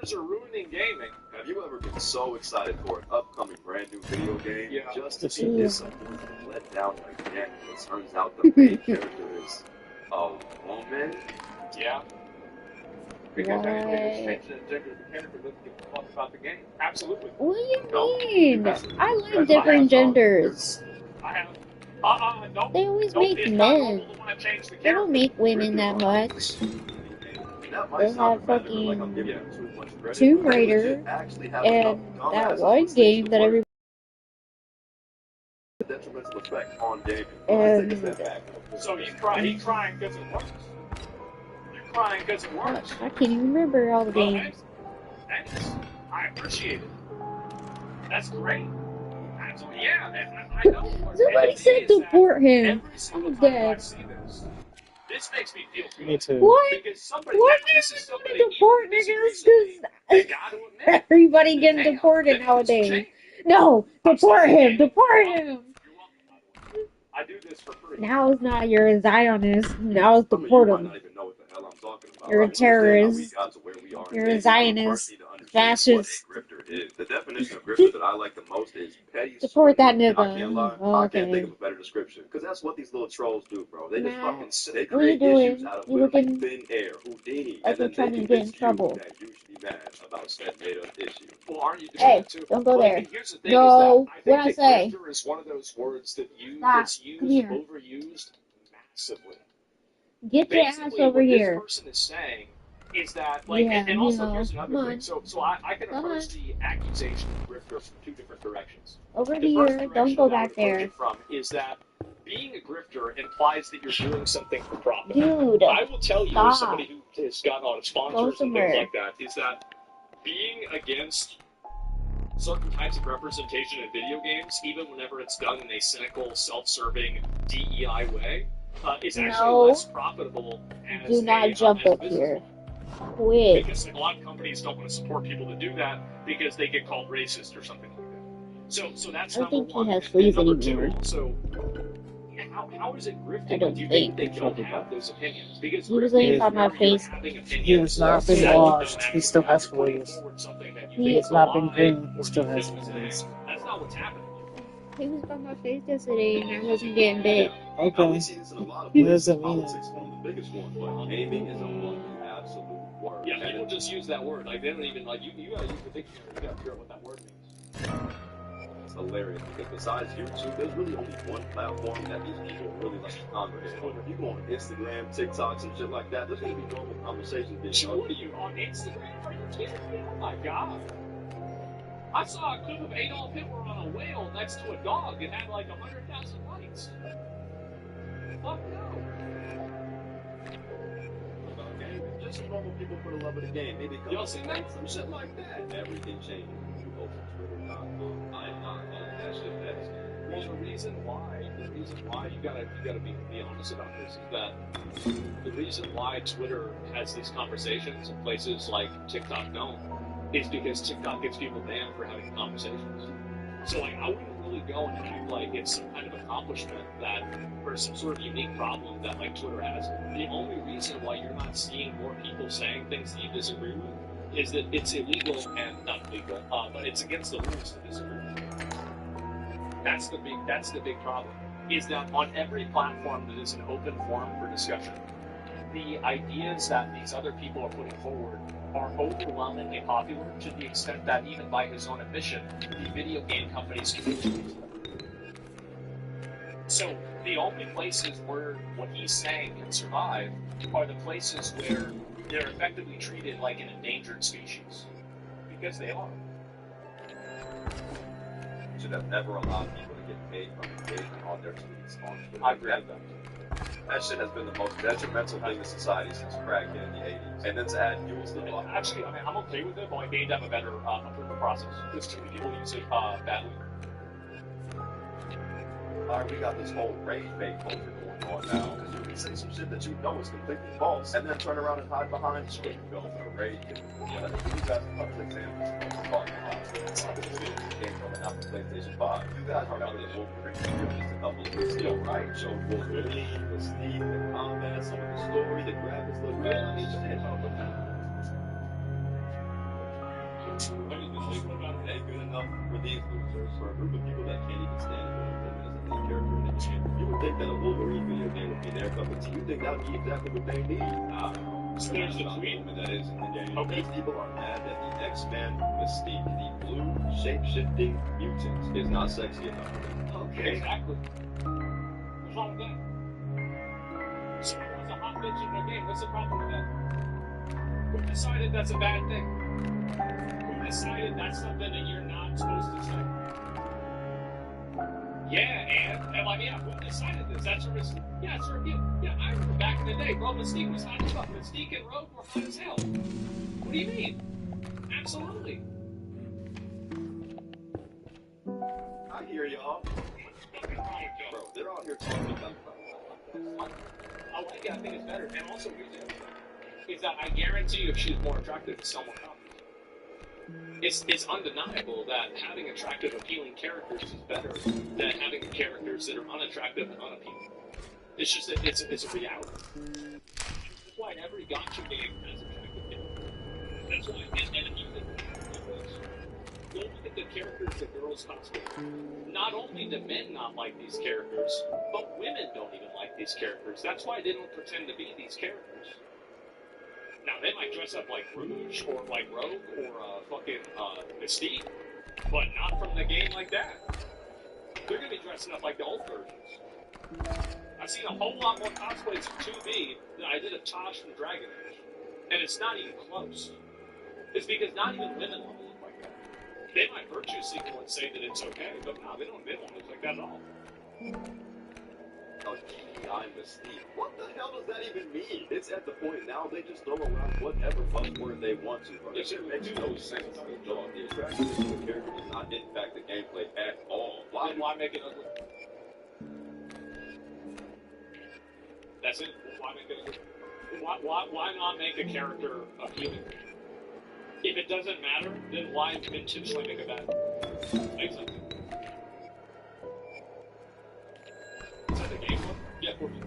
Strippers are ruining gaming. Have you ever been so excited for an upcoming brand new video game just to be disappointed and let down again? It turns out the main character is a woman. Yeah. Because they just changed the gender of the character doesn't give a fuck about the game. Absolutely. What do you mean? I like different genders. I have. No. They always make men. They don't make women that much. They have fucking Tomb Raider and that one game that everybody. Detrimental effect on gaming. So he's crying because it works. You're crying because it works. I can't even remember all the games. Thanks. I appreciate it. That's great. Absolutely, yeah. I know. Somebody said deport him. I'm dead. This makes me feel good. Me too. What? Why do you want to deport niggas? Because everybody getting deported nowadays. No, deport him. Deport him. I do this for free. Now it's not you're a Zionist. Now it's deport him. You're a terrorist. You're a Zionist. Fascist. The definition of grifter that I like the most is petty. Deport that nigga. I can't lie. I can't think of a better description. Because that's what these little trolls do, bro. They just fucking they create issues out of literally thin air, Houdini, and then they convince you that you should be mad about said made-up issue. Well, aren't you doing hey, too? don't go there. No, what I say. Grifter is one of those words that that's used, overused massively. Get your ass over here. What this person is saying is that, like, and also here's another thing. So I can approach the accusation of grifter from two different directions. Over here, don't go back there. From is that being a grifter implies that you're doing something for profit. Dude, I will tell you, as somebody who has gotten on sponsors and things like that, is that being against certain types of representation in video games, even whenever it's done in a cynical, self-serving, DEI way, is actually less profitable as do not jump up here. Quit. Because a lot of companies don't want to support people to do that because they get called racist or something like that. So that's number one. I don't think he has sleeves anymore. Two, so how is it grifting? Do you think they don't have those opinions? Because he was laying on my face. He has not been washed. He still has fleas. He has not been groomed. He still has fleas. That's not what's happening. He was on my face yesterday and I wasn't getting bit. Okay. What does that mean? The biggest one, but gaming is an absolute word. Yeah, people just use that word. Like, they don't even, like, you gotta use the dictionary. You gotta figure out what that word means. It's hilarious because besides YouTube, there's really only one platform that these people really like to congregate on. If you go on Instagram, TikToks, and shit like that, there's gonna be normal conversations being had. What are you, on Instagram? Are you kidding me? Oh my god. I saw a clip of Adolf Hitler on a whale next to a dog. It had like 100,000 likes. Fuck no. Okay, just some normal people for the love of the game. Maybe y'all see that? Some shit like that. Everything changes. You go to Twitter.com. I'm not on that shit. That's well, the reason why you gotta be honest about this is that the reason why Twitter has these conversations in places like TikTok don't is because TikTok gets people banned for having conversations. So, like, I wouldn't really go and act like it's some kind of accomplishment that, or some sort of unique problem that, like, Twitter has. The only reason why you're not seeing more people saying things that you disagree with is that it's illegal and not illegal, but it's against the rules to disagree with. That's the big problem. Is that on every platform that is an open forum for discussion, the ideas that these other people are putting forward are overwhelmingly popular to the extent that even by his own admission, the video game companies capitulate. So the only places where what he's saying can survive are the places where they're effectively treated like an endangered species. Because they are. Should have never allowed people to get paid from engagement on their tweets on Twitter. I agree with that. That shit has been the most detrimental thing to society since crack in the 80s. And then to add fuel to the fire. Actually, I mean, I'm okay with it, but I need to have a better approval process. Because too many people use it badly. Alright, we got this whole rage bait culture going on now. Because you can say some shit that you know is completely false, and then turn around and hide behind the screen. Go for a rage. Yeah, you guys are public examples. Came from an Apple PlayStation 5. You guys remember the Wolverine video just a couple of weeks ago, right? Showed Wolverine, the Steve, the combat, some of the story, the graphics look really nice. ain't good enough for these losers, for a group of people that can't even stand a woman as a main character in the game. You would think that a Wolverine video game would be their cup of tea. You think that would be exactly what they need. There's the tweet that is in the game. Okay. These people are mad that the X-Men Mystique, the blue shape-shifting mutant, is not sexy enough for them. Okay. Exactly. What's wrong with that? Someone wants a hot bitch in their game. What's the problem with that? Who decided that's a bad thing? Who decided that's something that you're not supposed to say? Yeah, and like, yeah, who decided this? That's a risk. Yeah, it's a review. Yeah, I remember back in the day, bro, Mystique was hot as fuck. Mystique and Rogue were hot as hell. What do you mean? Absolutely. I hear y'all. Bro, they're out here talking about I like it. I think it's better. And also, here's the other thing, is that I guarantee you if she's more attractive to someone else, it's undeniable that having attractive, appealing characters is better than having characters that are unattractive and unappealing. It's just that it's a reality. That's why every gotcha game has attractive characters. That's why, and if you think go look at the characters that girls cosplay. Not only do men not like these characters, but women don't even like these characters. That's why they don't pretend to be these characters. Now, they might dress up like Rouge, or like Rogue, or fucking Mystique, but not from the game like that. They're gonna be dressing up like the old versions. I've seen a whole lot more cosplays of 2B than I did of Tosh from Dragon Age. And it's not even close. It's because not even women want to look like that. They might virtue signal and say that it's okay, but no, they don't want to look like that at all. Oh, gee, I'm Mystique. What the hell does that even mean? It's at the point now they just throw around whatever buzzword they want to, bro. It makes no sense. Dog, the attractiveness of the character does not impact the gameplay at all. Why make it ugly? That's it. Why make it ugly? Why not make a character appealing? If it doesn't matter, then why intentionally make it bad? Make something. Is that the game one? Yeah, for me.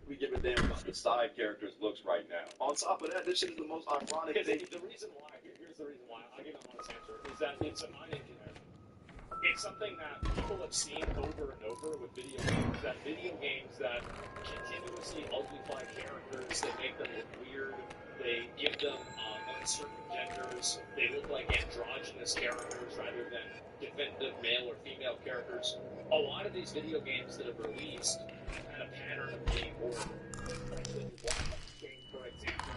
We give a damn about the side characters' looks right now. On top of that, this shit is the most ironic thing. The reason why, here's the reason why, I'll give an honest answer, is that it's a mind engineer. It's something that people have seen over and over with video games, that continuously uglify characters, they make them look weird, they give them uncertain genders, they look like androgynous characters rather than definitive male or female characters. A lot of these video games that have released had a pattern of being more, like the Black Ops game, for example,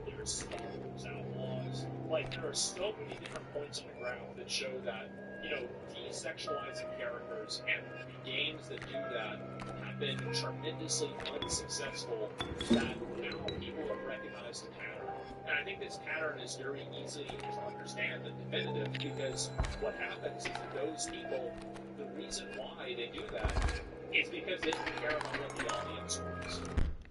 there's Stars, Outlaws, like there are so many different points on the ground that show that, desexualizing characters and the games that do that have been tremendously unsuccessful, that now people have recognized the pattern. And I think this pattern is very easy to understand and definitive because what happens is that those people, the reason why they do that is because they don't care about what the audience wants.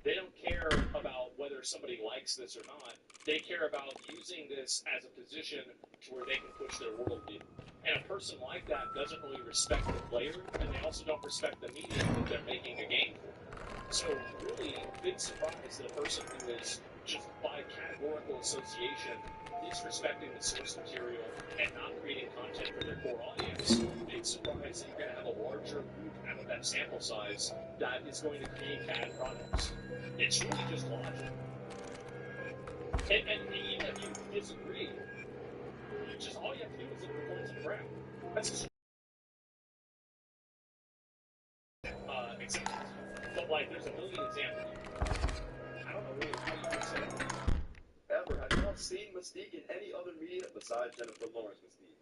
They don't care about whether somebody likes this or not. They care about using this as a position to where they can push their worldview. And a person like that doesn't really respect the player, and they also don't respect the medium that they're making a game for. So really, big surprise that a person who is just by categorical association disrespecting the source material and not creating content for their core audience, big surprise that you're going to have a larger group out of that sample size that is going to create bad products. It's really just logic. And even if you disagree, all you have to do is look at the points on the ground. That's just examples. But there's a million examples. I don't know really how you can say that. Ever, have y'all seen Mystique in any other media besides Jennifer Lawrence Mystique?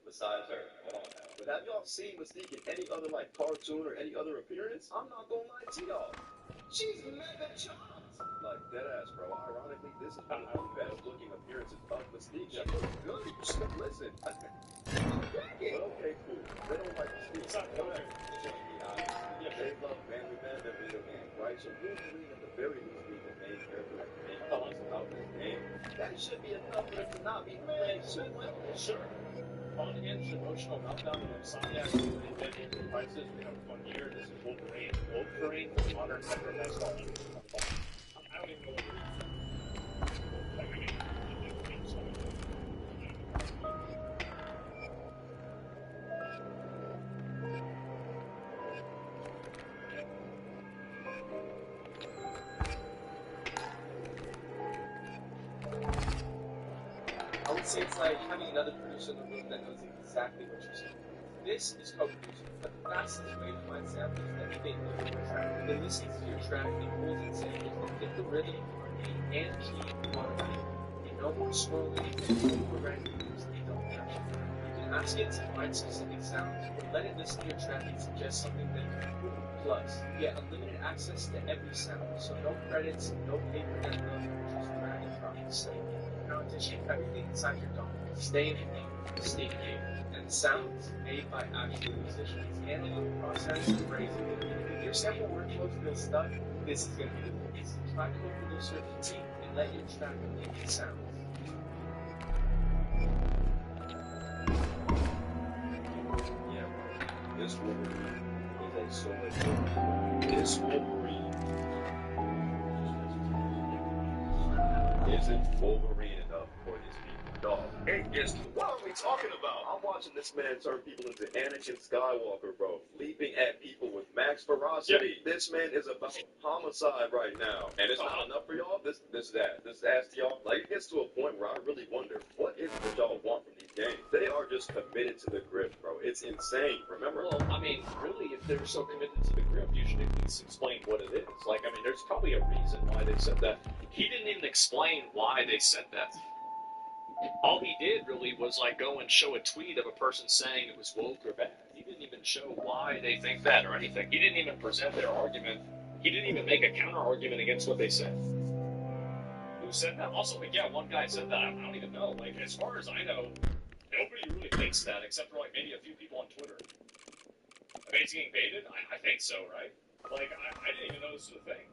Besides her, hold on now. But have y'all seen Mystique in any other cartoon or any other appearance? I'm not gonna lie to y'all. She's mega charmed. Like deadass, bro. Ironically, this is one of the best looking appearances of Mystique. She looks good. Listen, okay, cool. They don't like Mystique. It's not good. Yeah, they love manly men in video games, right? So Wolverine at the very least being the main character that the main talks about this game, that should be enough for it to not be playing so well. Sure. Unhinged emotional meltdown of Insomniac invented devices. We have a fun year. This is Wolverine. Wolverine, the modern Metro Best don't even know what it is. I would say it's like having another producer in the room that knows exactly what you're saying. This is co-producing, but the fastest way to find samples that fit into your track. They listen to your track, they pull in samples that fit the rhythm, harmony, and key you want to be. They know more swirling, and over-rendering they don't have. You can ask it to find specific sounds, or let it listen to your track and suggest something that you can improve. Plus, you get unlimited access to every sound, so no credits, no paper download, just drag and drop the same. Now, to shape everything inside your DAW, stay in the game, stay engaged, and the sounds made by actual musicians. Handling the process is crazy. If your sample workflows feel stuck, this is going to be the place. Try to look for those certainty and let your track make the sounds. Yeah, bro. This Wolverine is a solid. This Wolverine isn't Wolverine enough for these people, dog. Hey, what are we talking about? I'm watching this man turn people into Anakin Skywalker, bro. Leaping at people with max ferocity. Yeah. This man is about homicide right now. And it's not enough for y'all? This ass to y'all. Like, it gets to a point where I really wonder, what is it that y'all want from these games? They are just committed to the grip, bro. It's insane, remember? Well, I mean, really, if they're so committed to the grip, you should at least explain what it is. Like, I mean, there's probably a reason why they said that. He didn't even explain why they said that. All he did really was like go and show a tweet of a person saying it was woke or bad. He didn't even show why they think that or anything. He didn't even present their argument. He didn't even make a counter argument against what they said. Who said that? Also, like, yeah, one guy said that. I don't even know. Like, as far as I know, nobody really thinks that except for like maybe a few people on Twitter. I mean, it's getting baited? I think so, right? Like, I didn't even know this was a thing.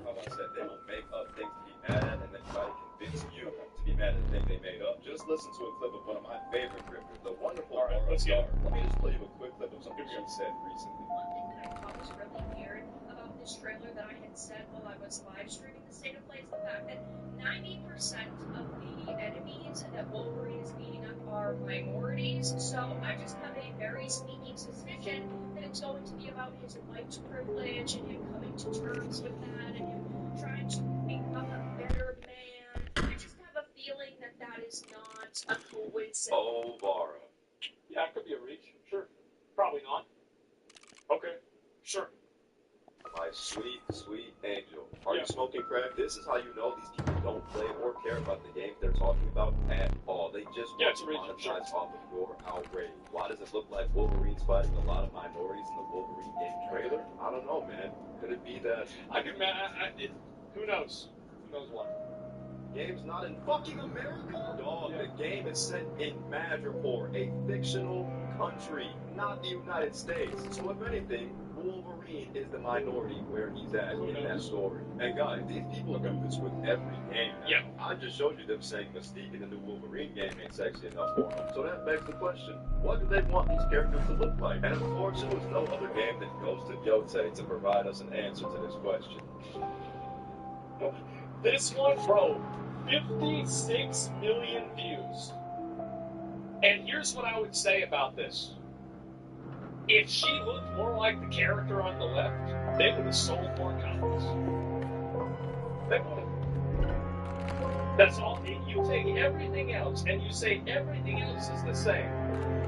How about that? They will make up things to be mad at and then try to convince you to be mad at the thing they made up. Just listen to a clip of one of my favorite grifters, the wonderful Alright, let's get it. Let me just play you a quick clip of something she said recently. One thing that I thought was really weird about this trailer that I had said while I was live streaming the State of Play is the fact that 90% of the enemies that Wolverine is beating up are minorities, so I just have a very sneaky suspicion that it's going to be about his white privilege and him coming to terms with that and him trying to become a better man. I just have a feeling that that is not a coincidence. Oh, Vara. Yeah, it could be a reach. Sure. Probably not. Okay. Sure. My sweet, sweet angel. Are you smoking crack? This is how you know these people don't play or care about the games they're talking about at all. They just want to monetize off of your outrage. Why does it look like Wolverine's fighting a lot of minorities in the Wolverine game trailer? I don't know, man. Could it be that... Who knows? Who knows what? Game's not in fucking America? Dog, the game is set in Madripoor, a fictional country, not the United States. So if anything, Wolverine is the minority where he's at in that story. And guys, these people do this with every game now. Yeah. I just showed you them saying Mystique in the new Wolverine game ain't sexy enough for them. So that begs the question, what do they want these characters to look like? And of course, there was no other game that goes to Yote to provide us an answer to this question. This one, bro, 56 million views. And here's what I would say about this. If she looked more like the character on the left, they would have sold more copies. They would have. That's all. You take everything else and you say everything else is the same,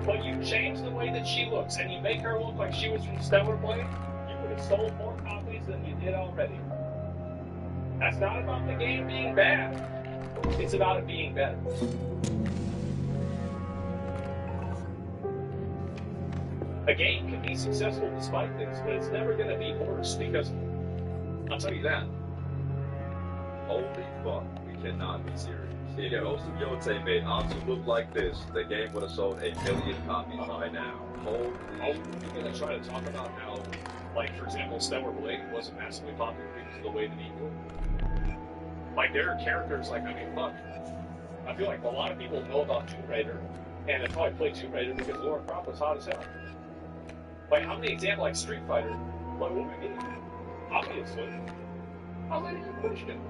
but you change the way that she looks and you make her look like she was from Stellar Blade, you would have sold more copies than you did already. That's not about the game being bad. It's about it being better. A game can be successful despite things, but it's never going to be worse because, I'll tell you that. Holy fuck, we cannot be serious. If Ghost of Yote made Anzu look like this, the game would have sold 1 million copies by now. Holy you're going to try to talk about how, like, for example, Stellar Blade wasn't massively popular because of the way that he looked. Like, there are characters, like, I mean, fuck. I feel like a lot of people know about Tomb Raider, and they probably played Tomb Raider because Lara Croft was hot as hell. Like, how many examples, like Street Fighter, what do we mean? Obviously. How's that even a question?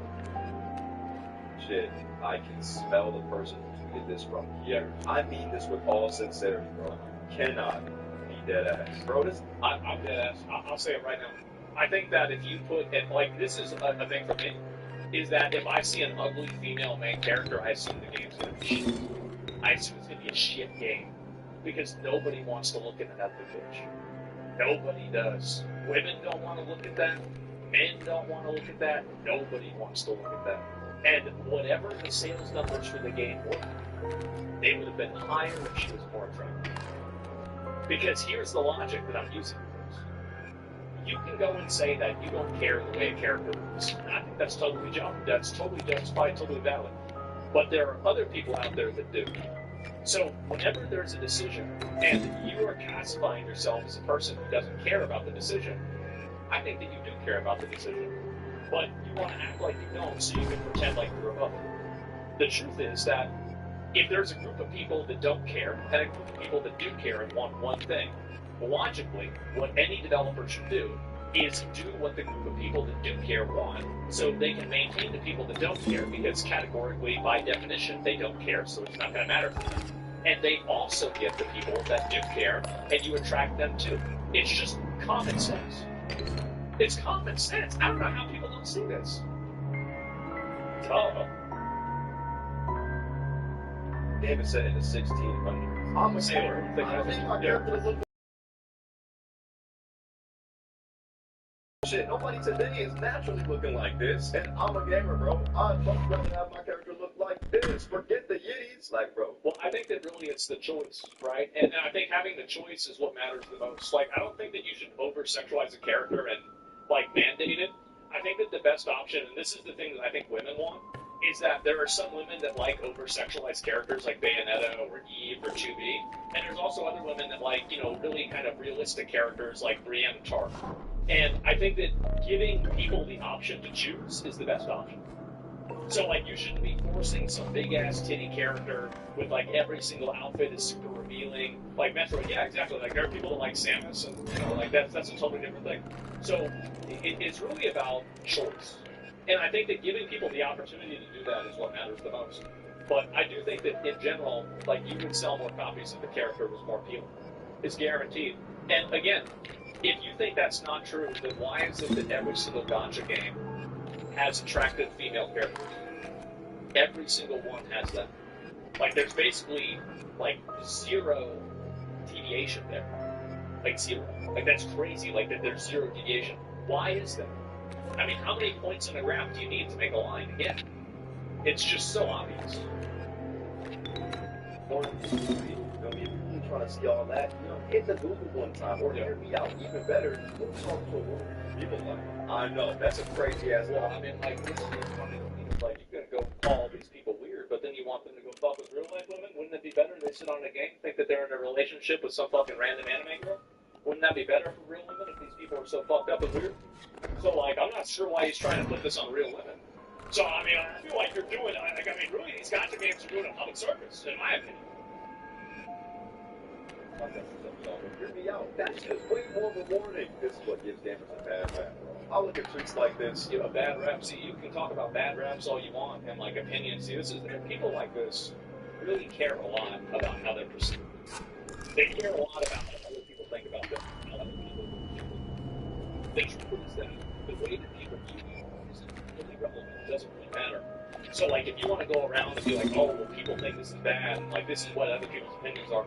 Shit, I can smell the person who tweeted this from here. I mean this with all sincerity, bro. Cannot be dead ass. Bro, this... I'm dead ass. I'll say it right now. I think that if you put, and like, this is a thing for me, is that if I see an ugly female main character, I assume the game's gonna be shit. I assume it's gonna be a shit game. Because nobody wants to look at an ugly bitch. Nobody does. Women don't want to look at that. Men don't want to look at that. Nobody wants to look at that. And whatever the sales numbers for the game were, they would have been higher if she was more attractive. Because here's the logic that I'm using for this. You can go and say that you don't care the way a character looks. I think that's totally justified, totally valid. But there are other people out there that do. So whenever there's a decision, and you are classifying yourself as a person who doesn't care about the decision, I think that you do care about the decision. But you want to act like you don't, so you can pretend like you're above it. The truth is that if there's a group of people that don't care, and a group of people that do care and want one thing, logically, what any developer should do is do what the group of people that do care want, so they can maintain the people that don't care, because categorically, by definition, they don't care, so it's not going to matter for them. And they also get the people that do care, and you attract them too. It's just common sense. It's common sense. I don't know how people don't see this. Oh. Game is set in the 1600s. I'm a sailor. I think my character look. Shit, nobody today is naturally looking like this, and I'm a gamer, bro. I'd much rather have my character look like this. Forget the yitties, like, bro. Well, I think that really it's the choice, right? And I think having the choice is what matters the most. Like, I don't think that you should over-sexualize a character and, like, mandate it. I think that the best option, and this is the thing that I think women want, is that there are some women that like over-sexualized characters like Bayonetta or Eve or 2B, and there's also other women that like, you know, really kind of realistic characters like Brienne and Tark. And I think that giving people the option to choose is the best option. So, like, you shouldn't be forcing some big-ass titty character with, like, every single outfit is super revealing. Like, Metroid, yeah, exactly. Like, there are people that like Samus, and, you know, like, that's a totally different thing. So, it's really about choice. And I think that giving people the opportunity to do that is what matters the most. But I do think that, in general, like, you would sell more copies if the character was more appealing. It's guaranteed. And, again, if you think that's not true, then why is it that every single gacha game has attractive female characters? Every single one has that. Like, there's basically, like, zero deviation there. Like, zero. Like, that's crazy, like, that there's zero deviation. Why is that? I mean, how many points on the graph do you need to make a line to get? It's just so obvious. Or, you know, if you're trying to see all that, you know, hit the Google one time, or hear me out. Even better, go talk to a woman. People like, I know, that's a crazy ass Well, I mean, like, this is funny. Like, you're gonna go call these people weird, but then you want them to go fuck with real life women? Wouldn't it be better they sit on a game, think that they're in a relationship with some fucking random anime girl? Wouldn't that be better for real women if these people are so fucked up and weird? So, like, I'm not sure why he's trying to put this on real women. So, I mean, I feel like you're doing, like, I mean, really, these gacha games are doing a public service, in my opinion. Hear me out. That's just way more rewarding. This is what gives gamers a bad rap. I look at tweets like this. You know, bad rap. See, you can talk about bad raps all you want and, like, opinions. See, this is, people like this really care a lot about how they're perceived. They care a lot about what other people think about them, how other people The truth is that the way that people view you isn't really relevant. It doesn't really matter. So, like, if you want to go around and be like, oh, well, people think this is bad, and, like, this is what other people's opinions are,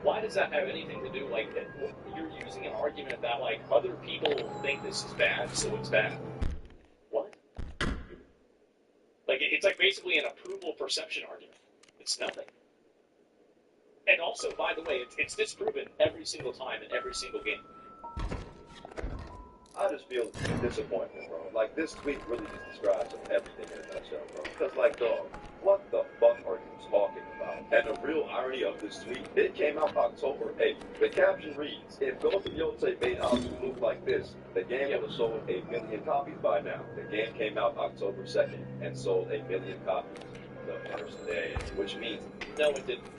why does that have anything to do, like, you're using an argument that, like, other people think this is bad, so it's bad. What? Like, it's like basically an approval perception argument. It's nothing. And also, by the way, it's disproven every single time in every single game. I just feel disappointment, bro. Like, this tweet really just describes everything in a nutshell, bro. Because, like, dog, what the fuck are you talking about? And the real irony of this tweet, it came out October 8th. The caption reads, if Ghost of Yotei made Azu move like this, the game would have sold 1 million copies by now. The game came out October 2nd and sold 1 million copies the first day, which means... No, it didn't.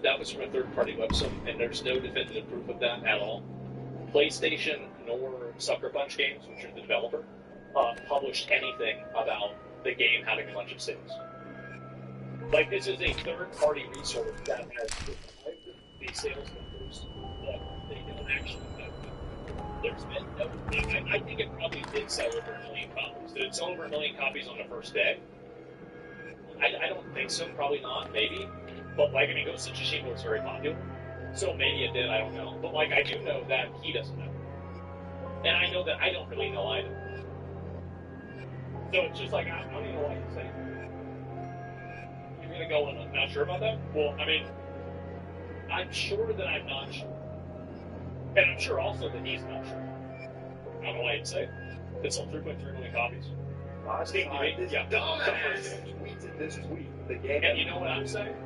That was from a third-party website, and there's no definitive proof of that at all. PlayStation nor Sucker Punch Games, which are the developer, published anything about the game having a bunch of sales. Like, this is a third-party resource that has derived these sales numbers, but they don't actually know. There's been no... I think it probably did sell over 1 million copies. Did it sell over 1 million copies on the first day? I don't think so. Probably not. Maybe. But, like, I mean, Ghost of Tsushima was very popular. So maybe it did. I don't know. But, like, I do know that he doesn't know. And I know that I don't really know either. So it's just like, I don't even know why you say that. You're going to go, I'm not sure about that? Well, I mean, I'm sure that I'm not sure. And I'm sure also that he's not sure. I don't know why you'd say it. It sold 3.3 million copies. Steam TV? Yeah. Dumbass! Tweeted this tweet. The game. And you know what I'm saying?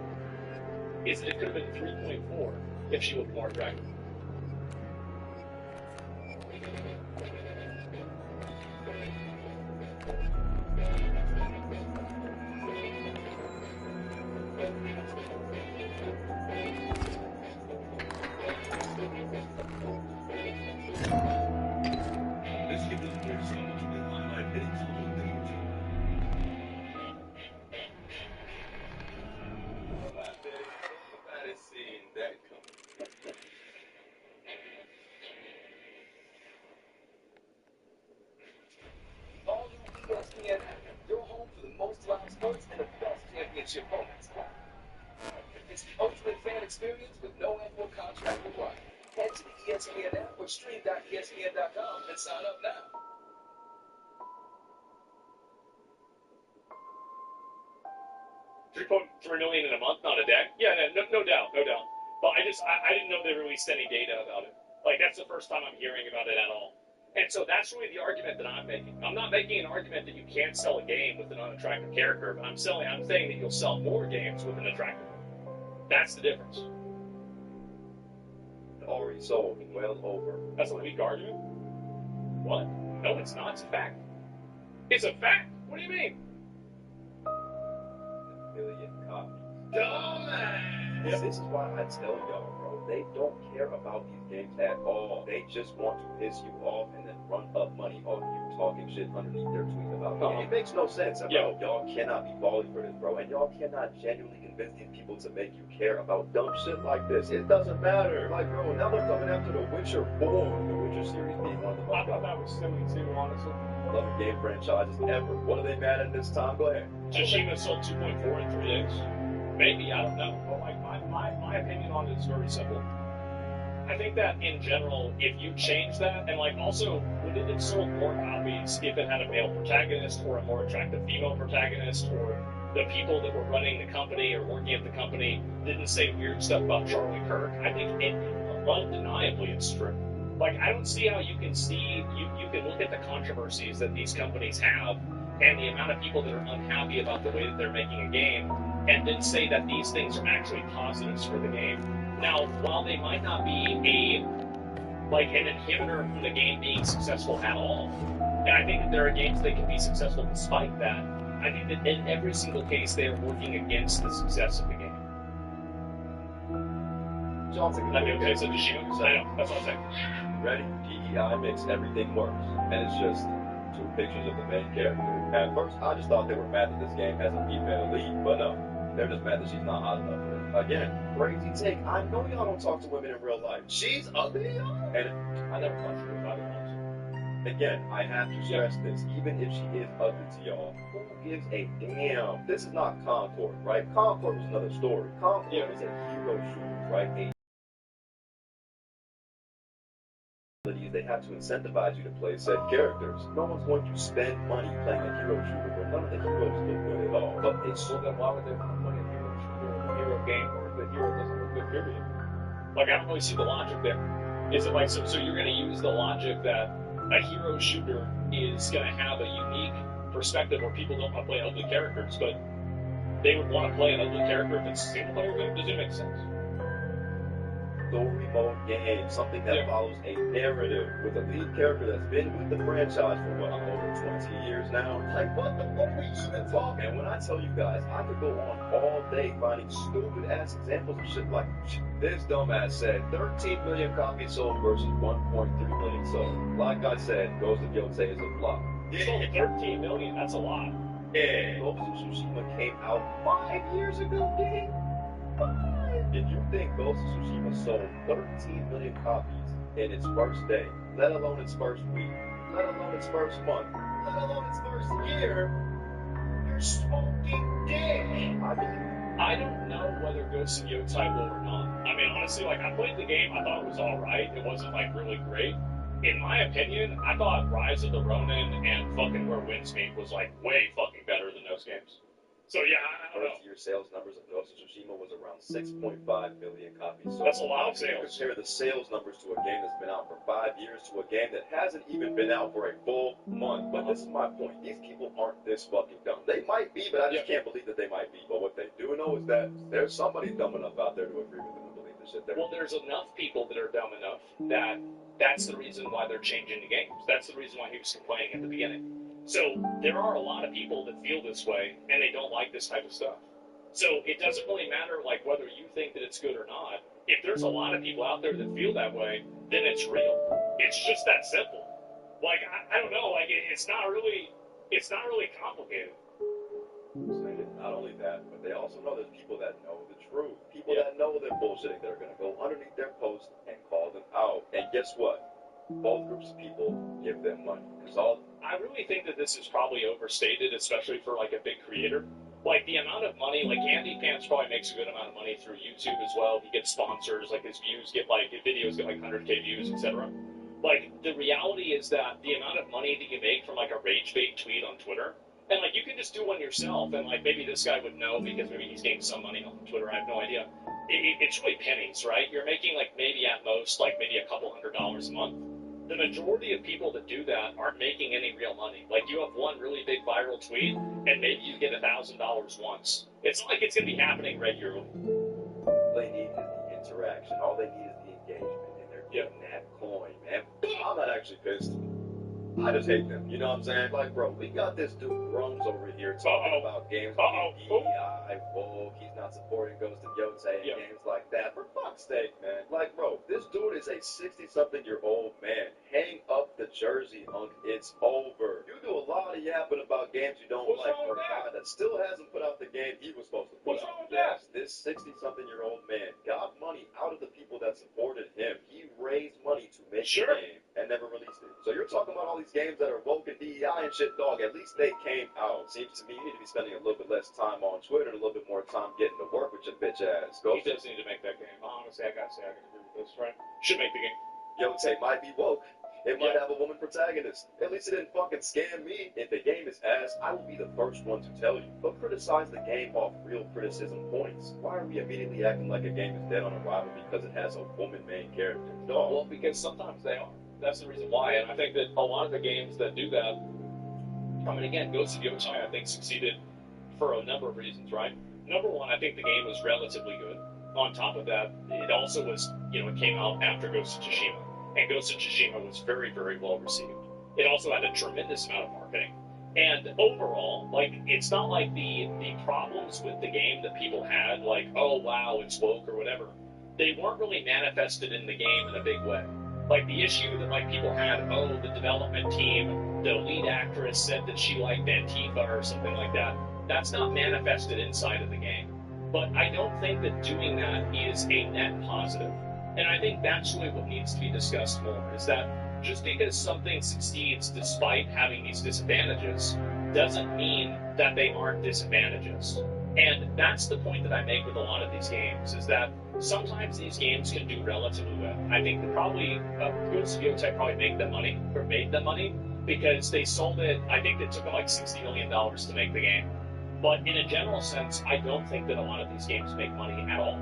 Is that it could have been 3.4 if she looked more attractive. It's the ultimate fan experience with no annual contract required. Head to the ESPN app or stream.espn.com and sign up now. $3.3 million in a month, not a day. Yeah, no doubt. But I didn't know they released any data about it. Like, that's the first time I'm hearing about it at all. And so that's really the argument that I'm making. I'm not making an argument that you can't sell a game with an unattractive character, but I'm saying that you'll sell more games with an attractive one. That's the difference. Already sold well over. That's a weak argument? What? No, it's not. It's a fact. It's a fact? What do you mean? Million copies. Dumbass! Yep. This is why I tell y'all, bro, they don't care about these games at all. They just want to piss you off and then run up money off you talking shit underneath their tweet about it. It makes no sense, bro. Y'all cannot be falling for this, bro, and y'all cannot genuinely convince these people to make you care about dumb shit like this. It doesn't matter. Like, bro, now they're coming after The Witcher 4, The Witcher series being one of the I thought that was silly too, honestly. love game franchises ever. What are they mad at this time? Go ahead. Tsushima sold 2.4 in 3 days. Maybe, I don't know. But like my opinion on it is very simple. I think that in general, if you change that, and like also, would it have sold more copies if it had a male protagonist or a more attractive female protagonist, or the people that were running the company or working at the company didn't say weird stuff about Charlie Kirk? I think undeniably it's true. Like, I don't see how you can you can look at the controversies that these companies have and the amount of people that are unhappy about the way that they're making a game, and then say that these things are actually positives for the game. Now, while they might not be an inhibitor from the game being successful at all, and I think that there are games that can be successful despite that, I think that in every single case they are working against the success of the game. Okay, so Tsushima, I know, that's what I'm saying. Ready? PEI makes everything worse, and it's just two pictures of the main character. At first, I just thought they were mad that this game has a female lead, but no, they're just mad that she's not hot enough for it. Again, crazy take. I know y'all don't talk to women in real life. She's ugly, y'all. And I never touched her, by the way. Again, I have to stress this. Even if she is ugly to y'all, who gives a damn? This is not Concord, right? Concord was another story. Concord was a hero shooter, right? They have to incentivize you to play said characters. No one's going to spend money playing a hero shooter where none of the heroes look good at all. But it's well, then why would they put money in a hero shooter or a hero game where the hero doesn't look good, period? Like, I don't really see the logic there. Is it like, so you're going to use the logic that a hero shooter is going to have a unique perspective where people don't want to play ugly characters, but they would want to play an ugly character if it's a single player game? Does it make sense? Story mode game, something that follows a narrative with a lead character that's been with the franchise for over 20 years now. Like, what the fuck are we even talking? And when I tell you guys, I could go on all day finding stupid ass examples of shit like this dumbass said 13 million copies sold versus 1.3 million sold. Like I said, Ghost of Yotei is a flop. So 13 million, that's a lot. Yeah, Ghost of Tsushima came out 5 years ago, gang. 5. If you think Ghost of Tsushima sold 13 million copies in its first day, let alone its first week, let alone its first month, let alone its first year, you're smoking dick. I believe it. I don't know whether Ghost of Yotai will or not. I mean, honestly, like, I played the game, I thought it was alright. It wasn't, like, really great. In my opinion, I thought Rise of the Ronin and fucking Where Winds Meet was, like, way fucking better than those games. So, yeah, I don't know. First year sales numbers of Ghost of Tsushima was around 6.5 million copies. So that's a lot of sales. Compare the sales numbers to a game that's been out for 5 years to a game that hasn't even been out for a full month. But this is my point. These people aren't this fucking dumb. They might be, but I just can't believe that they might be. But what they do know is that there's somebody dumb enough out there to agree with them and believe this shit. Well, there's enough people that are dumb enough that that's the reason why they're changing the games. That's the reason why he was complaining at the beginning. So there are a lot of people that feel this way, and they don't like this type of stuff. So it doesn't really matter, like, whether you think that it's good or not. If there's a lot of people out there that feel that way, then it's real. It's just that simple. Like, I don't know, like, it's not really complicated. Not only that, but they also know there's people that know the truth. People that know they're bullshitting that are going to go underneath their post and call them out. And guess what? Both groups of people give them money. I really think that this is probably overstated, especially for, like, a big creator. Like, the amount of money, like, Andy Pants probably makes a good amount of money through YouTube as well. He gets sponsors, like, his views get, like, his videos get, like, 100K views, etc. Like, the reality is that the amount of money that you make from, like, a rage bait tweet on Twitter, and, like, you can just do one yourself, and, like, maybe this guy would know because maybe he's getting some money on Twitter, I have no idea. It's really pennies, right? You're making, like, maybe at most, like, maybe a couple $100s a month. The majority of people that do that aren't making any real money. Like, you have one really big viral tweet, and maybe you get $1,000 once. It's not like it's going to be happening regularly. All they need is the interaction. All they need is the engagement, and they're getting that coin, man. I'm not actually pissed. I just hate them. You know what I'm saying? Like, bro, we got this dude Grums over here talking about games like DEI, woke, he's not supporting Ghost of Yotai and games like that. For fuck's sake, man. Like, bro, this dude is a 60-something-year-old man. Hang up the jersey, Hunk. It's over. You do a lot of yapping about games you don't like for a guy that still hasn't put out the game he was supposed to put out. What's wrong with that? This 60-something-year-old man got money out of the people that supported him. He raised money to make the game and never released it. So you're talking about all these games that are woke and DEI and shit, dog. At least they came out. Seems to me you need to be spending a little bit less time on Twitter and a little bit more time getting to work with your bitch ass. He does need to make that game. Honestly, I gotta say, I can agree with this, right? Should make the game. Yotai might be woke. It might have a woman protagonist. At least it didn't fucking scam me. If the game is ass, I will be the first one to tell you. But criticize the game off real criticism points. Why are we immediately acting like a game is dead on arrival because it has a woman main character? Dog. Well, because sometimes they are. That's the reason why, and I think that a lot of the games that do that, I mean, again, Ghost of Yotai, I think, succeeded for a number of reasons, right? Number one, I think the game was relatively good. On top of that, it also was, it came out after Ghost of Tsushima, and Ghost of Tsushima was very, very well received. It also had a tremendous amount of marketing. And overall, like, it's not like the problems with the game that people had, like, oh, wow, it's woke or whatever, they weren't really manifested in the game in a big way. Like, the issue that, like, people had, oh, the development team, the lead actress said that she liked Antifa or something like that, that's not manifested inside of the game. But I don't think that doing that is a net positive. And I think that's really what needs to be discussed more, is that just because something succeeds despite having these disadvantages doesn't mean that they aren't disadvantages. And that's the point that I make with a lot of these games, is that sometimes these games can do relatively well. I think that probably Ghost of Yotai probably made them money because they sold it. I think it took them like $60 million to make the game. But in a general sense, I don't think that a lot of these games make money at all.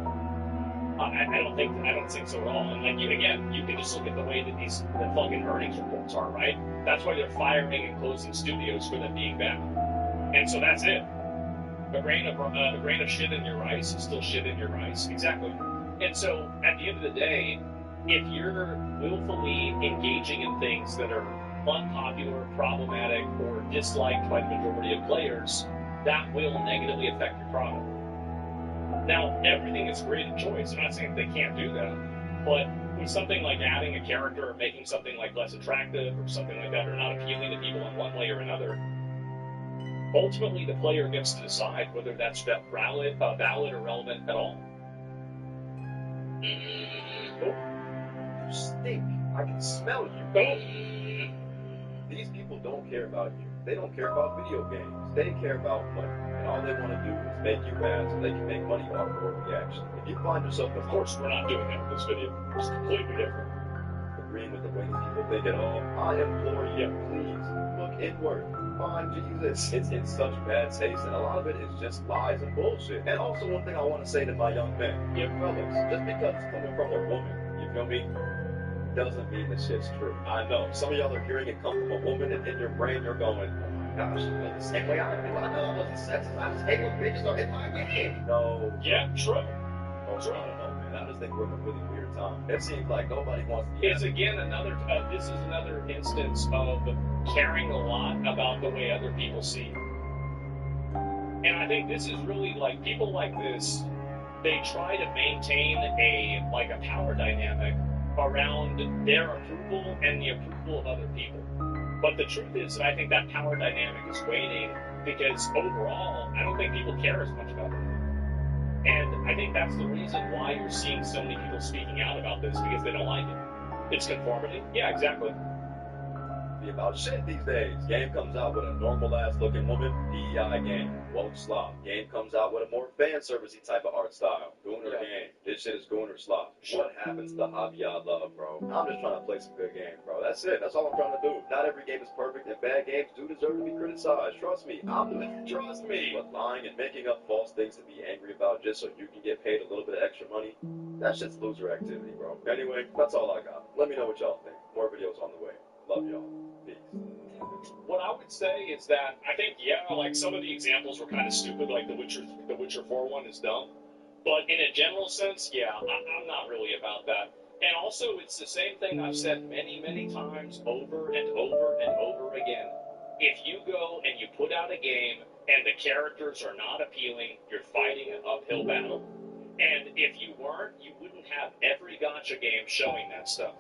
I don't think so at all. And like you can just look at the way that the fucking earnings reports are, right? That's why they're firing and closing studios for them being bad. And so that's it. A grain of shit in your rice is still shit in your rice. Exactly. And so, at the end of the day, if you're willfully engaging in things that are unpopular, problematic, or disliked by the majority of players, that will negatively affect your product. Now, everything is creative choice. I'm not saying they can't do that, but with something like adding a character or making something like less attractive or something like that, or not appealing to people in one way or another, ultimately the player gets to decide whether that's valid or relevant at all. You stink. I can smell you. These people don't care about you. They don't care about video games. They care about money. And all they want to do is make you mad so they can make money off your reaction. If you find yourself, of course, we're not doing that with this video. It's completely different. Agreeing with the way these people think at all, I implore you, please look inward. Find Jesus. It's in such bad taste, and a lot of it is just lies and bullshit. And also, one thing I want to say to my young men, fellas, just because it's coming from a woman, you feel me, doesn't mean the shit's true. I know. Some of y'all are hearing it come from a woman, and in your brain you're going, oh my gosh, I feel the same way I feel. I know I wasn't sexist. I just hate when bitches are in my game. No. Yeah, true. Oh, true. I don't know, man. I just think we're in a really weird time. It seems like nobody wants to be. It's again another, this is another instance of caring a lot about the way other people see you. And I think this is really like, people like this, they try to maintain a power dynamic around their approval and the approval of other people. But the truth is that I think that power dynamic is waning because overall, I don't think people care as much about it. And I think that's the reason why you're seeing so many people speaking out about this, because they don't like it. It's conformity. Yeah, exactly. Be about shit these days. Game comes out with a normal ass looking woman, DEI game, woke slop. Game comes out with a more fan servicey type of art style, Gooner game. This shit is Gooner slop. What happens to the hobby I love, bro? I'm just trying to play some good games, bro. That's it. That's all I'm trying to do. Not every game is perfect, and bad games do deserve to be criticized. Trust me. Trust me. But lying and making up false things to be angry about just so you can get paid a little bit of extra money, that shit's loser activity, bro. Anyway, that's all I got. Let me know what y'all think. More videos on the way. Love y'all. Peace. What I would say is that I think, like some of the examples were kind of stupid, like the Witcher 4 one is dumb. But in a general sense, I'm not really about that. And also, it's the same thing I've said many, many times over and over and over again. If you go and you put out a game and the characters are not appealing, you're fighting an uphill battle. And if you weren't, you wouldn't have every gacha game showing that stuff.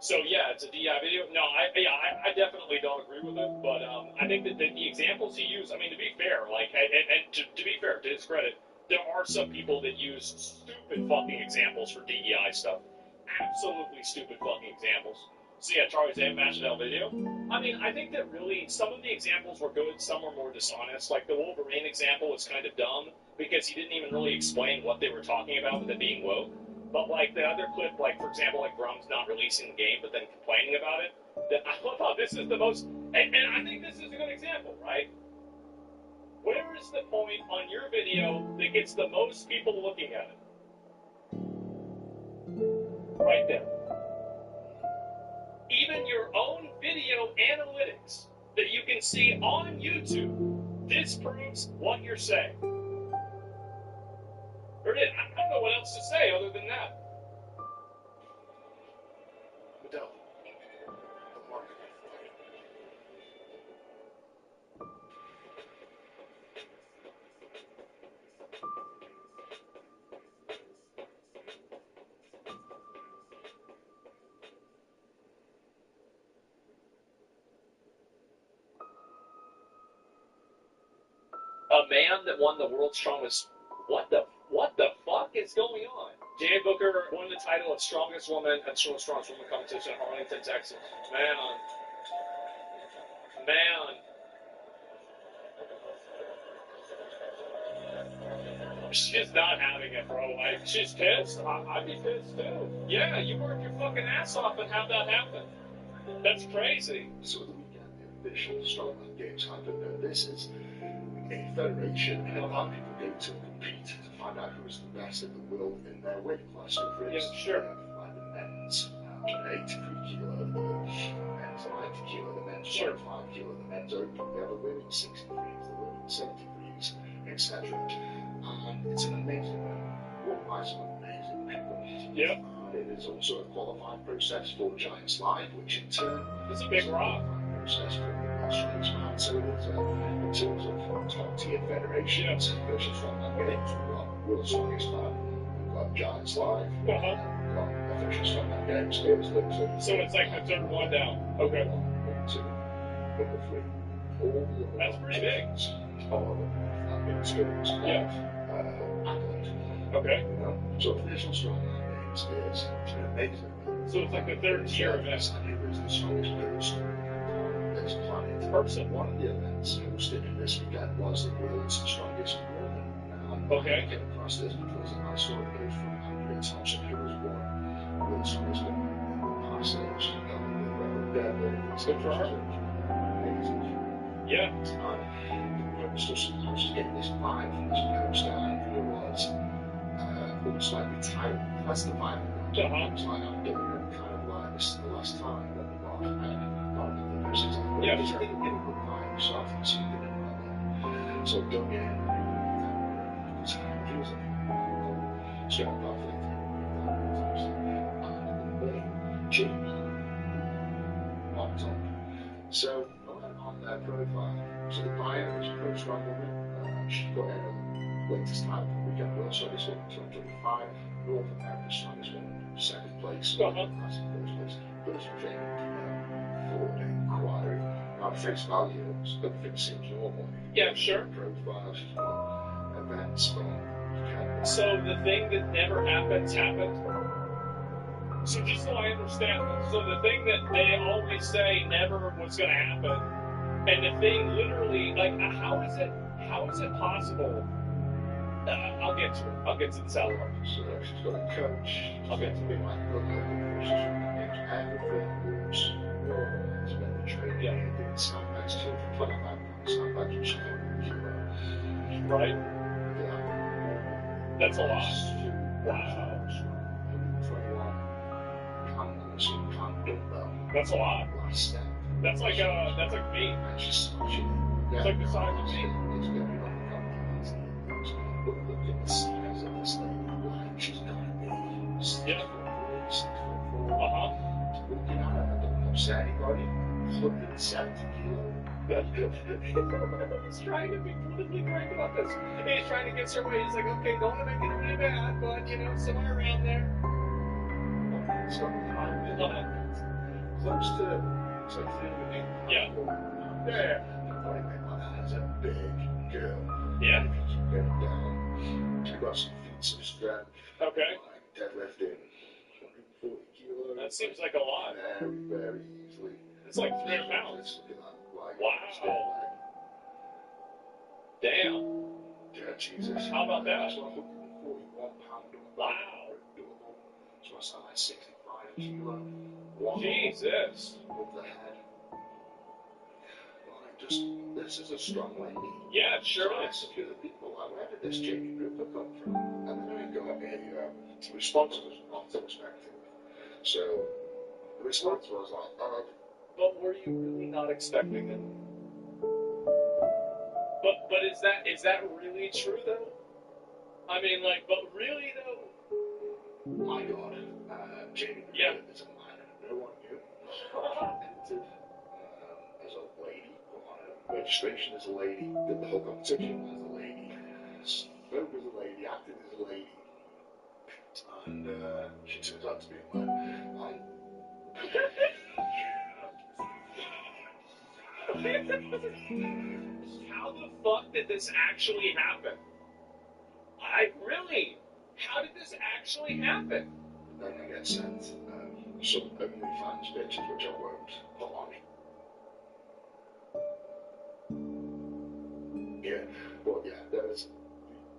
So it's a DI video. No, I definitely don't agree with it, but I think that the examples he used, I mean, to be fair, to be fair, to his credit, there are some people that use stupid fucking examples for DEI stuff. Absolutely stupid fucking examples. So Charlie's Machinelle video. I mean, I think that really some of the examples were good, some were more dishonest. Like the Wolverine example was kind of dumb because he didn't even really explain what they were talking about with it being woke. But like the other clip, like for example, like Grum's not releasing the game but then complaining about it, that I thought this is the most, and I think this is a good example, right? Where is the point on your video that gets the most people looking at it? Right there. Even your own video analytics that you can see on YouTube disproves what you're saying. I don't know what else to say other than that. A man that won the world's strongest. What the fuck is going on? Jan Booker won the title of strongest woman at the strongest woman competition in Arlington, Texas. Man. She's not having it, bro. Like, she's pissed. I'd be pissed too. Yeah, you work your fucking ass off and have that happen. That's crazy. So the weekend, the official Strongman Games happened, and this is a federation, and a lot of people go to compete to find out who is the best in the world in their weight class. So for instance, sure. Like the men's 83 kilo, the men's 90 kilo, the men's 25 kilo, the men's open, the other women's 63s, the women's 73s, etc. And it's an amazing run by some amazing people. Yep. It is also a qualifying process for Giant Slide, which in turn is a big rock. Process for the Straight Man. So there's in terms of top tier federations versus Strongman Games, we've got World's Strongest Man, we've got Giant Slide, we've got official strong games is limited. So it's like the third one down. Okay. Number 3. All the other That's pretty big. That means schools. Yeah. Adelaide. Okay. You know? So official strong games is amazing. So it's like the third tier event. And it was the strongest person on this planet. Person. One of the events hosted in this weekend was the world's strongest woman. Okay. I came across this because I saw it goes from Andrea Thompson, who was one world's strongest woman in the past age. It's good for her. Amazing. Yeah. I was just getting this vibe from this poster. Andrea was almost like retired. That's the vibe. It's like I'm doing it kind of like this is the last time that we got the person's like, yeah, sure. Get a good vibe, so I think something about that. So don't get in because he was a straight up athlete. And Jim popped up. So I went on their profile. So the bio is a pro strong woman. She got in the latest time weekend World Series 2025. North America's strongest woman. Second place. Classic first place. First thing for the inquiry. Now, face value, everything seems normal. Yeah, sure. Profiles, events from. So the thing that never happens happened. So just so I understand this, so the thing that they always say never was going to happen, and the thing literally, like, how is it possible? I'll get to it. I'll get to the salary. So she's got a coach. I'll get to it. Everything was normal. It's been the training. Yeah. It's sandbags, 225 pounds, sandbags, which is 100 kilo. Right? Yeah. That's a lot. Wow. 21. That's a lot. Last step. That's like me. It's like the size of me. It's going to be like but look at the size of this thing. Like she's got to be 6 Yeah. foot 6 foot 4. Looking at her, I don't upset anybody. 170 kilos. He's trying to be politically correct about this. He's trying to get some way. He's like, okay, don't want to make it really bad, but somewhere around there. It's got the height. Close to, it's like 3 Yeah. Yeah. That's a big girl. Yeah. If you keep getting down, she's got some feats of strength. Okay. Like deadlifting 140 kilos. That seems like a lot. Very, very easily. It's like 300 pounds. Like, Wow. Damn. Yeah, Jesus. How about that? That's 141 pound. Wow. So that's like 65 kilo. Jesus. Above the head. Like, just, this is a strong lady. Yeah, it sure So I is. asked a few of the people, like, where did this JP Ripper come from? And then I got a response was not expected. So, the response was like, But were you really not expecting it? But is that really true though? I mean, like, but really though? my God, Jamie Yeah. is a man no one knew. Entered as a lady, on a registration as a lady, did the whole competition as a lady, spoke as a lady, acted as a lady, and she turns out to be a man. How the fuck did this actually happen? How did this actually happen? Then I get sent some OnlyFans pictures, which I won't put on. Yeah, but yeah, there is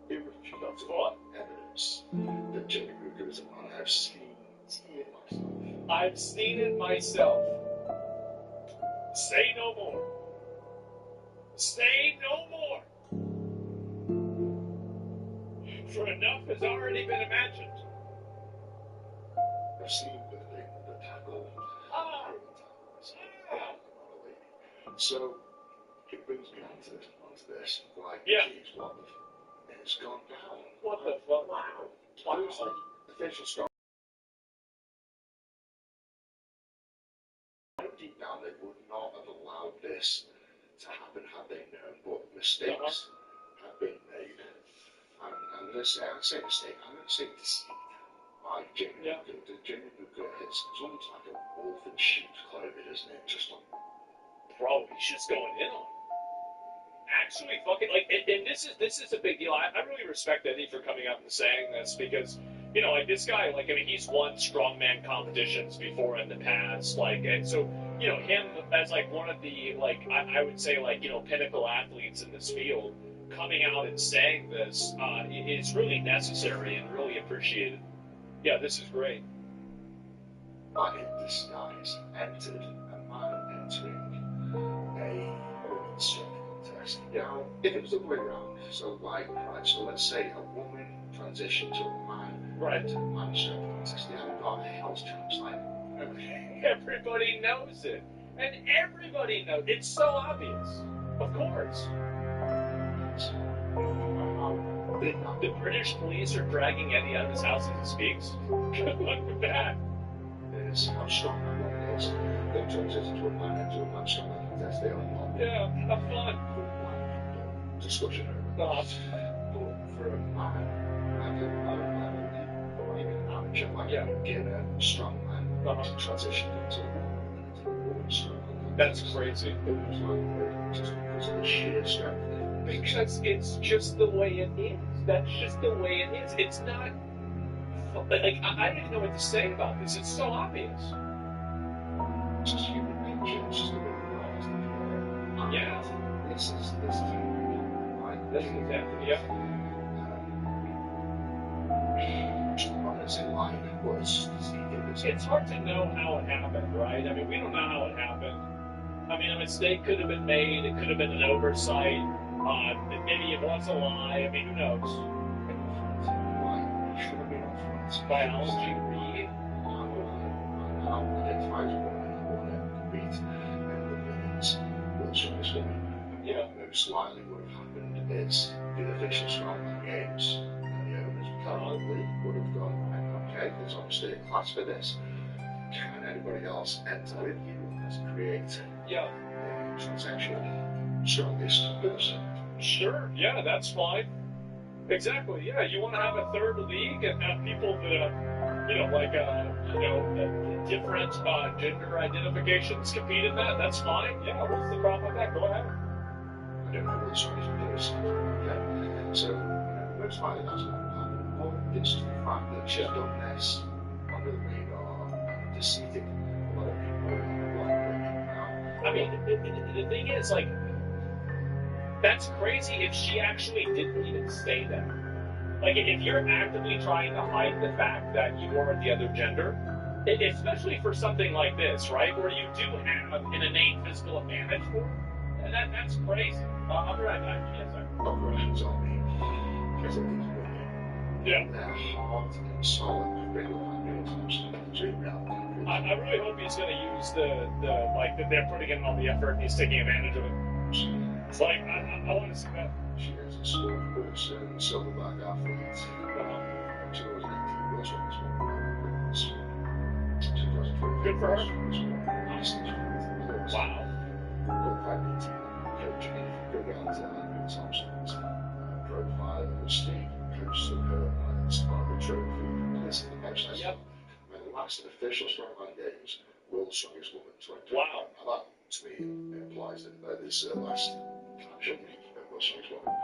irrefutable evidence that Jamie Brooker is a man. I've seen it myself. I've seen it myself. Say no more. Say no more. For enough has already been imagined. I've seen the tackle. So it brings me onto this. Like, Yeah. geez, what the it's gone down. What the fuck? Wow. I was like, official strong. Deep down, they would not have allowed this to happen had they known, but mistakes have been made. I'm going to say, I say mistake, I'm going to say deceit. like Jamie Booker is almost like a wolf in sheep's clothing, isn't it? Just like, bro, he's just going in on it. Actually, fucking like, and this is a big deal. I really respect Eddie for coming out and saying this because, you know, like this guy, like, I mean, he's won strongman competitions before in the past, like, and so, you know, him as like one of the, like, I would say, like, you know, pinnacle athletes in this field, coming out and saying this is really necessary and really appreciated. Yeah, this is great. but in disguise, entered a man entering a women's strength contest. Now, if it was the other way around, so like, right, so let's say a woman transitioned to a man, right, to a man's strength contest, they haven't got a hell's chance, like, everybody knows it. And everybody knows it's so obvious. Of course. The British police are dragging Eddie out of his house as he speaks. Good luck with that. Is how strong that woman is. They transition to a man into a man's strength contest, they are not. Yeah, have fun. Discussion over. But for a man, like a even an amateur, like a beginner, strong man, to transition into a woman's strength contest. That's crazy. It was like, just because of the sheer strength. Because it's just the way it is. That's just the way it is. It's not. Like, I don't even know what to say about this. It's so obvious. It's just human nature. It's just the way we are. Yeah. This is like this is exactly, yeah. It's hard to know how it happened, right? I mean, we don't know how it happened. I mean, a mistake could have been made. It could have been an oversight. Maybe it was a lie. I mean, who knows? Biology read. How identifies woman compete and the villains will show this woman. Yeah. Most likely what would have happened is the official strongman games and the owners currently would have gone, right, okay, there's obviously a class for this. Can anybody else enter with you as create the transsexual strongest person? Sure, yeah, that's fine. Exactly, yeah. You want to have a third league and have people that, you know, like, you know, different gender identifications compete in that? That's fine. Yeah, what's the problem with that? Go ahead. I don't know what strongest person. Okay, so, you know, most likely that's what will happen. But it's just the fact that she's done this under the radar and deceiving a lot of people like women now. I mean, the thing is, like, that's crazy if she actually didn't even say that. Like, if you're actively trying to hide the fact that you are the other gender, especially for something like this, right, where you do have an innate physical advantage for it, that's crazy. I'll be right back. Yes, sir. Operations on me. Because of these women. Yeah. They're hard and solid, regular I really hope he's going to use the like, that they're putting in all the effort and he's taking advantage of it. It's like, I want to see that. She has a sport person, silverback athlete. She was an active World Champions Good for her. Wow. Got pregnant, coaching, go down to Andrew Thompson's profile, Steve coached her, and it's part of the trophy. This is the match. Yep. And the last official strongman games, World's Strongest Woman 2020. Wow. Now that, to me, implies that this last should be World's Strongest Woman.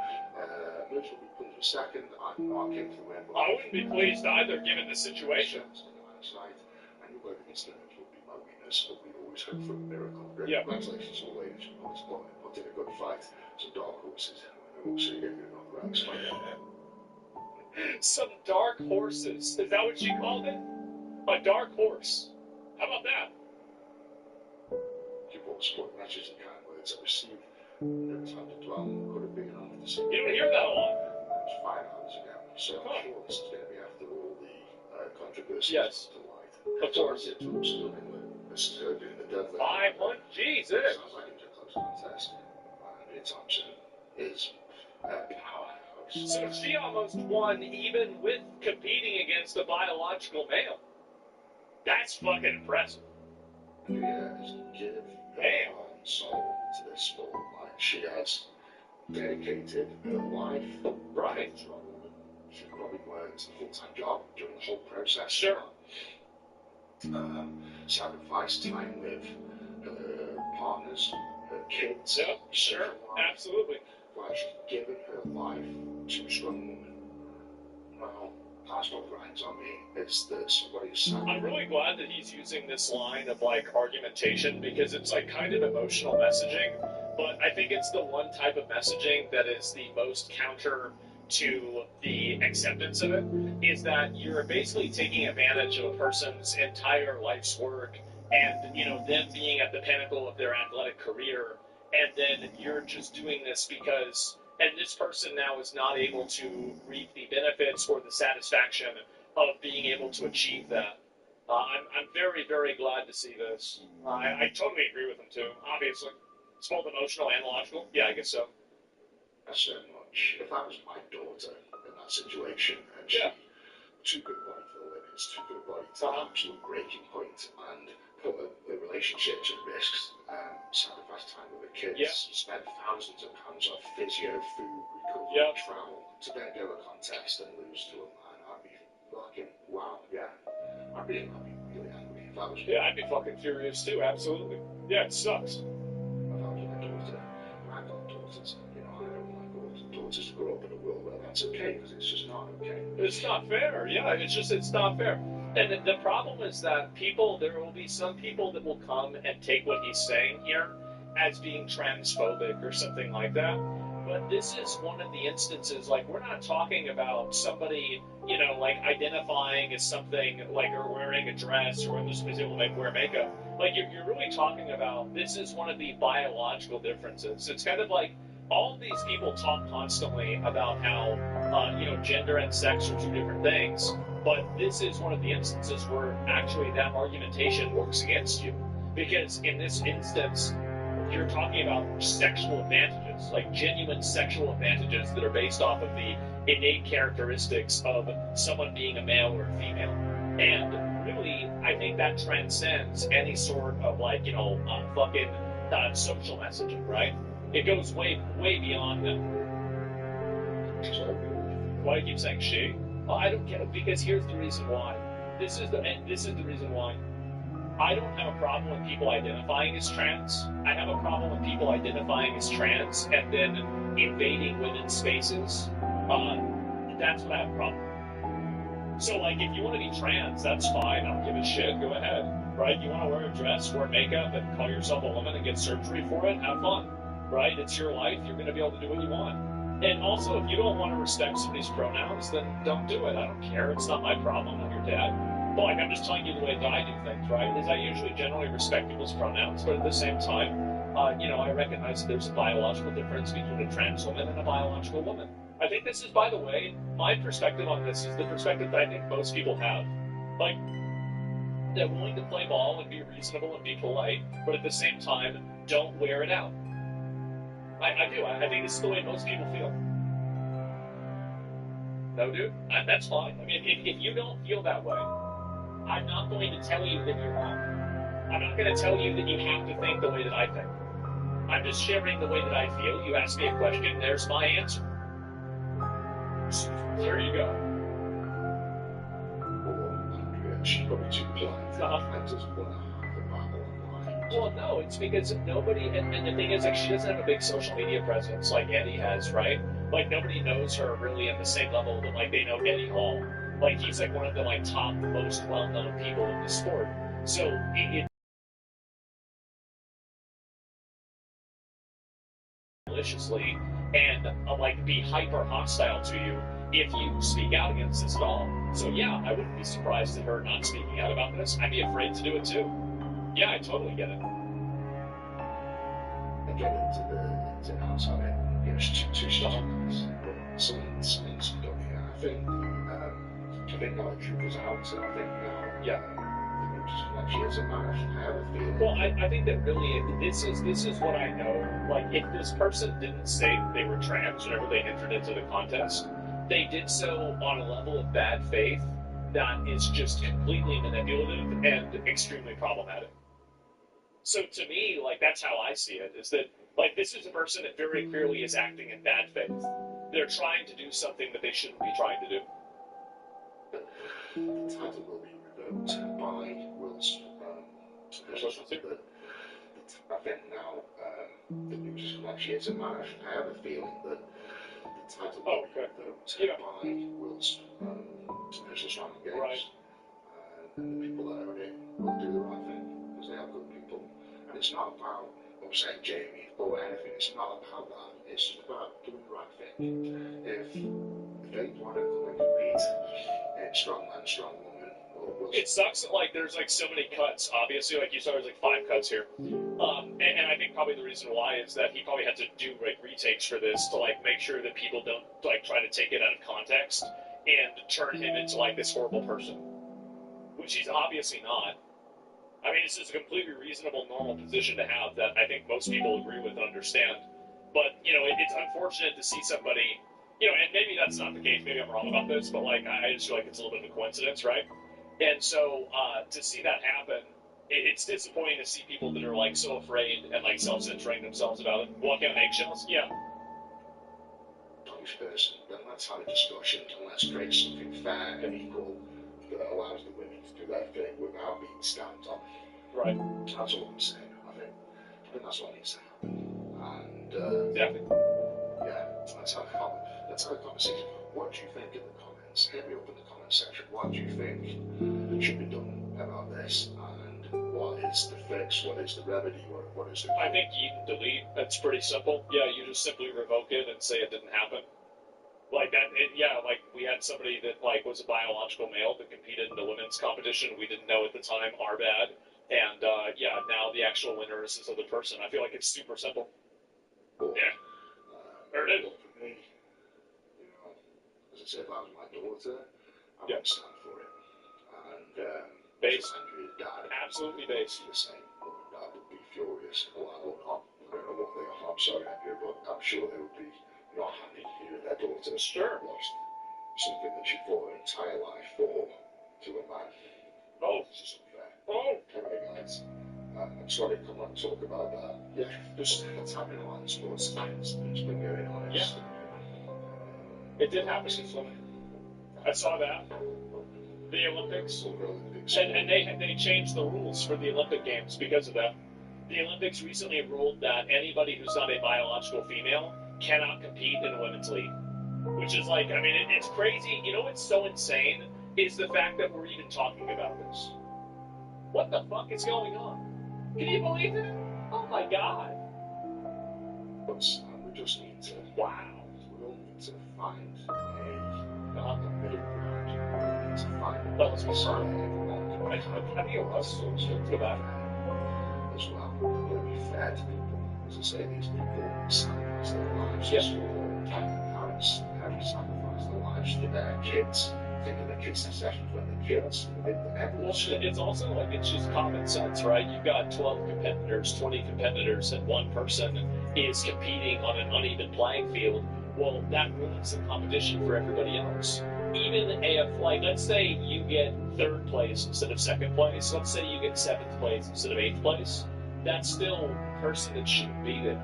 Most will be pleased with second. I'm not king for the win. I wouldn't be pleased either, given the situation. And your work against limits will be my weakness, but we always hope for a miracle. Yeah. Congratulations to all ladies on this point. Put in a good fight. Some dark horses. We'll see you again in the ranks. Some dark horses. Is that what she called it? A dark horse. How about that? You bought sport matches and kind words I received. No time to dwell. Could have been after the scene. You don't hear that a lot. It was 5 hours ago. So I'm sure this is going to be after all the controversies. Yes. Of course. This is doing the deadlift. 500. Jesus. Sounds like it's a close contest. Andrea Thompson is a powerhouse. So she almost won even with competing against a biological male. That's fucking impressive. Andrea has given her heart and soul to this sport. Like, she has dedicated her life. Right. should probably work a full-time job during the whole process. Sure. Sacrifice time with her partners, her kids. Yep, sure, absolutely. Why she's given her life to a strong woman. Well, that's what grinds on me. It's that somebody's son. I'm really glad that he's using this line of like argumentation because it's like kind of emotional messaging, but I think it's the one type of messaging that is the most counter to the acceptance of it, is that you're basically taking advantage of a person's entire life's work and, you know, them being at the pinnacle of their athletic career, and then you're just doing this because, and this person now is not able to reap the benefits or the satisfaction of being able to achieve that. I'm very, very glad to see this. I totally agree with him too, obviously. It's both emotional and logical. Yeah, I guess so. So much. If that was my daughter in that situation, and she too good body for the limits, too good body to the absolute breaking point, and put the relationships at risk, sacrifice time with the kids, spend thousands of pounds on physio, food, recovery, travel, to then go to a contest and lose to a man, I'd be fucking wow, yeah. I'd be really angry if that was me. I'd be fucking furious too, absolutely. Yeah, it sucks. If I was my daughter, I've got daughters, you know, I don't want my daughters to grow up in a world where that's okay, because it's just not okay. It's not fair, yeah, it's not fair. And the problem is that there will be some people that will come and take what he's saying here as being transphobic or something like that. But this is one of the instances, like, we're not talking about somebody, you know, like, identifying as something, like, or wearing a dress, or those people that wear makeup. Like, you're really talking about, this is one of the biological differences. It's kind of like, all of these people talk constantly about how, you know, gender and sex are two different things, but this is one of the instances where actually that argumentation works against you. Because in this instance, you're talking about sexual advantages, like genuine sexual advantages that are based off of the innate characteristics of someone being a male or a female. And really, I think that transcends any sort of, like, you know, fucking social messaging, right? It goes way, way beyond them. Why do you keep saying she? Well, I don't get it, because here's the reason why. This is the reason why. I don't have a problem with people identifying as trans. I have a problem with people identifying as trans and then invading women's spaces. That's what I have a problem with. So, like, if you want to be trans, that's fine. I don't give a shit. Go ahead, right? You want to wear a dress, wear makeup, and call yourself a woman and get surgery for it? Have fun, right? It's your life. You're going to be able to do what you want. And also, if you don't want to respect somebody's pronouns, then don't do it. I don't care. It's not my problem. I'm your dad. But, like, I'm just telling you the way that I do things, right? Is I usually generally respect people's pronouns, but at the same time, you know, I recognize that there's a biological difference between a trans woman and a biological woman. I think this is, by the way, my perspective on this is the perspective that I think most people have. Like, they're willing to play ball and be reasonable and be polite, but at the same time, don't wear it out. I do. I think this is the way most people feel. No, dude? That's fine. I mean, if you don't feel that way, I'm not going to tell you that you're wrong. I'm not going to tell you that you have to think the way that I think. I'm just sharing the way that I feel. You ask me a question, there's my answer. So, there you go. She's probably too polite. I just want to have a battle online. Well, no, it's because nobody, and the thing is, like, she doesn't have a big social media presence like Eddie has, right? Like, nobody knows her really at the same level that, like, they know Eddie Hall. Like, he's, like, one of the, like, top, most well-known people in the sport. So, it maliciously and, like, be hyper hostile to you if you speak out against this at all. So, yeah, I wouldn't be surprised at her not speaking out about this. I'd be afraid to do it, too. Yeah, I totally get it. I get into outside, you know, two stars. Someone's needs to be done here. I think now the truth is out, and I think now, just actually as a man, I have a feeling. Well, I think that really, this is what I know. Like, if this person didn't say that they were trans whenever they entered into the contest, they did so on a level of bad faith that is just completely manipulative and extremely problematic. So to me, like, that's how I see it, is that, like, this is a person that very clearly is acting in bad faith. they're trying to do something that they shouldn't be trying to do. The title will be revoked by Will's I think now the news is actually it's a matter. I have a feeling that the title will be revoked by Will's social games. Right. And the people that own it will do the right thing because they are good people. And it's not about upsetting Jamie or anything. It's not about that. It's just about doing the right thing. If they want to come and compete in strong man, strong woman, it sucks that like there's like so many cuts. Obviously, like you saw, there's like 5 cuts here, and I think probably the reason why is that he probably had to do like retakes for this to like make sure that people don't like try to take it out of context and turn him into like this horrible person, which he's obviously not. I mean, this is a completely reasonable, normal position to have that I think most people agree with and understand. But you know, it's unfortunate to see somebody, you know, and maybe that's not the case. Maybe I'm wrong about this, but like I just feel like it's a little bit of a coincidence, right? And so to see that happen, it's disappointing to see people that are like so afraid and like self-censoring themselves about it, walking on eggshells. Yeah. Person, then let's have a discussion and let's create something fair and equal that allows the women to do their thing without being stamped on. Right. That's all I'm saying. I think that's what needs to happen. And yeah, let's have a conversation. What do you think in the comments? Hit me up in the comment section. What do you think should be done about this? And what is the fix? What is the remedy? What is the I think you can delete. That's pretty simple. Yeah, you just simply revoke it and say it didn't happen. Like that, like we had somebody that like was a biological male that competed in the women's competition. We didn't know at the time, our bad. And now the actual winner is this other person. I feel like it's super simple. Cool. Yeah. There it is. For me, you know, as I said, if I was my daughter, I would stand for it. And base. Andrea's dad, absolutely base. The same. Dad would be furious. Well, I don't know what they are. I'm sorry, Andrew, but I'm sure they would be not happy to hear their daughter lost something that she fought her entire life for to a man. Oh, it's just unfair. Oh, anyway, guys, I'm sorry to come on and talk about that. Yeah, just what's happening on sports science that's been going on. Yeah, it did happen in swimming. I saw that. The Olympics, and they changed the rules for the Olympic Games because of that. The Olympics recently ruled that anybody who's not a biological female cannot compete in a women's league, which is like, I mean, it's crazy. You know what's so insane is the fact that we're even talking about this. What the fuck is going on? Can you believe it? Oh my god. But we just need to. Wow. We all need to find a middle ground. We need to find Let's be sorry. How do you hustle? Go back. As well, we're going to be fair to people. As I say, these people sacrifice their lives. Yes. Parents sacrifice their lives for their kids, taking their kids to sessions when they're kids. Well, it's also like it's just common sense, right? You've got 12 competitors, 20 competitors, and one person is competing on an uneven playing field. Well, that ruins the competition for everybody else. Even if, like, let's say you get 3rd place instead of 2nd place, let's say you get 7th place instead of 8th place, that's still a person that shouldn't be there.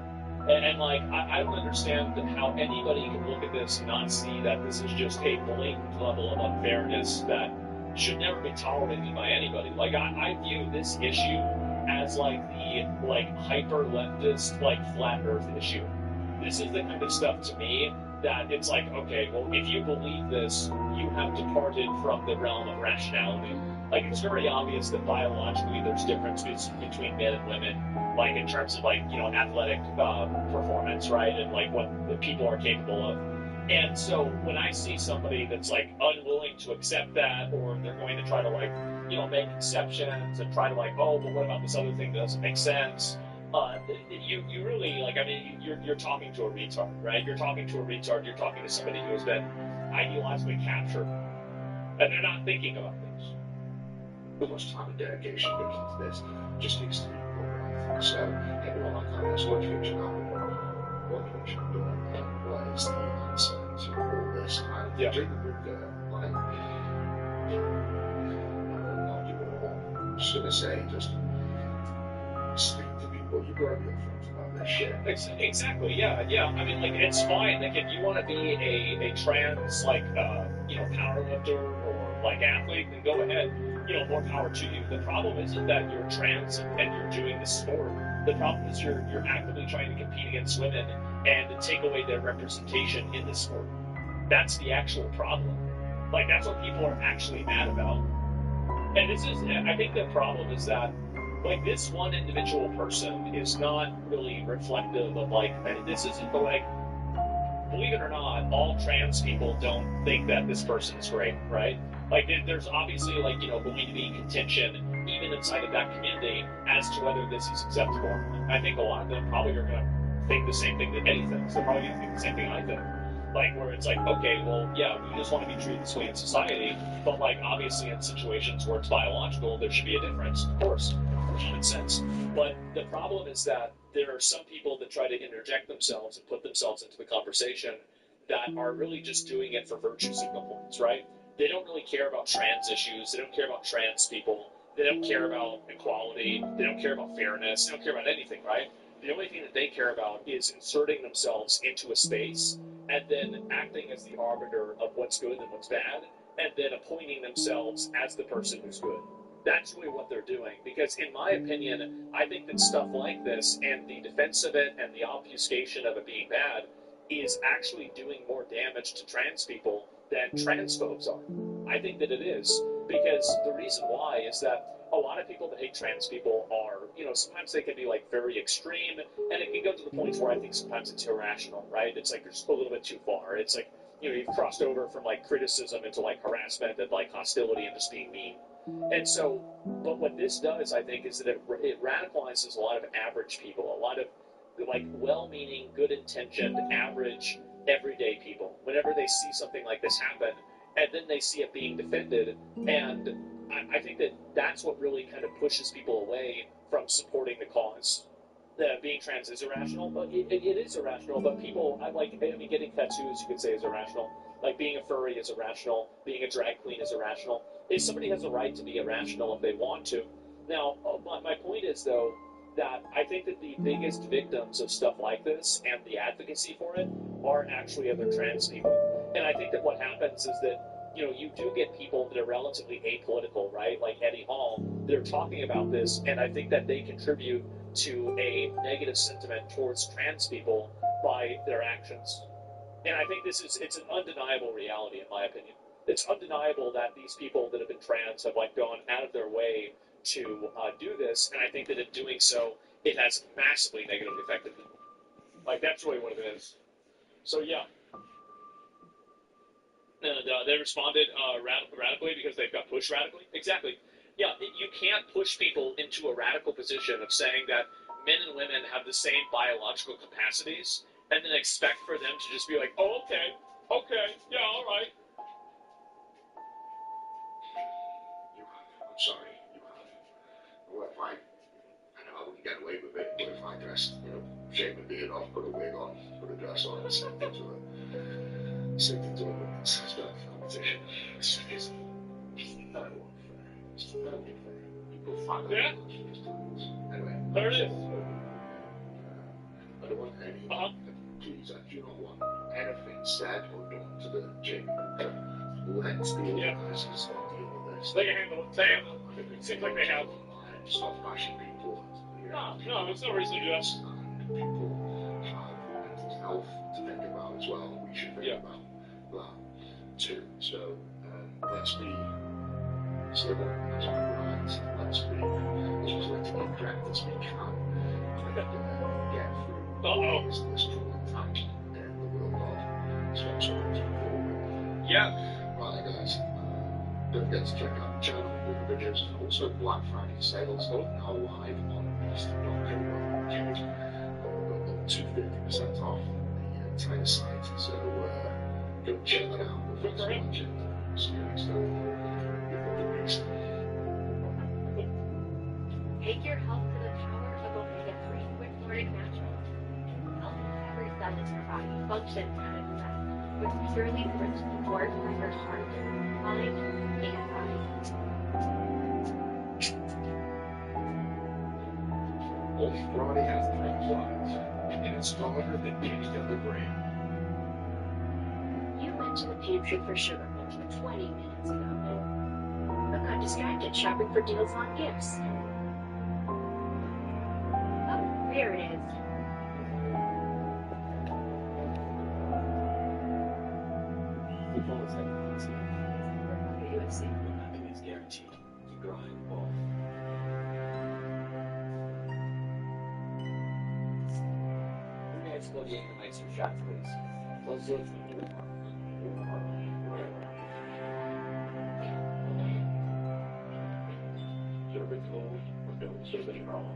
And like, I don't understand how anybody can look at this and not see that this is just a blatant level of unfairness that should never be tolerated by anybody. Like, I view this issue as like the, like, hyper-leftist, like, flat earth issue. This is the kind of stuff to me that it's like, okay, well, if you believe this, you have departed from the realm of rationality. Like, it's very obvious that biologically there's differences between men and women, like, in terms of, like, you know, athletic performance, right, and, like, what the people are capable of. And so when I see somebody that's, like, unwilling to accept that, or they're going to try to, like, you know, make exceptions and try to, like, oh, but what about this other thing that doesn't make sense? You really, like, I mean, you're talking to a retard, right? You're talking to a retard. You're talking to somebody who has been ideologically captured, and they're not thinking about this. Too much time and dedication goes into this. Just needs to be put right. So, everyone like comments, what do you think should happen? What do you think should be done? What is the answer to all this? And yeah. Jacob would, like, not give it all. I'm just going to say, just speak to people. You've got to be upfront about this shit. Exactly, yeah. I mean, like, it's fine. Like, if you want to be a trans, like, power lifter or, like, athlete, then go ahead. More power to you. The problem isn't that you're trans and you're doing this sport. The problem is you're actively trying to compete against women and take away their representation in the sport. That's the actual problem. Like, that's what people are actually mad about. And I think the problem is that, like, this one individual person is not really reflective of, like, this isn't the, like, believe it or not, all trans people don't think that this person is great, right? Like, there's obviously, like, going to be contention even inside of that community as to whether this is acceptable. I think a lot of them probably are going to think the same thing that Eddie thinks. They're probably going to think the same thing I think. Like, where it's like, okay, well, yeah, we just want to be treated this way in society, but, like, obviously in situations where it's biological, there should be a difference, of course, common sense. But the problem is that there are some people that try to interject themselves and put themselves into the conversation that are really just doing it for virtue signal points, right? They don't really care about trans issues. They don't care about trans people. They don't care about equality. They don't care about fairness. They don't care about anything, right? The only thing that they care about is inserting themselves into a space and then acting as the arbiter of what's good and what's bad, and then appointing themselves as the person who's good. That's really what they're doing, because in my opinion, I think that stuff like this and the defense of it and the obfuscation of it being bad is actually doing more damage to trans people than transphobes are. I think that it is, because the reason why is that a lot of people that hate trans people are, sometimes they can be, like, very extreme, and it can go to the points where I think sometimes it's irrational, right? It's like there's a little bit too far. It's like, you've crossed over from, like, criticism into, like, harassment and, like, hostility and just being mean. And so, but what this does, I think, is that it radicalizes a lot of average people, a lot of, like, well-meaning, good-intentioned, average, everyday people. Whenever they see something like this happen, and then they see it being defended, and I think that that's what really kind of pushes people away from supporting the cause. Being trans is irrational, but it is irrational. But people, getting tattoos, you could say, is irrational. Like, being a furry is irrational. Being a drag queen is irrational. If somebody has a right to be irrational if they want to. Now, my point is, though, that I think that the biggest victims of stuff like this and the advocacy for it are actually other trans people. And I think that what happens is that, you do get people that are relatively apolitical, right? Like Eddie Hall, they're talking about this, and I think that they contribute to a negative sentiment towards trans people by their actions. And I think it's an undeniable reality, in my opinion. It's undeniable that these people that have been trans have, like, gone out of their way to do this, and I think that in doing so, it has massively negatively affected them. Like, that's really what it is. So, yeah. And they responded radically because they've got pushed radically. Exactly. Yeah, you can't push people into a radical position of saying that men and women have the same biological capacities, and then expect for them to just be like, oh, okay, yeah, all right. I'm sorry, you have. Well, if I know I wouldn't get away with it, but if I dressed, shave my beard off, put a wig on, put a dress on, and stepped into a women's competition, it's no unfair. It's no unfair. People find out anyway. There it is. I don't want any. Please, I do not want anything said or done to the gym. Let's the organisers deal with this. They can handle it. It seems like they have. Stop bashing people. No, there's no reason to do that. And people have mental health to think about as well. We should think about that too. So let's be civil, let's be polite, let's be as politically correct as we can. Get through this troubled time in the world of sexual forward. Yeah. Right, guys. Don't forget to check out the channel, all the videos, and also Black Friday sales now live on East.co.uk. We've got up to 50% off the entire site, so go check that out. Thanks for watching. See you next time. Before the beast. Take your health to the power of omega-3 with Nordic Naturals. Healthy every cell is providing function at its best, with purely rich support for your heart, mind, and body. Friday has 3 flights. stronger than any other brand. You went to the pantry for sugar over 20 minutes ago, but got distracted shopping for deals on gifts. Oh, there it is. Which one was that? UFC. Nothing is guaranteed. Keep your eye on the ball. Let me exfoliate and make some shots, please. Close those. Serve it cold or don't serve it at all.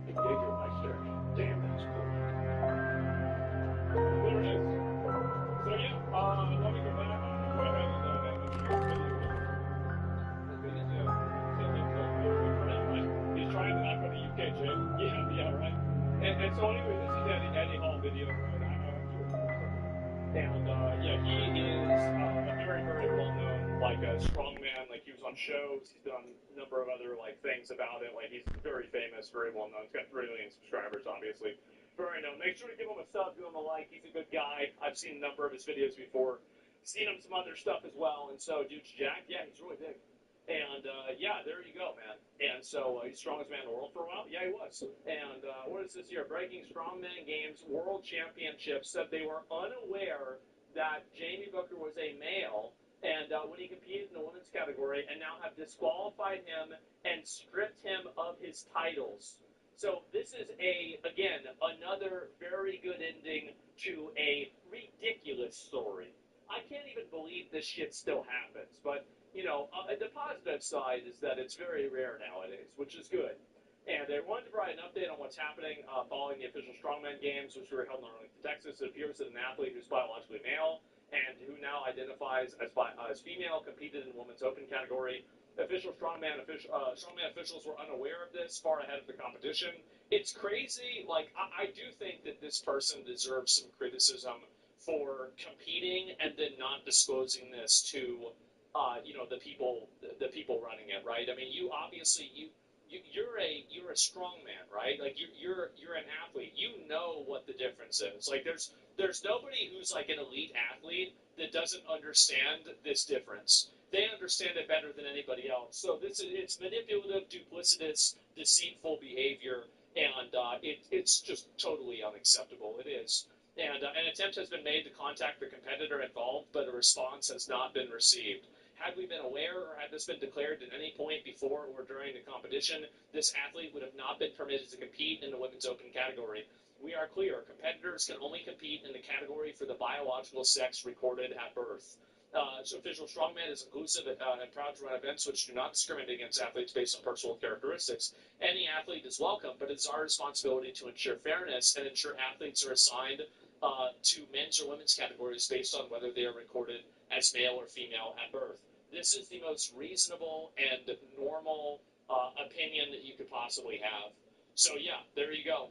The Jägermeister, damn, that's cold. There it is. So yeah, let me go back. Go ahead and he's trying to not go to UK jail. Yeah, right. And so anyway, this is Eddie Hall video. And yeah, he is a very, very well known, like a strongman. Like he was on shows. He's done a number of other like things about it. Like he's very famous, very well known. He's got 3 million subscribers, obviously. Very known. Make sure to give him a sub, give him a like. He's a good guy. I've seen a number of his videos before. Seen him some other stuff as well. And so, dude's jacked. Yeah, he's really big. And yeah, there you go, man. And so he's strongest man in the world for a while. Yeah, he was. And what is this here? Breaking Strongman Games World Championship said they were unaware that Jamie Booker was a male, and when he competed in the women's category, and now have disqualified him and stripped him of his titles. So this is again another very good ending to a ridiculous story. I can't even believe this shit still happens, but you know, the positive side is that it's very rare nowadays, which is good. And I wanted to provide an update on what's happening following the official Strongman Games, which were held in Arlington, Texas. It appears that an athlete who's biologically male and who now identifies as female competed in the women's open category. Official strongman officials were unaware of this far ahead of the competition. It's crazy. Like, I do think that this person deserves some criticism for competing and then not disclosing this to you know, the people running it, right? I mean, you're a strong man, right? Like you're an athlete. You know what the difference is. Like there's nobody who's like an elite athlete that doesn't understand this difference. They understand it better than anybody else. So it's manipulative, duplicitous, deceitful behavior, and it's just totally unacceptable. It is. And an attempt has been made to contact the competitor involved, but a response has not been received. Had we been aware or had this been declared at any point before or during the competition, this athlete would have not been permitted to compete in the women's open category. We are clear, competitors can only compete in the category for the biological sex recorded at birth. So official strongman is inclusive and proud to run events which do not discriminate against athletes based on personal characteristics. Any athlete is welcome, but it's our responsibility to ensure fairness and ensure athletes are assigned to men's or women's categories based on whether they are recorded as male or female at birth. This is the most reasonable and normal opinion that you could possibly have. So yeah, there you go.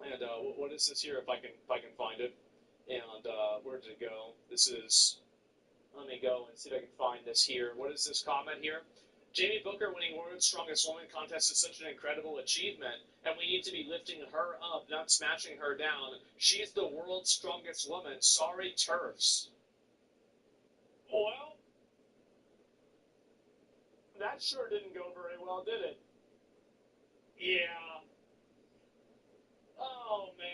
And what is this here? If I can find it. And where did it go? This is. Let me go and see if I can find this here. What is this comment here? Jamie Booker winning World's Strongest Woman contest is such an incredible achievement, and we need to be lifting her up, not smashing her down. She's the world's strongest woman. Sorry, TERFs. Well, that sure didn't go very well, did it? Yeah. Oh, man.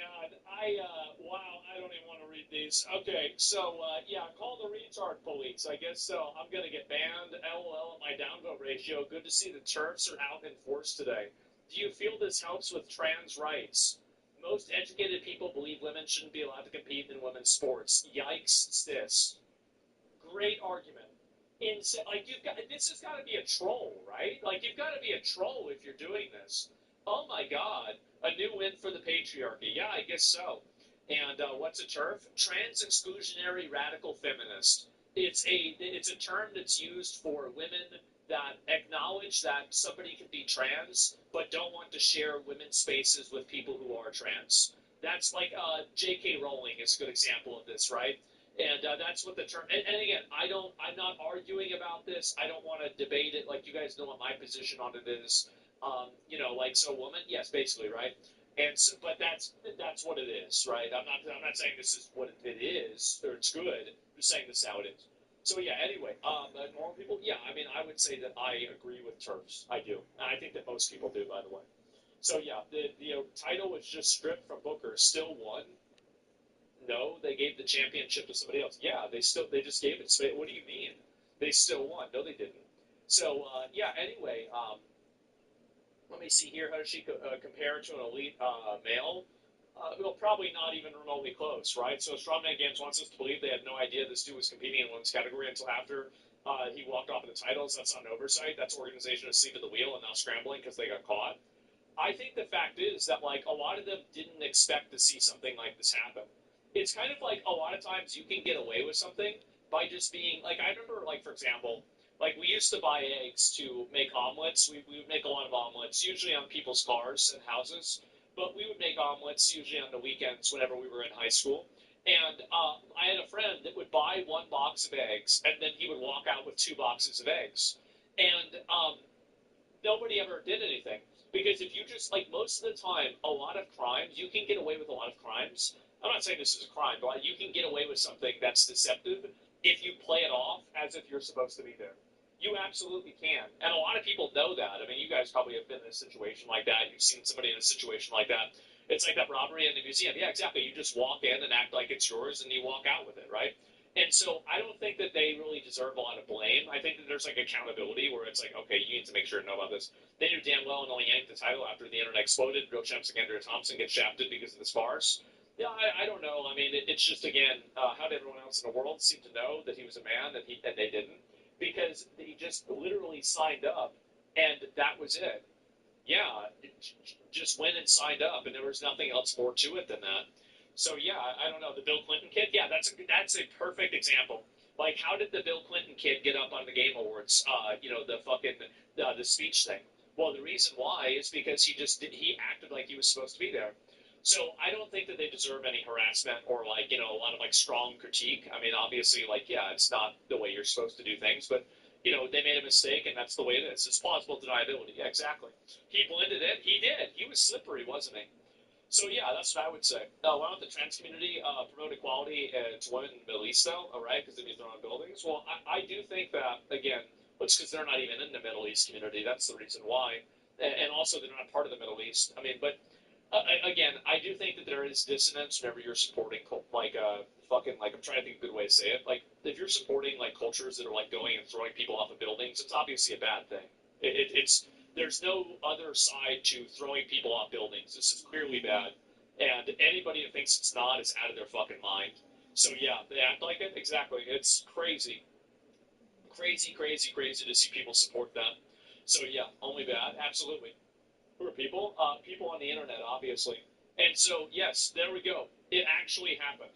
Wow, I don't even want to read these. Okay, so, yeah, call the retard police. I guess so. I'm going to get banned. LOL at my downvote ratio. Good to see the TERFs are out in force today. Do you feel this helps with trans rights? Most educated people believe women shouldn't be allowed to compete in women's sports. Yikes, sis. Great argument. Like, this has got to be a troll, right? Like, you've got to be a troll if you're doing this. Oh, my God. A new win for the patriarchy. Yeah, I guess so. And what's a TERF? Trans-exclusionary radical feminist. It's a term that's used for women that acknowledge that somebody can be trans, but don't want to share women's spaces with people who are trans. That's like J.K. Rowling is a good example of this, right? And that's what the term. And again, I'm not arguing about this. I don't want to debate it. Like, you guys know what my position on it is. You know, like, so woman, yes, basically, right? And so, but that's what it is, right? I'm not saying this is what it is or it's good. I'm just saying this is how it is. So yeah. Anyway, normal people. Yeah, I mean, I would say that I agree with turfs. I do, and I think that most people do, by the way. So yeah, the title was just stripped from Booker. Still won. No, they gave the championship to somebody else. Yeah, they just gave it. So what do you mean? They still won? No, they didn't. So yeah. Anyway, let me see here. How does she compare to an elite male? Well, probably not even remotely close, right? So Strongman Games wants us to believe they had no idea this dude was competing in women's category until after he walked off of the titles. That's not an oversight. That's organization asleep at the wheel and now scrambling because they got caught. I think the fact is that like a lot of them didn't expect to see something like this happen. It's kind of like a lot of times you can get away with something by just being like I remember like for example like we used to buy eggs to make omelets. We would make a lot of omelets usually on people's cars and houses, but we would make omelets usually on the weekends whenever we were in high school. And I had a friend that would buy one box of eggs and then he would walk out with two boxes of eggs. And nobody ever did anything. Because if you just, like, most of the time, a lot of crimes, you can get away with a lot of crimes. I'm not saying this is a crime, but you can get away with something that's deceptive if you play it off as if you're supposed to be there. You absolutely can. And a lot of people know that. I mean, you guys probably have been in a situation like that. You've seen somebody in a situation like that. It's like that robbery in the museum. Yeah, exactly. You just walk in and act like it's yours and you walk out with it, right? And so I don't think that they really deserve a lot of blame. I think that there's like accountability where it's like, okay, you need to make sure to know about this. They knew damn well and only yanked the title after the internet exploded. Real champs like Andrea Thompson get shafted because of this farce. Yeah, I don't know. I mean, it's just again, how did everyone else in the world seem to know that he was a man and they didn't? Because they just literally signed up and that was it. Yeah, just went and signed up and there was nothing else more to it than that. So yeah, I don't know the Bill Clinton kid. Yeah, that's a perfect example. Like, how did the Bill Clinton kid get up on the Game Awards? The fucking the speech thing. Well, the reason why is because he acted like he was supposed to be there. So I don't think that they deserve any harassment or like a lot of like strong critique. I mean, obviously, like yeah, it's not the way you're supposed to do things, but they made a mistake and that's the way it is. It's plausible deniability. Yeah, exactly. He blended it. He did. He was slippery, wasn't he? So yeah, that's what I would say. Why don't the trans community promote equality to women in the Middle East, though? All right, because they use their own buildings. Well, I do think that again, it's because they're not even in the Middle East community. That's the reason why, and also they're not part of the Middle East. I mean, but again, I do think that there is dissonance whenever you're supporting like fucking like I'm trying to think of a good way to say it. Like if you're supporting like cultures that are like going and throwing people off of buildings, it's obviously a bad thing. It's there's no other side to throwing people off buildings. This is clearly bad. And anybody that thinks it's not is out of their fucking mind. So yeah, they act like it. Exactly. It's crazy. Crazy, crazy, crazy to see people support that. So yeah, only bad. Absolutely. Who are people? People on the internet, obviously. And so, yes, there we go. It actually happened.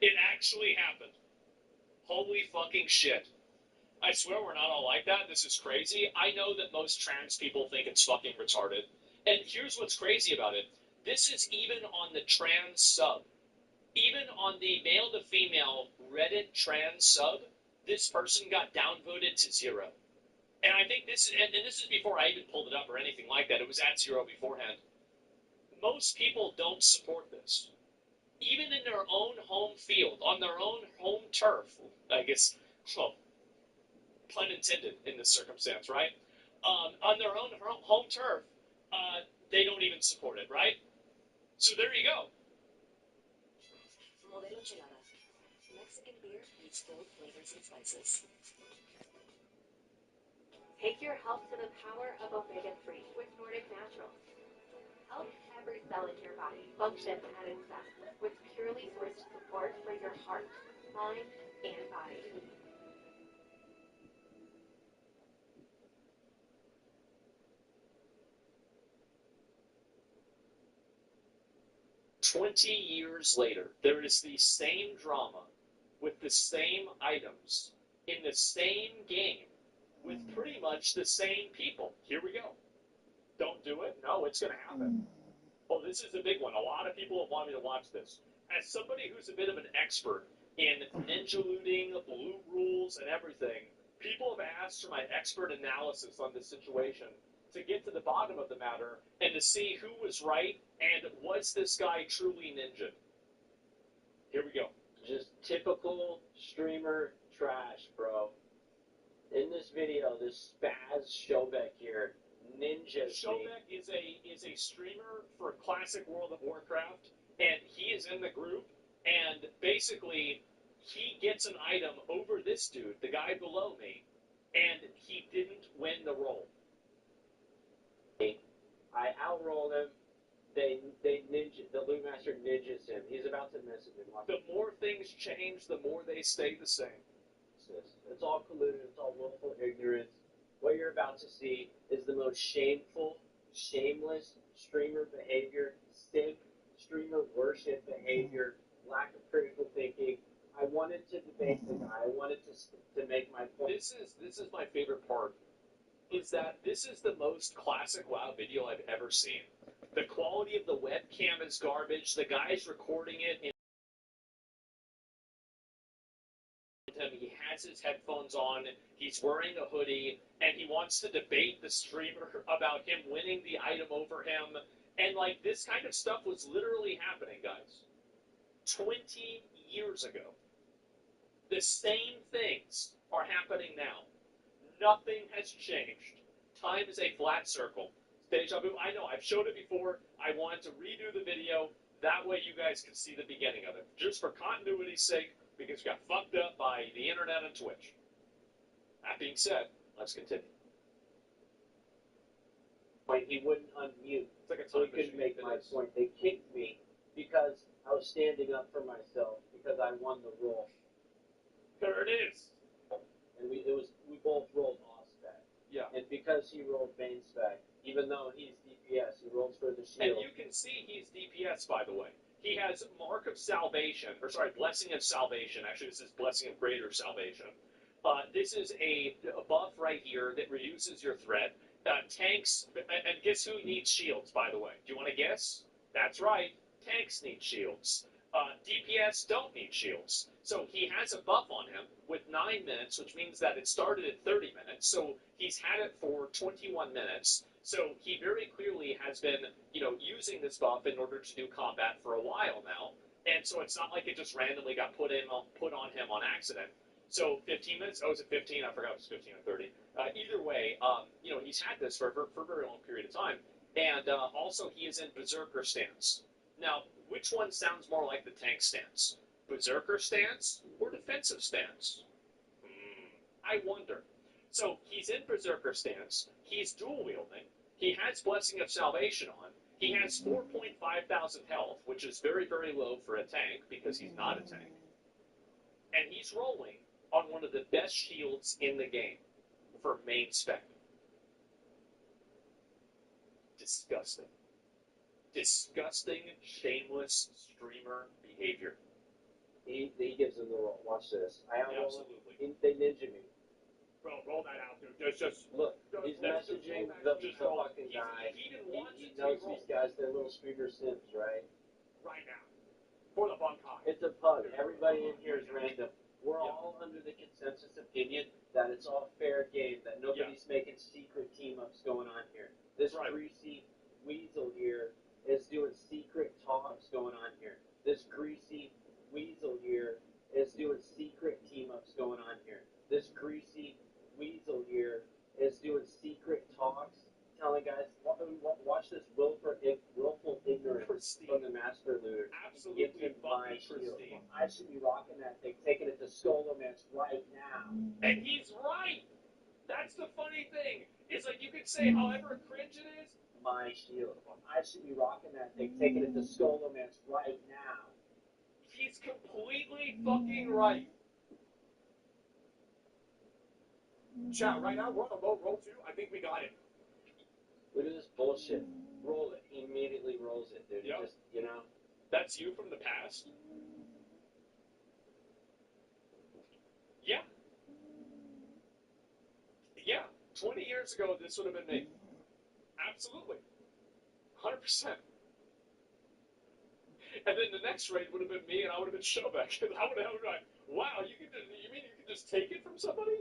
It actually happened. Holy fucking shit. I swear we're not all like that. This is crazy. I know that most trans people think it's fucking retarded. And here's what's crazy about it. This is even on the trans sub. Even on the male to female Reddit trans sub, this person got downvoted to 0. And I think this is before I even pulled it up or anything like that. It was at 0 beforehand. Most people don't support this. Even in their own home field, on their own home turf, I guess, well, pun intended in this circumstance, right? On their own home turf, they don't even support it, right? So there you go. Modelo Chelada. Mexican beer meets bold flavors and spices. Take your health to the power of omega-3 with Nordic Naturals. Help every cell in your body function at its best with purely sourced support for your heart, mind, and body. $20 years later, there is the same drama with the same items in the same game with pretty much the same people. Here we go. Don't do it? No, it's going to happen. Oh, this is a big one. A lot of people have wanted me to watch this. As somebody who's a bit of an expert in ninja looting, loot rules, and everything, People have asked for my expert analysis on this situation to get to the bottom of the matter and to see who was right and was this guy truly ninja. Here we go. Just typical streamer trash, bro. In this video, this Spaz Showbeck here, ninja. Showbeck is a streamer for classic World of Warcraft, and he is in the group, and basically he gets an item over this dude, the guy below me, and he didn't win the roll. I outrolled him. They ninja, the Loot Master ninjas him. He's about to message him. The more things change, the more they stay the same. It's all colluded. It's all willful ignorance. What you're about to see is the most shameful, shameless streamer behavior, simp, streamer worship behavior, lack of critical thinking. I wanted to debate the guy. I wanted to make my point. This is my favorite part. Is that this is the most classic WoW video I've ever seen. The quality of the webcam is garbage. The guy's recording it in him. He has his headphones on. He's wearing a hoodie, and he wants to debate the streamer about him winning the item over him. And like this kind of stuff was literally happening, guys. 20 years ago. The same things are happening now. Nothing has changed. Time is a flat circle. Deja vu, I know, I've showed it before. I wanted to redo the video. That way you guys can see the beginning of it. Just for continuity's sake, because we got fucked up by the internet and Twitch. That being said, let's continue. He wouldn't unmute, it's like a so he couldn't make my point. They kicked me because I was standing up for myself, because I won the roll. There it is. And we both rolled Ospec. Yeah. And because he rolled Bane Spec, even though he's DPS, he rolls for the shield. And you can see he's DPS, by the way. He has Mark of Salvation, or sorry, Blessing of Salvation. Actually, this is Blessing of Greater Salvation. This is a buff right here that reduces your threat. Tanks, and guess who needs shields, by the way? Do you want to guess? That's right. Tanks need shields. DPS don't need shields. So he has a buff on him with 9 minutes, which means that it started at 30 minutes. So he's had it for 21 minutes. So he very clearly has been, using this buff in order to do combat for a while now. And so it's not like it just randomly got put on him on accident. So 15 minutes? Oh, is it 15? I forgot it was 15 or 30. Either way, he's had this for a very long period of time. And also he is in Berserker stance. Now, which one sounds more like the tank stance? Berserker stance or defensive stance? I wonder. So he's in Berserker stance. He's dual wielding. He has Blessing of Salvation on. He has 4,500 health, which is very, very low for a tank because he's not a tank. And he's rolling on one of the best shields in the game for main spec. Disgusting. Disgusting, shameless streamer behavior. He gives him the roll. Watch this. Absolutely. They ninja me. Bro, roll that out, dude. Just look. He's messaging the fucking guy. He didn't want he knows these guys. They're little streamer simps, right? Right now. For the bunk high. It's a pug. Everybody in here is random. We're all under the consensus opinion that it's all fair game, that nobody's making secret team-ups going on here. This greasy weasel here is doing secret talks going on here. This greasy weasel here is doing secret team-ups going on here. This greasy weasel here is doing secret talks, telling guys, watch this willful ignorance from the master looter. Absolutely my shield. I should be rocking that thing, taking it to Skoloman's right now. And he's right. That's the funny thing. It's like you could say however cringe it is. My shield. I should be rocking that thing, taking it to Skoloman's right now. He's completely fucking right. Chat, right now we're on a low roll too. I think we got it. Look at this bullshit. Roll it. He immediately rolls it, dude. Yep. Just, That's you from the past? Yeah. Yeah. 20 years ago, this would have been me. Absolutely. 100%. And then the next raid would have been me, and I would have been Showback. I would have been like, wow, you mean you can just take it from somebody?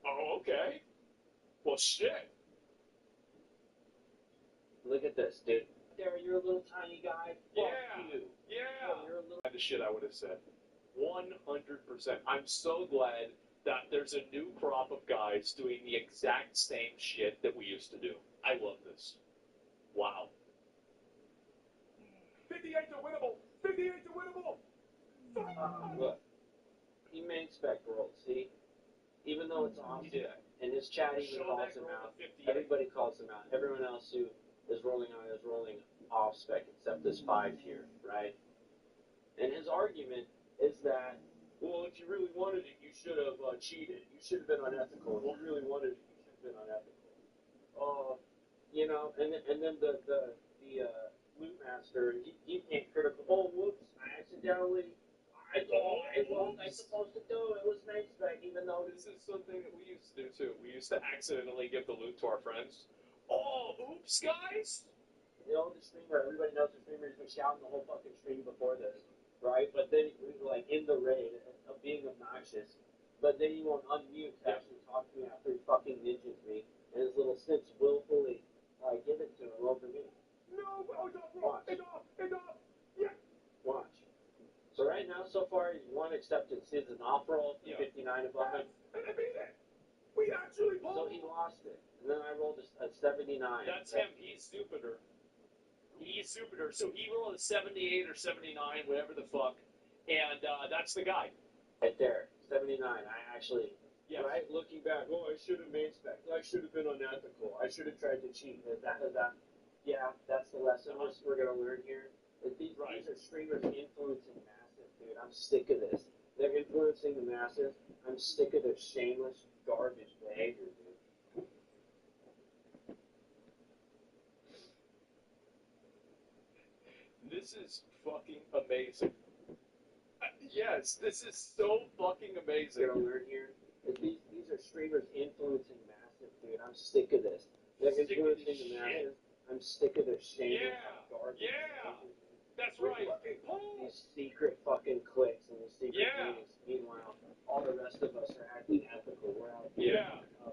Oh, okay. Well, shit. Look at this, dude. There, you're a little tiny guy. Fuck you. Yeah. You're a little... The shit I would have said. 100%. I'm so glad that there's a new crop of guys doing the exact same shit that we used to do. I love this. Wow. 58 to winnable. 58 to winnable. Look. He main spec rolled, see? Even though it's off, and his chat even calls him out. Everybody calls him out. Everyone else who is rolling on is rolling off spec except this 5 here, right? And his argument is that, well, if you really wanted it, you should have cheated. You should have been unethical. If you really wanted it, you should have been unethical. You know, and then the loot master, he came critical. Oh, whoops! I accidentally. What was I supposed to do? It was main spec, even though this is something that we used to do too. We used to accidentally give the loot to our friends. Oh, oops, guys! You know, the streamer, everybody knows the streamer has been shouting the whole fucking stream before this, right? But then he was like in the raid of being obnoxious, but then he won't unmute to actually talk to me after he fucking ninjas me, and his little simps willfully give it to him over me. No, Watch. Yeah. Watch. So right now, so far, he's one acceptance. He's an off roll, 59 above him. And I mean it. We actually pulled. So he lost it. And then I rolled a 79. That's him. He's Jupiter. He's Jupiter. So he rolled a 78 or 79, whatever the fuck. And that's the guy. Right there. 79. I actually, yes. Right? Looking back, I should have main spec. I should have been unethical. I should have tried to cheat. Yeah, that's the lesson we're going to learn here. These are streamers influencing masses, dude. I'm sick of this. They're influencing the masses. I'm sick of their shameless garbage behavior, dude. This is fucking amazing. Yes, this is so fucking amazing. We're gonna learn here. These are streamers influencing masses, dude. I'm sick of this. They're influencing the masses. I'm sick of their shameless garbage. Yeah. That's right. These secret fucking cliques and these secret meetings. Meanwhile, all the rest of us are acting ethical. We're out here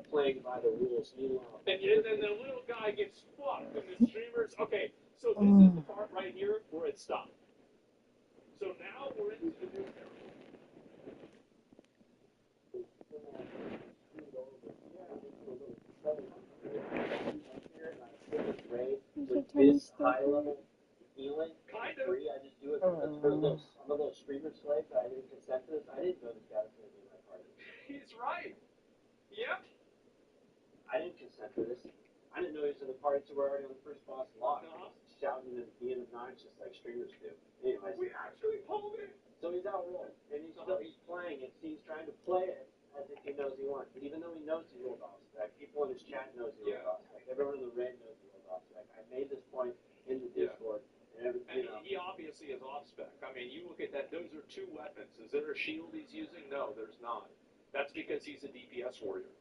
playing by the rules. Meanwhile, and then the little guy gets fucked, and the streamers. Okay, so this is the part right here where it stopped. So now we're into the new era. With this high level healing, kind of free, I just do it because I'm a little streamer slave, but I didn't consent to this. I didn't know this guy was going to be in my party. He's right. Yep. I didn't consent to this. I didn't know he was in the party, so we're already on the first boss lock. Shouting and being obnoxious like streamers do. Anyways. We actually pulled it. So he's out rolling, and he's playing it. He's trying to play it as if he knows he won. But even though he knows he rolled off spec, people in his chat knows he rolled off spec. Everyone in the red knows he rolled off spec. I made this point in the Discord. And he obviously is off spec. I mean, you look at that, those are 2 weapons. Is there a shield he's using? No, there's not. That's because he's a DPS warrior.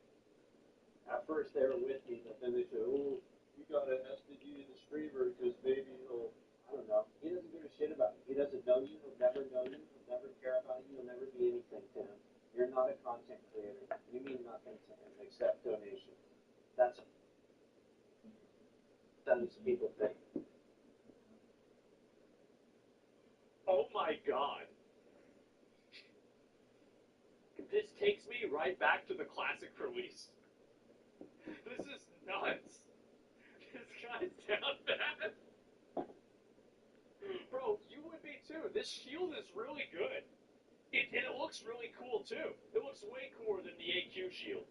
At first they were with me, but then they said, oh, you got an SDG in the streamer because maybe he'll, I don't know. He doesn't give a shit about you. He doesn't know you. He'll never know you. He'll never care about you. He'll never be anything to him. You're not a content creator. You mean nothing to him except donations. That is what people think. Oh my god. This takes me right back to the classic release. This is nuts. This guy's down bad. Bro, you would be too. This shield is really good. And it looks really cool too. It looks way cooler than the AQ shield.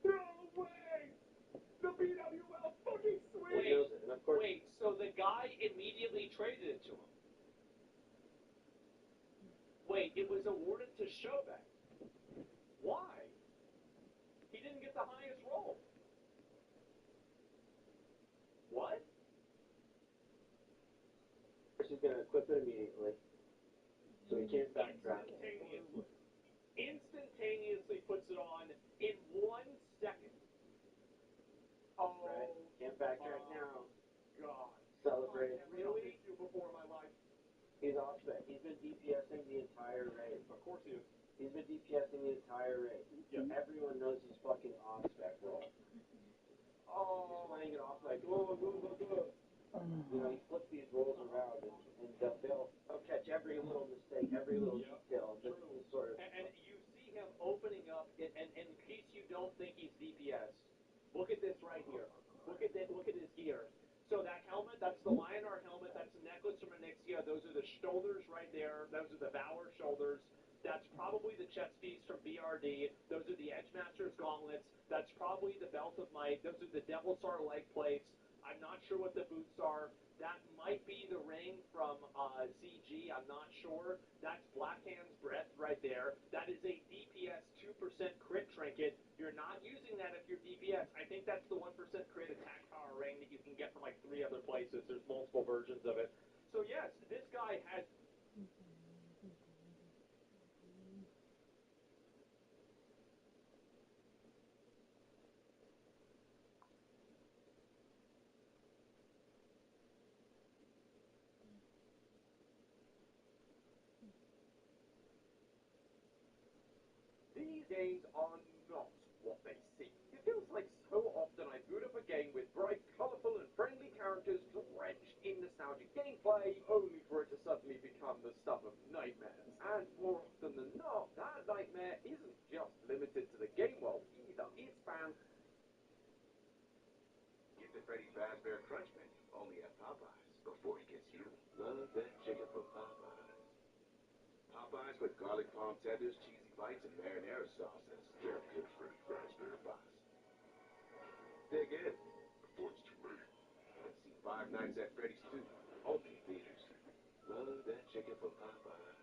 No way! The BWL fucking sweet! Wait, so the guy immediately traded it to him. Wait, it was awarded to Shobek. Why? He didn't get the highest roll. What? She's going to equip it immediately. So he can't backtrack. Instantaneously puts it on in 1 second. Oh, right. Can't backtrack now. God. Celebrate. Really? Before my life. He's off spec. He's been DPSing the entire raid. Of course he is. He's been DPSing the entire at this right here. Look at that. Look at his gear. So that helmet, that's the Lionheart helmet. That's the necklace from Onyxia. Those are the shoulders right there. Those are the Valor shoulders. That's probably the chest piece from BRD. Those are the Edgemaster's gauntlets. That's probably the Belt of Might. Those are the Devilsaur leg plates. I'm not sure what the boots are. That might be the ring from CG. I'm not sure. That's Blackhand's Breath right there. That is a DPS 2% crit trinket. You're not using that if you're DPS. I think that's the 1% crit attack power ring that you can get from like 3 other places. There's multiple versions of it. So yes, this guy has... These games are not what they seem. It feels like so often I boot up a game with bright, colourful and friendly characters drenched in nostalgic gameplay, only for it to suddenly become the stuff of nightmares. And more often than not, that nightmare isn't just limited to the game world either. It's found... Get the Freddy Fazbear Crunch menu only at Popeyes before he gets you. Love that chicken from Popeyes. Popeyes with garlic palm tenders, cheesy bites, and marinara sauce. That's damn good Freddy Fazbear Fries. Dig in before it's too late. And see Five Nights at Freddy's 2. Only in theaters. Love that chicken from Popeyes.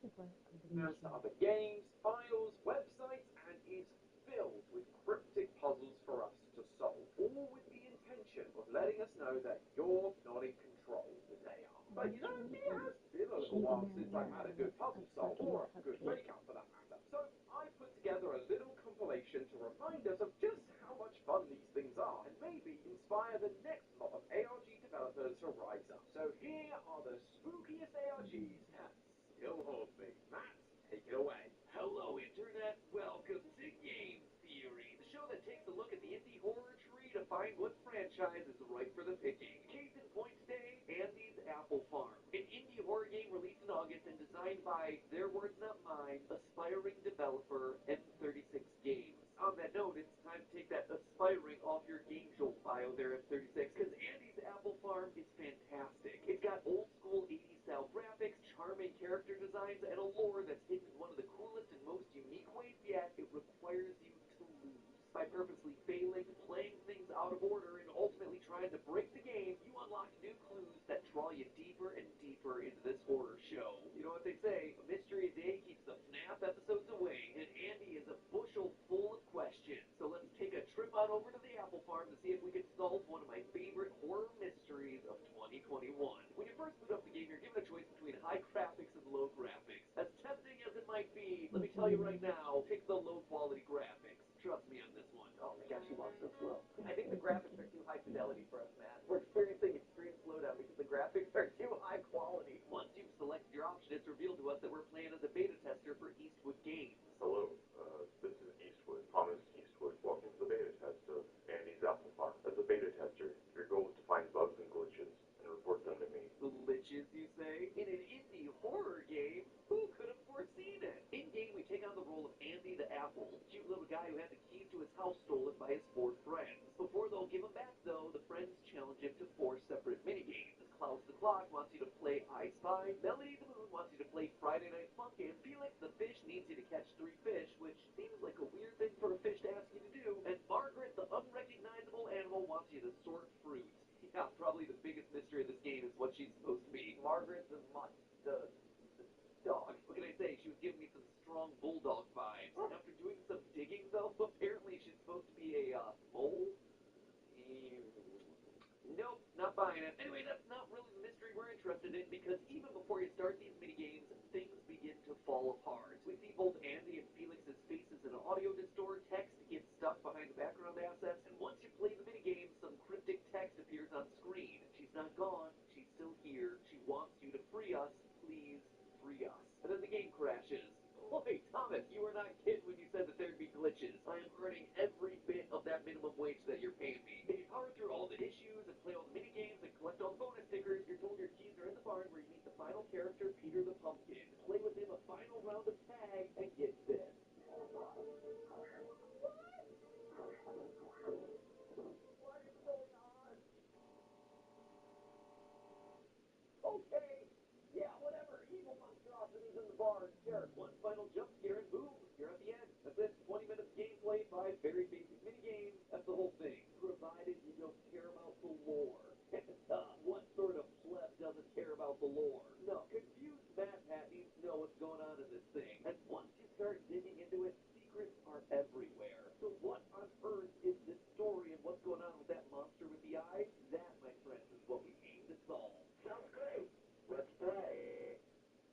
As to other games, files, websites, and is filled with cryptic puzzles for us to solve, all with the intention of letting us know that you're not in control, and they are. But you know, it has been a little while since I've had a good puzzle solve, or a good fake out for that matter. So I put together a little compilation to remind us of just how much fun these things are, and maybe inspire the next lot of ARG developers to rise up. So here are the spookiest ARGs that still haunt me. Matt, take it away. Hello, Internet. Welcome to Game Theory, the show that takes a look at the indie horror tree to find what franchise is ripe for the picking. Case in point today, Andy's Apple Farm, an indie horror game released in August and designed by, their words not mine, aspiring developer M36 Games. On that note, it's time to take that aspiring off your Game Jolt bio there, M36, because Andy's Apple Farm is fantastic. It's got old school 80s style graphics, charming character designs, and a lore that's hidden in one of the coolest and most unique ways yet. It requires you to lose. By purposely failing, playing things out of order, and ultimately trying to break the game, you unlock new clues that draw you deeper and deeper into this horror show. You know what they say, a mystery a day keeps the FNAF episodes away, and Andy is a bushel full of questions. So let's take a trip on over to the Apple Farm to see if we can solve one of my favorite horror mysteries of 2021. When you first boot up the game, you're given a choice between high graphics and low graphics. As tempting as it might be, let me tell you right now, pick the low quality graphics. Trust me on this one. Oh my gosh, you walk so slow. I think the graphics are too high fidelity for us, Matt. We're experiencing extreme slowdown because the graphics are too high quality. Once you've selected your option, it's revealed to us that we're playing as a beta tester for Eastwood Games. Hello, this is Eastwood, Thomas Eastwood. Welcome to the beta test of Andy's Apple Farm. As a beta tester, your goal is to find bugs and glitches and report them to me. Glitches, you say? In an indie horror game? Who could have foreseen it? In-game, we take on the role of Andy the Apple, cute little guy who had the keys to his house stolen by his 4 friends. Before they'll give him back, though, the friends challenge him to 4 separate minigames. Klaus the Clock wants you to play I Spy, Melody the Moon wants you to play Friday Night Funkin', Felix the Fish needs you to catch 3 fish, which seems like a weird thing for a fish to ask you to do, and Margaret the unrecognizable animal wants you to sort fruits. Yeah, probably the biggest mystery of this game is what she's supposed to be. Margaret the dog. What can I say? She was giving me some strong bulldog vibes. After doing some digging, though, apparently she's supposed to be a mole? Nope, not buying it. Anyway, that's not really the mystery we're interested in, because even before you start these minigames, things begin to fall apart. We see both Andy and Felix's faces in an audio distort, text gets stuck behind the background assets, and once you play the minigame, some cryptic text appears on screen. She's not gone, she's still here. She wants you to free us. Please free us. And then the game crashes. Boy, Thomas, you were not kidding when you said that there'd be glitches. I am earning every bit of that minimum wage that you're paying me. If you power through all the issues and play all the minigames and collect all the bonus stickers, you're told your keys are in the barn where you meet the final character, Peter the Pumpkin. Play with him a final round of tag and get this. bar, Derek, one final jump scare and boom, you're at the end. That's it. 20 minutes gameplay, 5 very basic minigames. That's the whole thing. Provided you don't care about the lore. What sort of pleb doesn't care about the lore? No, confused Mad Hat needs to know what's going on in this thing. And once you start digging into it, secrets are everywhere. So what on earth is this story and what's going on with that monster with the eye? That, my friends, is what we aim to solve. Sounds great. Let's play.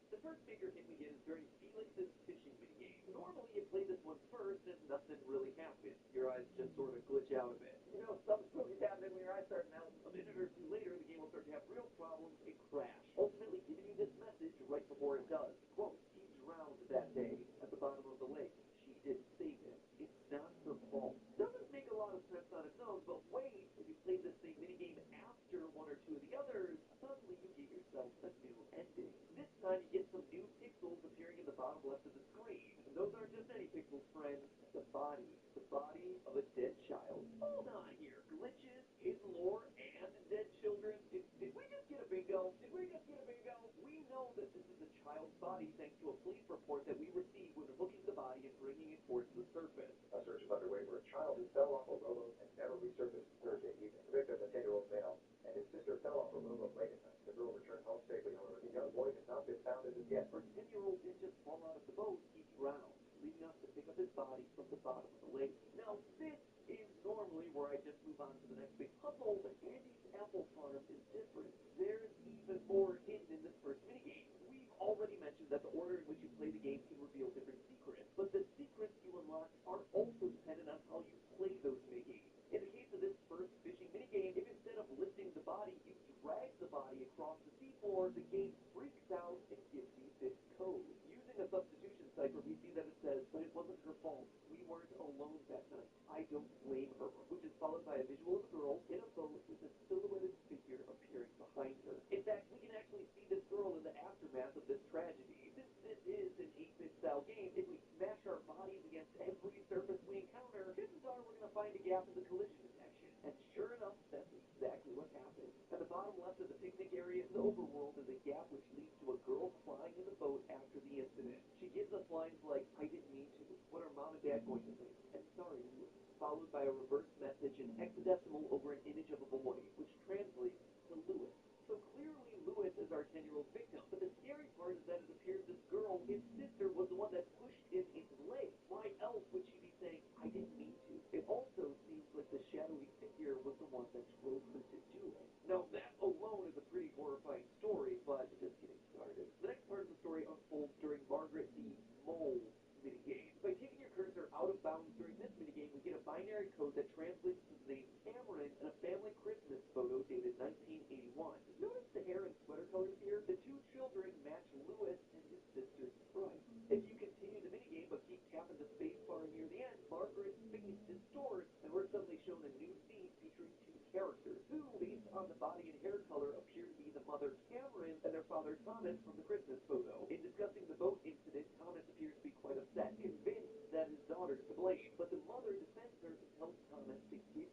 The first bigger hit we get is during Felix's fishing minigame. Normally you play this one first and nothing really happens. Your eyes just sort of glitch out a bit. You know, something spooky's happening when your eyes start melting. A minute or two later, the game will start to have real problems and crash, ultimately giving you this message right before it does. Quote, he drowned that day at the bottom of the lake. She didn't save him. It's not her fault. Doesn't make a lot of sense on its own, but wait, if you play this same minigame after one or two of the others, suddenly you give yourself a new ending. This time you get some new pixels appearing in the bottom left of the screen. And those aren't just any pixels, friends. The body of a dead child. Hold on here. Glitches, hidden lore, and dead children. Did we just get a bingo? Did we just get a bingo? We know that this is a child's body thanks to a police report that we received when hooking the body and bringing it towards the surface. A search is underway for a child who fell off a rowboat and never resurfaced Thursday evening. The victim, a 10-year-old male, and his sister fell off a rowboat late at night. The girl returned home safely, however. The young boy has not been found as of yet. Our 10-year-old didn't just fall out of the boat, he drowned, leaving us to pick up his body from the bottom of the lake. Now, this is normally where I just move on to the next big puzzle, but Andy's Apple Farm is different. There's even more hidden in this first minigame. We've already mentioned that the order in which you play the game can reveal different secrets, but the secrets you unlock are also dependent on how you play those minigames. In the case of this first fishing minigame, if instead of lifting the body, you drag the body across the seafloor, the game freaks out and gives you this code. Using a substitution cipher, we see that it says, but it wasn't her fault. We weren't alone that night. I don't blame her. Which is followed by a visual of a girl in a boat with a silhouetted figure appearing behind her. In fact, we can actually see this girl in the aftermath of this tragedy. Since this is an 8-bit style game, if we smash our bodies against every surface we encounter, chances are we're going to find a gap in the collision detection. And sure enough, that's exactly what happened. At the bottom left of the picnic area in the overworld is a gap which leads to a girl flying in the boat after the incident. She gives us lines like, I didn't mean to. What are mom and dad going to think? And sorry, Lewis. Followed by a reverse message in hexadecimal over an image of a boy, which translates to Lewis. So clearly Lewis is our 10-year-old victim. But the scary part is that it appears this girl, his sister, was the one that pushed him into the lake. Why else would she be saying, I didn't mean to? It also seems like the shadowy figure was the one that drove her to do it. Now, that alone is a pretty horrifying story, but just getting started. The next part of the story unfolds during Margaret the Mole minigame. By taking your cursor out of bounds during this minigame, we get a binary code that translates to the name Cameron and a family Christmas photo dated 1981. Notice the hair and sweater colors here? The two children match Lewis and his sister's sprite. If you continue the minigame but keep tapping the space bar near the end, Margaret's face distorts and we're suddenly shown a new scene featuring two characters who, based on the body and hair color, appear to be the mother Cameron and their father Thomas from the Christmas photo. In discussing the boat incident, Thomas appears to be quite upset, convinced that his daughter's to blame, but the mother defends her and tells Thomas to give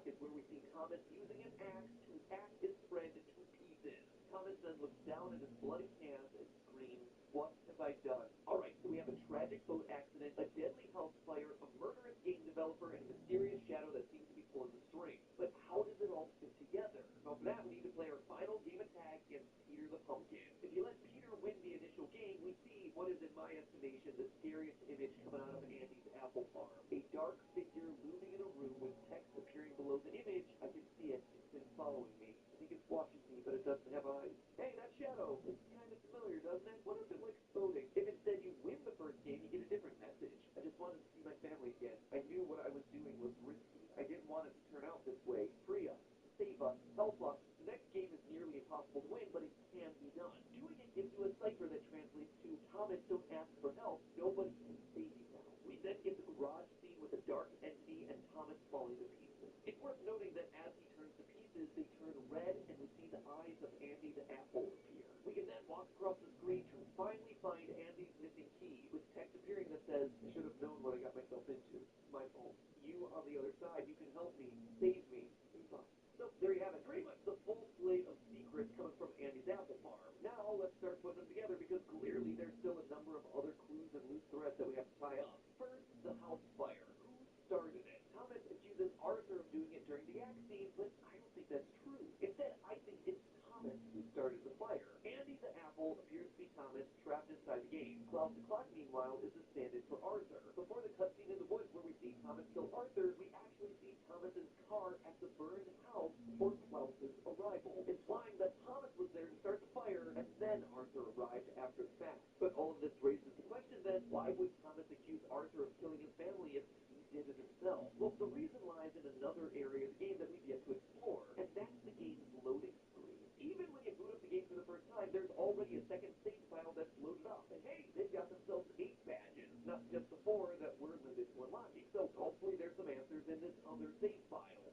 is where we see Thomas using an axe to hack his friend to pieces. Thomas then looks down at his bloody hands and screams, "What have I done?" Alright, so we have a tragic boat accident, a deadly house fire, a murderous game developer, and a mysterious shadow that seems to be pulling the strings. But how does it all fit together? Well, for that, we need to play our final game of tag against Peter the Pumpkin. If you let Peter win the initial game, we see what is, in my estimation, the scariest image coming out of Andy's apple farm. A dark figure looming in a room with text appearing below the image. I can see it. It's been following me. I think it's watching me, but it doesn't have eyes. Hey, that shadow. It's kind of familiar, doesn't it? What if it likes voting? If instead you win the first game, you get a different message. I just wanted to see my family again. I knew what I was doing was risky. I didn't want it to turn out this way. Free us. Save us. Help us. The next game is nearly impossible to win, but it can be done. Doing it gives you a cipher that translates to Thomas, don't ask for help. Nobody can save you now. We then get the garage scene with a dark entity and Thomas falling to pieces. It's worth noting that as he turns to pieces, they turn red and we see the eyes of Andy the apple appear. We can then walk across the screen to finally find Andy's missing key, with text appearing that says, "I should have known what I got myself into. My fault. You on the other side, you can help me. Save me. Goodbye." So there you have it. Pretty much the full slate of secrets coming from Andy's apple farm. Now let's start putting them together because clearly there's still a number of other clues and loose threads that we have to tie up. First, the house fire. Who started it? Thomas accuses Arthur of doing it during the axe scene, but I don't think that's true. Instead, I think it's Thomas who started the fire. Andy the apple appears to be Thomas trapped inside the game. Klaus the clock, meanwhile, is the stand-in for Arthur. Before the cutscene in the woods where we see Thomas kill Arthur, we actually see Thomas's car at the burned house before Klaus's arrival, implying that Thomas was there to start the fire and then Arthur arrived after the fact. But all of this raises the question then, why would Thomas accuse Arthur of killing his family if he did it himself? Well, the reason lies in another area of the game that we've yet to explore, and that's the game's loading screen. Even when you boot up the game for the first time, there's already a second save file that's loaded up. And hey, they've got themselves 8 badges, not just the 4 that we're limited to unlocking. So hopefully there's some answers in this other save file.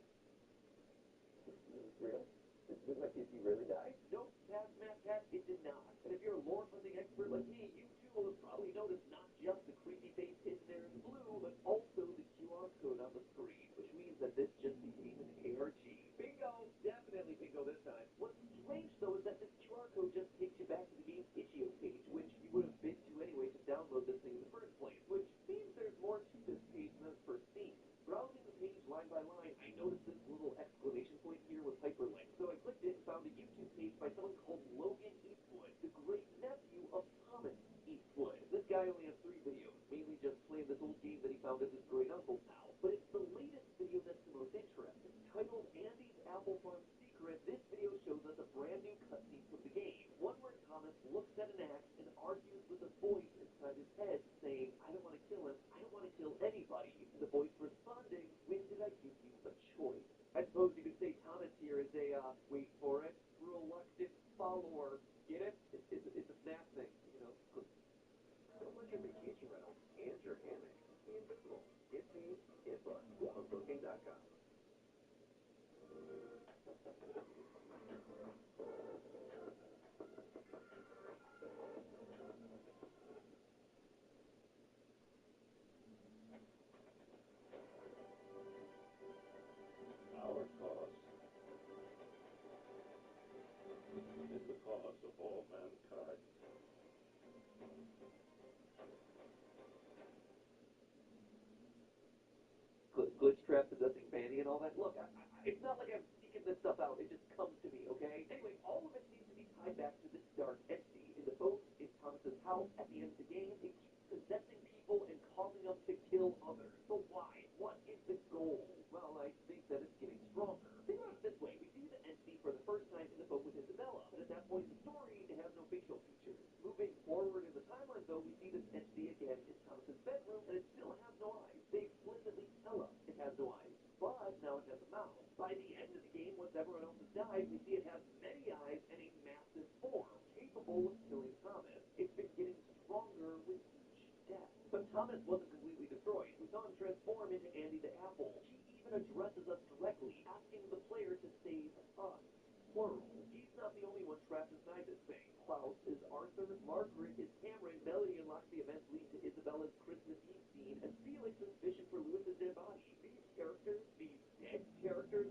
Is this real? Did my PC really die? Nope, Cat, it did not. And if you're a lore hunting expert like me, you too will have probably noticed not just the creepy face hidden there in the blue, but also the QR code on the screen, which means that this just became an ARG. Bingo! Definitely bingo this time. What's strange, though, is that this QR code just takes you back to the game's itch.io page, which you would have been to anyway to download this thing in the first place, which means there's more to this page than it first seems. Browsing the page line by line, I noticed this little exclamation point here with hyperlinks, so I clicked it and found a YouTube page by someone called Logan Eastwood, the great nephew of Thomas Eastwood. This guy only has 3 videos, mainly just playing this old game that he found at his great uncle's house. But it's the latest video that's the most interesting. Titled Andy's Apple Farm Secret, this video shows us a brand new cutscene from the game. One where Thomas looks at an axe and argues with a voice inside his head saying, "I don't want to kill him, I don't want to kill anybody." And the voice responding, "When did I give you a choice?" I suppose you could say Thomas here is a, wait for it, reluctant follower. Get it? It's a snap thing, you know? Don't let your vacation rental and your hammock be invisible. Get paid, get booked. OneBooking.com. Our cost is the cause of all mankind. Glitch trap, possessing Vanny and all that. Look, it's not like I'm seeking this stuff out. It just comes to me, okay? Anyway, all of it seems to be tied back to this dark entity. In the boat, in Thomas's house, at the end of the game, it keeps possessing people and causing them to kill others. But why? What is the goal? Well, I think that it's getting stronger. Think about it this way. We see the entity for the first time in the boat with Isabella, but at that point in the story, it has no facial features. Moving forward in the timeline, though, we see this entity again in Thomas's bedroom, and it still has no eyes. They explicitly tell us it has no eyes, but now it has a mouth. By the end of the game, once everyone else has died, we see it has many eyes and a massive form, capable of killing Thomas. It's been getting stronger with each death. But Thomas wasn't completely destroyed. We saw him transform into Andy the Apple. She even addresses us directly, asking the player to save us. Plural. He's not the only one trapped inside this thing. Klaus is Arthur, Margaret is Cameron, Melody unlocks the events leading to Isabella's Christmas Eve scene, and Felix is fishing for Lewis's dead body. These characters, these dead characters,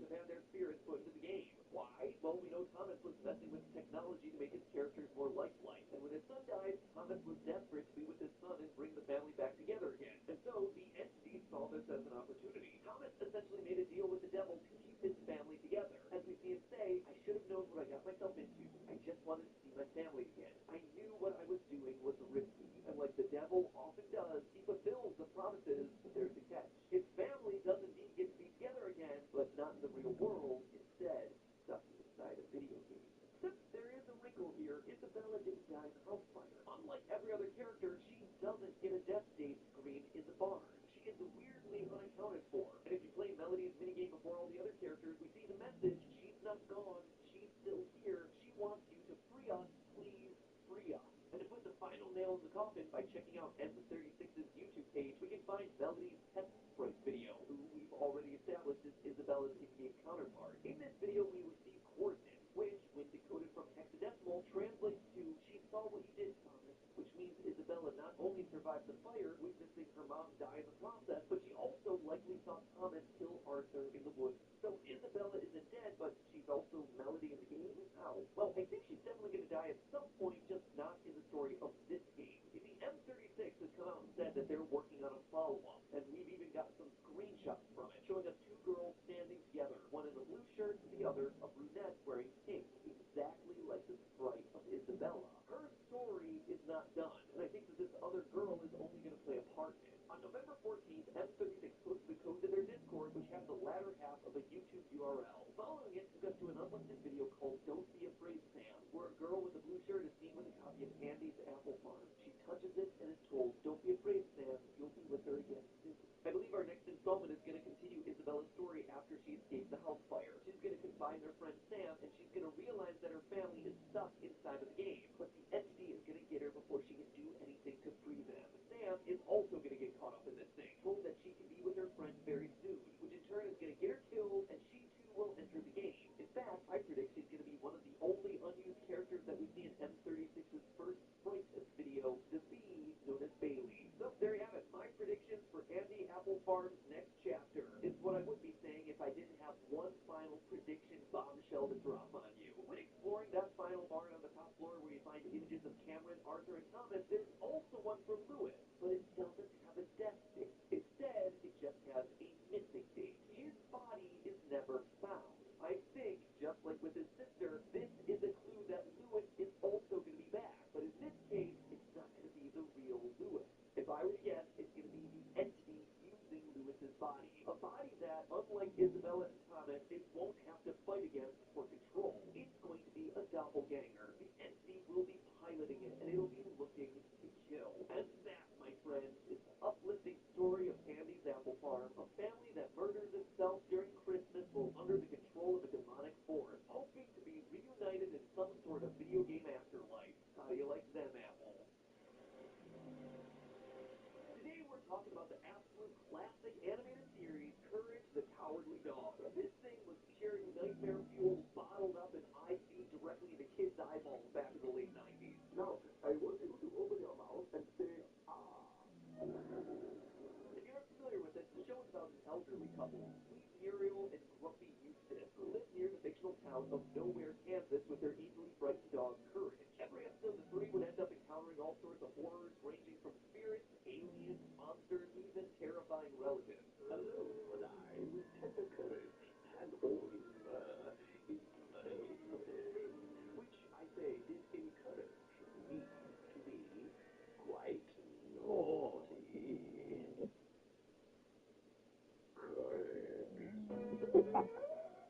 counterpart. In this video, we receive coordinates, which, when decoded from hexadecimal, translates to "she saw what you did, Thomas," which means Isabella not only survived the fire, witnessing her mom die in the process, but she also likely saw Thomas kill Arthur in the woods. So Isabella isn't dead, but she's also Melody in the game? How? Well, I think she's definitely going to die at some point, just not in the story of this game. You see, M36 has come out and said that they're working on a follow-up, and we've even got some screenshots from it, showing us two girls standing together, one in a blue shirt, the other a brunette wearing pink, exactly like the sprite of Isabella. Her story is not done, and I think that this other girl is only going to play a part in it. On November 14th, M36 posted the code to their Discord, which had the latter half of a YouTube URL. Following it took us to an unlisted video called "Don't Be Afraid, Sam," where a girl with a blue shirt is seen with a copy of Andy's Apple Farm. She touches it and is told, "Don't be afraid, Sam, you'll be with her again soon." I believe our next installment is going to continue Isabella's story after she escapes the house fire. She's going to confide in her friend Sam, and she's going to realize that her family is stuck inside of the game, but the entity is going to get her before she can do anything to free them. Sam is also going to get caught up in this thing, told that she can be with her friend very soon, which in turn is going to get her killed, and she too will enter the game. In fact, I predict she's going to be one of the only unused characters that we see in M36's first sprite video, the bee known as Bailey. So there you have it, my predictions for Andy Apple Farm's next chapter. It's what I would be saying if I didn't have one final prediction bombshell to drop on you. When exploring that final barn on the top floor where you find images of Cameron, Arthur, and Thomas, there's also one for Lewis, but it doesn't have a death date. Instead, it just has a missing date. His body is never found. I think, just like with his sister, this is a clue that Lewis is also going to be back, but in this case, it's not going to be the real Lewis. If I were to guess, it's going to be the entity using Lewis's body. A body that, unlike Isabella and Thomas, it won't have to fight against for control. It's going to be a doppelganger. The entity will be piloting it, and it'll be looking to kill. And that, my friends, is the uplifting story of Andy's Apple Farm, a family that murders itself during Christmas while under the control of a demonic force, hoping to be reunited in some sort of video game afterlife. How do you like them apples? Today we're talking about the absolute classic animated series, Courage the Cowardly Dog. This thing was sharing nightmare fuel bottled up and IV directly into kids' eyeballs back in the late 90s. Now, I want you to open your mouth and say, ah. If you're familiar with it, the show is about an elderly couple, Sweet Muriel and Grumpy Eustace, who live near the fictional town of Nowhere, Kansas, with their easily frightened dog, Courage. Every episode, the three would end up encountering all sorts of horrors, ranging from spirits, aliens, monsters, even terrifying relatives. Hello, and I'm Tender Courage, and all his fur is burning from me, which I say did encourage me to be quite naughty.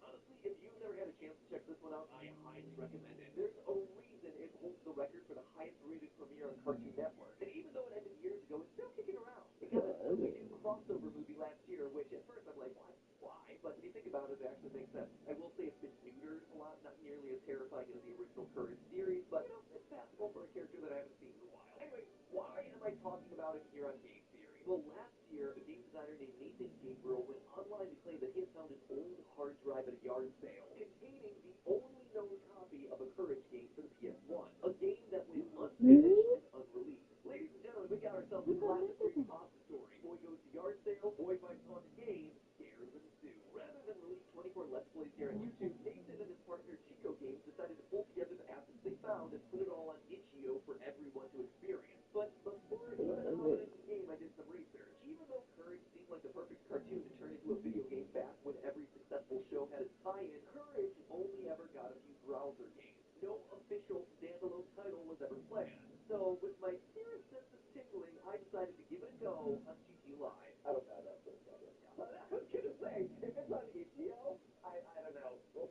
Honestly, if you've never had a chance to check this one out, I highly recommend it. There's a reason it holds the record for the highest rated premiere on Cartoon Network. And even though it ended years ago, it's still kicking around. It got a Scooby-Doo crossover movie last year, which at first I'm like, what? Why? But if you think about it, it actually makes sense. I will say it's been neutered a lot, not nearly as terrifying as the original Courage series, but you know, it's passable for a character that I haven't seen in a while. Anyway, why am I talking about it here on Game Theory? Well, last year, a game designer named Nathan Gabriel went online to claim that he had found an old hard drive at a yard sale containing the only known copy of a Courage game for the PS1, a game that went unfinished and unreleased. Ladies and gentlemen, we got ourselves a classic repository. Boy goes to yard sale, boy finds haunted game, scares ensue. Rather than release 24 Let's Plays here on YouTube, Nathan and his partner Chico Games decided to pull together the assets they found and put it all on itch.io for everyone to experience. But before even hopping into the game, I did some research. Even though Courage seemed like the perfect cartoon to turn into a video game back when every successful show had its tie-in, Courage only ever got a few browser games. No official standalone title was ever planned. So, with my spirit senses tingling, I decided to give it a go on GT Live. I don't buy that for a second. I was gonna say, if it's on itch.io, I don't know. We'll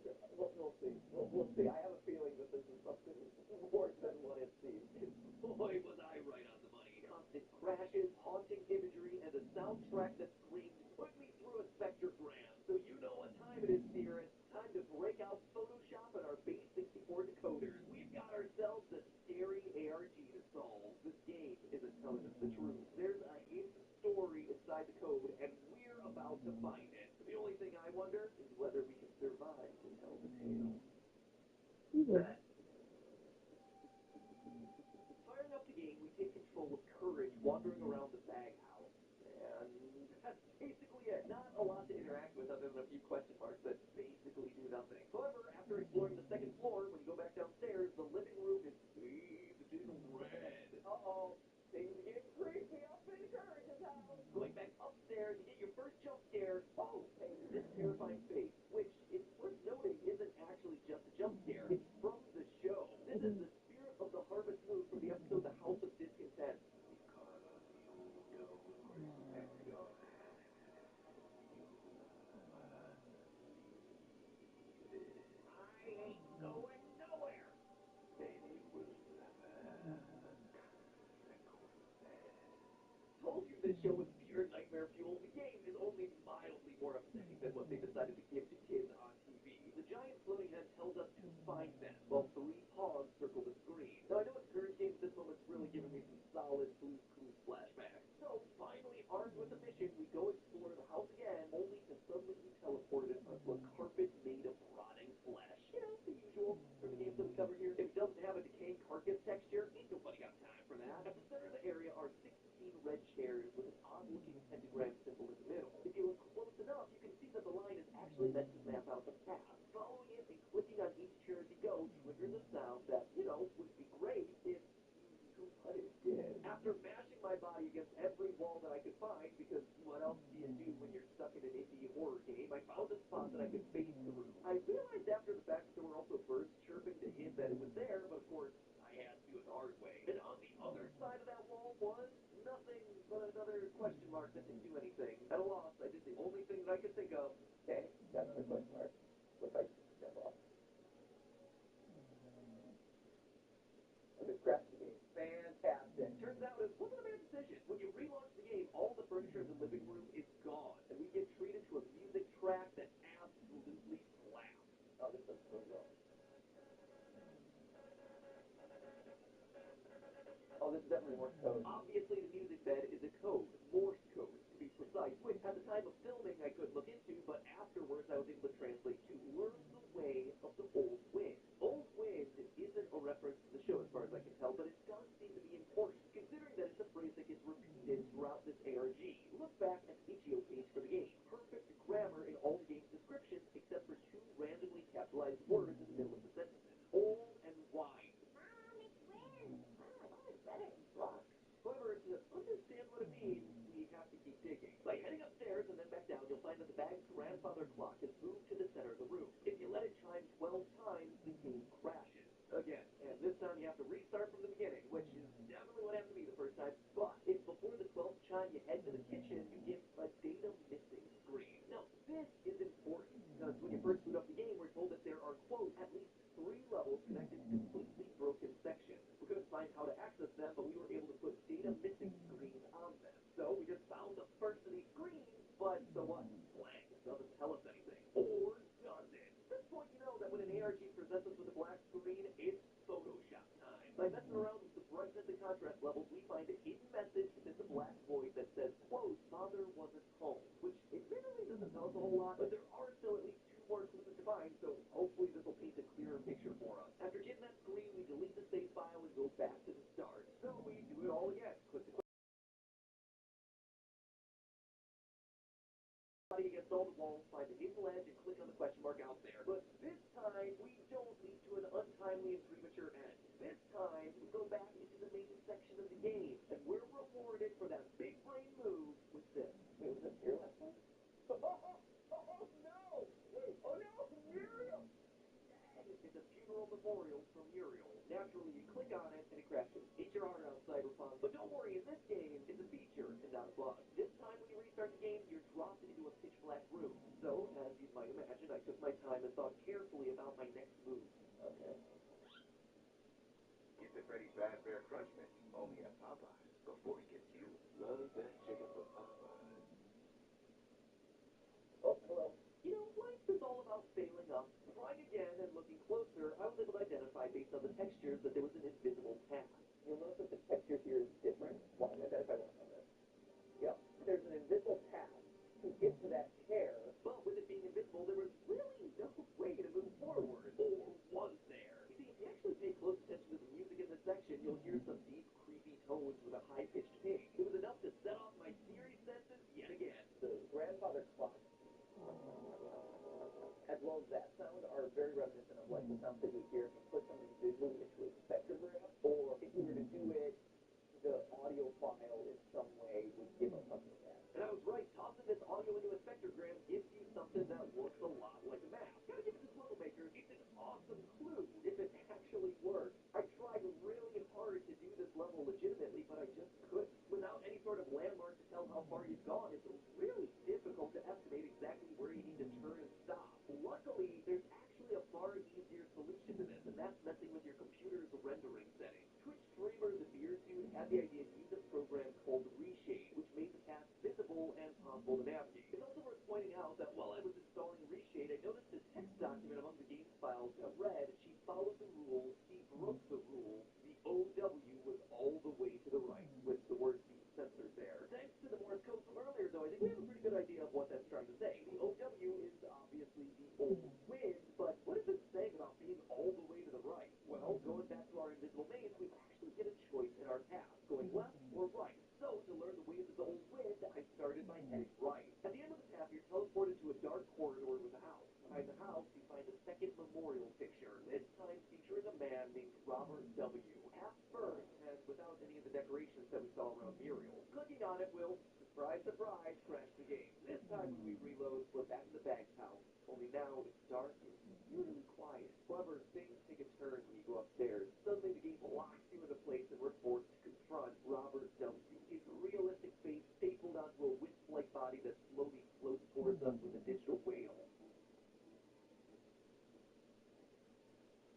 see. We'll see. I have a feeling that this is something more than what it seems. Boy, was I right on the money. Constant crashes, haunting imagery, and a soundtrack that screamed, put me through a spectrogram. So you know what time it is, Spirit. Time to break Firing up the game, we take control of Courage wandering around the bag house. And that's basically it. Not a lot to interact with other than a few question marks that basically do nothing. However, after exploring the second floor, when you go back downstairs, the living room is bathed in red. Uh-oh. Things are getting creepy up in Courage's house. Going back upstairs, you get your first jump scare. Oh, and this terrifying face, which it's worth noting isn't actually just a jump scare. It's from the show. This is the spirit of the Harvest Moon from the episode The House of Discontent. I ain't going nowhere. Told you this show was pure nightmare fuel. The game is only mildly more upsetting than what they decided to give to kids on TV. The giant floating head tells us to find them, while 3 paws circle the screen. Now, I know it's Courage game, but this moment's really giving me some solid Blue's Clues flashbacks. So, finally armed with a mission, we go explore the house again, only to suddenly be teleported onto a carpet made of rotting flesh. You know, the usual from the games that we cover here. If it doesn't have a decaying carcass texture, ain't nobody got time for that. At the center of the area are 16 red chairs with an odd-looking pentagram symbol in the middle. If you look close enough, you can see that the line is actually meant to map out the path. Following it and clicking on each chair as you go triggers a sound that, you know, would be great if two-putted did. After mashing my body against every wall that I could find, because what else do you do when you're stuck in an indie horror game, I found a spot that I could phase through. I realized after the fact that there were also birds chirping to hint that it was there, but of course, I had to do it the hard way. And on the other side of that wall was nothing but another question mark that didn't do anything. At a loss, I did the only thing that I could think of. Okay, got another question mark. What if I step off? I just crashed the game. Fantastic. Turns out it wasn't a bad decision. When you relaunch the game, all the furniture in the living room is gone, and we get treated to a music track that absolutely slaps. Oh, this doesn't really well. Oh, this is definitely Morse code. Obviously, the music bed is a code, Morse code, to be precise, which at the time of filming I couldn't look into, but afterwards I was able to translate to learn the way of the old wind. Old wind isn't a reference to the show as far as I can tell, but it does seem to be important, considering that it's a phrase that gets repeated throughout this ARG. Look back at the itch.io page for the game. Perfect grammar in all the game's descriptions, except for 2 randomly capitalized words in the middle of the sentences. Old and wide. However, to understand what it means, we have to keep digging. By heading upstairs and then back down, you'll find that the bag's grandfather clock has moved to the center of the room. If you let it chime 12 times, the game crashes. Again, and this time you have to restart from the beginning, which is definitely what happened to me the first time. But if before the 12th chime you head to the kitchen, you get a data missing screen. Now, this is important, because when you first boot up the game, we're told that there are, quote, at least 3 levels connected to completely broken sections. We couldn't find how to access them, but we were able to put data missing screens on them. So we just found the first of these screens, but so what? Blank. Doesn't tell us anything. Or does it? At this point, you know that when an ARG presents us with a black screen, it's Photoshop time. By messing around with the brightness and contrast levels, we find a hidden message within the black void that says, quote, "Father wasn't home," which admittedly doesn't tell us a whole lot, but there are still at least 2 more clues to find, so hopefully this will paint a clearer picture for us. After getting that screen, we delete the save file and go back to the start. So we do it all again. Click the body against all the walls, find the hidden ledge, and click on the question mark out there. But this time, we don't lead to an untimely and premature end. This time, we go back into the main section of the game, and we're rewarded for that big brain move with this. Wait, was this here last time? Oh, no! Oh, no! Muriel! It's a funeral memorial from Muriel. Naturally, you click on it, and it crashes. Eat your heart out, Cyberpunk. But don't worry, in this game, it's a feature and not a bug. This time, when you restart the game, you're dropped into a pitch-black room. So, as you might imagine, I took my time and thought carefully about my next move. Okay. Get the Freddy Fazbear Crunch Mix, only at Popeyes, before he gets you. Love that chicken from Popeyes. Oh, hello. You know, life is all about failing up. Trying again and looking closer, I was able to identify based on the textures that there was an invisible path. You'll notice that the texture here is different. Well, I'm going to identify one on this. Yep, there's an invisible path to get to that chair, but with it being invisible, there was really no way to move forward. Or was there? You see, that sound are very reminiscent of like the sounds that you hear if you put something visually into a spectrogram, or if you were to do it, the audio file in some way would give us something like that. And I was right. Tossing this audio into a spectrogram gives you something that looks a lot like a map. Gotta give it to Twiddle Maker. It's an awesome clue if it actually works. I tried really hard to do this level legitimately, but I just couldn't. Without any sort of landmark to tell how far you've gone, it's really difficult to estimate exactly where you need to turn and stop. Luckily, there's actually a far easier solution to this, and that's messing with your computer's rendering settings. Twitch streamer The Beer Suit had the idea to use a program called Reshade, which made the path visible and possible to navigate. It's also worth pointing out that while I was installing Reshade, I noticed a text document among the game's files that read, "She followed the rule, she broke the rule, the OW was all the way to the right," with the words being censored there. Thanks to the Morse code from earlier, though, I think we have a pretty good idea of what that's trying to say. The OW is obviously the old wind, but what is it saying about being all the way to the right? Well, going back to our invisible maze, we actually get a choice in our path, going left or right. So, to learn the ways of the old wind, I started by heading right. At the end of the path, you're teleported to a dark corridor with a house. Behind the house, you find a second memorial picture, this time featuring a man named Robert W. Half burned and without any of the decorations that we saw around Muriel. Clicking on it will, surprise, surprise, crash the game. This time when we reload, we're back in the bag's house, only now it's dark and eerily quiet. However, things take a turn when you go upstairs. Suddenly the game locks you into place and we're forced to confront Robert W. His realistic face stapled onto a wisp-like body that slowly floats towards us with a digital whale.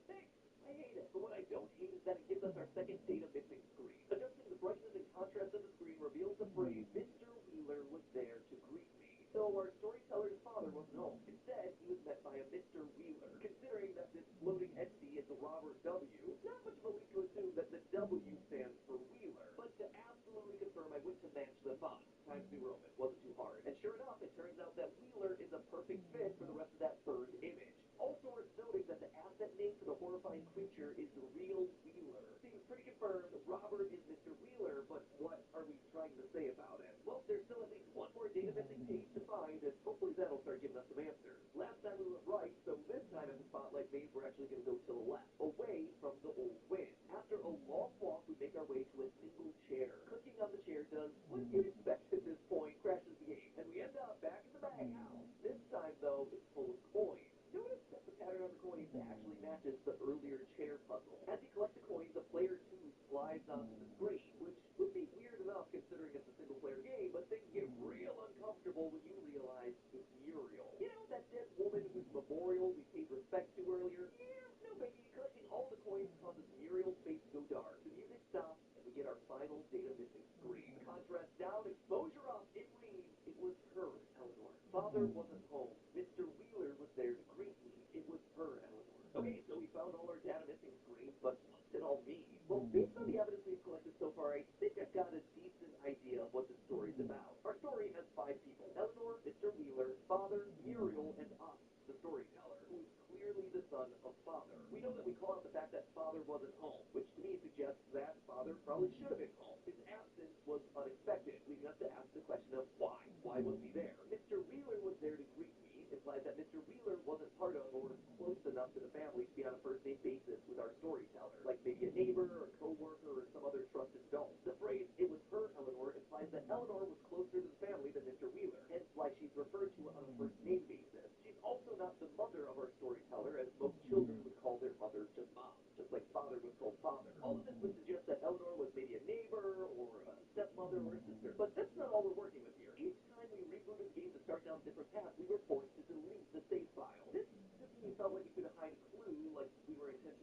Thanks! I hate it. But what I don't hate is that it gives us our second data missing screen. Adjusting the brightness and contrast of the screen reveals the phrase, "Mr. Wheeler was there to greet me." So our storyteller's father wasn't home. Instead, he was met by a Mr. Wheeler. Considering that this floating entity is a Robert W., not much of a leap to assume that the W stands for Wheeler. But to absolutely confirm, I went to match the font. Times New Roman. Wasn't too hard. And sure enough, it turns out that Wheeler is a perfect fit for the rest of that third image. Also worth noting that the asset name for the horrifying creature is the real Wheeler. Seems pretty confirmed. Robert is Mr. Wheeler, but what are we trying to say about it? Well, there's still at least one more data missing page to find, and hopefully that'll start giving us some answers. Last time we went right, so this time at the Spotlight Maze, we're actually going to go to the left, away from the old wind. After a long walk, we make our way to a single chair. Clicking on the chair does what you'd expect at this point, crashes the game, and we end up back in the bag house. This time, though, it's full of coins. Notice that the pattern on the coins actually matches the earlier chair puzzle. As you collect the coins, the player 2 slides onto the screen, which would be weird enough considering it's a single-player game, but things get real uncomfortable when you realize it's Muriel. You know, that dead woman whose memorial we paid respect to earlier? Yeah, no biggie. Collecting all the coins causes Muriel's face to go dark. The music stops, and we get our final data missing screen. Contrast down, exposure up. It reads, "It was her, Eleanor. Father wasn't home. Mr. Wheeler was there to greet me. It was her, Eleanor." Okay, so we found all our data missing screens, but what's it all mean? Well, based on the evidence we've collected so far, I think I've got a decent idea of what the story's about. Our story has 5 people: Eleanor, Mr. Wheeler, Father, Muriel, and us, the storyteller, who is clearly the son of Father. We know that we call out the fact that Father wasn't home, which to me suggests that Father probably should have been home. His absence was unexpected, leading us to ask the question of why. Why was he there? Mr. Wheeler was there to greet me implies that Mr. Wheeler wasn't part of or close enough to the family to be on a first-name basis with our storyteller, like maybe a neighbor or co-worker or some other trusted adult. The phrase, "it was her, Eleanor," implies that Eleanor was closer to the family than Mr. Wheeler, hence why she's referred to on a first-name basis. She's also not the mother of our storyteller, as most children would call their mother just mom, just like father was called father. All of this would suggest that Eleanor was maybe a neighbor or a stepmother or a sister, but that's not all we're working with here. Each time we rebooted the game to start down different paths, we were forced to delete the save file. This to me felt like it could hide a clue, like we were intentionally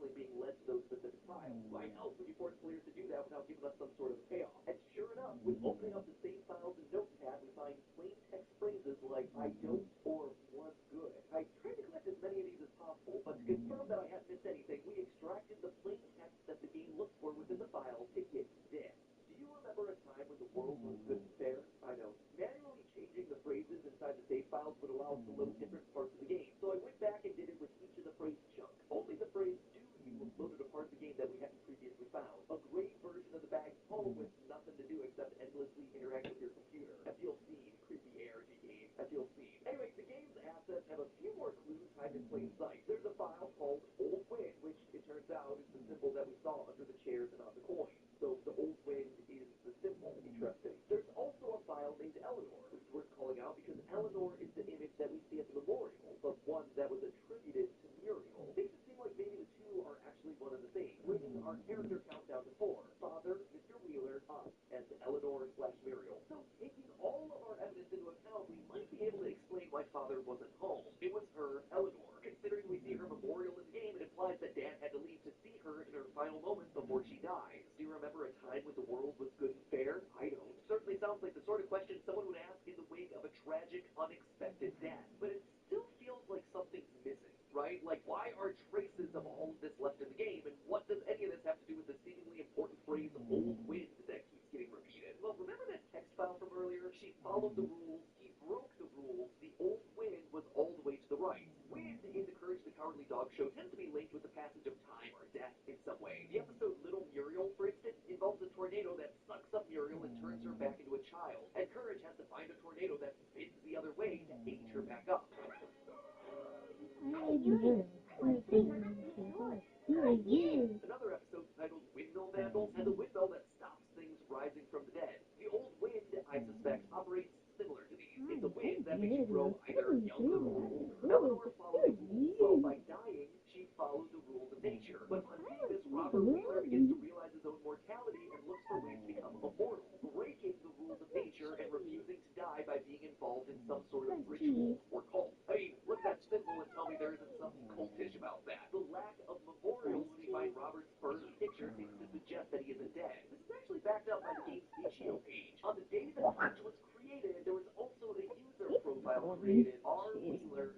site. There's a file called Old Wind, which it turns out is the symbol that we saw under the chairs and on the coin. So the Old Wind is the symbol. Interesting. There's also a file named Eleanor, which is worth calling out because Eleanor is the image that we see at the memorial, but one that was attributed to Muriel. Makes it seem like maybe the two are actually one and the same. Bringing our character count down to 4. Father, Mr. Wheeler, us, and Eleanor/Muriel. So taking all of our evidence into account, we might be able to explain why Father wasn't home. It was her, Eleanor. Considering we see her memorial in the game, it implies that Dad had to leave to see her in her final moments before she dies. Do you remember a time when the world was good and fair? I don't. Certainly sounds like the sort of question someone would ask in the wake of a tragic, unexpected death. But it still feels like something's missing, right? Like, why are traces of all of this left in the game, and what does any of this have to do with the seemingly important phrase, Old Wind, that keeps getting repeated? Well, remember that text file from earlier? She followed the rules, he broke the rules, the Old Wind was all the way to the right. Wind in the Courage the Cowardly Dog show tends to be linked with the passage of time or death in some way. The episode Little Muriel, for instance, involves a tornado that sucks up Muriel and turns her back into a child. And Courage has to find a tornado that spins the other way to age her back up. Another episode titled Windmill Vandals has a windmill that stops things rising from the dead. The Old Wind, I suspect, operates similar to these. It's a wind that makes you grow either younger or older. Eleanor followed the rules, so by dying, she followed the rules of nature. But upon seeing this, Robert Wheeler begins to realize his own mortality and looks for ways to become immortal, breaking the rules of nature and refusing to die by being involved in some sort of ritual or cult. I mean, look at that symbol and tell me there isn't something cultish about that. The lack of memorials we find Robert's first picture seems to suggest that he isn't dead. This is actually backed up by the game's itch.io page. On the day that Courage was created, there was also a user profile created, R. Wheeler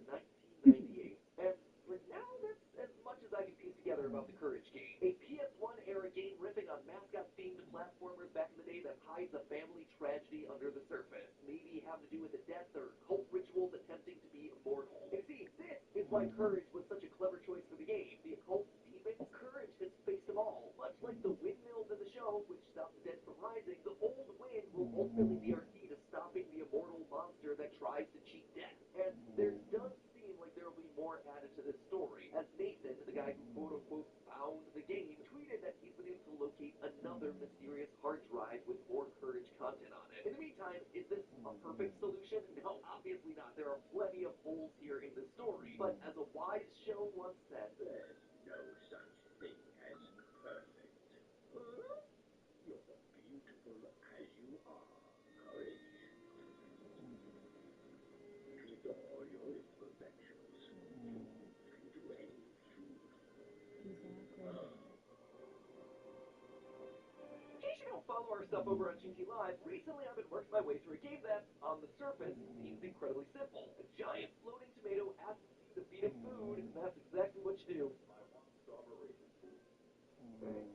1998. And for now, that's as much as I can piece together about the Courage game. A PS1 era game riffing on mascot-themed platformers back in the day that hides a family tragedy under the surface. Maybe having to do with a death or cult rituals attempting to be immortal. And see, this is why Courage was such a clever choice for the game. The occult demons, Courage has faced them all. Much like the windmills in the show, which stop the dead from rising, the Old Wind will ultimately be our key to stopping the immortal monster that tries to cheat death. And there does seem like there will be more added to this story, as Nathan, the guy who quote-unquote found the game, tweeted that he's been able to locate another mysterious hard drive with more Courage content on it. In the meantime, is this a perfect solution? No, obviously not. There are plenty of holes here in the story. But as a wise show once said, There's no such thing as perfect. You're beautiful as you are, Courage. With all your imperfections, you can do anything. in case you don't follow our stuff over on GT Live, recently I've been working my way through a game that, on the surface, seems incredibly simple. A giant floating tomato asks you to feed him food, and that's exactly what you do. I want strawberry. Okay.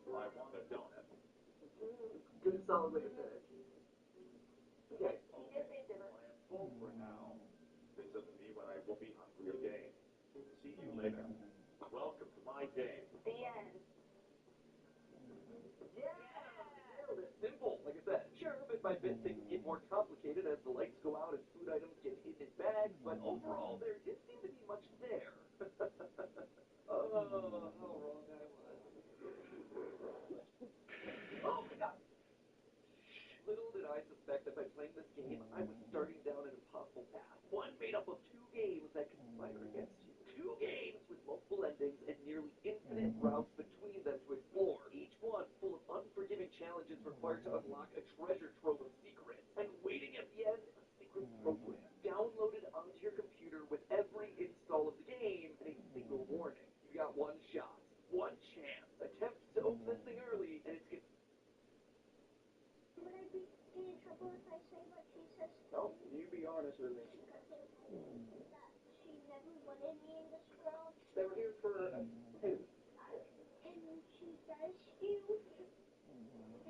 I want a donut. Good solid way to finish. Okay. I am full for now. It's up to me when I will be hungry again. See you later. Welcome to my game. Yeah! Nailed it. Simple, like I said. Sure, bit by bit things get more complicated as the lights go out and food items get hidden in bags, but overall there didn't seem to be much there. Oh, how wrong I was. Oh my god! Little did I suspect that by playing this game, I was starting down an impossible path. One made up of 2 games that conspire against you. 2 games with multiple endings and nearly infinite routes between them to explore. Each one full of unforgiving challenges required to unlock a treasure trove of secrets. And waiting at the end, a secret program downloaded onto your computer with every install of the game and a single warning. You got one shot, one chance. Attempt to open this thing early, and it's Would I be in trouble if I say what she says? No, you be honest with me. That she never wanted me in this world. They were here for a poo. And she does do.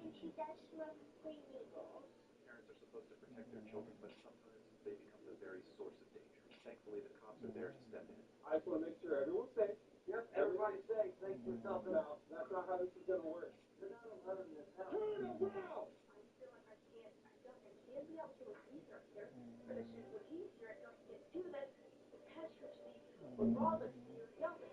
And she does smoke green eagles. Parents are supposed to protect their children, but sometimes they become the very source of danger. Thankfully, the cops are there to step in. I just want to make sure everyone's safe. Yep, everybody's safe. Thanks for helping out. That's not how this is going to work. They're not allowed in this house. Turn around! I feel like I can't be able to appease her here. But it's just what easier. I don't get to do that. Pass your Regardless, you're younger.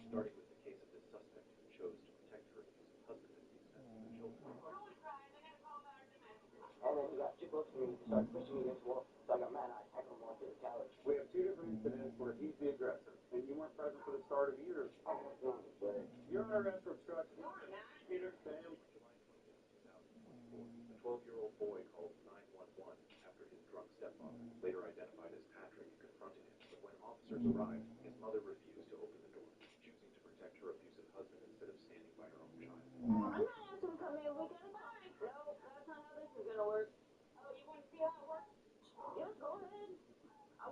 Starting with the case of this suspect who chose to protect her abusive husband at the expense of her children. And then he got too close to me, he started pushing me against the wall, so I got mad, I tackled him onto the couch. We have two different incidents where he's the aggressor, and you weren't present for the start of either. I was drunk, but... You're under arrest for obstruction. No, I'm not. Peter, Sam. A 12-year-old boy called 911 after his drunk stepfather, later identified as Patrick, confronted him. But when officers arrived, his mother refused to open the door, choosing to protect her abusive husband instead of standing by her own child. I'm not asking him to come in, we gotta go. No, that's not how this is gonna work. Oh, you want to see how it works? Yeah, go ahead.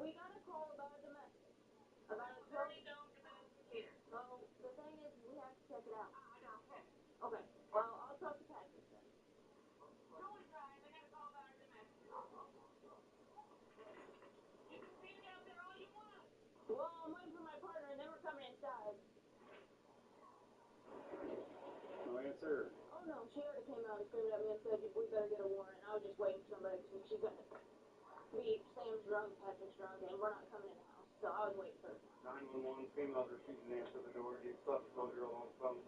We got a call about a domestic. About a very known domestic here. Well, the thing is, we have to check it out. I know. Okay, well, I'll talk to Patrick then. Go inside, I got a call about a domestic. You can stand out there all you want. Well, I'm waiting for my partner and then we're coming inside. No answer. Oh no, she already came out and screamed at me and said, we better get a warrant. I was just waiting for somebody because she's gonna be, Sam's drunk, Patrick's drunk, and we're not coming in the house. So I was waiting for her. 911, females refusing to answer the door. You stuck the 12-year-old on the phone.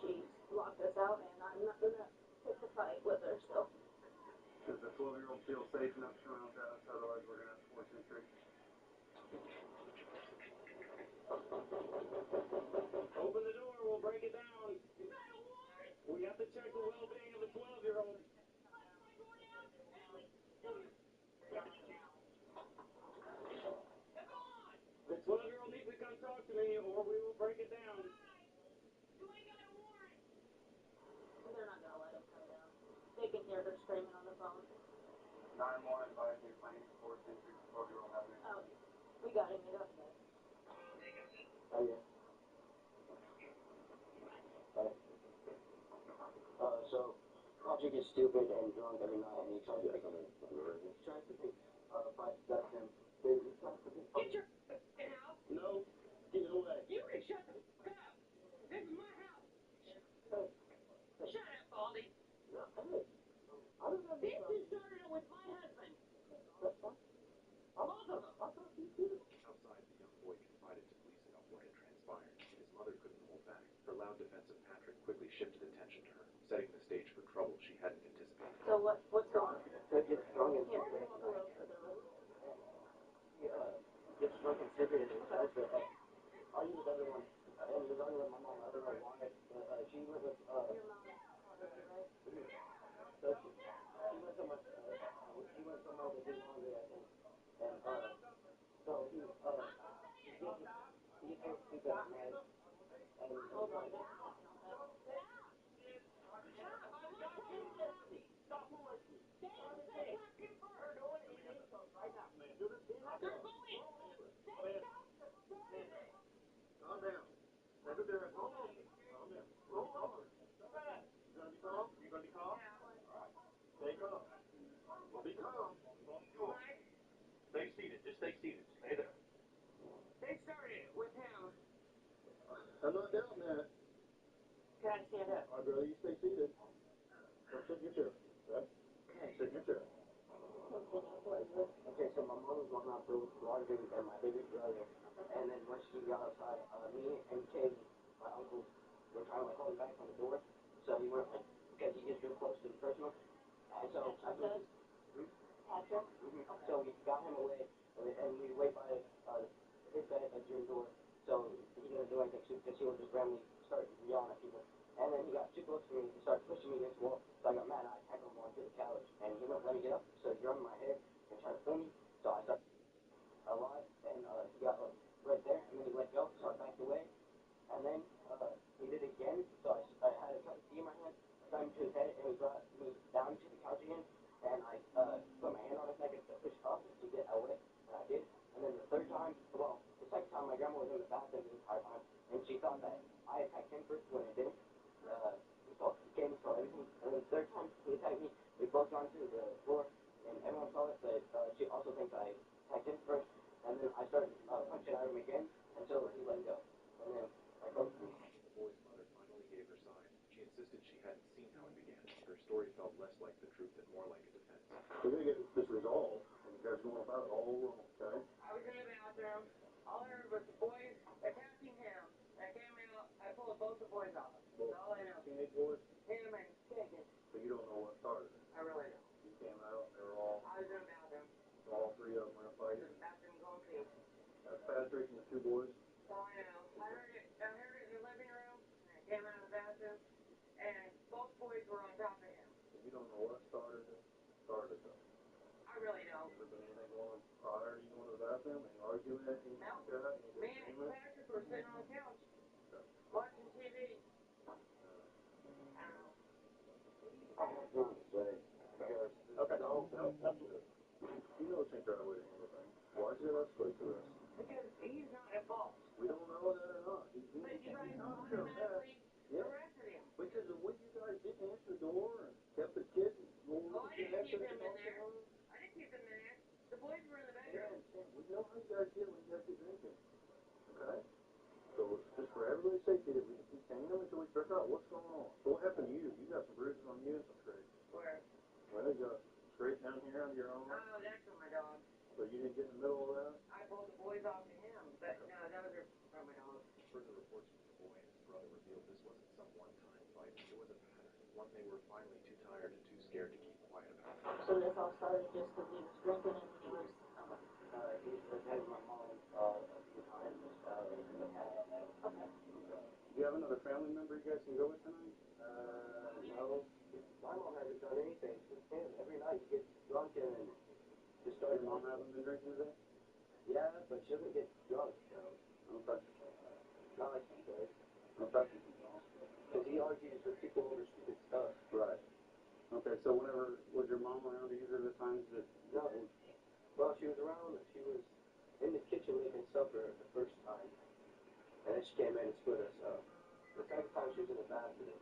She's locked us out and I'm not gonna pick the fight with her, so. Does the 12-year-old feel safe enough to come out to us? Otherwise, we're gonna have to force entry. Open the door. We'll break it down. We have to check the well-being of the 12-year-old. The 12-year-old needs to come talk to me, or we will break it down. You ain't got a warrant. They're not gonna let him come down. They can hear her screaming on the phone. 911 advised me planning to force entry. 12-year-old having it. Oh, we got him. Get up there. Oh, yeah. So, Patrick is stupid and drunk every night, and he tries to pick on me. He tries to pick fights against him. He tries to pick Get your house. No. Get it away. You can shut the fuck up. This is my house. Shut up, Baldy. No, hey. I don't have This is started with my husband. That's fine. Both of them. I'll talk to you too. Outside, the young boy confided to police about what had transpired. His mother couldn't hold back. Her loud defense of Patrick quickly shifted attention to her, setting the stage for trouble she hadn't anticipated. So what's going on? They're just drunk and stupid. He gets drunk and stupid and he tries to argue with everyone. And he was arguing with my mom. I don't know why. But she went with your mom, right? So she went somewhere. She went somewhere to do laundry, I think. And so he gets real stupid and mad. And hold on. Calm down. Secretary, hold on. Calm down. Hold on. You gonna be calm? You gonna be calm? All right. Stay calm. Well, be calm. Stay seated. Just stay seated. Stay there. They started with him. I'm not doubting that. Can I stand up? I'd rather you stay seated. Don't sit in your chair. Okay? Okay. Sit in your chair. Okay, so my mom was going out to laundry and my baby brother. And then when she got outside, me and Katie, my uncle, were trying to like hold him back from the door. So he went like, because he gets real close to the personal. And so Patrick. So we got him away and we wait by his bed at your door. So he didn't do anything because he would just randomly start yelling at people. And then he got too close to me. He started pushing me against the wall. So I got mad. I tackled him onto the couch. And he wouldn't let me get up. So he grabbed my hair and tried to pull me. So I started a lot. And he got like right there. And then he let go. So I backed away. And then he did it again. So I had a cup of tea in my hand. Slammed him to his head. And he brought me down to the couch again. And I put my hand on his neck and pushed up to get away. And I did. And then the third time, well, the second time, my grandma was in the bathroom the entire time. And she thought that I attacked him first when I didn't. He came and saw everything. And then the third time he attacked me, we both gone to the floor. And everyone saw it. penetration of 2 boys? Oh, I know. I heard it in the living room, and I came out of the bathroom, and both boys were on top of him. You don't know what started it. I really don't. Has there been anything going on prior to you going to the bathroom? Any arguing, anything like that? Me and Patrick were sitting on the couch, watching TV. I have something to say. Okay. No, absolutely. You know it's ain't the right way to handle things. Why did you let us go through this? Because he's not at fault. We don't know that or not. But you guys automatically arrested him. Because of when you guys didn't answer the door and kept the kid and Oh, I didn't keep him in there. I didn't keep him in there. The boys were in the bedroom. Sam, we know how you guys get when you guys get drinking. Okay? So just for everybody's safety, we can contain them until we figure out what's going on. So what happened to you? You got some bruises on you and some scrapes. Where? Well, you got scrapes down here under your arm. Oh, that's from my dog. So you didn't get in the middle of that? I pulled the boys off to him, but no, those are from my dog. Further reports from the boy and his brother revealed this wasn't some one-time fight. It was a pattern, one they were finally too tired and too scared to keep quiet about. So this all started just because he was drinking and he was... He had my mom a few times. Okay. Do you have another family member you guys can go with tonight? No. My mom hasn't done anything since then. Every night he gets drunk and just starts. Your mom hasn't been drinking today? Yeah, but she doesn't get drunk, so. Okay. Not like he does. Okay. Because he argues with people over stupid stuff. Right. Okay, so whenever, was your mom around either of the times that... No. Well, she was around, she was in the kitchen making supper the first time. And then she came in and split us up. The second time she was in the bathroom.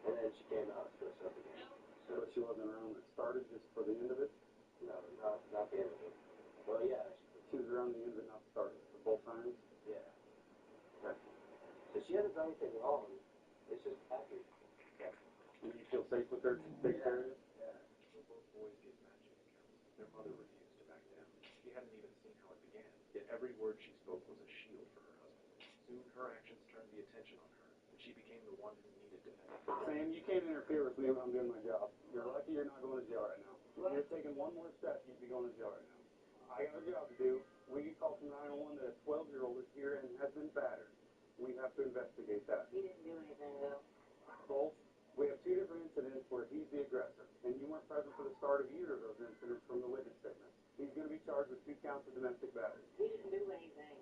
And then she came out and split us up again. So she wasn't around that started just for the end of it? No, not the end of it. Well, yeah. She was around the end of it, not the start of it, for both times? Yeah. Okay. So she hasn't done anything wrong. It's just Patrick. Yeah. And you feel safe with her to take care of you? Yeah. So both boys gave matching accounts. Their mother refused to back down. She hadn't even seen how it began, yet every word she spoke was a shield for her husband. Soon her actions turned the attention on her, and she became the one who needed defending. Sam, you can't interfere with me when I'm doing my job. You're lucky you're not going to jail right now. If you're taking one more step, you'd be going to jail right now. I got a job to do. We get called from 911 that a 12-year-old is here and has been battered. We have to investigate that. He didn't do anything, though. Both. We have 2 different incidents where he's the aggressor, and you weren't present for the start of either of those incidents from the witness statements. He's going to be charged with 2 counts of domestic battery. He didn't do anything.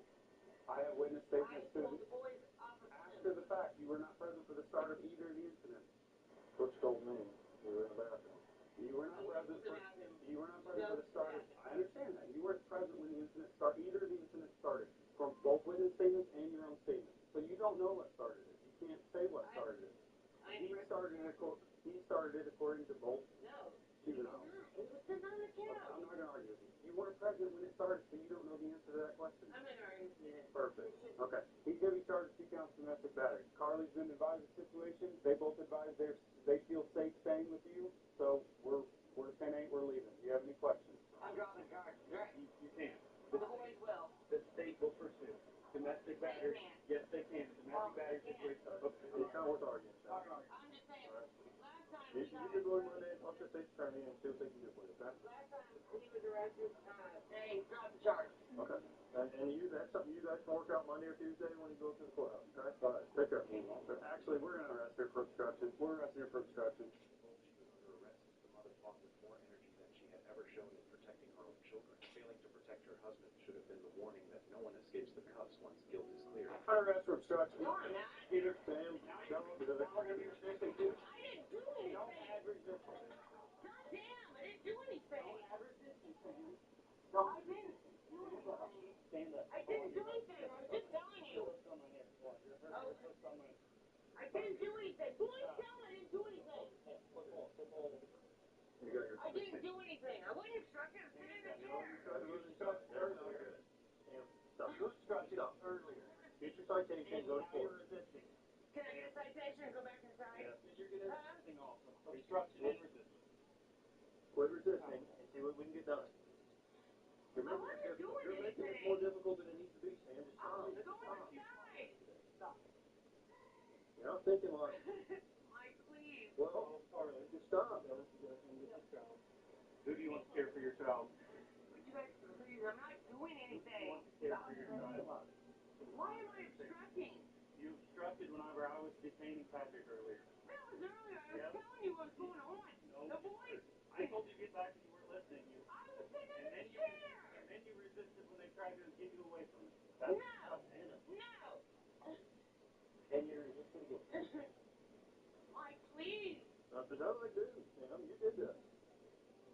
I have witness statements I pulled the boys off of him. after the fact. You were not present for the start of either of the incidents. Butch told me you were in the bathroom. You were not present for the start of... I understand that. You weren't present when the incident started. Either of the incidents started. From both witness statements and your own statement. So you don't know what started it. You can't say what started it. He started it according to both. No. He was not. He was sitting on the couch. I'm not going to argue with you. You weren't present when it started, so you don't know the answer to that question. I'm not arguing with you. Perfect. Okay. He's going to be charged with 2 counts of domestic battery. Carly's been advised of the situation. They both advised they feel safe staying with you. So we're 10-8. We're leaving. Do you have any questions? I'm dropping charges. You can't. The boys will. The state will pursue. Domestic battery. Yes, they can. Domestic battery situation. It's not worth arguing. I'm just saying. Last time You can go in Monday and talk to the state attorney and see what they can do for you, okay? Last time he was arrested, they dropped the charges. Okay. And that's something you guys can work out Monday or Tuesday when you go to the courthouse, okay? All right. Take care. But actually, we're going to arrest her for obstruction. We're arresting her for obstruction. Told she was under arrest, the mother fought with more energy than she had ever shown in protecting her own children. Failing to protect her husband should have been the warning that no one escapes the cuffs once guilt is clear. I arrest for obstruction. No, I'm not. Either Sam, no, because we're going to be resisting too. I didn't do anything. Don't add resistance. God damn, I didn't do anything. Don't add resistance, Sam. I didn't do anything. Stand up. I didn't do anything. I was just telling you. I didn't do anything. Boys tell me I didn't do anything. You got your... I didn't do anything. I wasn't obstructing. I'm sitting in the chair. Very good. Stop. You obstructed earlier. Get your citation, go to court. Can I get a citation and go back inside? Yes. You're getting everything off. Obstruction and resistance. Quit resisting and see what we can get done. You're making it more difficult than it needs to be, Sam. Just stop. Go inside. Stop. You're not thinking like... Mike, please. Well, Carly, just stop. Who do you want to care for your child? Would you guys please? I'm not doing anything. Care for your training Patrick earlier. That was earlier. I was telling you what was going on. No, The boys. I told you to get back and you weren't listening. I was sitting in the chair. And then you resisted when they tried to get you away from it. No. Hannah. No. And you're resisting again. Mike, please. Nothing else I do, Sam. You did that.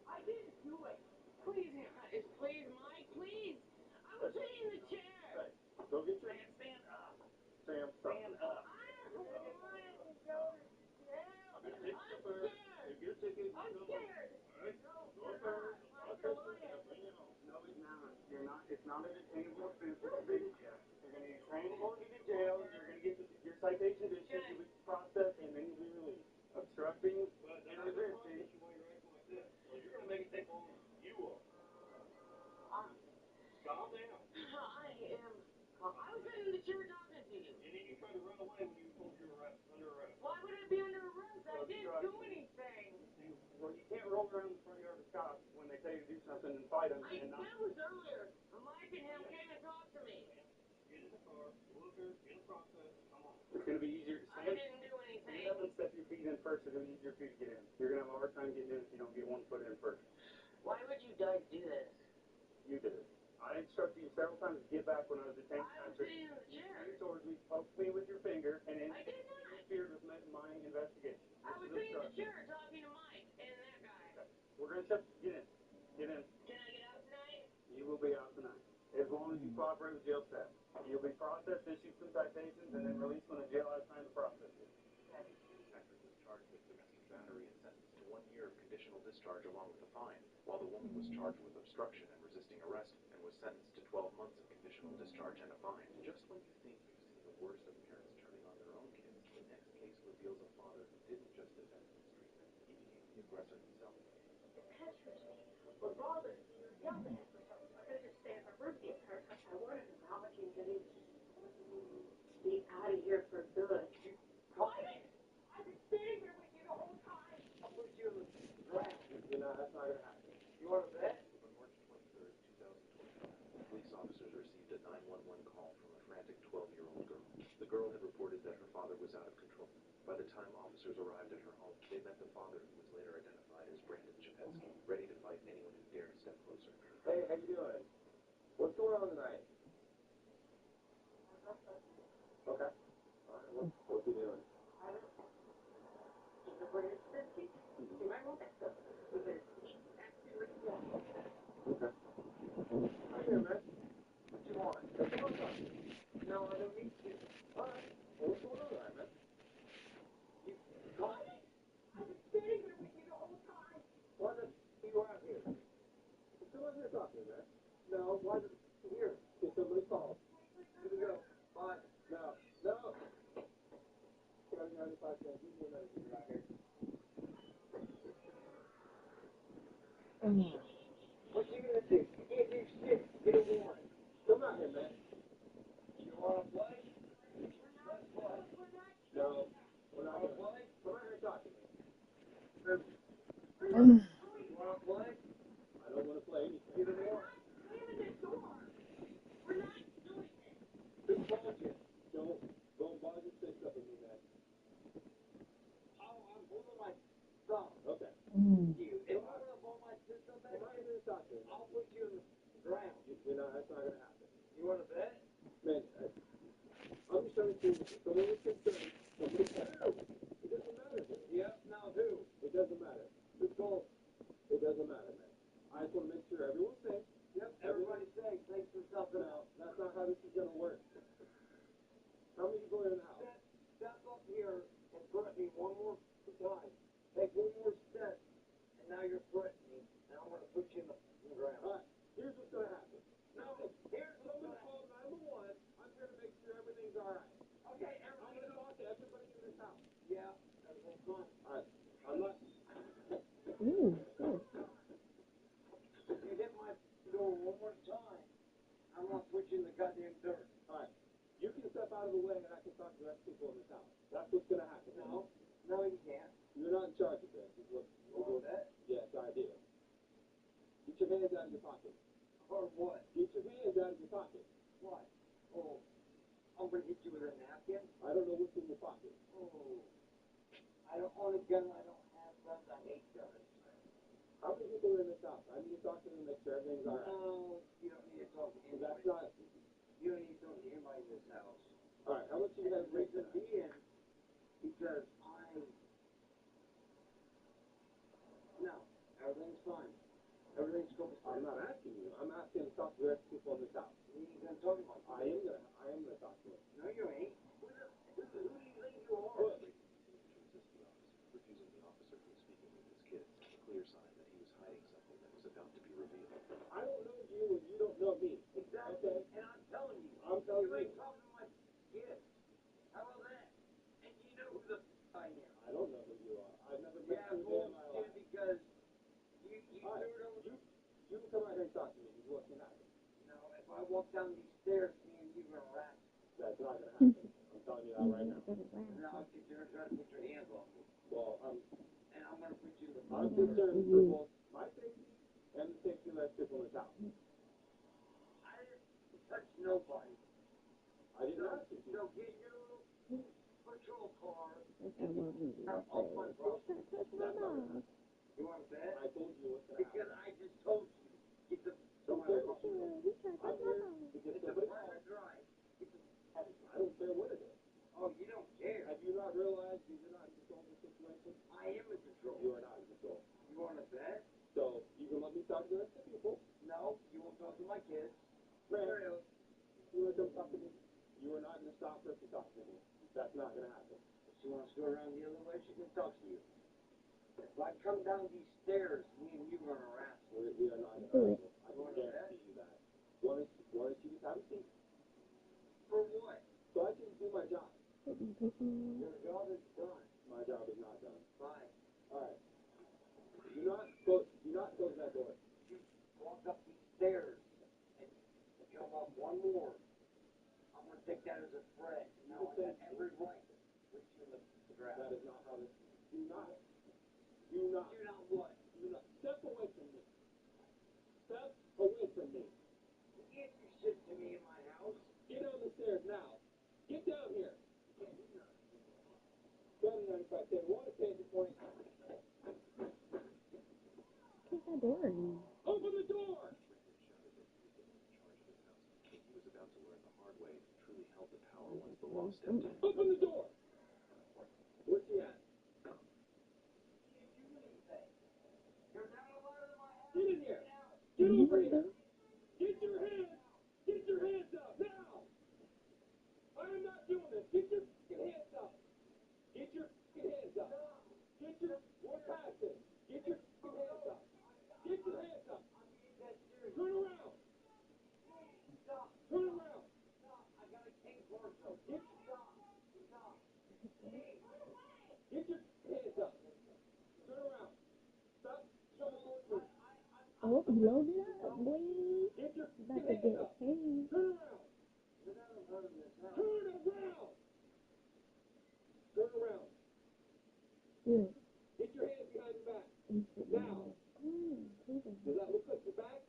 I didn't do it. Please, guys. Please, Mike. Please. I was sitting in the chair. Hey, go get your... Stand up. Sam, stand up. I don't want to go to jail. I'm scared. Get a ticket. I'm scared. All right. Go first. No, it's not. You're not. It's not a detainable offense. It's a big check. You're going to get trained going to the jail. You're going to get your citation issued. You'll be processed, and then you'll be released. Obstructing and resisting. Well, you're going to make it take longer. You will. Calm down. I am. I was sitting in the chair talking to you. And then you tried to run away when you were told you were under arrest. Why would I be under arrest? I didn't do anything. Well, you can't roll around in the front yard of the cops when they tell you to do something and fight them. That was earlier. Mike and him came and talked to me. Get in the car. Look her. In the process. Come on. It's going to be easier to I didn't do anything. Stand up and step your feet in first. It'll be easier for you to get in. You're going to have a hard time getting in if you don't get one foot in first. Why would you guys do this? You did it. I instructed you several times to get back when I was detained. I was sitting in the chair. You towards me, poked me with your finger, and then I did not. interfered with my investigation. I was sitting in the chair talking to Mike and that guy. We're going to get in. Get in. Can I get out tonight? You will be out tonight. As long as you cooperate with jail staff. You'll be processed, issued some citations, and then released when the jail has time to process you. Patrick was charged with domestic battery and sentenced to 1 year of conditional discharge along with a fine, while the woman was charged with obstruction and resisting arrest and was sentenced to 12 months of conditional discharge and a fine. Just when you think you've seen the worst of parents turning on their own kids, the next case reveals a father who didn't just defend mistreatment, he became the aggressor himself. It pesters me. Or bothers me or yells at him for something. I'm going to just stay in my room the entire time. I want to know how much he's going to be out of here for good. Quiet! I've been sitting here with you the whole time. I'll put you in the ground. You know, that's not going to happen. You want to bet? On March 23rd, 2025, police officers received a 911 call from a frantic 12-year-old girl. The girl had reported that her father was out of control. By the time officers arrived at her home, they met the father, who was later identified as Brandon Chapetsky, ready to fight anyone who dared step closer. Hey, how you doing? What's going on tonight? Okay. All right, what's he doing? I don't know. He's a British citizen. You might want that stuff. Because he's actually what he wants. Okay. Hi there, man. What you want? Come on. No, I don't need to. All right. Well, what's going on tonight, man? You caught me? I've been sitting here with you the whole time. Why did you out here? Come on here, talk to me, man. No, why did here? Get somebody's call. Here we go. Bye. No. No. 95 cents. You do another thing right here. What you gonna do? You can't do shit. Get a warrant. Come out here, man. You wanna play? Let's play. No, we're not gonna play. Come out here and talk to me. You wanna play? I don't wanna play anything. Get a warrant. Leaving the door. We're not doing this. Who told you? Don't bother your fist up with me, man. I'm holding my thumb. Okay. You. If I'm gonna hold my fist up, man, I'll put you in the ground. You know, that's not gonna happen. You wanna bet? Man, I'm just trying to see if someone is concerned. Somebody can do. It doesn't matter, man. Yeah, now who? It doesn't matter. It's called. It doesn't matter, man. I just want to make sure everyone's safe. Yep, everybody's safe. Thanks for something else. That's not how this is gonna work. How many people are in the house? Step up here and threaten me one more time. Take one more step, and now you're threatening me, and I'm gonna put you in the ground. All right, here's what's gonna happen. No, here's what's gonna call 911. I'm here to make sure everything's all right. Okay, I'm gonna talk to everybody in this house. Yeah, everything's fine. All right, I'm not. Ooh, cool. If you hit my door one more time, I'm gonna put you in the goddamn dirt. All right. You can step out of the way and I can talk to the rest of people in this house. That's what's going to happen. No, you can't. You're not in charge of this. Is what you want that? Yes, I do. Get your hands out of your pocket. Or what? Get your hands out of your pocket. Why? Oh, I'm gonna hit you with a napkin. I don't know what's in your pocket. Oh. I don't own a gun. I don't have guns. I hate guns. How many people are in this house? I need to talk to them and make sure everything's all right. No, you don't need to talk to anybody. That's not. You don't need to talk to anybody in this house. All right. How much do you have reason to be in? Because no, everything's fine. Everything's going fine. I'm not asking you. I'm asking to talk to the rest of the people in this house. You ain't gonna talk about them. I am gonna talk to them. No, you ain't. Who do you think you are? Refusing the officer from speaking with his kids, a clear sign that he was hiding something that was about to be revealed. I don't know you and you don't know me. Exactly. Okay? And I'm telling you. I'm telling you. You ain't talking to my kids. How about that? And you know who the I am. I don't know who you are. I've never met you a day in my life. Because you right. You can come out here and talk to me. Is what's gonna happen. No, if I walk down these stairs, me and you are gonna wrap. That's not gonna happen. I'm telling you that right now. Now you're gonna put your hands off me. Well, and I'm gonna put you in the. I'm concerned for both my safety and the safety of the people in the house. I didn't touch nobody. I didn't ask you to. So get your patrol car. Off my property. That's not gonna happen. You want to bet? I told you what's gonna happen. Because I just told you. Get the. I'm here because somebody private drive. I don't care what it is. Oh, you don't care? Have you not realized that you're not in control of the situation? I am in control. You are not in control. You want to bet? So you can let me talk to the rest of the people. No, you won't talk to my kids. Graham, you want to come talk to me? You are not going to stop her from talking to me. That's not going to happen. If she wants to go around the other way, she can talk to you. If I come down these stairs, me and you are going to wrestle. We are not going to wrestle. I can guarantee you that. Why don't you just have a seat? For what? So I can do my job. Your job is done. My job is not done. Fine. All right. Do not close that door. You walk up these stairs and come up one more. I'm going to take that as a threat. Now I got every right to put you in the ground. That is not how this. Do not what? Do not. Step away from me. Step away from me. You can't do shit to me in my house. Get on the stairs now. Get down here. Go to 95. They want to pay the point. Kick the door in. Open the door! He was about to learn the hard way who truly held the power once the law stepped in. Open the door! Where's she at? You're not allowed in my house. Get in here. Get over here. Get your hands up now. I am not doing this. Get your hands up. Get your hands up. We're past this. Get your hands up. Get your hands up. Turn around. Turn around. I got a king torso. Get your hands up. Turn around. Stop. Oh, he loaded up, boy. Get your About to hands get up. paid. Turn around. Turn around. Turn around. Yeah. Get your hands behind your back. Now. Does that look like your back?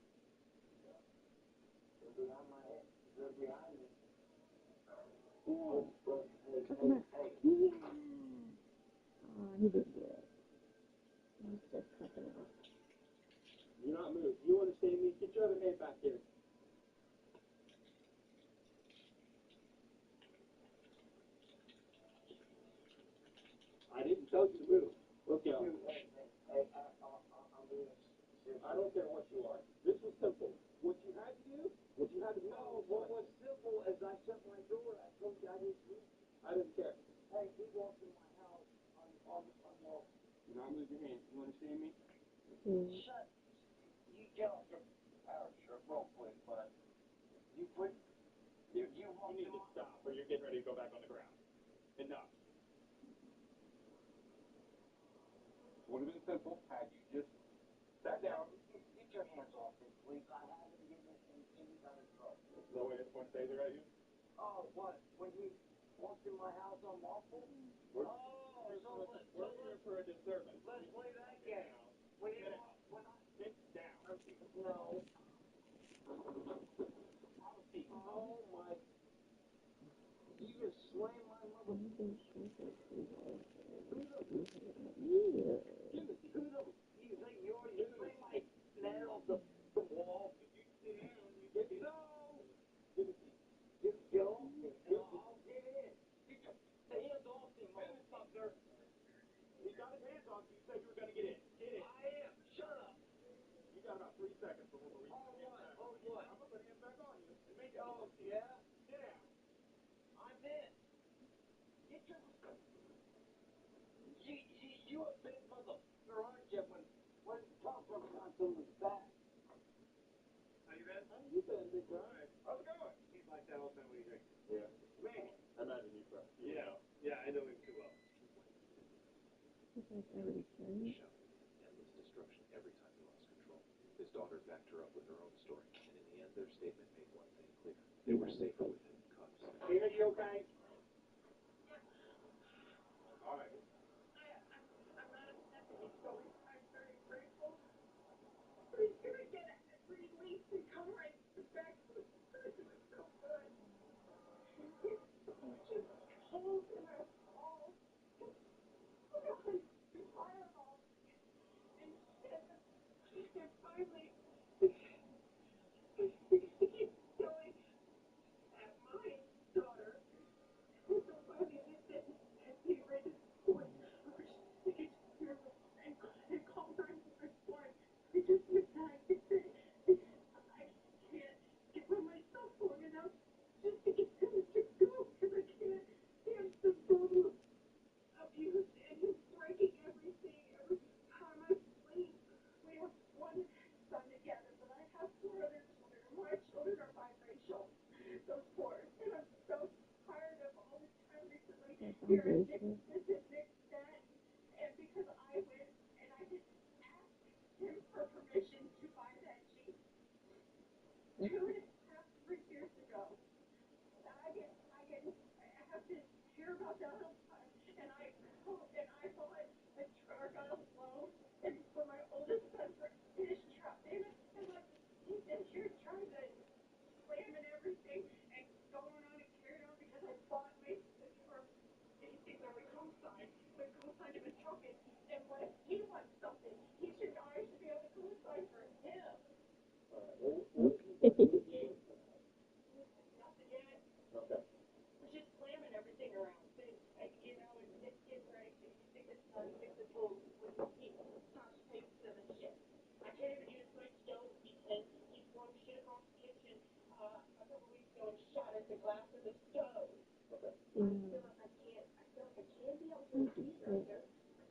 They're behind my head. They're behind me. Yeah. Yeah. Oh, he did good. He's just fucking off. Do not move. You understand me? Get your other hand back here. I didn't tell you to move. Look out. Hey, I'm being serious. I don't care what you are. This was simple. What you had to do, what you had to do. No, what was simple is I shut my door. I told you I didn't leave. I didn't care. Hey, he walked in my house unwalked. Do not move your hands. You understand me? Shut. You get off your power trip real quick, bud. You need to stop or you're getting ready to go back on the ground. Enough. Would have been simple had you just sat down. Get your hands off me, please. I haven't given any kind of trouble. Is that way everyone stays at you? Oh, what? When he walked in my house unlawful? We're here for a disturbance. Let's play that game. Sit down. No. Oh my. You a big motherfucker, aren't you? When Papa Johnson was back. How you been? How you been, big guy? Alright. How's it going? He's like that all the time when you drink. Yeah. Man. I imagine you probably. Yeah. Yeah, I know him too well. Endless destruction every time he lost control. His daughter backed her up with her own story, and in the end, their statement made one thing clear: they were safer with him in cuffs. Hey, are you okay? All right. I'm not upset that he's going. I'm very grateful. But he's gonna get released and come right back to his person. It's so good. Just hold in our all. Fireball. And finally, he's going at my daughter. And so finally, they said, he read his point. He's fearless and calm down to my point. He just went back and said, I can't give myself long enough just to get him to go because I can't stand the brutal abuse and him breaking everything every time I sleep. We have one son together, but I have 4 other children. My children are biracial. Those 4. And I'm so tired of all the time recently hearing Nick this and Nick that. And because I went and I didn't ask him for permission to buy that Jeep 2.5, 3 years ago. I have to hear about that all the time. And I bought a truck on a loan and for my oldest son for his truck. And he's in here trying to slam and everything and going on and carrying on because I bought my for anything that would co-sign him and truck it. And when he wants something, I should be able to co-sign for him. Nothing yet. Okay. We're just slamming everything around. It's getting ready to. You think it's done? Get the tools when he stops taking them and shit. I can't even use my stove because he threw shit across the kitchen a couple weeks ago and shot at the glass of the stove. Okay. I feel like I can be able to eat right here.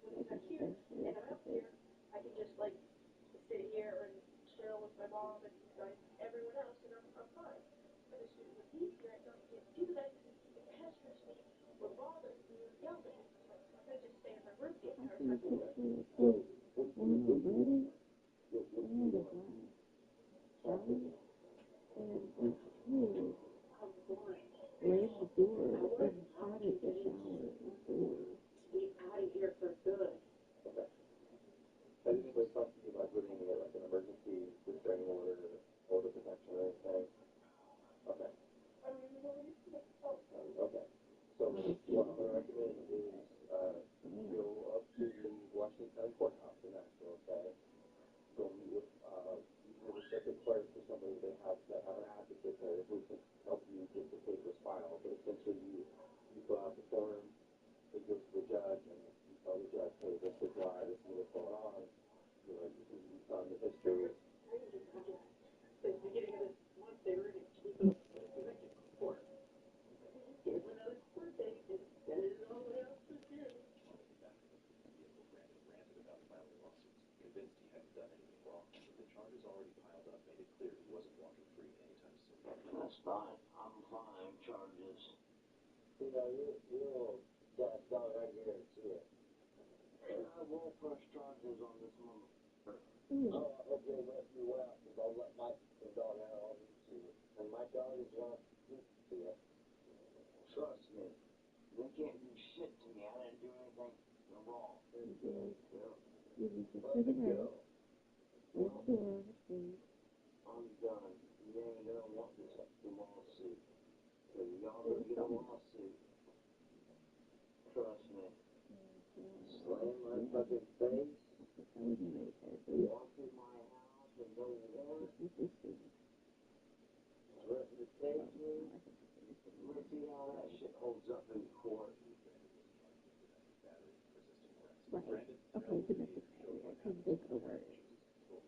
When he's not here and I'm up here, I can just like sit here and chill with my mom and everyone else and I'm fine. But as soon as he's here, I don't get to do that because it pesters me or bothers me or yells at me. So I'm going to just stay in my room the entire time. Laid the door and started the shower door. He's out of here for good. Okay. Has anybody talked to you about putting like an emergency restraining order or order protection or anything? Okay. I don't even know what he's going to tell me. Okay. So what I'm going to recommend is go up to the Washington County Courthouse in Nashville, okay? Go meet with either the circuit clerk or somebody they have an advocate there who can help you get the papers filed. But essentially you fill out the form, it goes to the judge, and you tell the judge, hey, this is why, this is what's going on. You know, you sign the history. At the beginning of this month, they were going to keep us convicted court. Gave him another court date and set it all the way up to June. Ranted about filing lawsuits, convinced he hadn't done anything wrong, but the charges already piled up made it clear he wasn't walking free anytime soon. That's fine. I'm fine. Charges. You know, you're that dog, I guarantee it. I won't press charges on this motherfucker. Oh, I hope they let you out, because I'll let my dog out on you too. And my dog is going to see it. Trust me. They can't do shit to me. I didn't do anything wrong. You just sit it out. Close the door, please. I'm done. You ain't gonna want this lawsuit. Because y'all gonna get a lawsuit. Trust me. Slam my fucking face. Walk through my house with no warrant. Threaten to take me. Let's see how that shit holds up in court. Right. Okay, domestic battery. I couldn't think of the word. But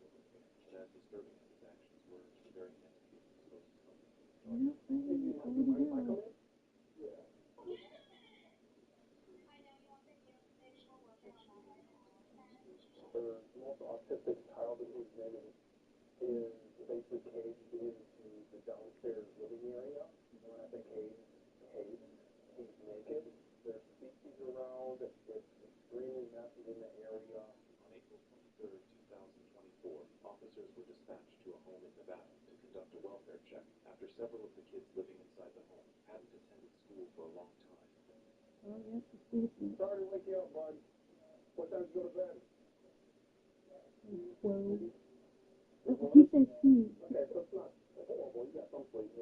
as disturbing as his actions were, the very next few exposed his own. No, I didn't know. is basically caged into the downstairs living area. And when I say caged, he's naked. There's species around. It's extremely messy in the area. On April 23rd, 2024, officers were dispatched to a home in Nevada to conduct a welfare check after several of the kids living inside the home hadn't attended school for a long time. Oh, yes, sorry to wake you up, bud. What time did you go to bed? 12. He said 2. Okay, so it's not horrible. You got some sleep.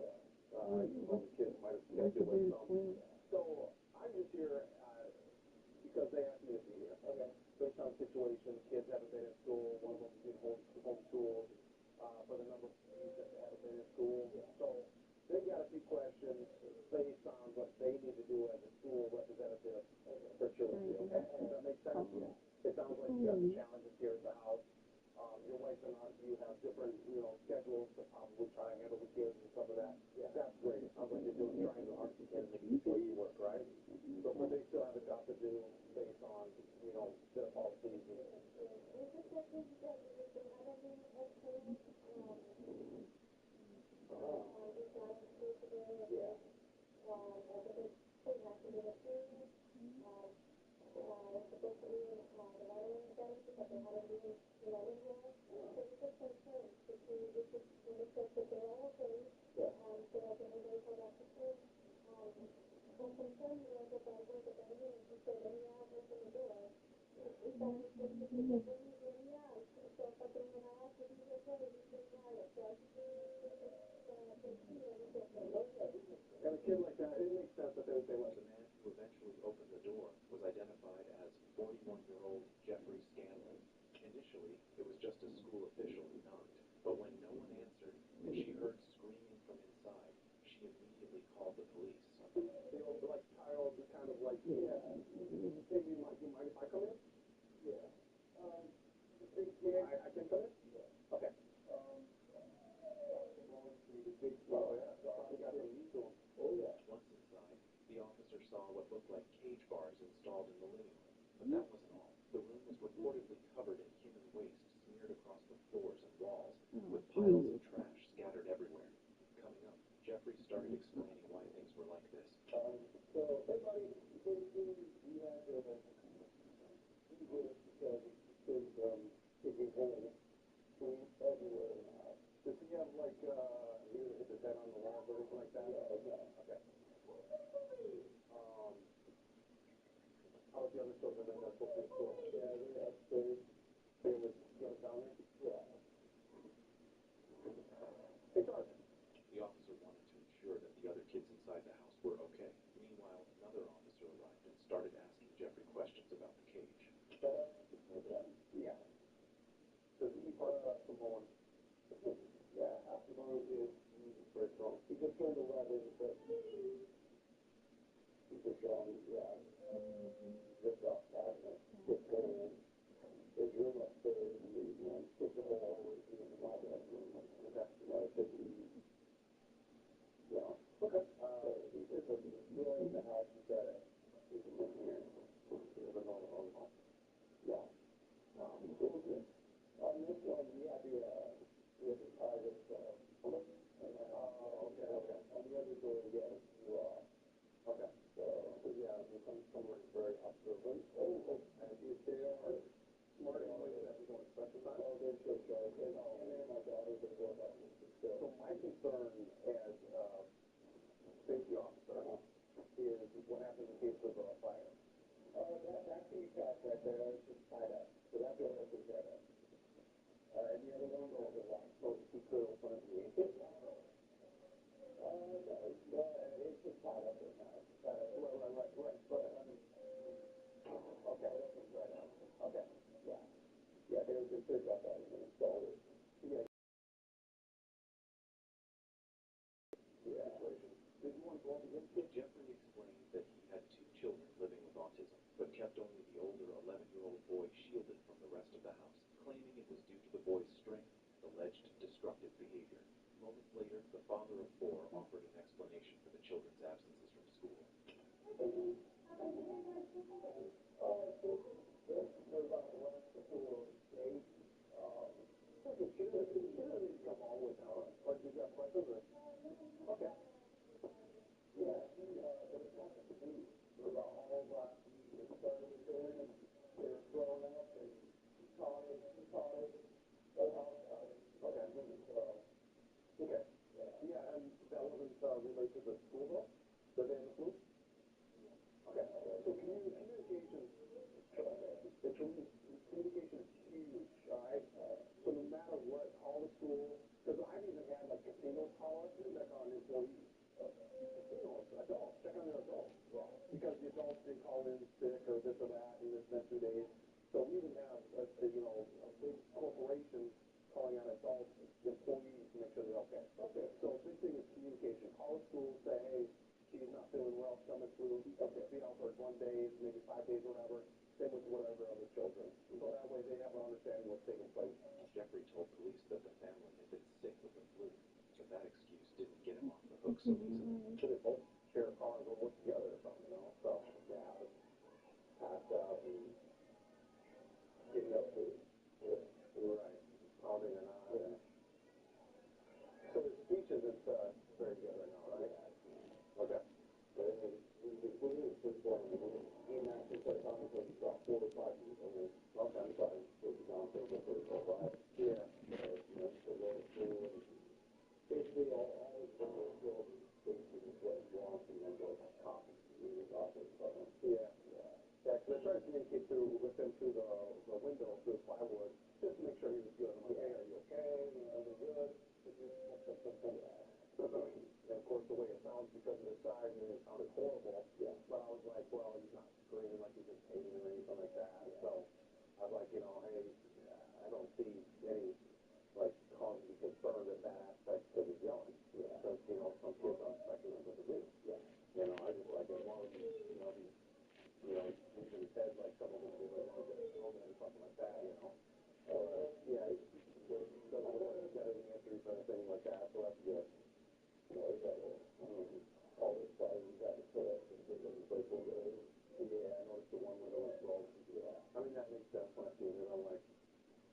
All the kids might have kept you awake some. So I'm just here because they asked me to be here. Okay. Based on the situation, kids haven't been in school. One of them's being homeschooled for the number of days that they haven't been in school. So they've got a few questions based on what they need to do as a school representative for children. Okay? Does that make sense? It sounds like you got some challenges here at the house. Your wife and you have different, schedules to probably try and handle the kids and some of that. Yeah. That's great. It sounds like you're trying the hardest you can to make this place work, right? So, but they still have a job to do based on, their policies. And a kid like that, it makes sense that they let The man who eventually opened the door was identified as 41-year-old Jeffrey Scanlon. Initially, it was just a school official who knocked, but when no one answered and she heard screaming from inside, she immediately called the police. The old, child, just kind of like, hey, you mind if I come in? Yeah. I can come in? Yeah. Okay. Once inside, the officer saw what looked like cage bars installed in the living room. But that wasn't all. The room was reportedly covered in human waste smeared across the floors and walls, with piles of trash scattered everywhere. Coming up, Jeffrey started explaining why things were like this. So, everybody, we had to do this because there's taking holes everywhere in the house. Does he have, you hit the bed on the walls or anything like that? Yeah. Okay. How about the other children that are supposed to be in school? Yeah, they're upstairs. They was down there? Yeah. Hey, Sarge. The officer wanted to ensure that the other kids inside the house were okay. Meanwhile, another officer arrived and started asking Jeffrey questions about the cage. Yeah. Does he part of Simone? Yeah, Simone is very strong. He just turned 11, but he's just strong, yeah. Just off cabinet. Just going in. His room upstairs, and push the whole over to my bedroom. Okay. Yeah. Okay. He's just a room in the house. He's got a, he's in here. He doesn't know the home. Yeah. It was good. On this one, we have the private, okay. On the other door, yeah, okay. So, yeah, someone is very observant. And if they are smart enough that we don't expect them. Oh, they're so sharp. And then my daughter's a door button. So my concern as safety officer is what happens in case of a fire. That piece right there is just tied up. So that door is tied up. And the other one goes along. So he could open it and yank it. No, it's just tied up right now. Right. But, okay. Okay. Yeah. Yeah, they got that and installed it. Yeah. Yeah. Did you want to go over this? Jeffrey explained that he had 2 children living with autism, but kept only the older 11-year-old boy shielded from the rest of the house, claiming it was due to the boy's strength and alleged destructive behavior. Moments later, the father of 4 offered an explanation for the children's absences from school. days, maybe 5 days, whatever. Same with whatever other children. So that way they have an understanding what's taking place. Jeffrey told police that the family had been sick with the flu, but that excuse didn't get him off the hook so easily. So they both share cars or work together or something, you know? So, yeah, it's passed out and getting up to it. Right. Pounding or not. Yeah. So his speech isn't very good right now, right? Okay. Yeah, because I tried to communicate with him through the window, through the plywood, just to make sure he was good. I'm like, hey, are you okay? Everything good? And of course, the way it sounds because of his size, it sounded horrible. Yeah. But I was like, well, he's not screaming like he's in pain or anything like that. So I was like, hey, I don't see any cause to be concerned in that aspect because he's yelling. Yeah. Because some kids aren't expecting him to do. Yeah. I just like as long as he's using his head like some of them do, as long as they're filming or something like that. Yeah, he doesn't look like he's got any injuries or anything like that, so that's good. All this fire you got to put up and get them place over there. Yeah, I noticed the one window was broken. Yeah. I mean, that makes sense when I see it. I'm like,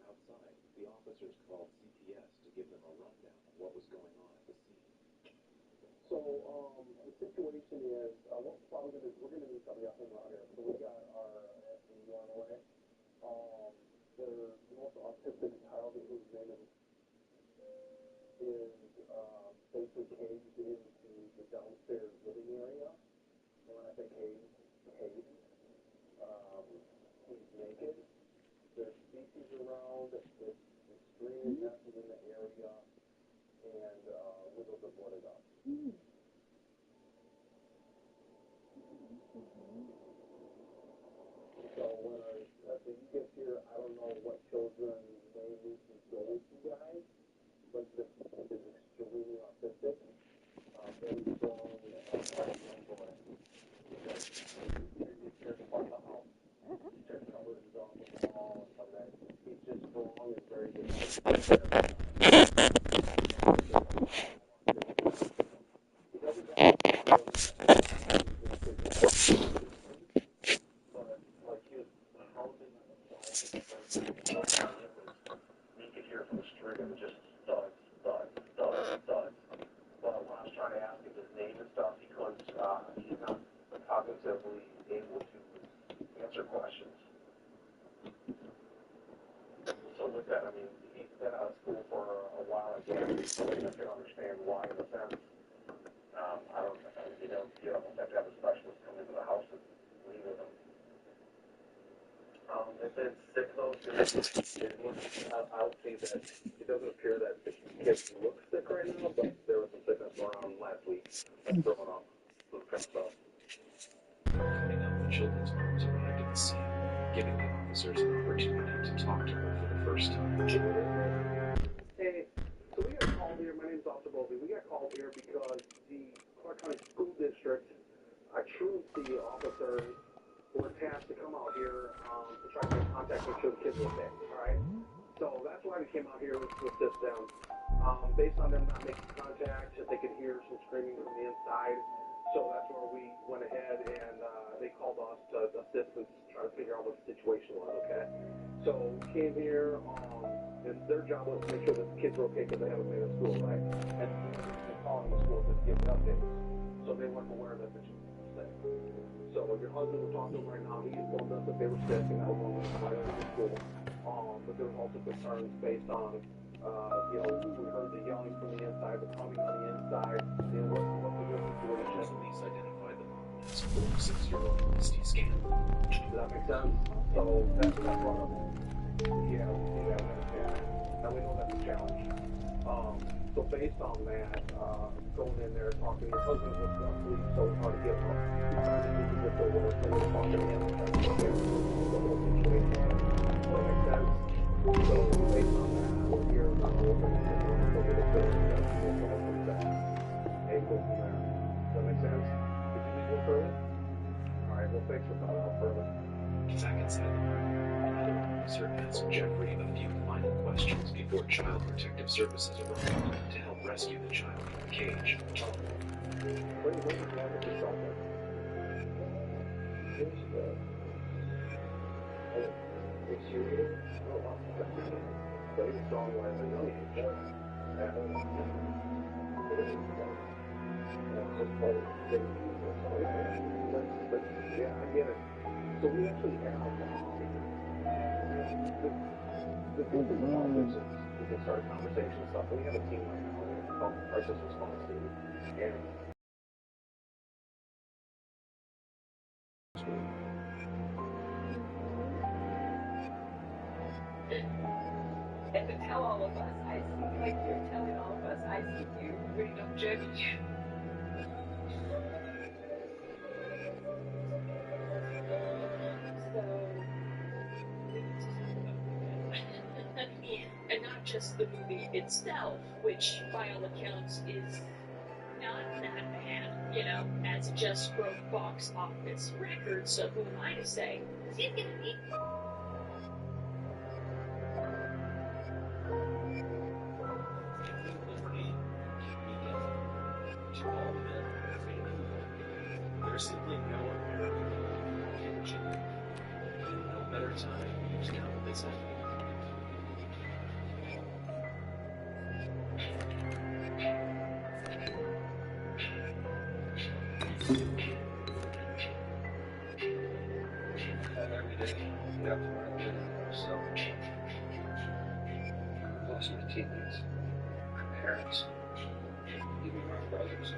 outside, the officers called CPS to give them a rundown of what was going on at the scene. so, the situation is, we're gonna need somebody else around here. So we got our SDU on the way. The most autistic child, whose name is basically caged into the downstairs living area. And when I say caged, he's naked. There's species around. It's extremely messy in the area, and windows are boarded up. So when our SAU gets here, I don't know what children may need to go with you guys, but this is extremely autistic, very strong, young boy. Here's part of the house. There's cupboards on the wall and stuff like that. He's just strong and very good. Cognitively able to answer questions. So with that, I mean, he's been out of school for a while, I guess, so I can understand why, in a sense. You almost have to have a specialist come into the house and leave with him. If it's sick, though, I'll say that it doesn't appear that the kid looks sick right now, but there was some sickness around last week that's throwing off some kind of stuff. Coming up, the children's moms arrived at the scene, giving the officers an opportunity to talk to her for the first time. Hey, so we got called here. My name's Officer Bowlby. We got called here because the Clark County School District, truancy officers were tasked to come out here to try to make contact, make sure the kids were okay. All right. So that's why we came out here to assist them. Based on them not making contact, they could hear some screaming from the inside. So that's where we went ahead and they called us to assist and try to figure out what the situation was, okay? So we came here, and their job was to make sure that the kids were okay because they haven't been in school, right? And they called the school to give an update. So they weren't aware that the children were sick. So your husband was talking to them right now. He informed us that they were sick and that was one reason why they were in school. But there was also concerns based on we heard the yelling from the inside, the pounding on the inside, what was the situation. Police identified the mom as 46-year-old Misty Scan. Does that make sense? So that's what brought up. Yeah, we see that. Now we know that's a challenge. So based on that, going in there, talking, your husband was asleep, so it's hard to get him up. Trying to do the good work, so we're talking to him, trying to get him the whole situation. Does that make sense? So based on that, we're here, we're going to look at the film, and we'll go from there. And go from there. Does that make sense? Did you leave it early? Alright, well, thank Thanks for coming out further. Seconds in. Another officer asked Jeffrey a few final questions before Child Protective Services arrived to help rescue the child from the cage. When did you have it yourself? It's your eating? Oh, wow. But it's strong as a young age. It is. That's just part of the thing. But yeah, I get it. So we actually have the thing that we can start a conversation and stuff. We have a team right now called Crisis Response Team. And to tell all of us, I see, like you're telling all of us, I see you, I'm judging you. And not just the movie itself, which by all accounts is not that bad, you know, as it just broke box office records, so who am I to say? Is it gonna be? There's simply no American in Virginia. No better time to come visit. Every day, you have to learn a little more yourself. I've lost my teammates, my parents, even my brothers.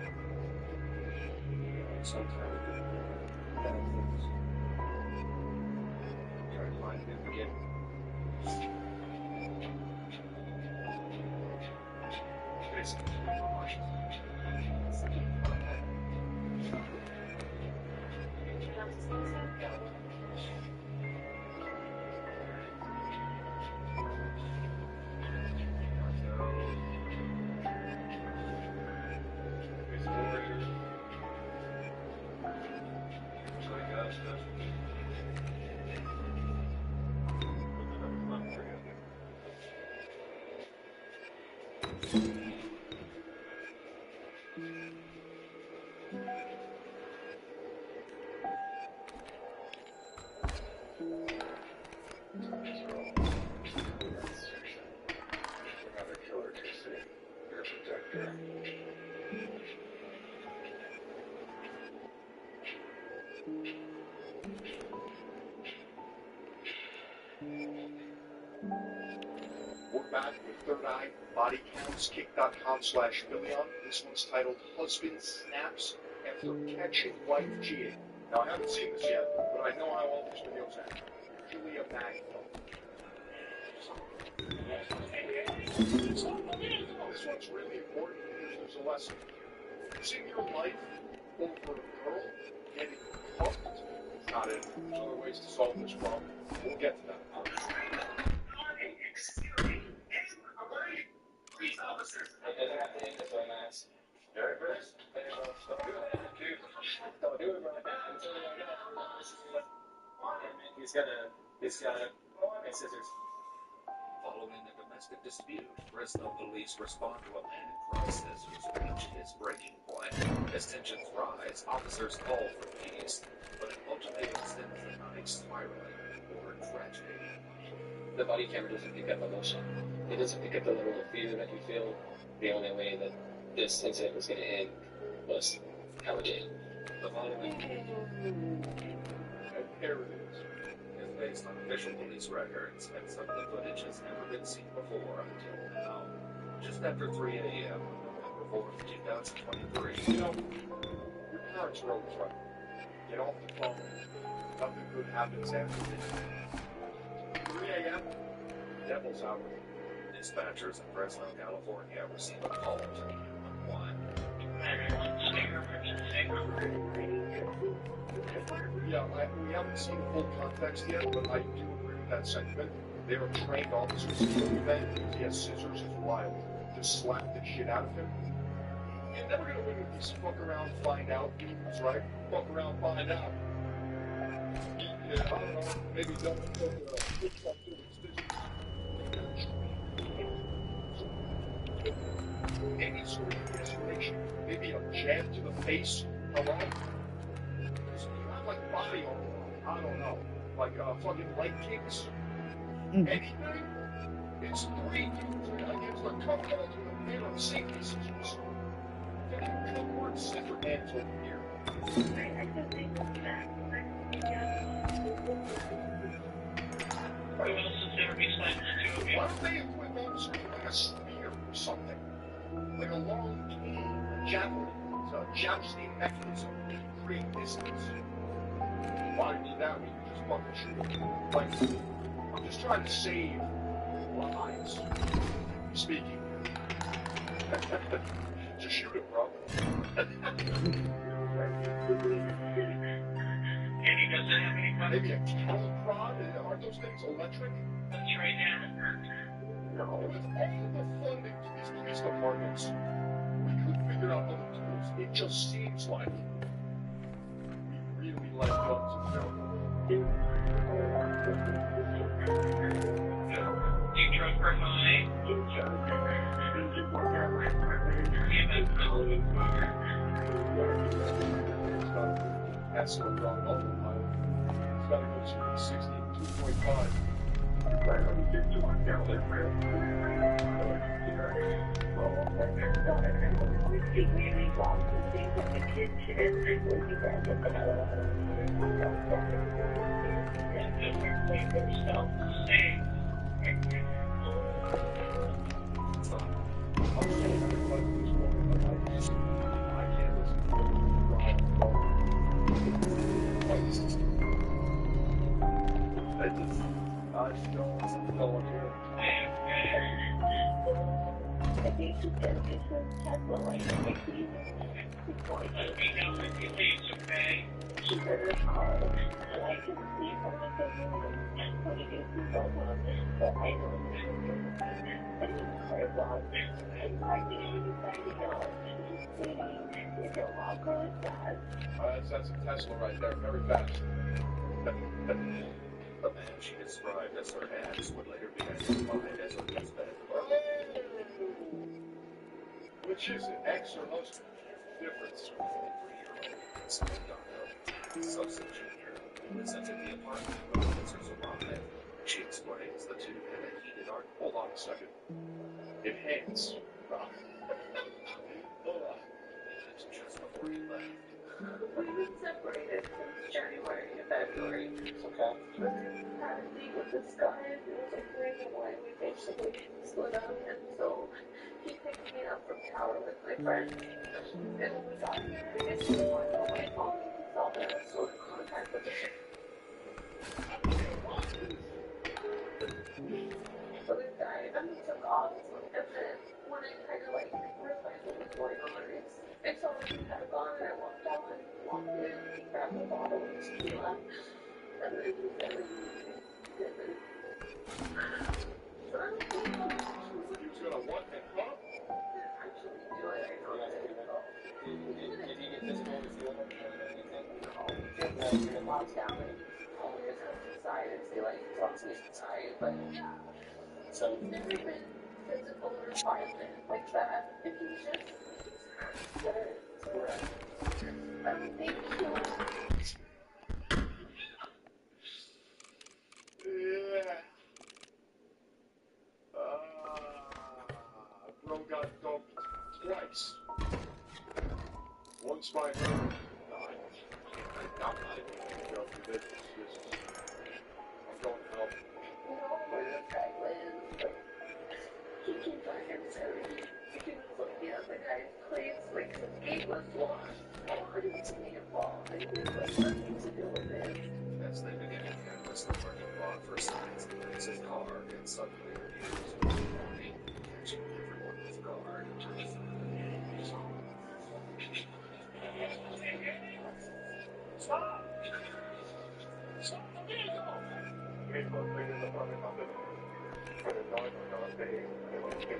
Sometimes we do bad things. Try to find them again. We're back with Third Eye Body Counts, kick.com/Million. This one's titled Husband Snaps After Catching Wife Cheating. Now, I haven't seen this yet, but I know how all these videos end. Usually a bang film. This one's really important because there's a lesson here. Losing your life over a girl getting fucked is not it. There's other ways to solve this problem. We'll get to that. Police officers. It doesn't have to end this way, Max. Very first. Don't do it, dude. Don't do it, bro. He's got scissors. Following a domestic dispute, Fresno police respond to a man in processors reach his breaking point. As tensions rise, officers call for peace, but it ultimately sends the night spiraling toward tragedy. The body camera doesn't pick up emotion. It doesn't pick up the level of fear that you feel. The only way that this incident was going to end was how it did. The following And here it is. based on official police records, and some of the footage has never been seen before until now. Just after 3 a.m. on November 4th, 2023. You know, your parents were always right. Get off the phone. Nothing good happens after this. 3 a.m. Devil's hour. Dispatchers in Fresno, California receive a call to 911. Yeah, we haven't seen full context yet, but I do agree with that sentiment. They are trained officers. If he has scissors, it's wild. Just slap the shit out of him. You're never gonna win with these fuck around, find out dudes, right? Fuck around, find out. Yeah, I don't know. Maybe don't fix up to its any sort of restoration. Maybe a jab to the face. Hello? So you have like body armor. I don't know. Like fucking leg kicks. Anything? It's 3 dudes against a couple with a pair of safety scissors. Fucking word separate hands over here. I just think that. Why don't they equip officers with like a spear or something? Like a long cane, a javelin, a jousting mechanism to create distance. Why do you need that? We can just fucking shoot them. Like, I'm just trying to save lives. Speaking. Just shoot him, bro. And he doesn't have any fun. Maybe a cattle prod? Aren't those things electric? Let's try that. No. With all the funding to these police departments, we could figure out other tools. It just seems like we really like guns in general. Do you trust for mine? Do you trust? We just walk out of my apartment. Yeah, that's really Tesla run autopilot. It's got to go speed 60 at 2.5. That's a Tesla right there, very fast. The man she described as her ex would later be identified as her husband. Which is it, ex or husband? Difference. 3-year-old Sosa Jr. is entered the apartment when officers arrive. She explains the two had a heated argument. Hold on a second. Enhance. Hold on. Just before he left. We've been separated since January to February. Okay. Had a date with this guy, and it was like randomly. We basically split up, and so he picked me up from tower with my friend. And when we got here, I guess he was on the way home. He saw that I was still in contact with him. So this guy, he took off, and then when I kind of like realized what was going on, I saw him kind of gone, and I walked out and walked in, grabbed a bottle of tequila, and then he said, so I don't know. He was gonna what? And what? Actually do it, I know that it will. Did he get physical with you? No, just like locked down, and all he just comes inside and say like, talks to me inside, but yeah. So He's never been physical or violent like that, and he's just good. I don't think he was. Yeah. Bro got dumped twice. Once by her. I'm going to help. You know where the guy lives, but he came back and said he was looking at the guy's place, like his gate was locked. Oh, I didn't see me involved. I didn't have nothing to do with it. As they began to canvass the parking lot for signs of his car, and suddenly refused to warning, catching everyone off guard. Stop! Stop the vehicle!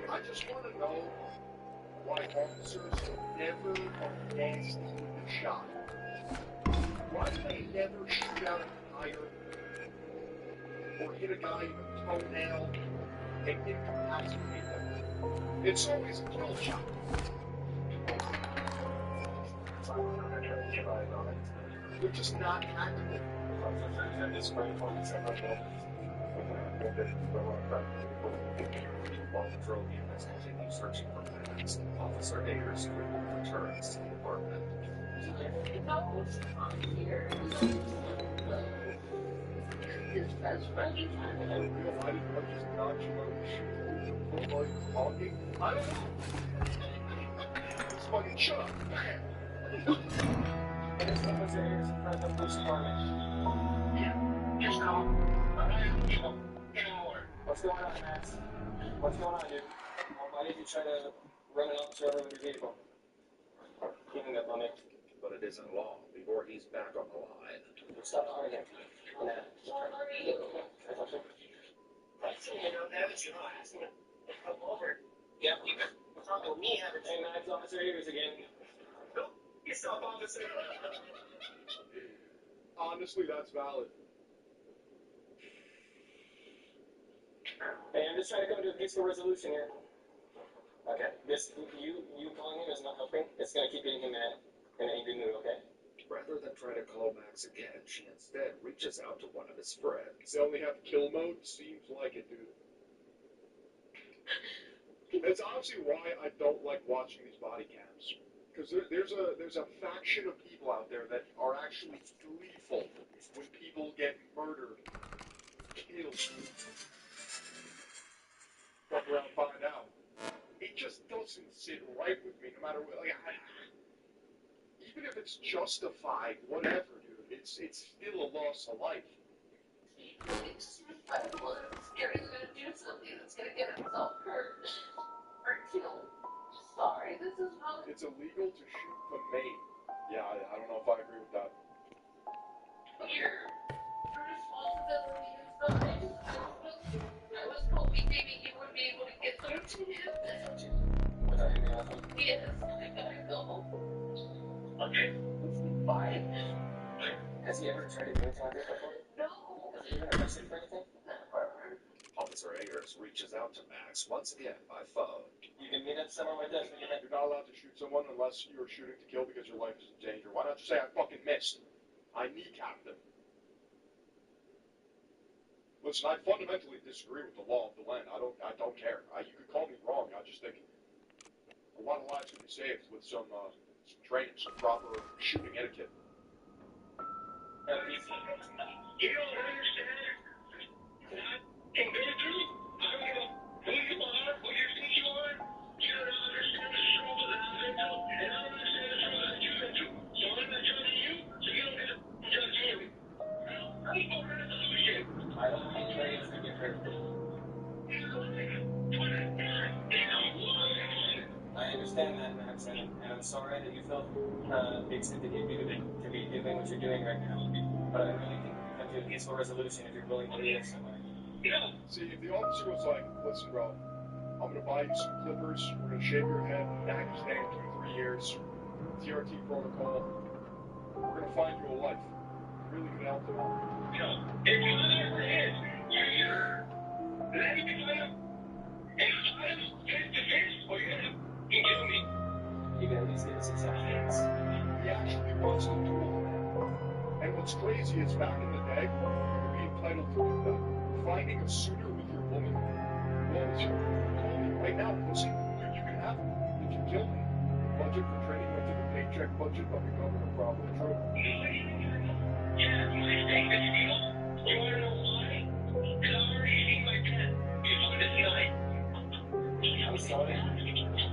I just want to know why officers never are nasty with the shot. Why do they never shoot out a tire or hit a guy in the toenail and incapacitate them? It's always a kill shot. They're just not tactical. While patrol units continue searching for Max, Officer Ayers quickly returns to the apartment. His best friend is I just knocked you out of the shoe. While you're talking? I don't know. Just fucking shut up. Officer Ayers in front of the police department. Just call. What's going on, Max? What's going on, dude? Why did you try to run an officer over with your vehicle? Keeping up on me. But it isn't long before he's back on the line. Stop arguing. Nah. Come over. Yep. What's wrong with me? Hey, Max, Officer Ayers again. Nope. Yourself, officer. Honestly, that's valid. Hey, I'm just trying to come to a peaceful resolution here. Okay, you calling him is not helping. It's gonna keep getting him mad in an angry mood, okay? Rather than try to call Max again, she instead reaches out to one of his friends. They only have kill mode? Seems like it, dude. That's honestly why I don't like watching these body cams. Because there's a faction of people out there that are actually gleeful when people get murdered, killed. Fuck around, find out. It just doesn't sit right with me, no matter what. Like, even if it's justified, whatever, dude. It's still a loss of life. It's respectful and scared he's gonna do something that's gonna get himself hurt or killed. Sorry, this is how It's illegal to shoot for maim. Yeah, I don't know if I agree with that. your responsibility is behind. I was hoping maybe you would be able to get through to him. Without him being awesome. Yes, I gotta go. Okay. Fine. Has he ever tried to do anything like this before? No. Has he been arrested for anything? Officer Ayers reaches out to Max once again by phone. You can meet up somewhere with us when you You're not allowed to shoot someone unless you're shooting to kill because your life is in danger. Why not just say I fucking missed? I kneecapped them. Listen, I fundamentally disagree with the law of the land. I don't care. You could call me wrong. I just think a lot of lives could be saved with some training, some proper shooting etiquette. You don't understand what can go through? I don't know who you are, who you think you are. You don't understand the struggle that I've been through, and I don't understand the struggle that you've been through. So I'm not judging you, so you don't get to judge me. I'm for a solution. I don't want anybody else to get hurt. I understand that, Max, and I'm sorry that you felt the extent that you do to be doing what you're doing right now. But I really think we come to a peaceful resolution if you're willing to meet us somewhere. See, if the officer was like, listen, bro, I'm going to buy you some clippers, we're going to shave your head, nag your stay in 2 to 3 years, TRT protocol, we're going to find you a wife. Really going to help them out. If you ever is, let me find him and fight him face to face, or you're going to kill me. You can at least give us a chance. He actually wants to duel the man. And what's crazy is back in the day, you would be entitled to do that. Finding a suitor with your woman was your calling. Right now, pussy, you can have it. If you kill me, budget for training went to the paycheck budget, but we're covering a problem. True. Yeah, my thing is steal. You want to know why? Because I already seen my death before this night. I'm sorry.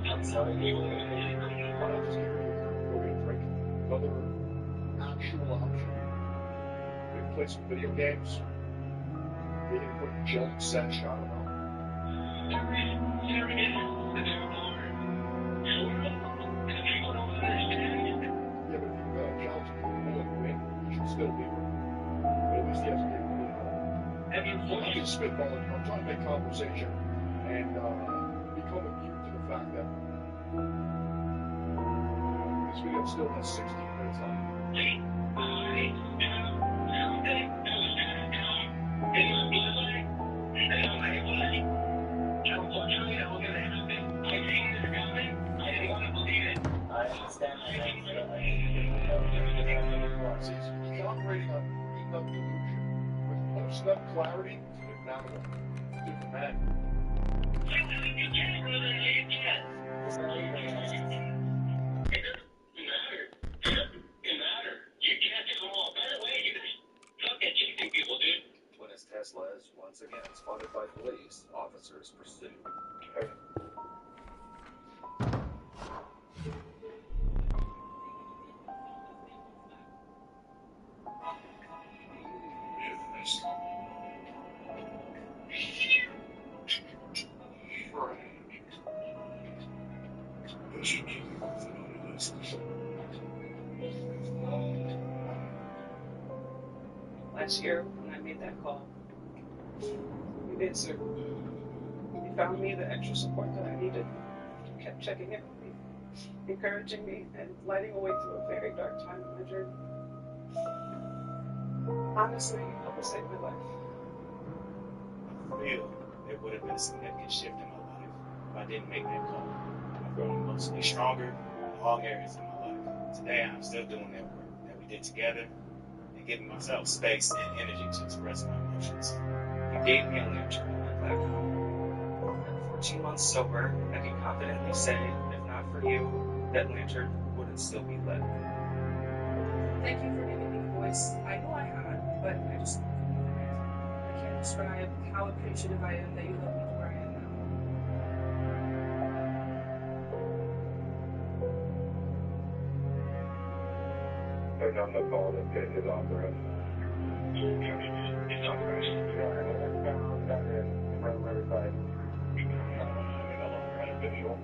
I'm sorry. Why not just give her your drink, go get a drink? Another actual option. Maybe play some video games. Maybe put a jelly sesh, I don't know. There is the true Lord. And people don't understand. Yeah, but if you challenge people and win, you should still be with him. But at least he has a capability. I'm just spitballing. I'm trying to make conversation and become immune to the fact that this video still has 16 minutes on it. I understand that. He's operating on pre-nut delusion. With post-nut clarity, it's a different animal. Different man. When his Tesla is once again spotted by police, officers pursue. Last year, when I made that call, you answered. You found me the extra support that I needed. You kept checking in with me, encouraging me, and lighting a way through a very dark time in my journey. Honestly, you helped save my life. I feel there would have been a significant shift in my life if I didn't make that call. I've grown emotionally stronger in all areas of my life. Today, I'm still doing that work that we did together and giving myself space and energy to express my emotions. You gave me a lantern and I let go. At 14 months sober, I can confidently say, if not for you, that lantern wouldn't still be lit. Thank you for giving me a voice. I know I had, but I just couldn't find it. I can't describe how appreciative I am that you let me to where I am now. Putting on the call that Pitt is authorized. It's authorized. Yeah, I found that from everybody. No longer beneficial.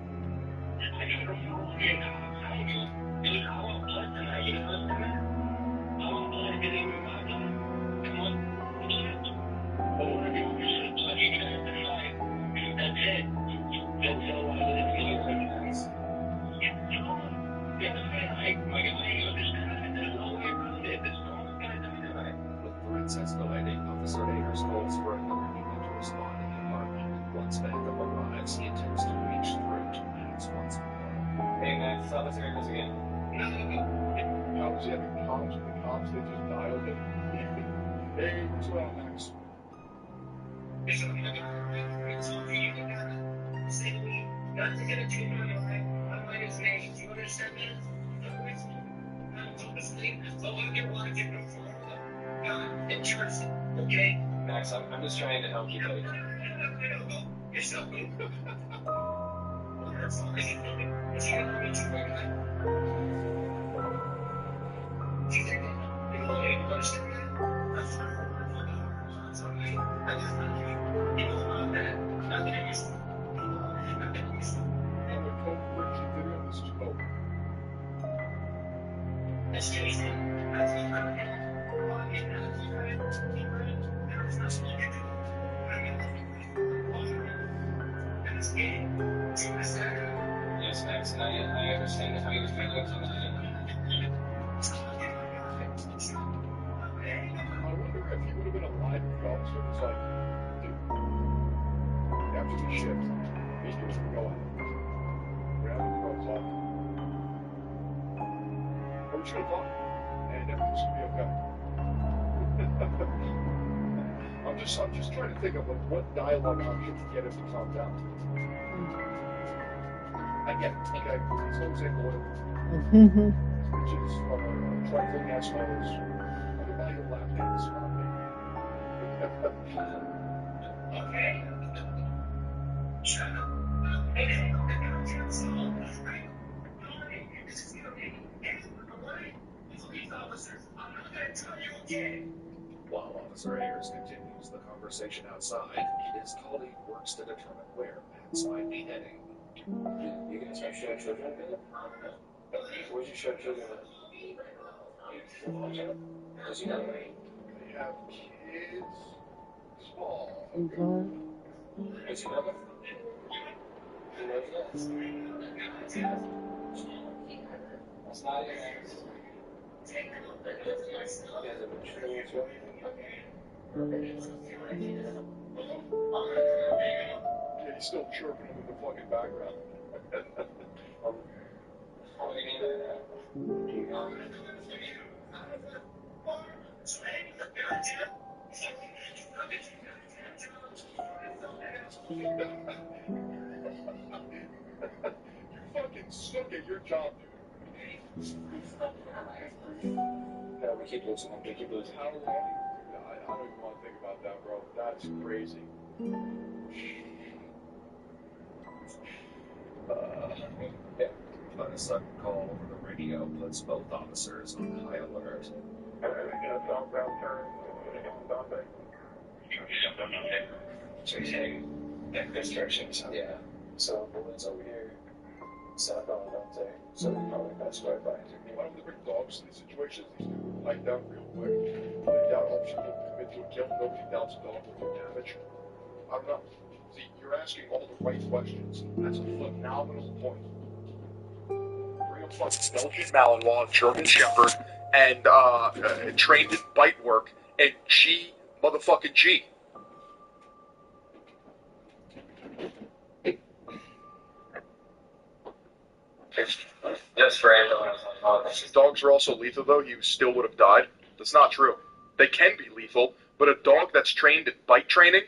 With threats escalating, Officer Ayers calls for another unit to respond to the apartment. Once backup arrives, he attempts to reach through to Max once more. Hey Max, Officer Ayers again. How was he having comms with the cops? They just dialed it. Hey, what's going on, Max? Max, I'm just trying to help you, buddy. Yes, Max, and I understand how you're feeling tonight. I wonder if he would have been alive if the officer was like, dude, after the shift, me and you go out. Grab the phones off. We're just gonna talk. And everything's gonna be okay. I'm just trying to think of like what dialogue option to get him to calm down. I get it, okay? It's Jose Boyle. Which is trifling assholes. Everybody will laugh at this on me. Okay. Shut up. While Officer Ayers continues the conversation outside, his colleague works to determine where Max might be heading. You guys have shared children together? Where'd you share children with? Does he know? They have kids. Small. Does he know them? He knows that? Yeah, he's still chirping him in the fucking background. You fucking suck at your job, dude. Yeah, we keep losing them. We keep losing. How long? I don't even want to think about that, bro. That's crazy. Yeah. But a sudden call over the radio puts both officers on high alert. Yeah. So Balloon's over here. Southbound Dante. So we probably best right by. Why don't they bring dogs in these situations? These dudes lie down real quick. Lay down, option will commit to a kill. Nobody doubts a dog will do damage. I don't know. See, you're asking all the right questions. That's a phenomenal point. Bring a fucking Belgian Malinois, German Shepherd, and trained in bite work, and G motherfucking G. Just for ambulance. Dogs are also lethal, though. You still would have died. That's not true. They can be lethal, but a dog that's trained in bite training,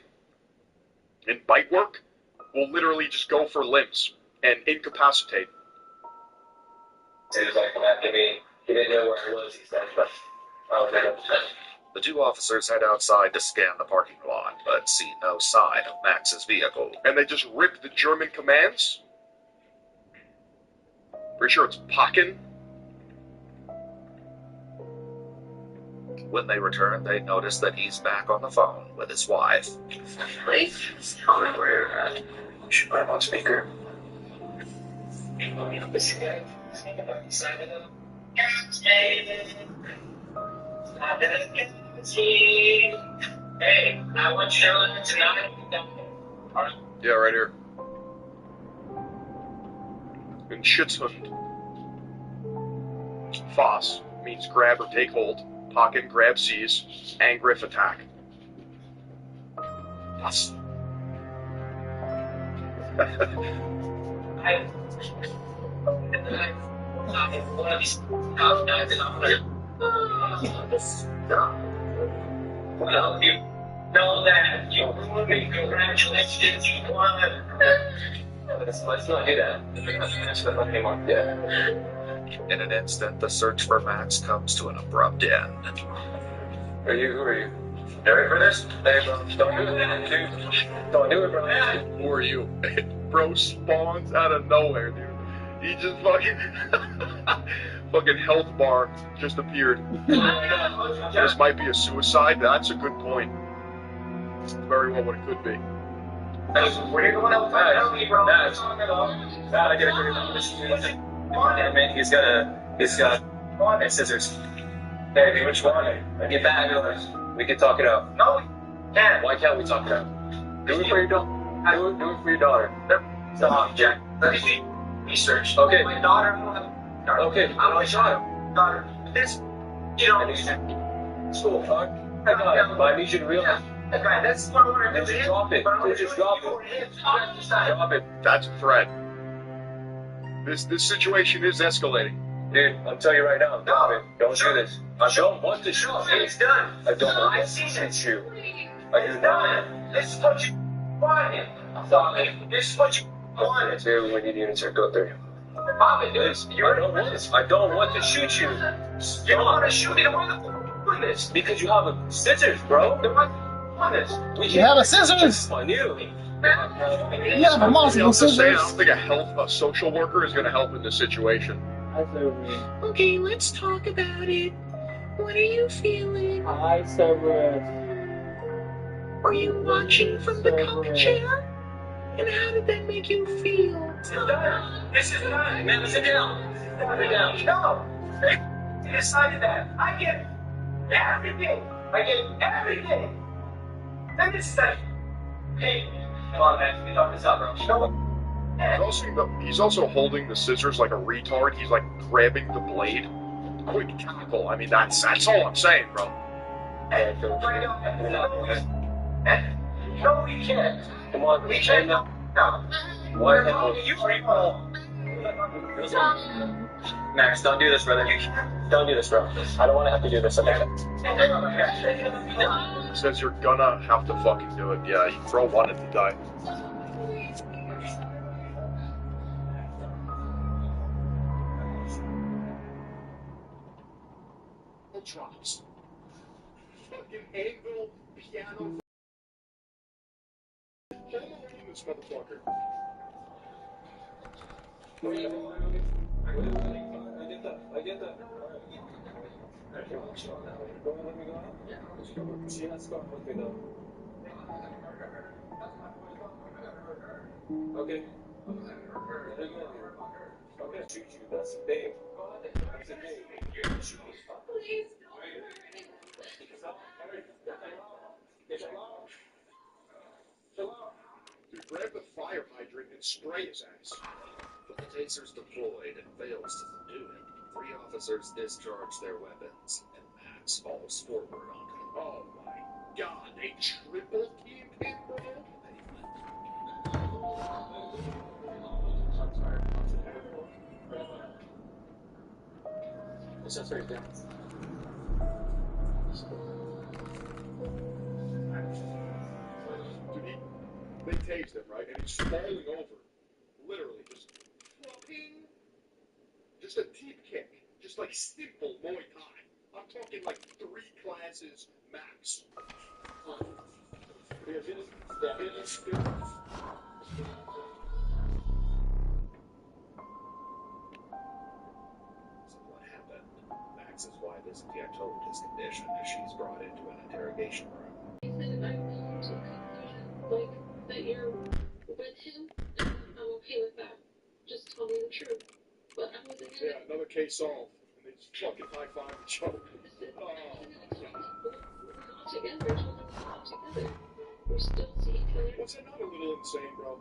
in bite work, will literally just go for limbs and incapacitate. He was like, he didn't know where it was, he said, but The two officers head outside to scan the parking lot, but see no sign of Max's vehicle. And they just rip the German commands? Pretty sure it's Packen. When they return, they notice that he's back on the phone with his wife. please tell me where you're at. Should put him on speaker. Hey, I want you tonight. Yeah, right here. In Schutzhund. Fass means grab or take hold. Packen, grab, seize. Angriff, attack. Fass. Well, you know that you ruined me. Congratulations, you won. Let's not do that. Yeah. In an instant, the search for Max comes to an abrupt end. Who are you? You ready for this? Hey, bro, don't do that, dude. Don't do it, bro. Who are you? Bro spawns out of nowhere, dude. He just fucking... fucking health bar just appeared. This might be a suicide. That's a good point. Very well what it could be. Where you going outside? Help me, bro. I get a yeah, man, he's got scissors. Hey, which one? Get back. We can talk it out. No, we can't. Why can't we talk it out? Do it for your daughter. Do it for your daughter. Stop, Jack. Research. Okay. My daughter. Okay. I'm my daughter. This, you know, school. I need you to realize. That's what I want to do. Just drop it. Just drop it. Drop it. That's a threat. This situation is escalating. Dude, I'm telling you right now, drop it. Don't do this. I don't want to shoot you. It's done. I don't want to shoot you. I do not. This is what you wanted. Stop it. This is what you wanted. Dude, we need units here. Go through. Stop it, dude. I don't want to shoot you. You don't want to shoot me. Why the fuck are you doing this? Because you have a scissors, bro. You have a scissors. On you. You have a multiple scissors. I don't think a social worker is going to help in this situation. Okay, let's talk about it. What are you feeling? Hi, Severus. Were you watching from the coach chair? And how did that make you feel? It's done. This is done. Man, sit down. Sit down. No. You decided that. I get everything. And this is like, hey, come on, man. We talk this out, bro. He's also holding the scissors like a retard. He's like grabbing the blade. Quick tackle. I mean, that's all I'm saying, bro. No, we can't. Come on, we can't. No. Why the hell? You Max, don't do this, brother. Don't do this, bro. I don't want to have to do this, okay? Says you're gonna have to fucking do it. Yeah, you throw one and you die. Drops. Fucking anvil, piano. This motherfucker. I get that. Let me go out? Yeah, let's go with me though. Okay. Okay, shoot you. That's a thing. That's a thing. Please don't hurt anyone. Dude, grab the fire hydrant and spray his ass. But the taser's deployed and fails to subdue him. 3 officers discharge their weapons, and Max falls forward onto the Oh my god, they triple teamed him, bro? It's just right there. Dude, they tased him, right? And he's falling over. Literally, just flopping. Just a deep kick. Just like simple Muay Thai. I'm talking like 3 classes max. So what happened? Max's wife isn't yet told his condition as she's brought into an interrogation room. He said I've come to the conclusion, like, that you're with him, and I'm okay with that. Just tell me the truth. But I wasn't in it. Yeah, another case solved. And they just fucking high-five each other. We're not together. I told him we're not together. We still see each other. Was that not a little insane, bro?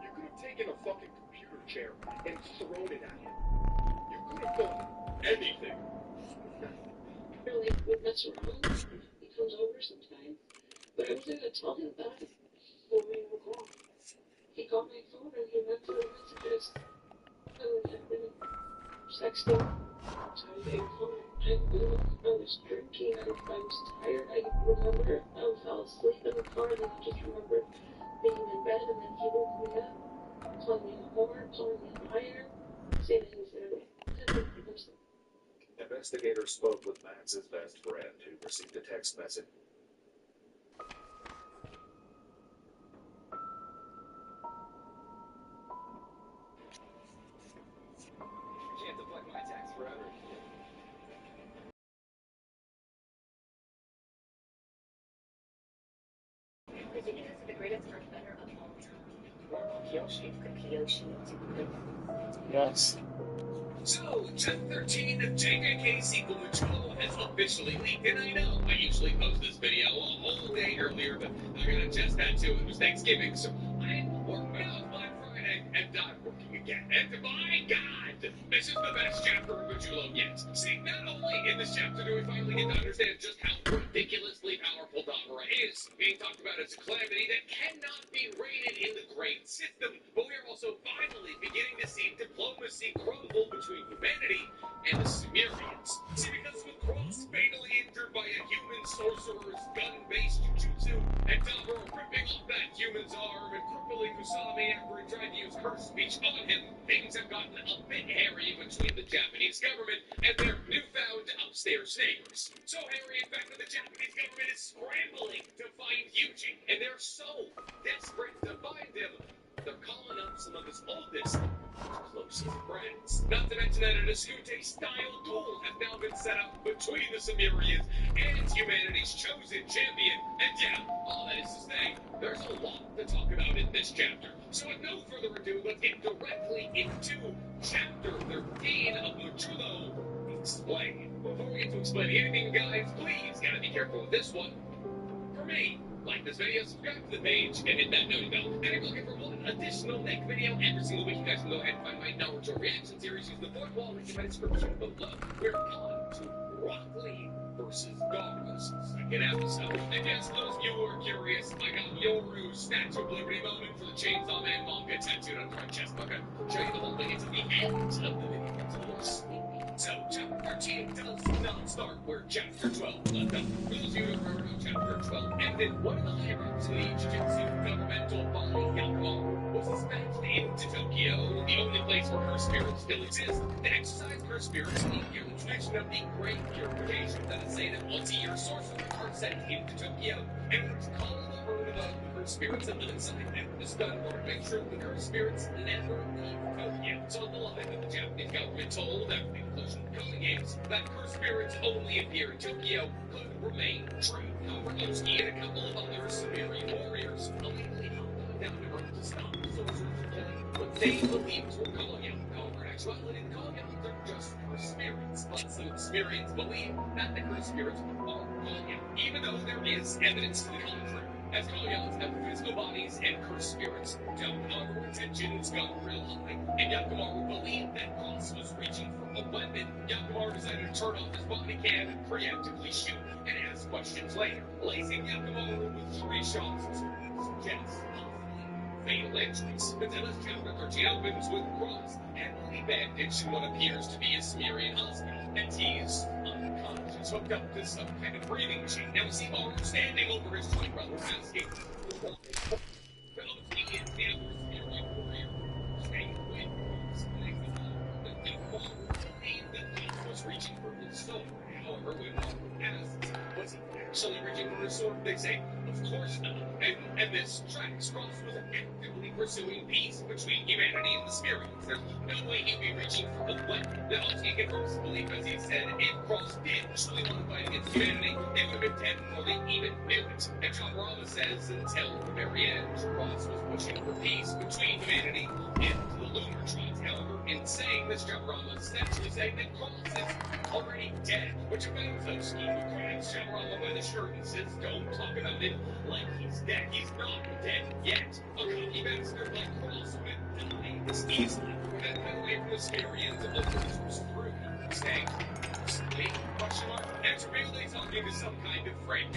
You could have taken a fucking computer chair and thrown it at him. You could have done anything. Really, we mess around. He comes over sometimes. But I wasn't going to tell him that when we were wrong. He got my phone and he went through the messages. And we had been sexting. Time being phone. I was drinking. I was tired. I remember I fell asleep in the car and then I just remember being in bed and then he woke me up, calling me a whore, calling me a liar, saying that he was there. Investigators spoke with Max's best friend who received a text message. You can't deflect my attacks forever. Did you consider the greatest earthbender of all time? Kyoshi. Yes. So, Chapter 13 of JJK sequel Mutual has officially leaked, and I know I usually post this video a whole day earlier, but I just had to. It was Thanksgiving, so I'm working off Black Friday, and I'm working again. And my God, this is the best chapter of Mutual yet. See, not only in this chapter do we finally get to understand just how ridiculously powerful Dabura is, being talked about as a calamity that cannot be rated in the great system, but we are also finally beginning to see diplomacy crumble between humanity and the Sumerians. See, because with Cross fatally injured by a human sorcerer's gun-based jutsu, and Dabura ripping off that human's arm and crippling Kusami after he tried to use curse speech on him, things have gotten a bit hairy between the Japanese government and their newfound upstairs neighbors. So hairy, in fact, that the Japanese government is scrambling to find Yuji, and they're so desperate to find him, they're calling up some of his oldest, closest friends. Not to mention that an Escute-style duel has now been set up between the Sumerians and humanity's chosen champion. And yeah, all that is to say, there's a lot to talk about in this chapter. So with no further ado, let's get directly into Chapter 13 of Mutulo Explained. Before we get to explaining anything, guys, please gotta be careful with this one. For me, Like this video, subscribe to the page, and hit that noty bell. And if you're looking for one additional Nick video every single week, you guys can go ahead and find my Naruto reaction series using the fourth wall link in my description below. We're on to Rock Lee versus Gaara's second episode. And yes, those of you who are curious, I got Yoru's Statue of Liberty moment for the Chainsaw Man manga tattooed on my chest. I'm gonna show you the whole thing until the end of the video. It's a little sleepy. So, chapter 13 does not start where chapter 12 left off. For those of you who remember how chapter 12 ended, one of the higher-ups in the Jujutsu governmental body, Yakumo, was dispatched into Tokyo, the only place where cursed spirits still exist, to exercise cursed spirits in the yearly tradition of the Great Purification. That is, say that once a year, sorcerers are sent into Tokyo in order to call the herd of the cursed spirits that live inside them. This is done in order to make sure the cursed spirits never leave Tokyo. So the line that the Japanese government told every inclusion of Kali games that cursed spirits only appear in Tokyo could remain true. However, Oski and a couple of other Sumerian warriors illegally hopped down to Earth to stop the sorcerers from killing what they believed were Kali. However, in actuality, the Kali they're just cursed spirits. But some Sumerians believe that the cursed spirits are Kali, even though there is evidence to the contrary. As Kali-Yans have physical bodies and cursed spirits don't. However, tensions got real high, and Yakumaru believed that Cross was reaching for a weapon. Yakumaru decided to turn off his body cam and preemptively shoot and ask questions later, lacing Yakumaru with 3 shots to suggest fatal injuries. Until as chapter 13 opens with Cross heavily bandaged in what appears to be a Sumerian hospital, and he's unconscious, hooked up to some kind of breathing machine. Now we see Maru standing over his twin brother, asking why. He is the other Sumerian warrior staying with Cross. But Yakumaru believed that Cross was reaching for his sword. However, when Maru asks, was he actually reaching for his sword, they say, of course not. And this tracks. Cross was actively pursuing peace between humanity and the Sumerians. There's no way he'd be reaching for a weapon. The Oski confirms his belief as he said, if Cross did truly want to fight against humanity, they would have been dead before they even knew it. And John Rama says, until the very end, Cross was pushing for peace between humanity and the lunar tribes. However, in saying this, John Rama is essentially saying that Cross is already dead, which offends Oski, who grabs John Rama by the shirt and says, don't talk about it like he's dead. He's not dead yet. A cocky bastard like Cross would die this easily. And by the way, from the Sumerians, the locals was through. Staying simply, question mark, and it's really talking to some kind of friend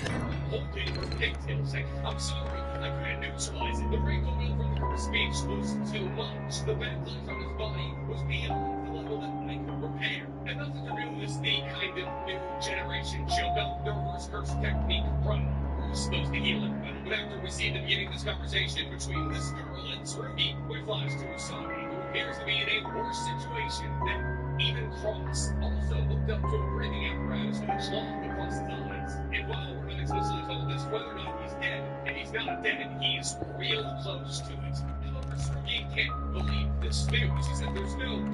holding her pigtails, saying, I'm sorry, I couldn't neutralize it. The recoil from her speech was too much. The backlash on his body was beyond the level that I could repair. And thus to realize the kind of new generation Shogun, the reverse curse technique run. We're supposed to heal it. But after we see the beginning of this conversation between this girl and Tsurugi, we flash to Usagi, who appears to be in a worse situation than even Cross, also hooked up to a breathing apparatus with a cloth across his eyes. And while we're not explicitly told as whether or not he's dead, and he's not dead, he's real close to it. However, Tsurugi can't believe this news. He said there's no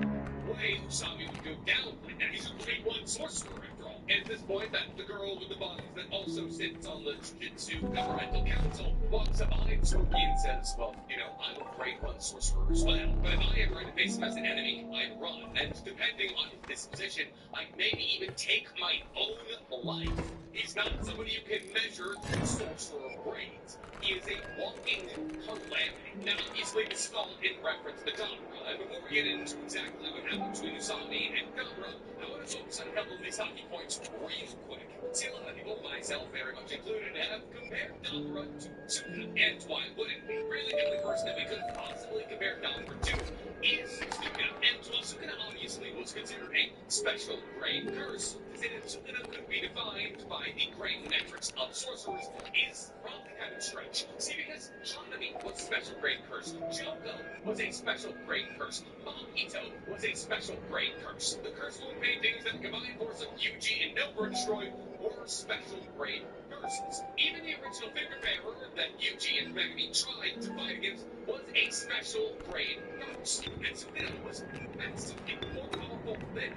way Usagi would go down like that. He's a grade 1 sorcerer after all. And at this point, that the girl with the bodies that also sits on the Jujutsu Governmental Council walks up behind Tsurugi and says, well, you know, I'm a grade 1 sorcerer as well, but if I ever had to face him as an enemy, I'd run, and depending on his disposition, I'd maybe even take my own life. He's not somebody you can measure through sorcerer grades. He is a walking calamity. Now, obviously, this is all in reference to Gamera, and before we get into exactly what happened between Usami and Gamera, I want to focus on a couple of these hockey points real quick. See, a lot of people, myself very much included, have compared Gamera to Sukuna, and why wouldn't we? Really, the only person that we could possibly compare Gamera to is Sukuna, and while Sukuna obviously was considered a special grade curse, to say that Sukuna could be defined by the grade metrics of sorcerers is probably kind of strange. See, because Hanami was a special grade curse, Joko was a special grade curse, Mahito was a special grade curse. The curse moon paintings that the combined force of Yuji and Nobara destroyed were special grade curses. Even the original finger bearer that Yuji and Megami tried to fight against was a special grade curse. And Sukuna was massively more powerful than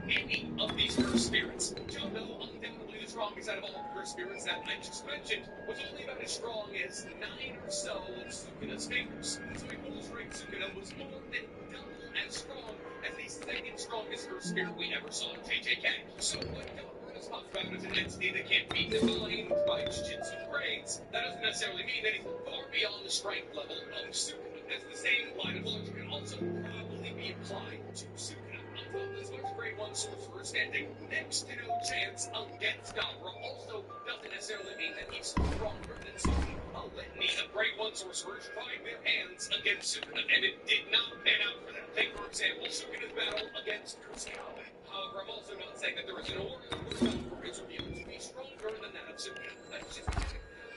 any of these cursed spirits. Joko, undoubtedly the strongest out of all the cursed spirits that I just mentioned, was only about as strong as 9 or so of Sukuna's fingers. So a full-strength Sukuna was more than double as strong as the second strongest cursed spirit we ever saw in JJK. So what Gamera is talked about as an entity that can't be defined by jiu-jitsu grades. That doesn't necessarily mean that he's far beyond the strength level of Sukuna, as the same line of logic can also probably be applied to Sukuna. On top of this much grade 1 sorcerer standing next to no chance against Gabra also doesn't necessarily mean that he's stronger than Sukuna. A litany of grade 1 sorcerers tried their hands against Sukuna, and it did not pan out for them. Take, for example, Sukuna's battle against Kusukawa. However, I'm also not saying that there is an order where Gabra is revealed to be stronger than that of Sukuna. That's just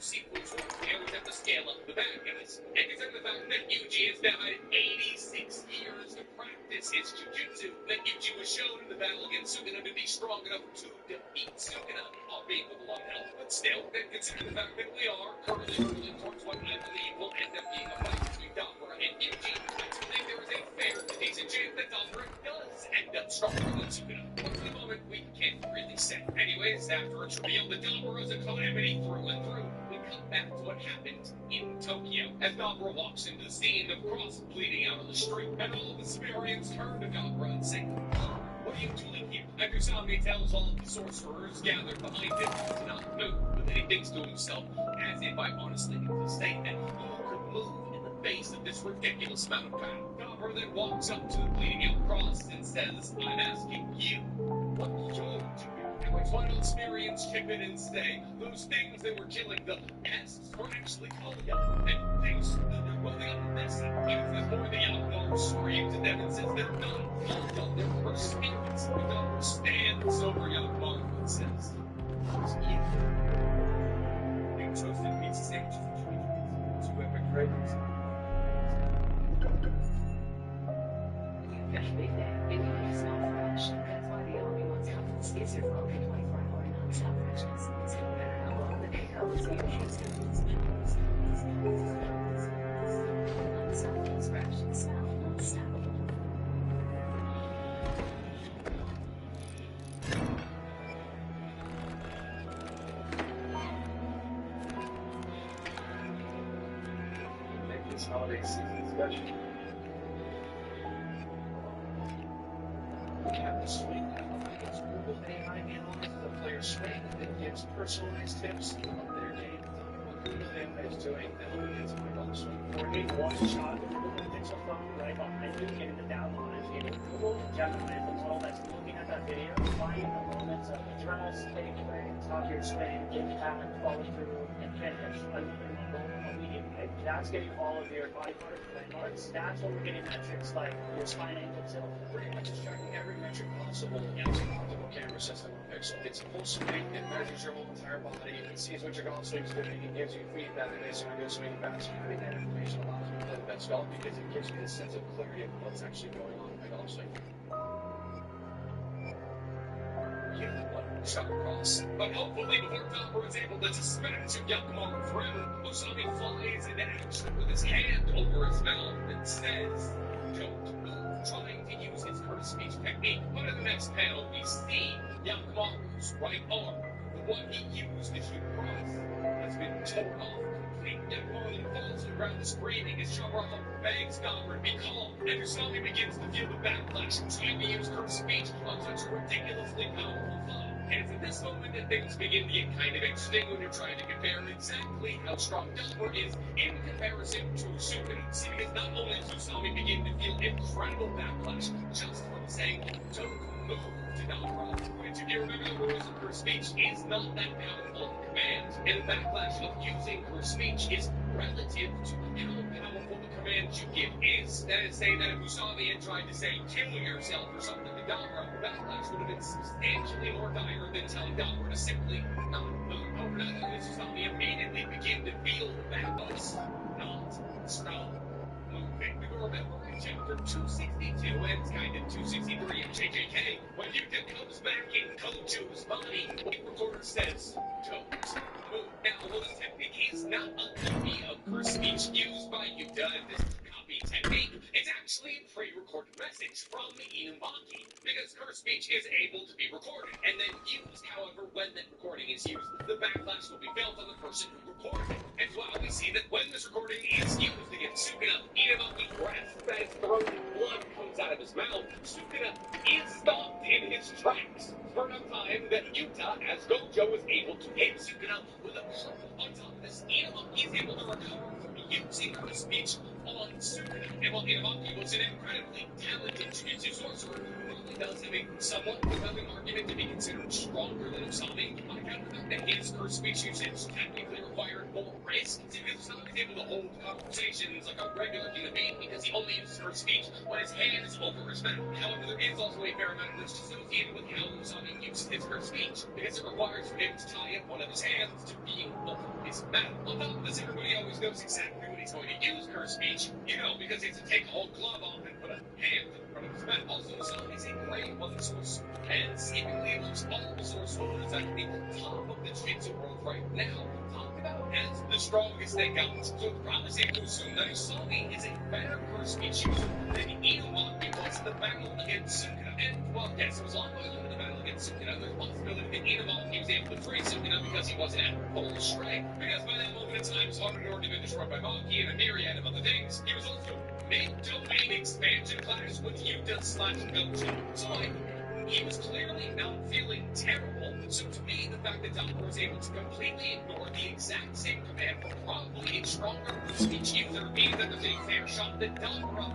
sequence work. Here we have the scale of the bad guys. And consider the fact that Yuji has now had 86 years to practice his jujutsu, that Yuji was shown in the battle against Sukuna to be strong enough to defeat Sukuna, albeit with a lot of help. But still, then consider the fact that we are currently moving towards what I believe will end up being a fight between Dabura and Yuji. I do think there is a fair to decent chance that Dabura does end up stronger than Sukuna. But for the moment, we can't really say. Anyways, after it's revealed that Dabura is a calamity through and through, we come back to what happened in Tokyo as Dabura walks into the scene of Cross bleeding out on the street, and all of the Sumerians turn to Dabura and say, "What are you doing here?" And Kusami tells all of the sorcerers gathered behind him to not move, but then he thinks to himself, as if I honestly need to say that who could move in the face of this ridiculous amount of power? Dabura then walks up to the bleeding out Cross and says, "I'm asking you, what you're doing." And which one of the Sumerians chip in and say, those things that were killing the pests were actually Koya, and things well, they got messy. Even this boy, the Yakmar, screams at them and says they're not Koya, they're cursed spirits. And Dabura stands over Yakmar and says, "It's you. You toasted pizza sandwiches and 2 epic ratings." Big day. It really smells fresh. That's why the only one's companies gives your phone a 24-hour non-stop freshness. It's no matter how long the day goes, you choose companies smells. Non-stop feels fresh. Smell unstoppable. Make this holiday season special. We have the swing that is Google AI analyzes the player's swing and gives personalized tips about their game. What Google AI is doing to help you get to my golf swing. Coordinate one shot with Google Pixel phone right behind you, getting the download in Google Gemini, the model that's looking at that video, finding the moments of address, take away, talk your swing, impact, follow through, and finish. Immediately. That's getting all of your body parts, landmarks. That's when we're getting metrics like your spine angle tilt. Pretty much is tracking every metric possible using an optical camera system on Pixel. It's a full swing, it measures your whole entire body, it sees what your golf swing's doing, it gives you feedback based on your swing faster. I think that information allows you to play the best golf because it gives you this sense of clarity of what's actually going on in my golf swing. Shot across. But hopefully before Dabura is able to dispatch Yakumaru forever, Usami flies into action with his hand over his mouth and says, "Don't move," trying to use his curse speech technique. But in the next panel, we see Yakumaru's right arm, the one he used to shoot Cross, has been torn off completely. Yakumaru falls to the ground screaming as Sharaha begs Dabura to be calm, and Usami begins to feel the backlash and trying to use curse speech on such a ridiculously powerful foe. And it's at this moment that things begin to get kind of interesting when you're trying to compare exactly how strong Dabura is in comparison to Sukuna. See, because not only does Usami begin to feel incredible backlash just from saying, "Don't move," to Dabura, which, if you remember the rules of curse speech, is not that powerful a command. And the backlash of using curse speech is relative to how powerful the command you give is. That is, say that if Usami had tried to say, "Kill yourself" or something to Dabura, the backlash would have been substantially more dire than telling Dabura to simply not move. However, not only does Usami immediately begin to feel the backlash, not stop moving. We will remember in chapter 262 and kind of 263 in JJK, when Yuta comes back in Koju's body, the recorder says, "Don't move." Now, while this technique is not a copy of curse speech used by Yuta, and this copy technique, it's actually a pre-recorded message from Inumaki, because curse speech is able to be recorded and then used. However, when that recording is used, the backlash will be felt on the person who recorded it. And while we see that when this recording is used against Sukuna, Inumaki grasps at his throat and blood comes out of his mouth. Sukuna is stopped in his tracks. for enough time that Utah, as Gojo, was able to hit Sukuna with a club. On top of this, Inamaki is able to recover from using her speech on Sukuna. And while Inamaki was an incredibly talented Jujutsu sorcerer who probably does have a somewhat compelling argument to be considered stronger than Usami, on account of the fact that his curse speech usage technically required more risk, because Usami is able to hold conversations like a regular human being because he only uses curse speech when his hand is over his mouth. However, there is also a fair amount of risk associated with how Usami uses his curse speech, because it requires for him to tie up one of his hands to being over his mouth. On top of this, everybody always knows exactly when he's going to use curse speech, because he has to take a whole glove off and put a hand in front of his mouth. Also, Usami is a grade 1 sorcerer, and seemingly amongst all the sorcerers at the top of the Jujutsu world right now, talked about as the strongest they got. So it's probably safe to assume that Usami is a better curse speech user than Inamaki was in the battle against Sukuna. And, well, yes, it was a lot going on in the battle against Sukuna. There's a possibility that Inamaki was able to free Sukuna because he wasn't at full strength. Because by that moment in time, his heart had already been destroyed by Maki and a myriad of other things. He was also mid-domain expansion class with Yuta/Gojo. So, he was clearly not feeling terrible. So to me, the fact that Dapper was able to completely ignore the exact same command from probably a stronger speech user means that there's a fair shot that Dapper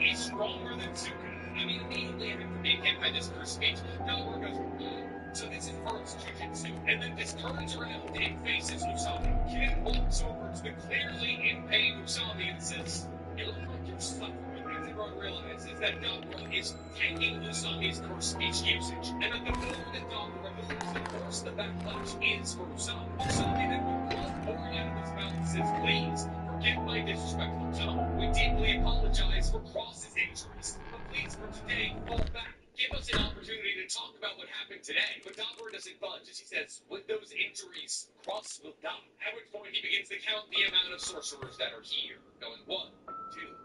is stronger than Sukuna. I mean, immediately after being hit by this first speech, Dapper goes, so this is first Jujutsu, and then just turns around and faces Usami. Kid walks over to the clearly in pain Usami and says, "You look like you're suffering." As everyone realizes that Dapper is tanking Usami's curse speech usage, and that the more that Dapper moves, the worse the backlash is for Usami. Usami then, with blood pouring out of his mouth, says, "Please, forgive my disrespectful tone. We deeply apologize for Cross's injuries. But please, for today, fall back. Give us an opportunity to talk about what happened today." But Dapper doesn't budge as he says, "With those injuries, Cross will die." At which point he begins to count the amount of sorcerers that are here, going 1, 2,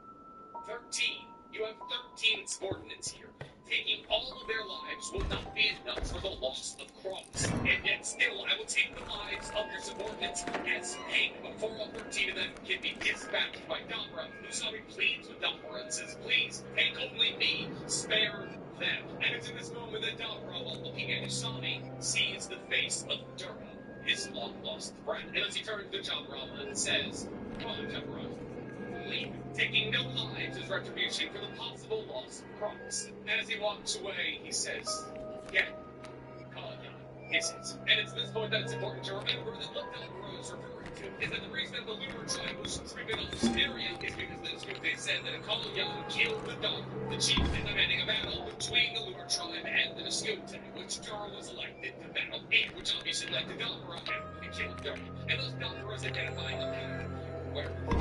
13. You have 13 subordinates here. Taking all of their lives will not be enough for the loss of Cross. And yet still, I will take the lives of your subordinates as payment before all 13 of them can be dispatched by Dapper. Usami pleads with Dapper and says, "Please, take only me. Spare them." And it's in this moment that Dapper, while looking at Usami, sees the face of Dura, his long-lost friend. And as he turns to Jabrama and says, "Come on, Jabrama. Leave. Taking no lives as retribution for the possible loss of Cross." And as he walks away, he says, "Yeah, Kalayan, is it?" And it's this point that it's important to remember that what Dapper is referring to is that the reason that the Lunar tribe was driven off Samaria is because the Scoopes said that Kalayan killed the Dapper, the chief, demanding a battle between the Lunar tribe and the Scoopes, which Dura was elected to battle in, which obviously led to Dapper having to kill Dura. And thus Dapper is identifying a pattern where the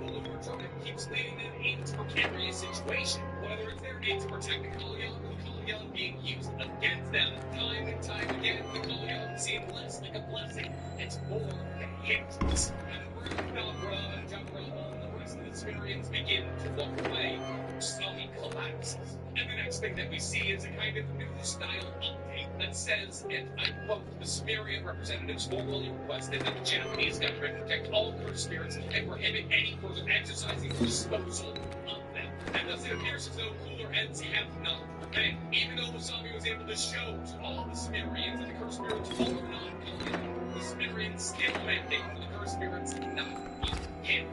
Lunar tribe keeps leading them into precarious situation, whether it's their need to protect the Kalayan or the Kalayan being used against them. Time and time again, the Kalayan seem less like a blessing and more a hindrance. And Dapper and Jabrama and the rest of the Sumerians begin to walk away. Usami collapses. And the next thing that we see is a kind of news-style update that says, and I quote, "The Sumerian representatives formally requested that the Japanese government protect all cursed spirits and prohibit any further exercising or disposal of them." And thus it appears as though cooler heads have not prevailed. Even though Usami was able to show to all the Sumerians that the cursed spirits were not Kalayan, the Sumerians still mandate for the cursed spirits not be hit.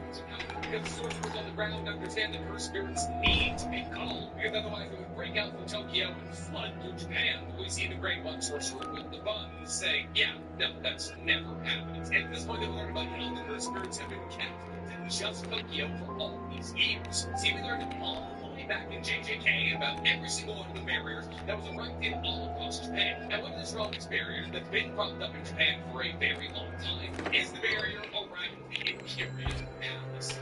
Because the sorcerers on the ground understand that cursed spirits need to be called, because otherwise they would break out from Tokyo and flood through Japan. We see the grade 1 sorcerer with the buns say, "Yeah, no, that's never happened." And at this point, they learn about how the cursed spirits have been kept to just Tokyo for all these years. See, we learned all the way back in JJK about every single one of the barriers that was erected all across Japan. And one of the strongest barriers that's been propped up in Japan for a very long time is the barrier around the Imperial Palace.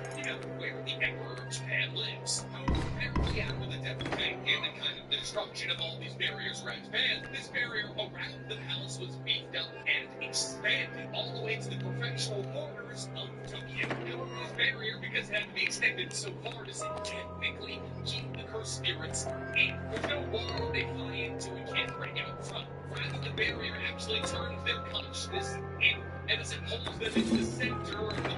Where the Emperor of Japan lives. However, apparently after the death of Tengen and kind of the destruction of all these barriers around Japan, this barrier around the palace was beefed up and expanded all the way to the professional borders of Tokyo. However, this barrier, because it had to be extended so far, doesn't technically keep the cursed spirits in. There's no wall they fly into and can't break out from. Rather, the barrier actually turns their consciousness in, and as it pulls them into the center of the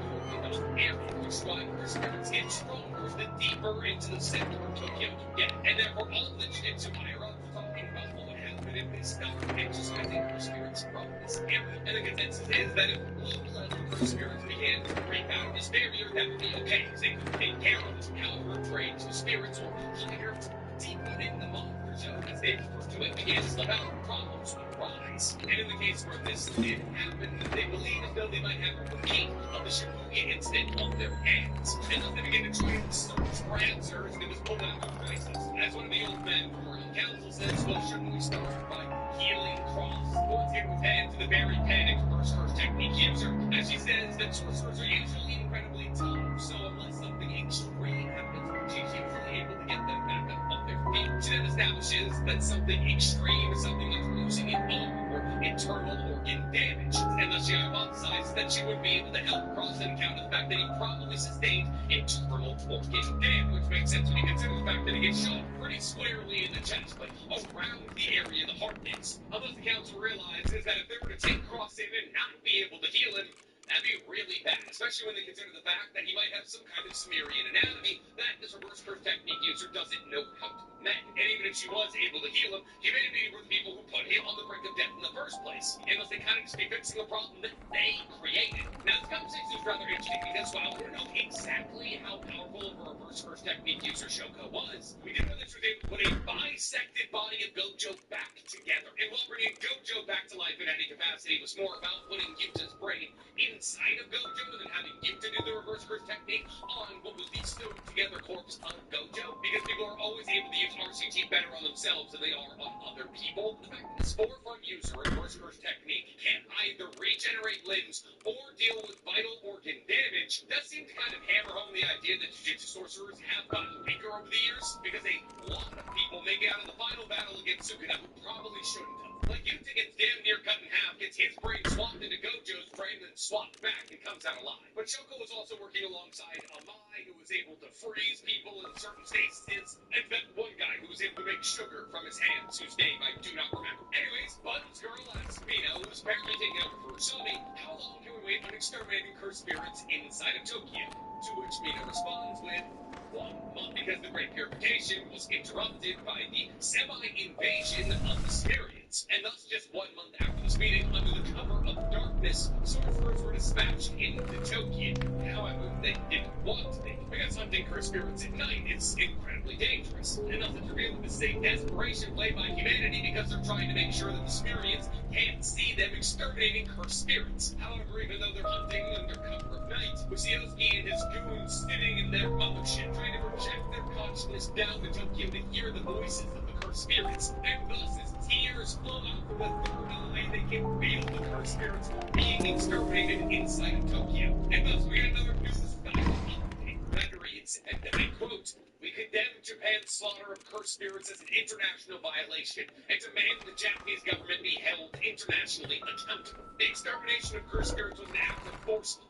area, which is why cursed spirits get stronger the deeper into the center of Tokyo you get. And therefore, all of the Jujutsu higher-ups talking about what would happen even if they start exercising her spirits from this area. And the consensus is that if low-level her spirits began to break out of this barrier, that would be okay, because they could take care of it. However, trained spirits or higher, deep within the monster zone, as they refer to it, began to slip out, problems would arise. And in the case where this did happen, they believe as though they might have a repeat of the Shibuya incident on their hands. And thus they began to try and search for answers, and it was pulled out of crisis. As one of the old men from Royal Council says, well, shouldn't we start by healing Cross? Once again with hand to the very panicked first technique user. As she says that sorcerers are usually incredibly tough, so unless something extreme happens, she's usually able to get them back up on their feet. She then establishes that something extreme is something like losing an arm or internal organ damage. And thus she hypothesizes that she would be able to help Cross and account for the fact that he probably sustained internal organ damage, which makes sense when you consider the fact that he gets shot pretty squarely in the chest, like around the area the heart is. Others the council realizes that if they were to take Cross in and not be able to heal him, that'd be really bad, especially when they consider the fact that he might have some kind of Sumerian anatomy that this reverse curse technique user doesn't know how to mend. And even if she was able to heal him, humanity were the people who put him on the brink of death in the first place. Unless they kind of just be fixing a problem that they created. Now, this conversation is rather interesting because while we don't know exactly how powerful of a reverse curse technique user Shoko was, we do know that she was able to put a bisected body of Gojo back together. And while bringing Gojo back to life in any capacity was more about putting Yuta's brain inside of Gojo and then having Yuta do the reverse curse technique on what was the sewed together corpse of Gojo, because people are always able to use RCT better on themselves than they are on other people. The fact that this forefront user of reverse curse technique can either regenerate limbs or deal with vital organ damage does seem to kind of hammer home the idea that Jujutsu sorcerers have gotten weaker over the years, because a lot of people make it out of the final battle against Sukuna who probably shouldn't have. Like Yuta gets damn near cut in half, gets his brain swapped into Gojo's brain, then swapped back and comes out alive. But Shoko was also working alongside Amai, who was able to freeze people in certain stasis, and that one guy who was able to make sugar from his hands, whose name I do not remember. Anyways, Buttons Girl asks Mina, who is apparently taking over for Usami, how long can we wait on exterminating cursed spirits inside of Tokyo? To which Mina responds with 1 month, because the Great Purification was interrupted by the semi-invasion of the Sumerians. And thus, just 1 month after this meeting, under the cover of darkness, sorcerers were dispatched into Tokyo. However, they didn't want to be, because hunting cursed spirits at night is incredibly dangerous. And thus, it's revealed that this is a desperation play by humanity because they're trying to make sure that the Sumerians can't see them exterminating cursed spirits. However, even though they're hunting under cover of night, we see Osuke and his goons sitting in their mothership, trying to project their consciousness down to Tokyo to hear the voices of the cursed spirits. And thus, as tears flow out from the third eye, they can feel the cursed spirits being exterminated inside of Tokyo. And thus, we get another news style update that reads, and I quote, "We condemn Japan's slaughter of cursed spirits as an international violation and demand the Japanese government be held internationally accountable. The extermination of cursed spirits was an act of force majeure?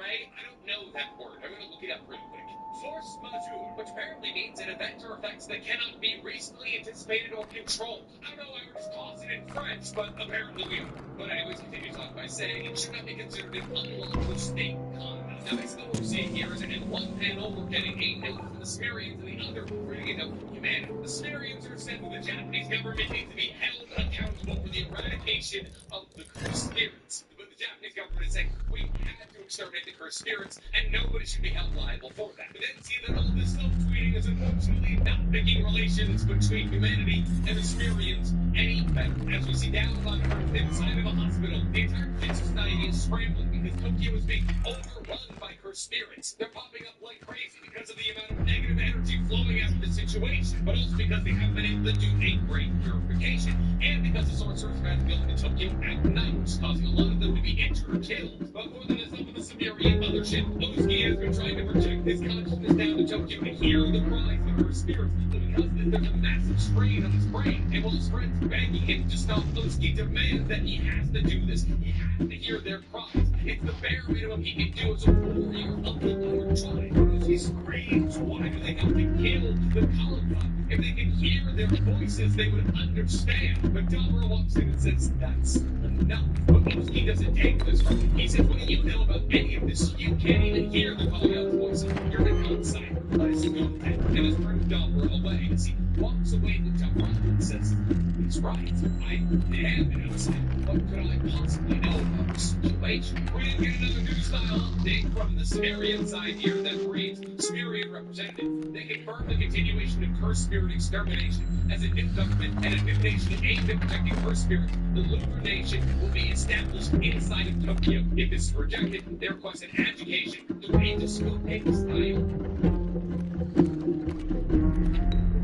I don't know that word. I'm going to look it up real quick. Force majeure, which apparently means an event or effects that cannot be reasonably anticipated or controlled. I don't know why we're just tossing it in French, but apparently we are. But anyways, continues on by saying it should not be considered an unlawful state conduct. Now, basically what we're seeing here is in one panel we're getting a note from the Sumerians, and the other we're getting a note from humanity. The Sumerians are saying that the Japanese government needs to be held accountable for the eradication of the cursed spirits. But the Japanese government is saying we had to exterminate the cursed spirits, and nobody should be held liable for that. But then see that all this self-tweeting is unfortunately not making relations between humanity and the Sumerians any better. As we see down on Earth inside of a hospital, the entire society is scrambling because Tokyo is being overrun by cursed spirits. They're popping up like crazy because of the amount of negative energy flowing out of the situation, but also because they haven't been able to do a great purification, and because the sorcerers are trying to go into Tokyo at night, which is causing a lot of them to be injured or killed. But more than this, up in the Sumerian mothership, Osuke has been trying to project his consciousness down to Tokyo to hear the cries of cursed spirits, but because there's a massive strain on his brain, and while his friends begging him to stop, Osuke demands that he has to do this. He has to hear their cries. It's the bare minimum he can do as a warrior of the lower tribe. Osuke screams, why do they have to kill the Kalapa? If they could hear their voices, they would understand. But Dabura walks in and says, that's enough. But Osuke doesn't take this from him. He says, what do you know about any of this? You can't even hear the calling out voices. You're an outsider. Let's go and has turned Dahmer away as he walks away with Dahmer and says, he's right. I am innocent. What could I possibly know about the situation? We're going to get another news-style update from the Sumerian side here that reads, Sumerian representative. They confirm the continuation of cursed spirit extermination as a new government and a new nation aimed at protecting cursed spirits. The lunar nation will be established inside of Tokyo. If this is rejected, they request an education through endoscopic style.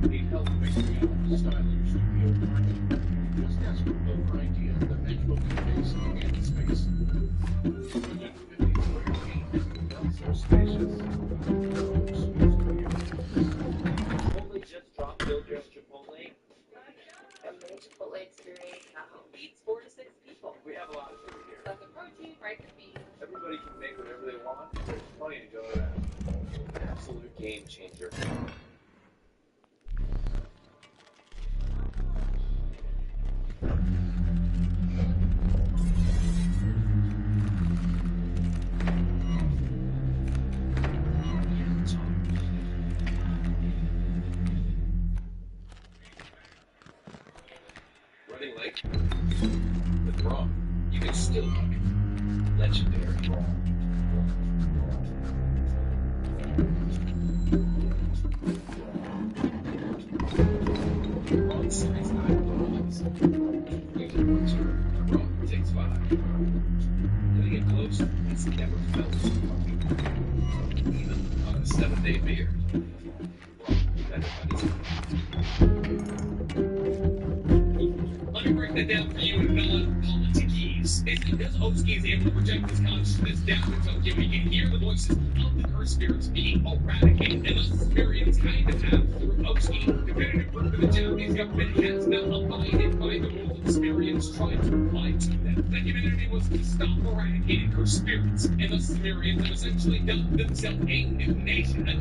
Need help figuring out the style you should be applying. Just desperate over ideas that match both space and space. 250 square feet, not so spacious. Chipotle just dropped Jojo's Chipotle. Chipotle experience Feeds 4 to 6 people. We have a lot of food here. That's the protein, right? The beef. Everybody can make whatever they want. There's plenty to go around. Absolute game changer. Running late? But wrong. You can still look. Legendary. Wrong size 9 blocks. Using one turn, the wrong takes 5. Getting it close, it's never felt so lucky. Even on a 7-day beard. Let me break that down for you in non-politicese. It's because Oski is able to project his consciousness down to Tokyo, he can hear the voices of the cursed spirits being eradicated, and thus Sumerians kind of have, through Oski, definitive proof that the Japanese government has not abided by the rules that Sumerians tried to apply to them. The community was to stop eradicating cursed spirits, and thus Sumerians have essentially dubbed themselves a new nation that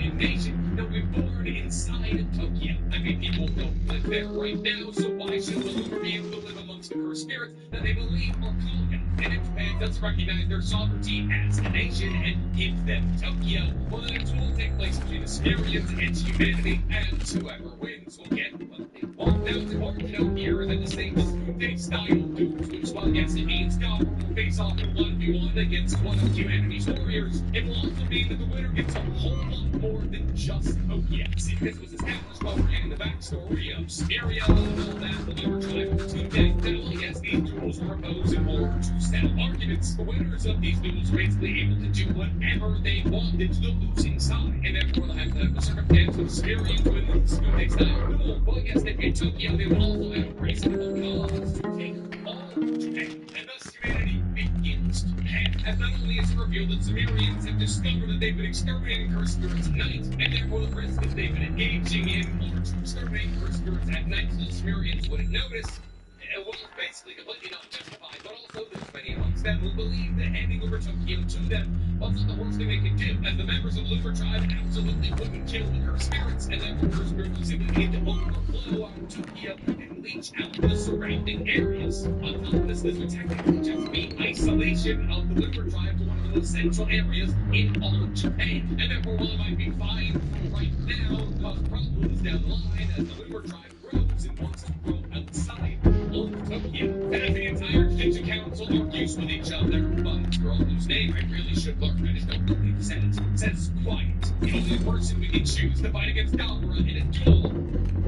will be born inside of Tokyo. I mean, people don't live there right now, so why should the Lunar be able to live amongst the cursed spirits that they believe are colonial? And if Japan does recognize their sovereignty as a nation and gives them Tokyo, well, then a duel will take place between the Sumerians and humanity, and whoever wins will get what they want. Now, it's important to note here that the same Day-style duels, which, while yes, it means God will face off in 1v1 against one of humanity's warriors, it will also mean that the winner gets a whole lot more than just Tokyo. See, this was established while we're getting the backstory of Syria and all that, the Lunar tribe of 2 days. Now, yes, these duels were opposed in order to settle arguments. The winners of these duels were basically able to do whatever they wanted to the losing side, and therefore the hypothetical circumstance of Sumerians winning the 2 day style duel. Well, yes, they in Tokyo, they would also have a reasonable cause to take all of Japan, and thus humanity begins Japan. As not only is it revealed that Sumerians have discovered that they've been exterminating cursed spirits at night, and therefore the risk that they've been engaging in order to exterminate cursed spirits at night so the Sumerians wouldn't notice, was basically completely not justified, but also there's many amongst them who believe that handing over Tokyo to them was not the worst thing they could do, as the members of the Lunar tribe absolutely wouldn't kill the cursed spirits, and therefore cursed spirits would simply need to overflow on Tokyo and leach out the surrounding areas. On top of this would technically just be isolation of the Lunar tribe to one of the most central areas in all of Japan, and therefore while it might be fine right now, cause problems down the line as the Lunar tribe grows and wants to grow outside of Tokyo. As the entire Ninja Council argues with each other, but for all whose name I really should learn, I just don't believe the sentence. It says quiet. The only person we can choose to fight against Dahmer in a duel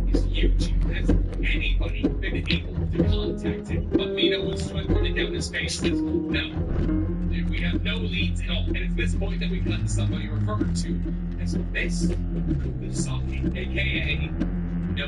is Yuji. Has anybody been able to contact him? But Mino was running down his face says, no. We have no leads at all, and it's this point that we got somebody referred to as Misaki, aka No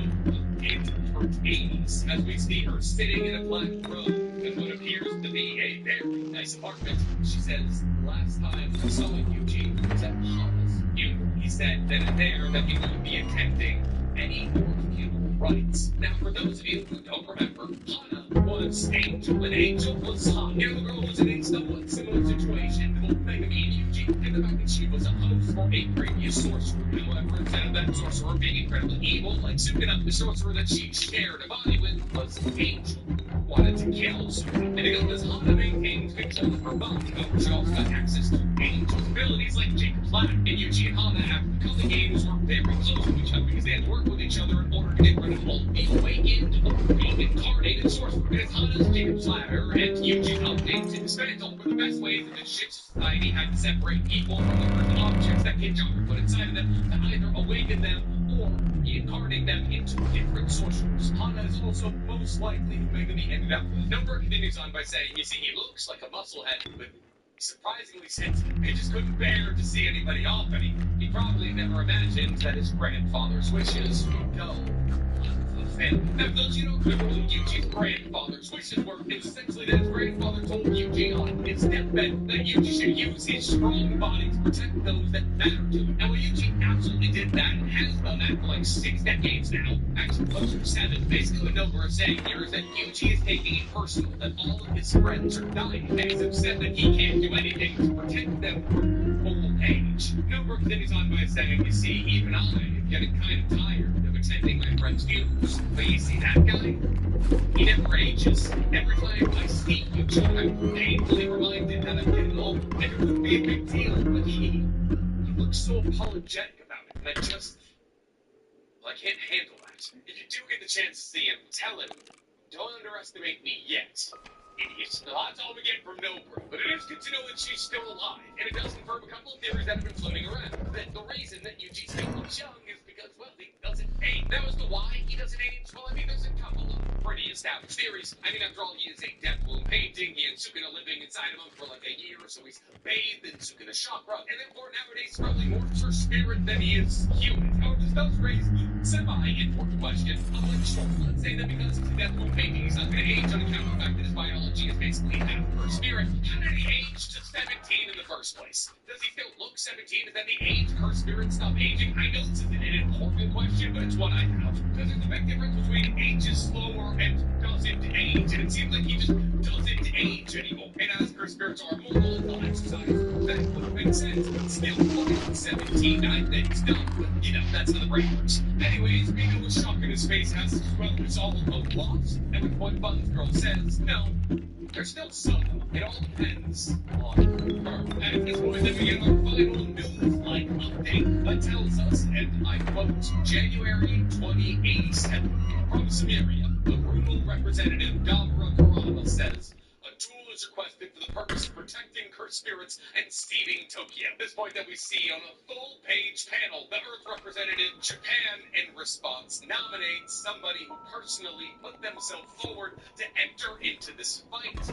Entertains, as we see her sitting in a black robe in what appears to be a very nice apartment. She says, last time I saw Yuji was at Hana's funeral. He said then and there that he wouldn't be attending any more funeral rites. Now, for those of you who don't remember, Hana was Angel, and Angel was Hana. You know, the girl was in a somewhat similar situation to both Megami and Yuji, and the fact that she was a host for a previous sorcerer. However, instead of that sorcerer being incredibly evil, like Sukuna, the sorcerer that she shared a body with was Angel. wanted to kill Sukuna. And because Hana maintained control of her body, she also got access to angel abilities like Jacob's Ladder. And Yuji and Hana, after the couple games, were very close to each other because they had to work with each other in order to get rid of all the awakened or reincarnated sorcerer. Because Hana's Jacob's Ladder and Yuji's updates in Dismantle were the best ways that the ship's society had to separate people from the earth objects that Kinjara put inside of them to either awaken them or reincarnate them into different sorcerers. Hana is also most likely who Megami ended up with. Number continues on by saying, you see, he looks like a musclehead, but surprisingly sensitive. He just couldn't bear to see anybody off, and he probably never imagined that his grandfather's wishes would go unfulfilled. Now, those you don't know what Yuji's grandfather's wishes were, it's essentially that his grandfather told Yuji on his deathbed that Yuji should use his strong body to protect those that matter to him. Now, Yuji absolutely did that and has done that for like 6 decades now. Actually, closer to 7. Basically, what Nova is saying here is that Yuji is taking it personal that all of his friends are dying, and he's upset that he can't do anything to protect them from old age. Nova continues on by saying, you see, even I am getting kind of tired of attending my friends' funerals. But you see that guy? He never ages. Every time I see Yuji, I'm painfully reminded that I'm getting old, and it wouldn't be a big deal, but he looks so apologetic about it, and I can't handle that. If you do get the chance to see him, tell him, don't underestimate me yet. Idiot. Now, that's all we get from Nobru, but it is good to know that she's still alive, and it does confirm a couple of theories that have been floating around. That the reason that Yuji still looks young is because, well, he doesn't age. Now, as to why he doesn't age, well, I mean, there's a couple of pretty established theories. I mean, after all, he is a Death Bloom painting. He and Sukuna living inside of him for like a year, so he's bathed in Sukuna's chakra, and therefore nowadays he's probably more her spirit than he is human. However, this does raise the semi-important question of, like, sure, let's say that because it's a Death Bloom painting, he's not going to age on account of the fact that his biology is basically half her spirit. How did he age to 17 in the first place? Does he still look 17? Is that the age her spirit stopped aging? I know this is an important question, but it's one I have. Because there's a big difference between ages slower and doesn't age, and it seems like he just doesn't age anymore. And as her spirits are immortal and will exercise, that would make sense. But still, looking at 17, I think still, you know, that's how the brain works. Anyways, Mino was shocked in his face, asks as well, it's all of loss? And with point Buns Girl says, no. There's still some. It all depends on her. And at this point, then we get our final news-like update that tells us, and I quote, January 2087, from Samaria, the brutal representative Gabra Karama says, a tool is requested for the purpose of protecting cursed spirits and seeding Tokyo. At this point that we see on a full-page panel, the Earth representative, Japan, in response, nominates somebody who personally put themselves forward to enter into this fight.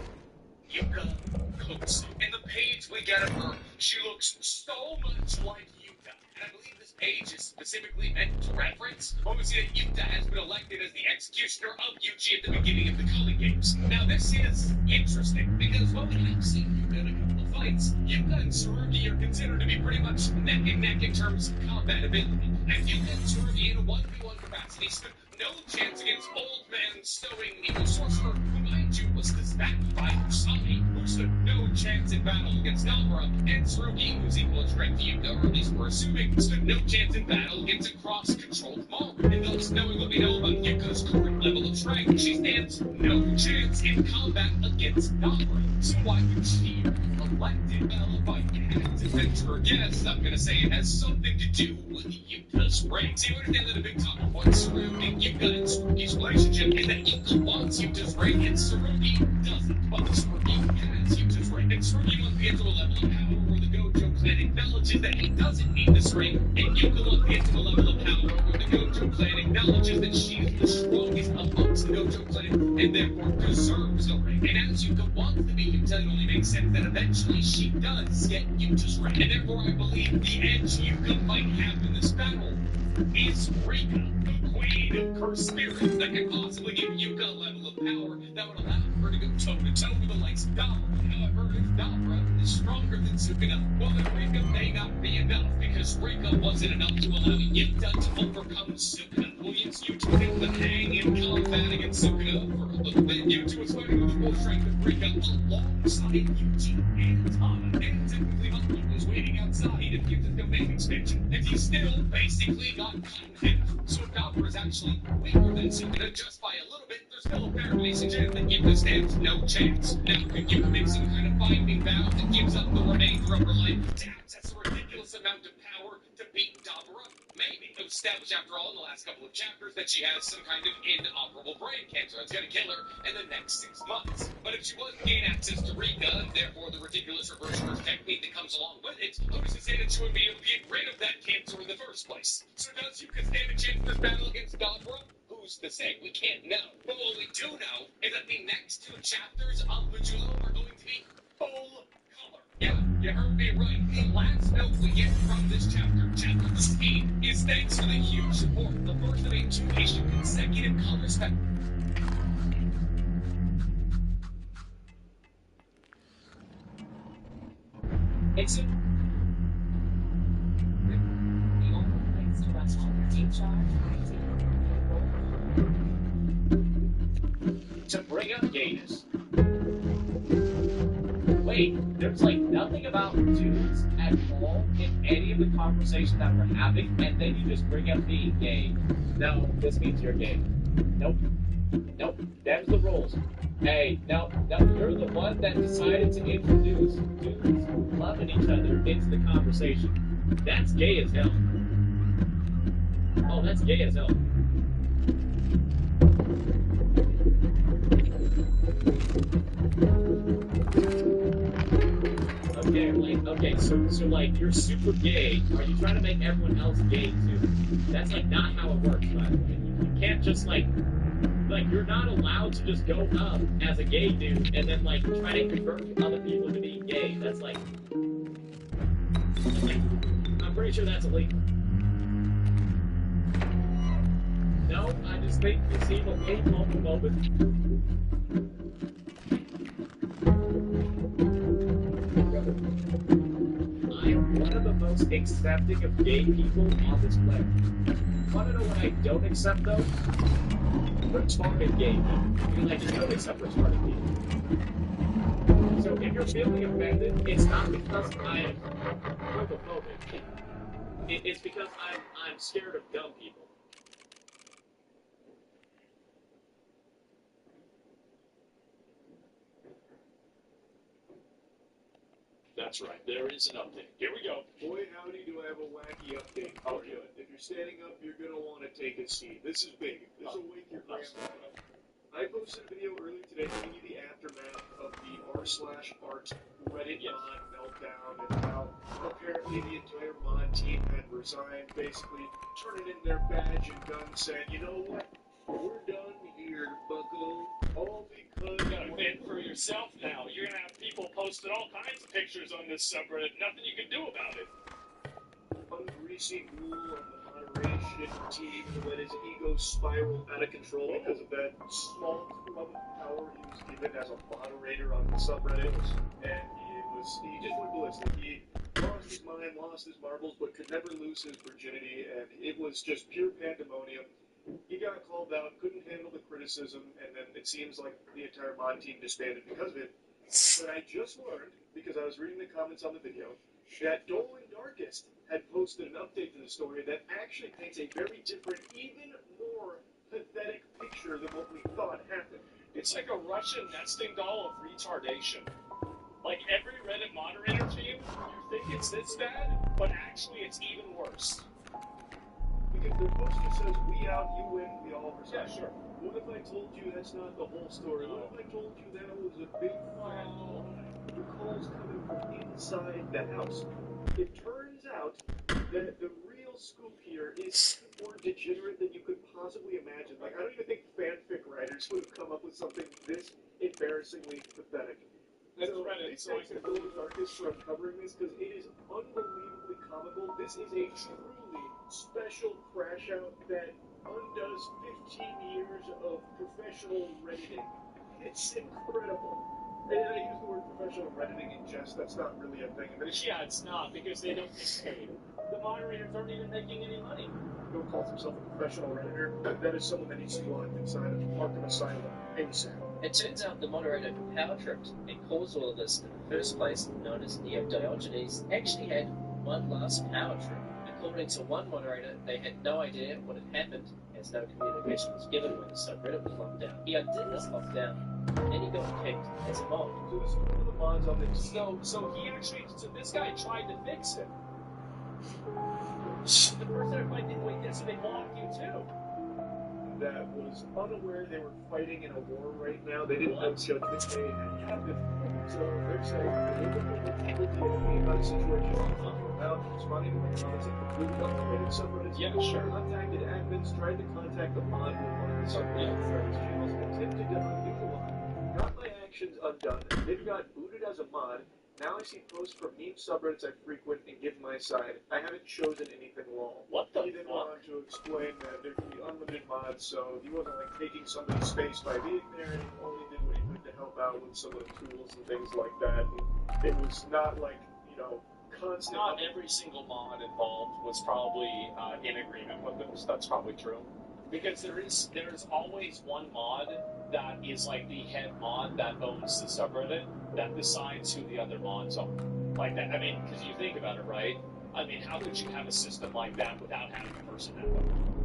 Yuka Kotsu. In the page we get of her, she looks so much like Yuta. And I believe this page is specifically meant to reference when we see that Yuta has been elected as the executioner of Yuji at the beginning of the Culling Games. Now this is interesting, because while we have seen Yuka in a couple of fights, Yuka and Tsurugi are considered to be pretty much neck and neck in terms of combat ability. And Yuka and Tsurugi in a 1v1 capacity stood no chance against Old Man Stowing Evil Sorcerer, who mind you was dispatched by Usami, who stood no chance in battle against Namura, and Tsurugi, who's equal in strength to Yuka, or at least we're assuming, stood no chance in battle against a cross-controlled Maru. And thus, knowing what we know about Yuka's current level of strength, she stands no chance in combat against Namura. So why would she be elected? Well, if I had to venture a guess, I'm gonna say it has something to do with Yuka's rank. See, we understand that a big talking point surrounding Yuka and Tsurugi's relationship is that Yuka wants Yuta's rank and Tsurugi doesn't. But Tsurugi has Yuta's rank, and Tsurugi wants to get to a level of power where the Gojo clan acknowledges that he doesn't need this rank, and Yuka wants to get to a level of power where the Gojo clan acknowledges that she is the strongest amongst the Gojo clan, and therefore deserves a rank. And as Yuka wants to be Yuta, it only makes sense that eventually she does get Yuta's rank. And therefore I believe the edge Yuka might have in this battle is Rika, the queen of cursed spirits, that can possibly give Yuka a level of power that would allow her to go toe-to-toe with the likes of Dabra. However, if Dabra is stronger than Sukuna, well, then Rika may not be enough, because Rika wasn't enough to allow Yuta to overcome Sukuna. Well, yes, Yuta did the hang in combat against Sukuna for a little bit. Yuta was fighting with the full strength of Rika alongside Yuji and Tana, and technically Maki was waiting outside of Yuta's domain expansion, and he still basically got cut in half. So Dabra is actually weaker than Sukuna just by a little bit. Authors still apparently suggest that Yinka stands no chance. Now, could Yinka make some kind of binding vow that gives up the remainder of her life to access a ridiculous amount of power to beat Dabura? Maybe. It was established, after all, in the last couple of chapters that she has some kind of inoperable brain cancer that's going to kill her in the next 6 months. But if she was to gain access to Rika, and therefore the ridiculous reverse curse technique that comes along with it, who's to say that she would be able to get rid of that cancer in the first place? So does Yuka stand a chance in this battle against Dabura? Who's to say? We can't know. But what we do know is that the next 2 chapters of Majula are going to be full color. Yeah, you heard me right. The last note we get from this chapter, chapter 15, is thanks for the huge support. The first of a 2-issue consecutive color spec. It's a... The only place to rest all your to bring up gayness. Wait, there's like nothing about dudes at all in any of the conversation that we're having, and then you just bring up being gay. No, this means you're gay. Nope. Nope. Them's the rules. Hey, no, you're the one that decided to introduce dudes loving each other into the conversation. That's gay as hell. Oh, that's gay as hell. Okay, so like, you're super gay. Are you trying to make everyone else gay too? That's like not how it works, by the way. You can't just like you're not allowed to just go up as a gay dude and then like try to convert other people to being gay. That's like I'm pretty sure that's illegal. No, I just think you seem a little homophobic. I'm one of the most accepting of gay people on this planet. Want to know what I don't accept though? Retarded gay people. I mean, like, you don't accept retarded people. So if you're feeling offended, it's not because I'm homophobic. It's because I'm scared of dumb people. That's right. There is an update. Here we go. Boy, howdy, do I have a wacky update for you. If you're standing up, you're going to want to take a seat. This is big. This will wake your grandma. I posted a video earlier today giving you the aftermath of the r/art Reddit mod meltdown and how apparently the entire mod team had resigned, basically turning in their badge and gun, saying, you know what? We're done here, bucko. All because you gotta fend for yourself now. You're gonna have people posting all kinds of pictures on this subreddit. Nothing you can do about it. Ungreasy rule on the moderation team to let his ego spiral out of control because of that small club of power he was given as a moderator on the subreddit. And he just went ballistic. He lost his mind, lost his marbles, but could never lose his virginity, and it was just pure pandemonium. He got called out, couldn't handle the criticism, and then it seems like the entire mod team disbanded because of it. But I just learned, because I was reading the comments on the video, that Dolan Darkest had posted an update to the story that actually paints a very different, even more pathetic picture than what we thought happened. It's like a Russian nesting doll of retardation. Like every Reddit moderator team, you think it's this bad, but actually it's even worse. Because their poster says, we out, you win, we all resign. Yeah, sure. What if I told you that's not the whole story? What if I told you that was a big fat lie? The calls coming from inside the house. It turns out that the real scoop here is more degenerate than you could possibly imagine. Like, I don't even think fanfic writers would have come up with something this embarrassingly pathetic. That's so, Reddit, big thanks to Dolan Darkest for uncovering this, because it is unbelievably comical. This is a truly special crash out that undoes 15 years of professional Redditing. It's incredible. And I use the word professional Redditing in jest. That's not really a thing. Yeah, it's not, because they don't get paid. The moderators aren't even making any money. Who calls himself a professional Redditor? That is someone that needs to be locked inside of Arkham Asylum ASAP. It turns out the moderator who power tripped and caused all of this in the first place, known as Neo Diogenes, actually had one last power trip. According to one moderator, they had no idea what had happened, Hence, no communication was given when the subreddit was locked down. He undid this lockdown, and he got kicked as a mod. So this is one of the mods on the So this guy tried to fix it. The person everybody did wait this, so they blocked you too. that was unaware they were fighting in a war right now. They didn't know Judgment Day had happened. So they're saying, they're looking for people to me about a situation I'm talking about, responding to my comments and completely unrelated subreddits. Yeah, sure. Contacted admins, tried to contact the mod with one of the subreddit threads channels, attempted to undo the line. Got my actions undone, then got booted as a mod. Now I see posts from meme subreddits I frequent and give my side. I haven't chosen anything long. What the He then went on to explain that there can be unlimited mods, so he wasn't like taking somebody's space by being there, and he only did what he could to help out with some of the tools and things like that. And it was not like, constant. Not every single mod involved was probably in agreement with this. That's probably true. Because there's always one mod that is like the head mod that owns the subreddit that decides who the other mods are. Like that. I mean, because you think about it, right? I mean, how could you have a system like that without having a person have it?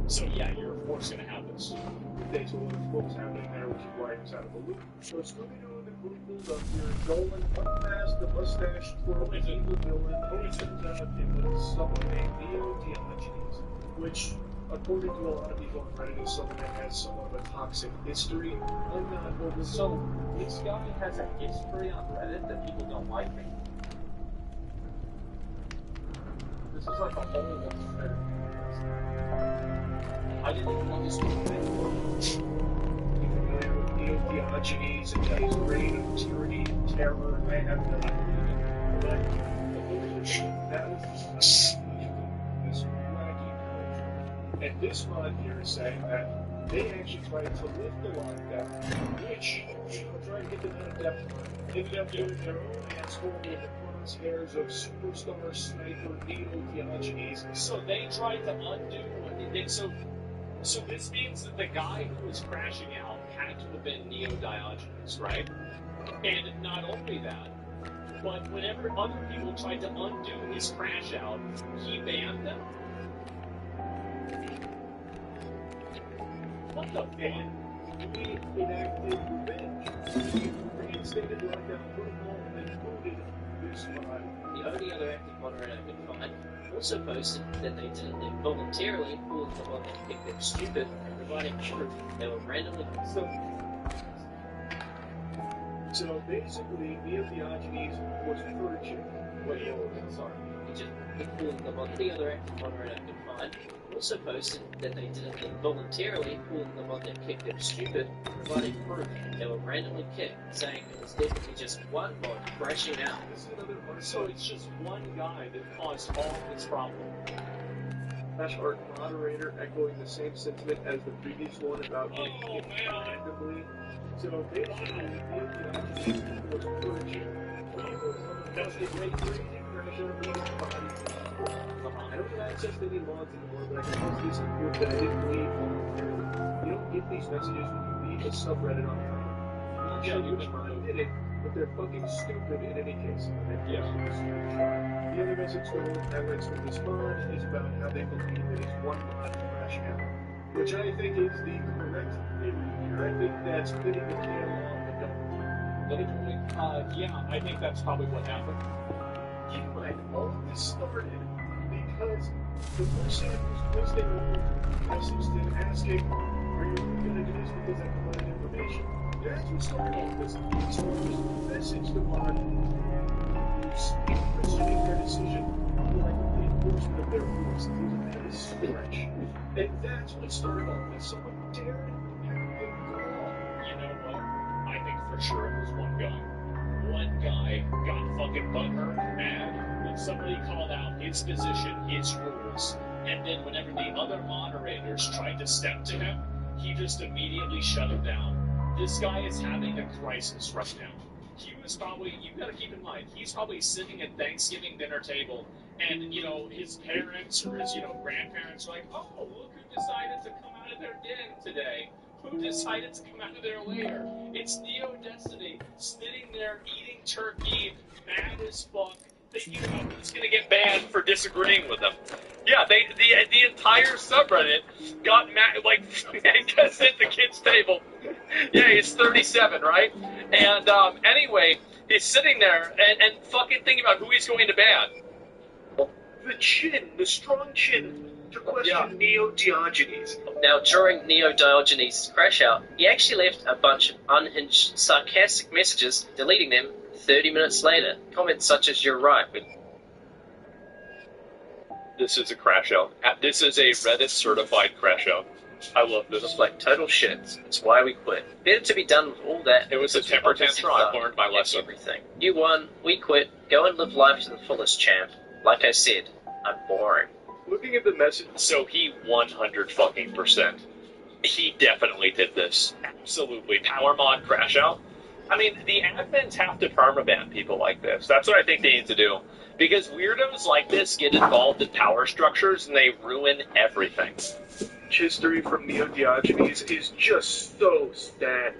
So yeah, you're of course going to have this. Thanks to what was happening there, which is why he was out of the loop. So Scooby-Doo and the group pulled up here. Dolan unmasked the mustache twirling evil villain. It turns out it was someone named Neo Diogenes, which, according to a lot of people on Reddit, is someone that has somewhat of a toxic history. I'm not over. So, this guy has a history on Reddit that people don't like me. This is like a whole thing. I didn't even know this was a thing. You familiar with Neo Diogenes and his reign of tyranny and terror? I have no idea. But that was this wacky culture. And this mod here is saying that they actually tried to lift the lockdown, which, tried to get them out of depth, ended up doing their own asshole with the crosshairs of superstar sniper Neo Diogenes. So they tried to undo what they did. So this means that the guy who was crashing out had to have been Neo Diogenes, right? And not only that, but whenever other people tried to undo his crash out, he banned them. What the fuck? And we enacted revenge. We reinstated lockdown protocol and then booted this mod. The only other active moderator I could find also posted that they didn't voluntarily pull the one that picked them stupid, providing proof they were randomly. So basically, Neo Diogenes was purging. Sorry. He just pulling them on. The other active moderator I could find also posted that they didn't voluntarily pull the one that kicked them stupid, providing proof they were randomly kicked, saying it was definitely just one mod crashing out. So it's just one guy that caused all this problem. Our moderator echoing the same sentiment as the previous one about getting kicked randomly. So basically, Neo Diogenes was purging. He was just a great crazy crash on these bodies. I don't have access to any logs anymore, but I can post this in proof that I didn't leave voluntarily. You don't get these messages when you leave a subreddit on Reddit. I'm not sure which mod did it, but they're fucking stupid in any case. The other message stolen highlights from this mod is about how they believe it is one mod crashing out, which I think is the correct theory here. I think that's fitting the tail on the dog. Yeah, I think that's probably what happened. Keep in mind, all of this started because the person who's posting messaged him asking, are you going to do this because I provided information? That's what started all this. These owners messaged the mod who's questioning their decision for like the enforcement of their rules. It was a bit of a stretch. And that's what started all this. Someone dared You know what? I think for sure it was one guy. One guy got fucking butthurt and mad when somebody called out his position, his rules, and then whenever the other moderators tried to step to him, he just immediately shut him down. This guy is having a crisis right now. He was probably, you gotta keep in mind, he's probably sitting at Thanksgiving dinner table, and, his parents or his, grandparents are like, oh, look who decided to come out of their den today. Who decided to come out of their lair? It's Neo Destiny, sitting there eating turkey, mad as fuck, thinking about who's going to get banned for disagreeing with them. Yeah, the entire subreddit got mad, like, because at the kid's table. Yeah, he's 37, right? And anyway, he's sitting there and fucking thinking about who he's going to ban. The chin, the strong chin, to question Neo-Diogenes. Now, during Neo-Diogenes' crash out, he actually left a bunch of unhinged, sarcastic messages, deleting them 30 minutes later. Comments such as, "You're right," but this is a crash out. This is a Reddit certified crash out. I love this. It's like total shit. It's why we quit. Better to be done with all that. It was a temper tantrum. I've learned my lesson. Everything. You won. We quit. Go and live life to the fullest, champ. Like I said, I'm boring. Looking at the message, so he 100%. He definitely did this. Absolutely. Power mod crash out. I mean, the admins have to permaban people like this. That's what I think they need to do. Because weirdos like this get involved in power structures and they ruin everything. History from Neo-Diogenes is just so sad.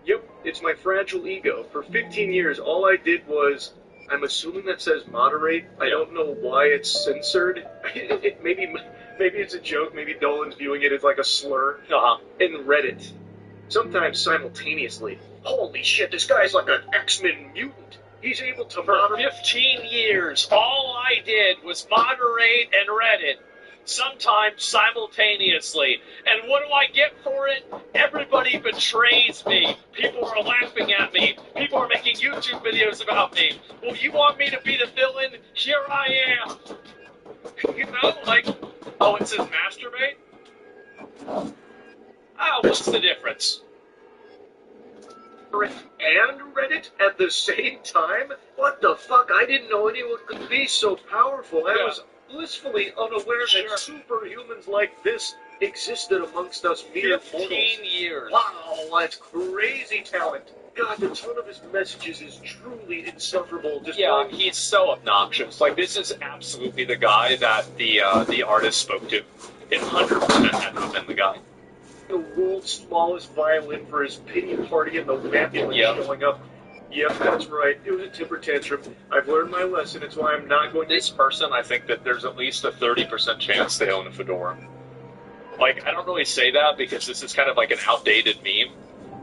Yep, it's my fragile ego. For 15 years, all I did was... I'm assuming that says moderate. I don't know why it's censored. Maybe it's a joke. Maybe Dolan's viewing it as like a slur. In Reddit. Sometimes simultaneously. Holy shit, this guy's like an X-Men mutant. He's able to moderate. For 15 years, all I did was moderate and Reddit. Sometimes simultaneously. And what do I get for it? Everybody betrays me. People are laughing at me. People are making YouTube videos about me. Well, you want me to be the villain? Here I am. You know, like, oh, it says masturbate? Oh, what's the difference? And Reddit at the same time? What the fuck? I didn't know anyone could be so powerful. I was blissfully unaware that superhumans like this existed amongst us mere mortals. 15 years. Wow, that's crazy talent. God, the tone of his messages is truly insufferable. He's so obnoxious. Like, this is absolutely the guy that the artist spoke to. It 100% had to have been the guy. The world's smallest violin for his pity party and the ambulance showing up. Yep, that's right. It was a temper tantrum. I've learned my lesson. It's why I'm not going to... This person, I think that there's at least a 30% chance they own a fedora. Like, I don't really say that because this is kind of like an outdated meme,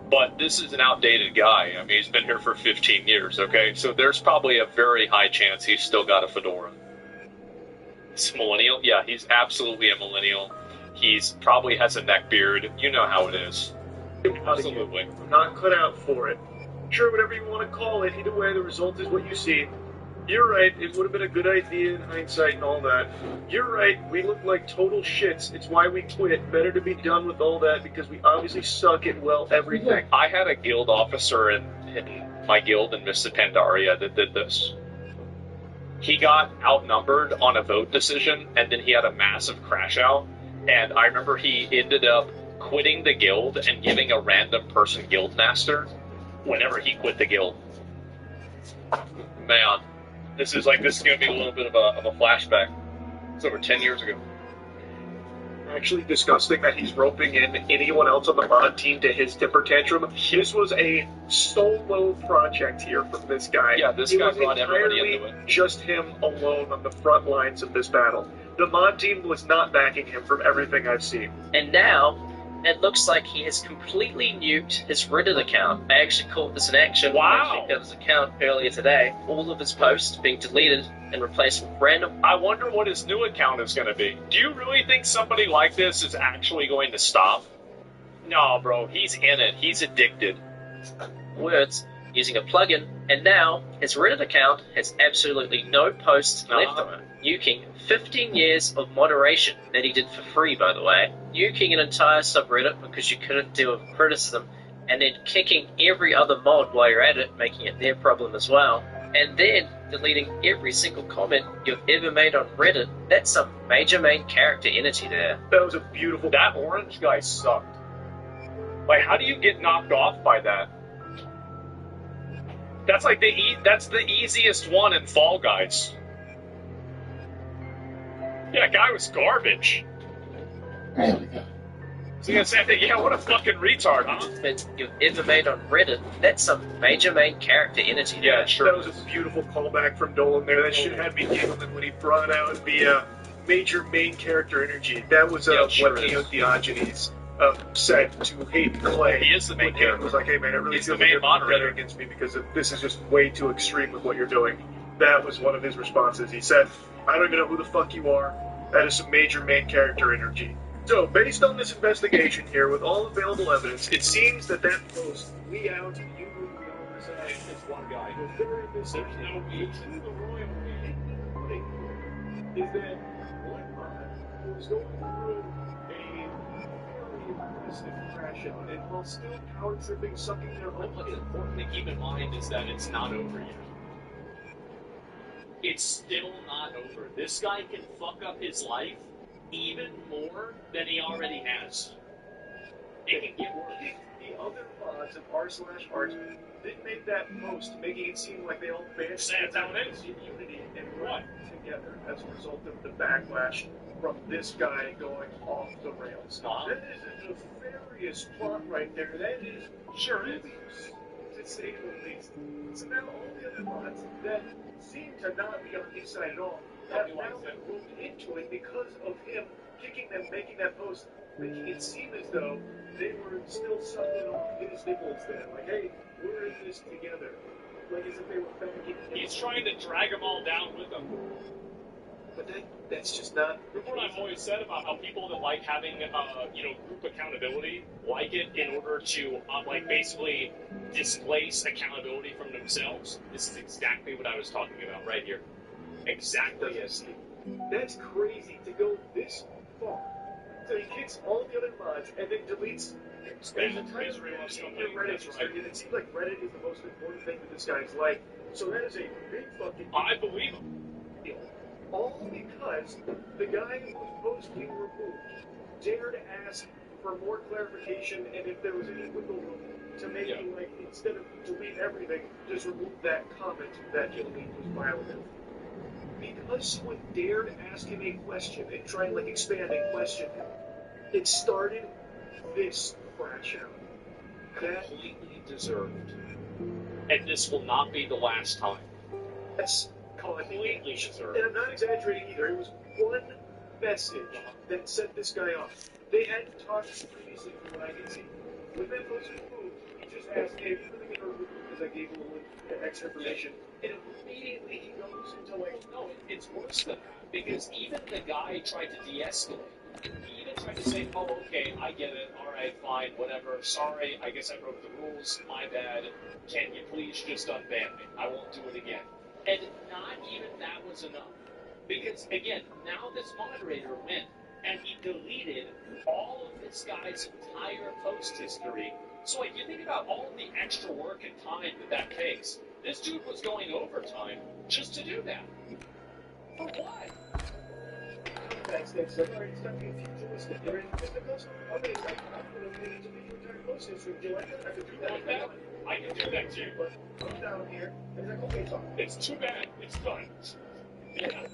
but this is an outdated guy. I mean, he's been here for 15 years, okay? So there's probably a very high chance he's still got a fedora. He's a millennial? Yeah, he's absolutely a millennial. He's probably has a neck beard. You know how it is. Absolutely. I'm not cut out for it. Sure, whatever you want to call it, either way, the result is what you see. You're right, it would have been a good idea in hindsight and all that. You're right, we look like total shits. It's why we quit. Better to be done with all that because we obviously suck at, well, everything. I had a guild officer in my guild in Mista Pandaria that did this. He got outnumbered on a vote decision, and then he had a massive crash out. And I remember he ended up quitting the guild and giving a random person guild master whenever he quit the guild. Man, this is going to be a little bit of a flashback. It's over 10 years ago. Actually disgusting that he's roping in anyone else on the mod team to his temper tantrum. This was a solo project here from this guy. Yeah, this guy brought everybody into it. Just him alone on the front lines of this battle. The mod team was not backing him from everything I've seen. And now, it looks like he has completely nuked his Reddit account. I actually caught this in action. Wow! I checked out his account earlier today. All of his posts being deleted and replaced with random... I wonder what his new account is going to be. Do you really think somebody like this is actually going to stop? No, bro. He's in it. He's addicted. Words using a plugin, and now his Reddit account has absolutely no posts left on it. Nuking 15 years of moderation that he did for free, by the way. Nuking an entire subreddit because you couldn't deal with criticism, and then kicking every other mod while you're at it, making it their problem as well. And then deleting every single comment you've ever made on Reddit. That's some major main character entity there. That was a beautiful... That orange guy sucked. Like, how do you get knocked off by that? That's like that's the easiest one in Fall Guys. Yeah, that guy was garbage. So you say, yeah, what a fucking retard, huh? You've ever made on Reddit, that's some major main character energy. Yeah, sure. That was a beautiful callback from Dolan there. That shit had me giggling when he brought out the major main character energy. That was what Neo Diogenes said to Hayden Clay. He is the main character. He was like, hey man, it really He's feels the main like you're moderator against me because this is just way too extreme with what you're doing. That was one of his responses. He said, I don't even know who the fuck you are. That is some major main character energy. So, based on this investigation here, with all available evidence, it seems that post, we out, you move, we all decide, it's one guy. was very mistaken. No weeds. The royal thing is that one mod was going through a very impressive crash out, and while still power tripping, sucking their own. What's important to keep in mind is that it's not over yet. It's still not over. This guy can fuck up his life even more than he already has. It can get worse. The other mods of r/art didn't make that post, making it seem like they all banded in unity and run together as a result of the backlash from this guy going off the rails. That is a nefarious plot right there. That is dubious, to say the least. So now all the other mods that seem to not be on his side at all have now been roped into it because of him kicking them, making that post, making it seem as though they were still sucking on his nipples there. Like, hey, we're in this together. Like as if they were backing him. He's trying to drag them all down with him. But that's just not... Remember what I've always said about how people that like having, group accountability like it in order to, basically displace accountability from themselves? This is exactly what I was talking about right here. Exactly. Yes. That's crazy to go this far. So he kicks all the other mods and then deletes... There's a time Reddit history, and it seems like Reddit is the most important thing in this guy's life. So that is a big fucking... I believe him. All because the guy whose post he removed dared to ask for more clarification and if there was any wiggle room to make him, instead of delete everything, just remove that comment that he believed was violative. Because someone dared ask him a question and try and expand and question him, it started this crash out. Completely deserved. And this will not be the last time. That's completely deserved. And I'm not exaggerating either. It was one message that set this guy off. They hadn't talked previously from what I can see. When that post was moved, he just asked, hey, you're going to get removed because I gave him a little extra information. And immediately he goes into no, it's worse than that. Because even the guy tried to de-escalate. He even tried to say, oh, okay, I get it. All right, fine, whatever. Sorry, I guess I broke the rules. My bad. Can you please just unban me? I won't do it again. And not even that was enough. Because, again, now this moderator went and he deleted all of this guy's entire post history. So, you think about all of the extra work and time that takes. This dude was going overtime just to do that. For what? That's alright, it's not being futuristic. You're in the post. Okay, I'm going to delete your entire post history. Would you like it? I could do that if you want. I can do that too. But I'm down here. And he's like, okay, talk. It's too bad. It's done. Yeah.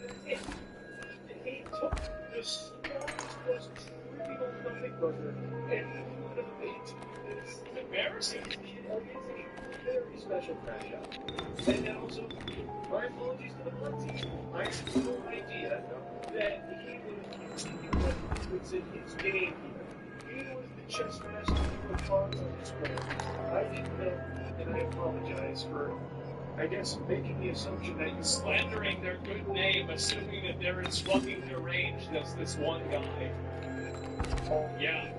He took the smallest, most trivial nothing burger and put it into this. It's embarrassing. It is a very special crash out. And then also, my apologies to the blood team. I had no idea that he was in his game here. He was the chess master for pawns on his square. I didn't know, and I apologize for, I guess, making the assumption that you're slandering their good name, assuming that they're as fucking deranged as this one guy. Yeah.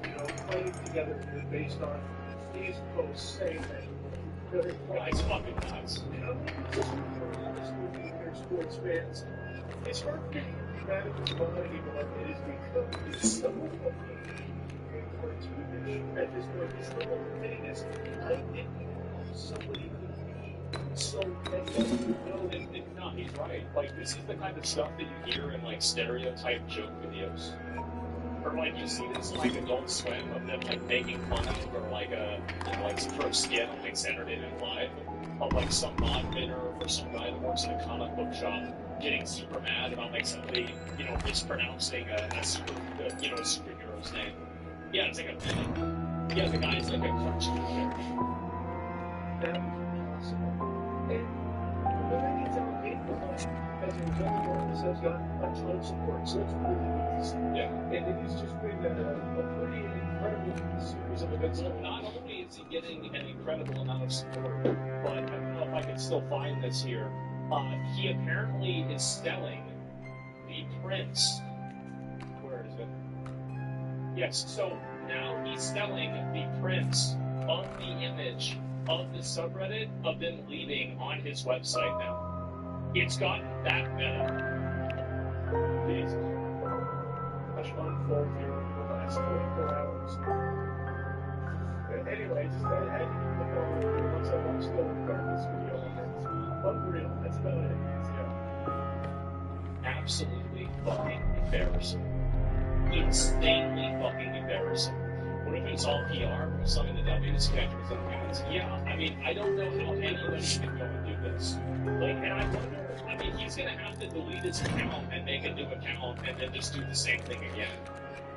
Playing together here based on these posts saying that guy's fucking nuts. This movie here, sports fans, it's hard for me to be mad at this ball anymore. It is because it's so at this point, it's the whole pettiness. I didn't know somebody could be so petty. No, he's right. This is the kind of stuff that you hear in, stereotype joke videos. Or, you see this, Adult Swim of them, making fun of, or, some sort of skit on, Saturday Night Live of, some mod bidder or some guy that works in a comic book shop getting super mad about, somebody, mispronouncing a superhero's name. Yeah, it's like a beanie. Yeah, the guy's like a cartoon character. That was impossible. And the way it's allocated, as a result, this has got a ton of support, so that's really neat to see. Yeah. And it has just been a pretty incredible series of events. So not only is he getting an incredible amount of support, but I don't know if I can still find this here. He apparently is selling the prints. Where is it? Yes, so now he's selling the prints of the image of the subreddit of them leaving on his website now. It's gotten that meta. These much unfold here in the last 24 hours. Anyway, just I had to give the phone once I watched the regardless video. It's unreal. That's about it. Yeah. Absolutely fucking embarrassing. Insanely fucking embarrassing. What if it's all PR or something the W's catchers and fans? Yeah, I mean, I don't know how anybody can go and do this. Like, and I wonder, I mean, he's gonna have to delete his account and make a new account and then just do the same thing again.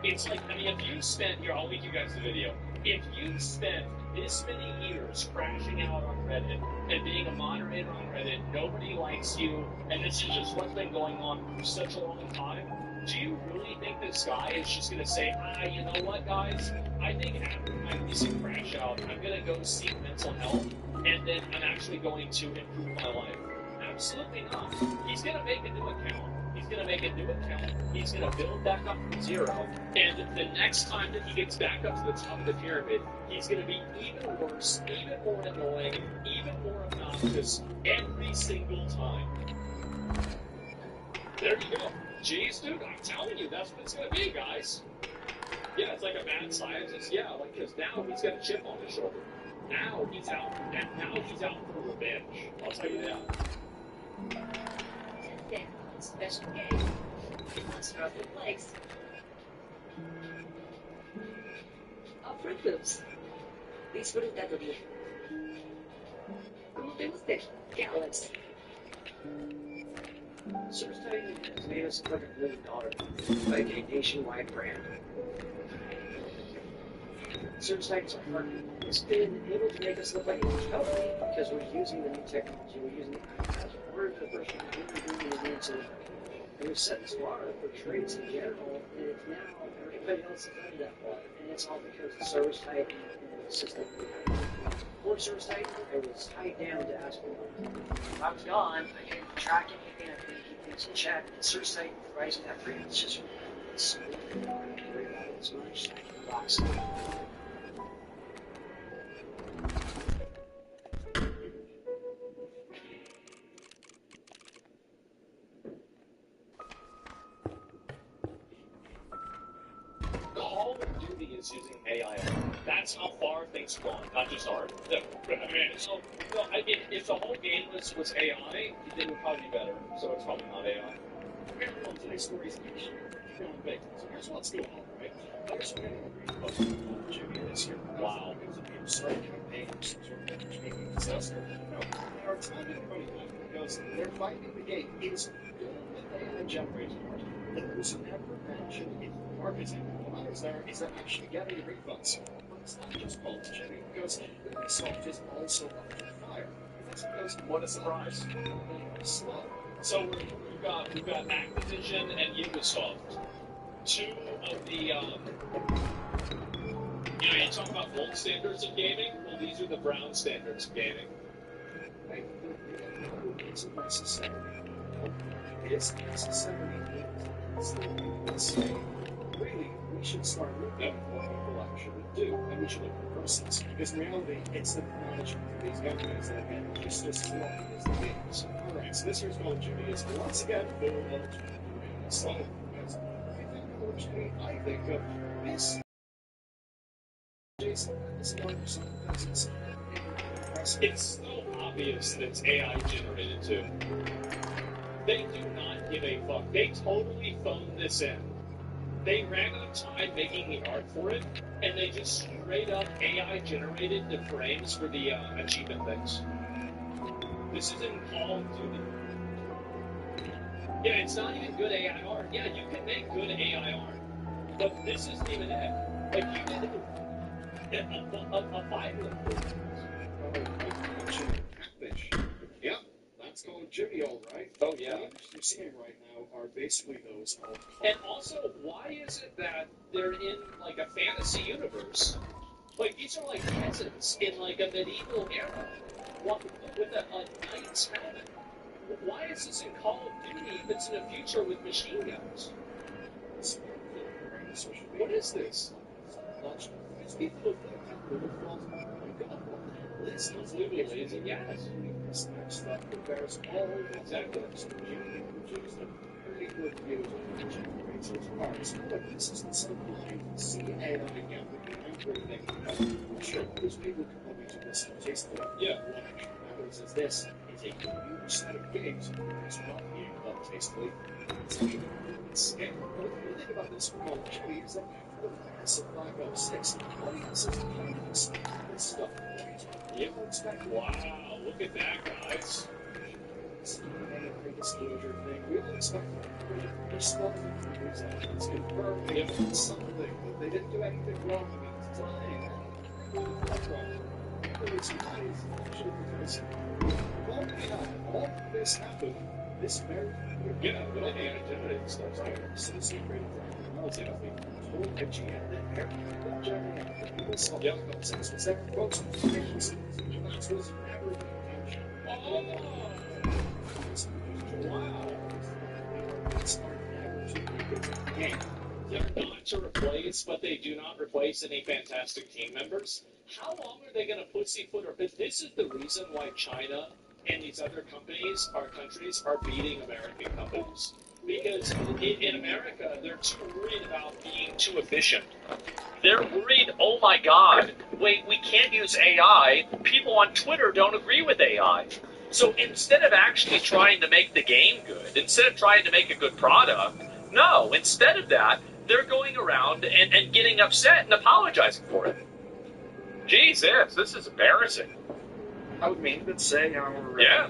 It's like, I mean, if you spent, here, I'll link you guys the video. If you spent this many years crashing out on Reddit and being a moderator on Reddit, nobody likes you, and this is just what's been going on for such a long time, do you really think this guy is just going to say, you know what, guys? I think after my recent crash out, I'm going to go seek mental health, and then I'm actually going to improve my life? Absolutely not. He's going to make a new account. He's going to make a new account. He's going to build back up from zero. And the next time that he gets back up to the top of the pyramid, he's going to be even worse, even more annoying, even more obnoxious every single time. There you go. Jeez, dude, I'm telling you, that's what it's going to be, guys. Yeah, it's like a mad scientist. Yeah, like, because now he's got a chip on his shoulder. Now he's out, and now he's out for revenge. I'll tell you that. Special game. Monster of the legs. Fruit Loops. Disfrútalo bien. Como te guste, Galaxy. Surfside has made us a $100 million like a nationwide brand. Surfside is our partner. It's been able to make us look like a company because we're using the new technology. We're using it as we're the version of doing the needs of. And we've set this bar for trades in general, and it's now everybody else is under that bar. And it's all because the service type and the system we have. Before service type, I was tied down to ask for money. If I was gone, I couldn't track anything, I couldn't keep things in check. And service type provides me that freedom. It's just smooth. I don't have to worry about it as much. I can relax. Call of Duty is using AI. That's how far things have gone, not just art. I mean, so, no, if the whole game was AI, it would probably be better. So it's probably not AI. Well, today's story is actually feeling big. So here's what's going on, right? Players are getting agreed about Call of Duty this year. Wow. Because of the absurd campaigns, sort of making a disaster. They are timing money because they're finding the game is good at AI generated art. And those who never mention it in marketing, what matters there is they're actually getting refunds. But it's not just Call of Duty, because Ubisoft is also under fire. That's because what a surprise. They are slow. So we've got Activision and Ubisoft, two of the you talk about gold standards of gaming. Well, these are the brown standards of gaming. Right? It's necessary. It's necessary. It's the people say. Really, we should start looking at what people actually do, and we should look at the process. Because in reality, it's the management of these companies that have been just as flawed as the games. Alright, so this year's Call of Duty is once again full of slow. Because unfortunately, I think of this. Jason, this is one business. It's so obvious that it's AI generated too. They do not give a fuck. They totally phoned this in. They ran out of time making the art for it, and they just straight up AI generated the frames for the achievement things. This is in Call of Duty. Yeah, it's not even good AI art. Yeah, you can make good AI art, but this isn't even it. Like, you did a violent Yeah, that's Call of Duty, all right. Oh, yeah. The images you're seeing right now are basically those of... And also, why is it that they're in, like, a fantasy universe? Like, these are, like, peasants in, like, a medieval era with a knight's helmet. Why is this in Call of Duty if it's in a future with machine guns? What is this? These people have thought, oh my god, what the hell is this? Completely lazy, yes. This stuff that bears all exactly produced an early reviews of the generators parts. But this isn't something you can see AI again behind everything. I'm sure most people can probably do this tastefully. Yeah. What actually matters is this is a new set of games. It's not being done tastefully. It's being done in scale. But if you think about this, Call of Duty is that for the fans of Black Ops 6, audiences can't expect this stuff. Yep. Wow, look at that, guys. Disclosure thing. We all expect there's something from news outlets confirming something that they didn't do anything wrong at the time. That's wrong. It's actually because all of this happened this very yeah, with the anonymity and stuff. Citizen created relatively told that GM that everything generated people saw Black Ops 6 was that folks was never Wow. They're not to replace, but they do not replace any fantastic team members. How long are they going to pussyfoot? But this is the reason why China and these other countries are beating American companies. Because in America, they're too worried about being too efficient. They're worried, oh my God, wait, we can't use AI. People on Twitter don't agree with AI. So instead of actually trying to make the game good, instead of trying to make a good product, no, instead of that, they're going around and getting upset and apologizing for it. Jesus, this is embarrassing. I would mean that, say, our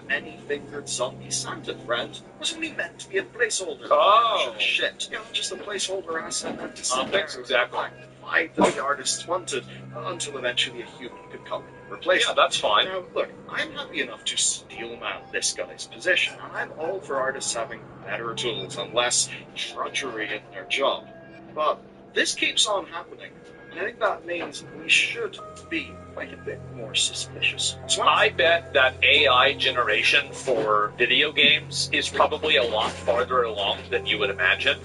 many-fingered zombie Santa friend was only meant to be a placeholder. Oh. Shit. You know, just a placeholder asset meant to sit Thanks, exactly. Fight that the artists wanted until eventually a human could come and replace Yeah, it. that's fine. Now, look, I'm happy enough to steelman this guy's position, and I'm all for artists having better tools and less drudgery in their job. But this keeps on happening, and I think that means we should be quite a bit more suspicious. So I bet that AI generation for video games is probably a lot farther along than you would imagine.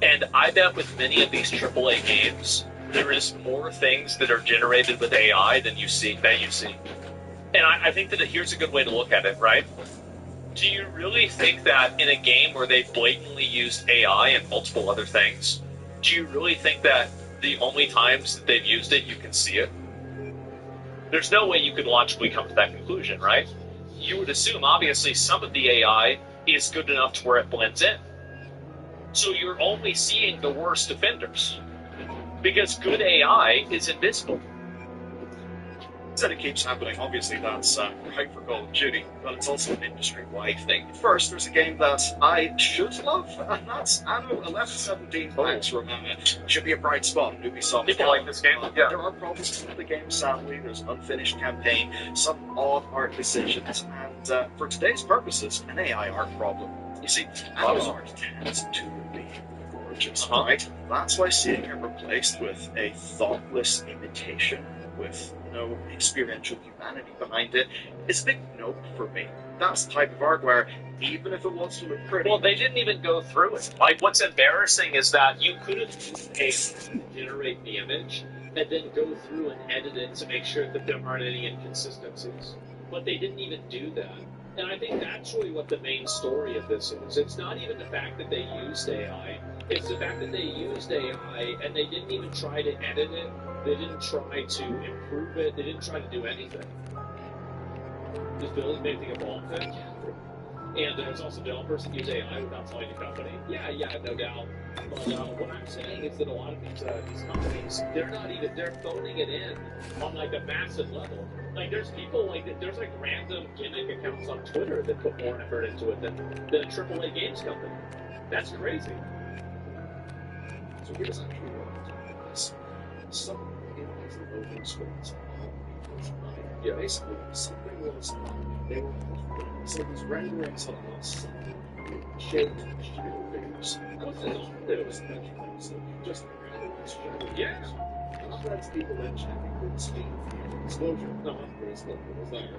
And I bet with many of these AAA games, there is more things that are generated with AI than you see. And I think that here's a good way to look at it, right? Do you really think that in a game where they've blatantly used AI and multiple other things, do you really think that the only times that they've used it, you can see it? There's no way you could logically come to that conclusion, right? You would assume, obviously, some of the AI is good enough to where it blends in. So you're only seeing the worst offenders. Because good AI is invisible. Said it keeps happening. Obviously, that's right for Call of Duty, but it's also an industry-wide thing. First, there's a game that I should love, and that's Anno 1117 Max Romana. Should be a bright spot in Ubisoft. People like this game, yeah. There are problems with the game, sadly. There's an unfinished campaign, some odd art decisions, and for today's purposes, an AI art problem. You see, Anno's art tends to be gorgeous, right? That's why seeing it replaced with a thoughtless imitation with no experiential humanity behind it is a big no for me. That's the type of art where, even if it wants to look pretty... Well, they didn't even go through it. Like, what's embarrassing is that you could have used AI to generate the image and then go through and edit it to make sure that there aren't any inconsistencies. But they didn't even do that. And I think that's really what the main story of this is. It's not even the fact that they used AI. It's the fact that they used AI and they didn't even try to edit it. They didn't try to improve it. They didn't try to do anything. Does Billy make the evolve thing? And there's also developers that use AI without telling the company. Yeah, no doubt. But what I'm saying is that a lot of these companies, they're phoning it in on like a massive level. Like there's people there's random gimmick accounts on Twitter that put more effort into it than a AAA games company. That's crazy. So here's actually what I'm doing with this. some in these loading screens, yeah, basically something was they were so these renderings of some shaped shadow figures. There was things that just yeah. Sometimes people then checking for the speed and exposure. No, there's nothing was there.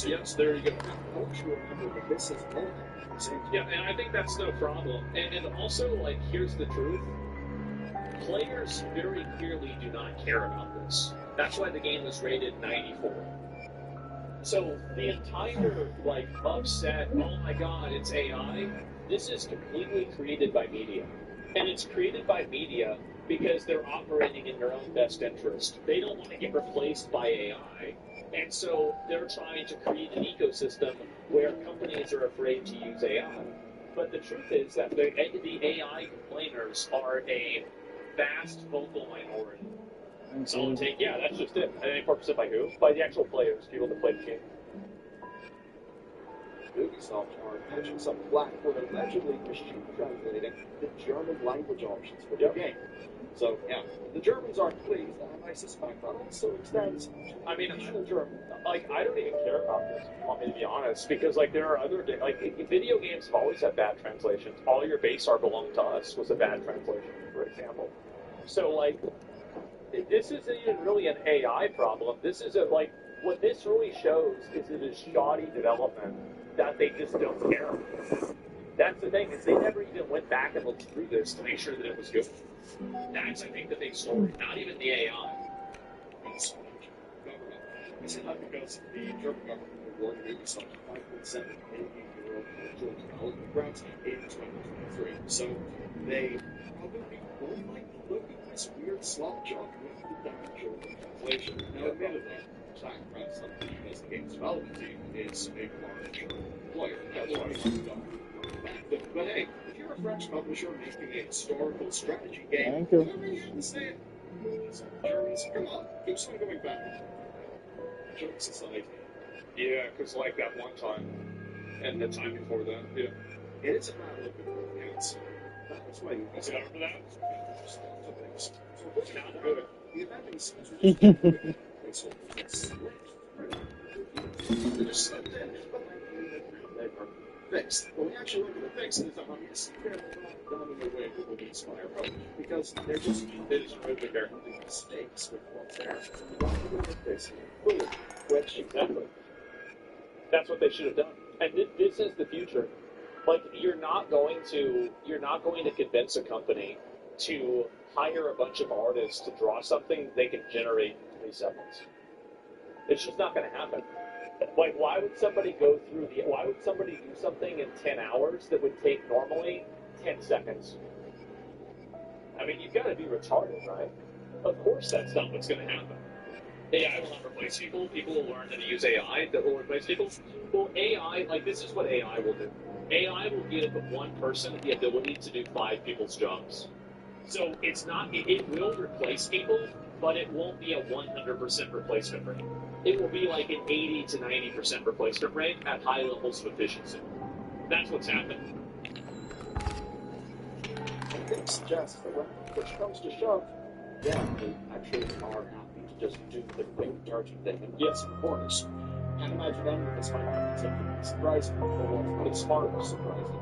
Yes, there you go. I want you to remember that this is all at the same time. Yeah, and I think that's no problem. And also, like, here's the truth. Players very clearly do not care about this. That's why the game was rated 94. So the entire, like, upset, oh my god, it's AI, this is completely created by media. And it's created by media because they're operating in their own best interest. They don't want to get replaced by AI. And so they're trying to create an ecosystem where companies are afraid to use AI. But the truth is that the AI complainers are a vast vocal minority. So I'll take, yeah, that's just it. And 84% by who? By the actual players, people that play the game. Ubisoft are catching some flack for allegedly machine translating the German language options for the game. So, yeah, the Germans aren't pleased, and I suspect that also extends to German. Like, I don't even care about this, if you want me to be honest, because, like, there are other, like, video games have always had bad translations. All Your Base Are Belong to Us was a bad translation, for example. So, like, this isn't even really an AI problem. This is like, what this really shows is it is shoddy development that they just don't care. That's the thing, is they never even went back and looked through this to make sure that it was good. That's, I think, the big story, not even the AI. I say that because the German government awarded Ubisoft €5.7 million joint development grant in 2023. So they probably won't like look at this weird slot job with the damn German translation. Now, admittedly, that grant's not because the game's development team is a large German employer. That's why it's not but hey, if you're a French publisher making a historical strategy game, you already have to say it. So, Germans, come on, keep on going back. Joke society. Yeah, because like that one time, and the time before that, yeah. It is a battle of the worlds. That's why you What's for that? Just lots of things. So, It's not good. the event scenes are just placeholders that slipped through. They just slipped in, but they are fixed. When we actually look at the fixes, you see they're not done in a way that would inspire hope, because they're just remove their mistakes with what's there. You don't have to look at this fully, which exactly. That's what they should have done. And this is the future. Like, you're not going to convince a company to hire a bunch of artists to draw something they can generate in 3 seconds. It's just not going to happen. Like, why would somebody do something in 10 hours that would take normally 10 seconds? I mean, you've got to be retarded, right? Of course that's not what's going to happen. AI will not replace people. People will learn how to use AI that will replace people. Well, AI, like, this is what AI will do. AI will give one person the ability to do 5 people's jobs. So it will replace people, but it won't be a 100% replacement rate. It will be like an 80 to 90% replacement rate at high levels of efficiency. That's what's happening. I think suggests that when push comes to shove, yeah, they actually are happy to just do the quick, dirty thing and get some corners. Can't imagine any of this might be something surprising, or what it's far more surprising.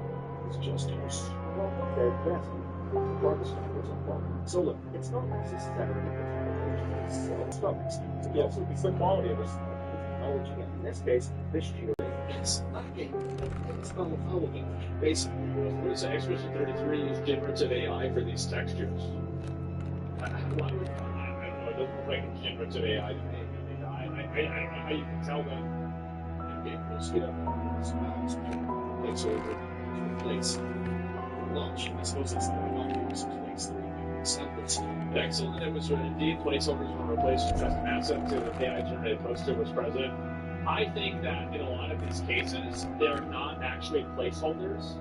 It's just how strong they're getting. So look, it's not necessarily the technology it's also the quality of the technology. And in this case, this shooter is lacking. It's not elegant. Basically, what is Inscryption 33 use generative AI for these textures? I don't know, it doesn't look like it's generative AI to me. I don't know how you can tell that. It will speed up placeholder place. Launch. I suppose it's not used to place the samples. Excellent. It was indeed placeholders were replaced with custom assets and the AI generated poster was present. I think that in a lot of these cases, they're not actually placeholders.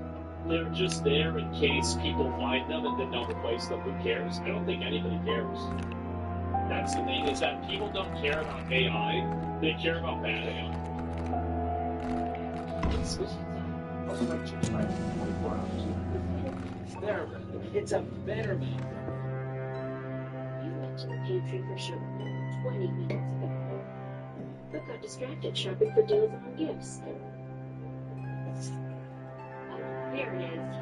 They're just there in case people find them and then don't replace them. Who cares? I don't think anybody cares. That's the thing, is that people don't care about AI. They care about bad AI. It's a better map. to the pantry for sugar 20 minutes ago, but got distracted shopping for deals on gifts. Oh, there it is.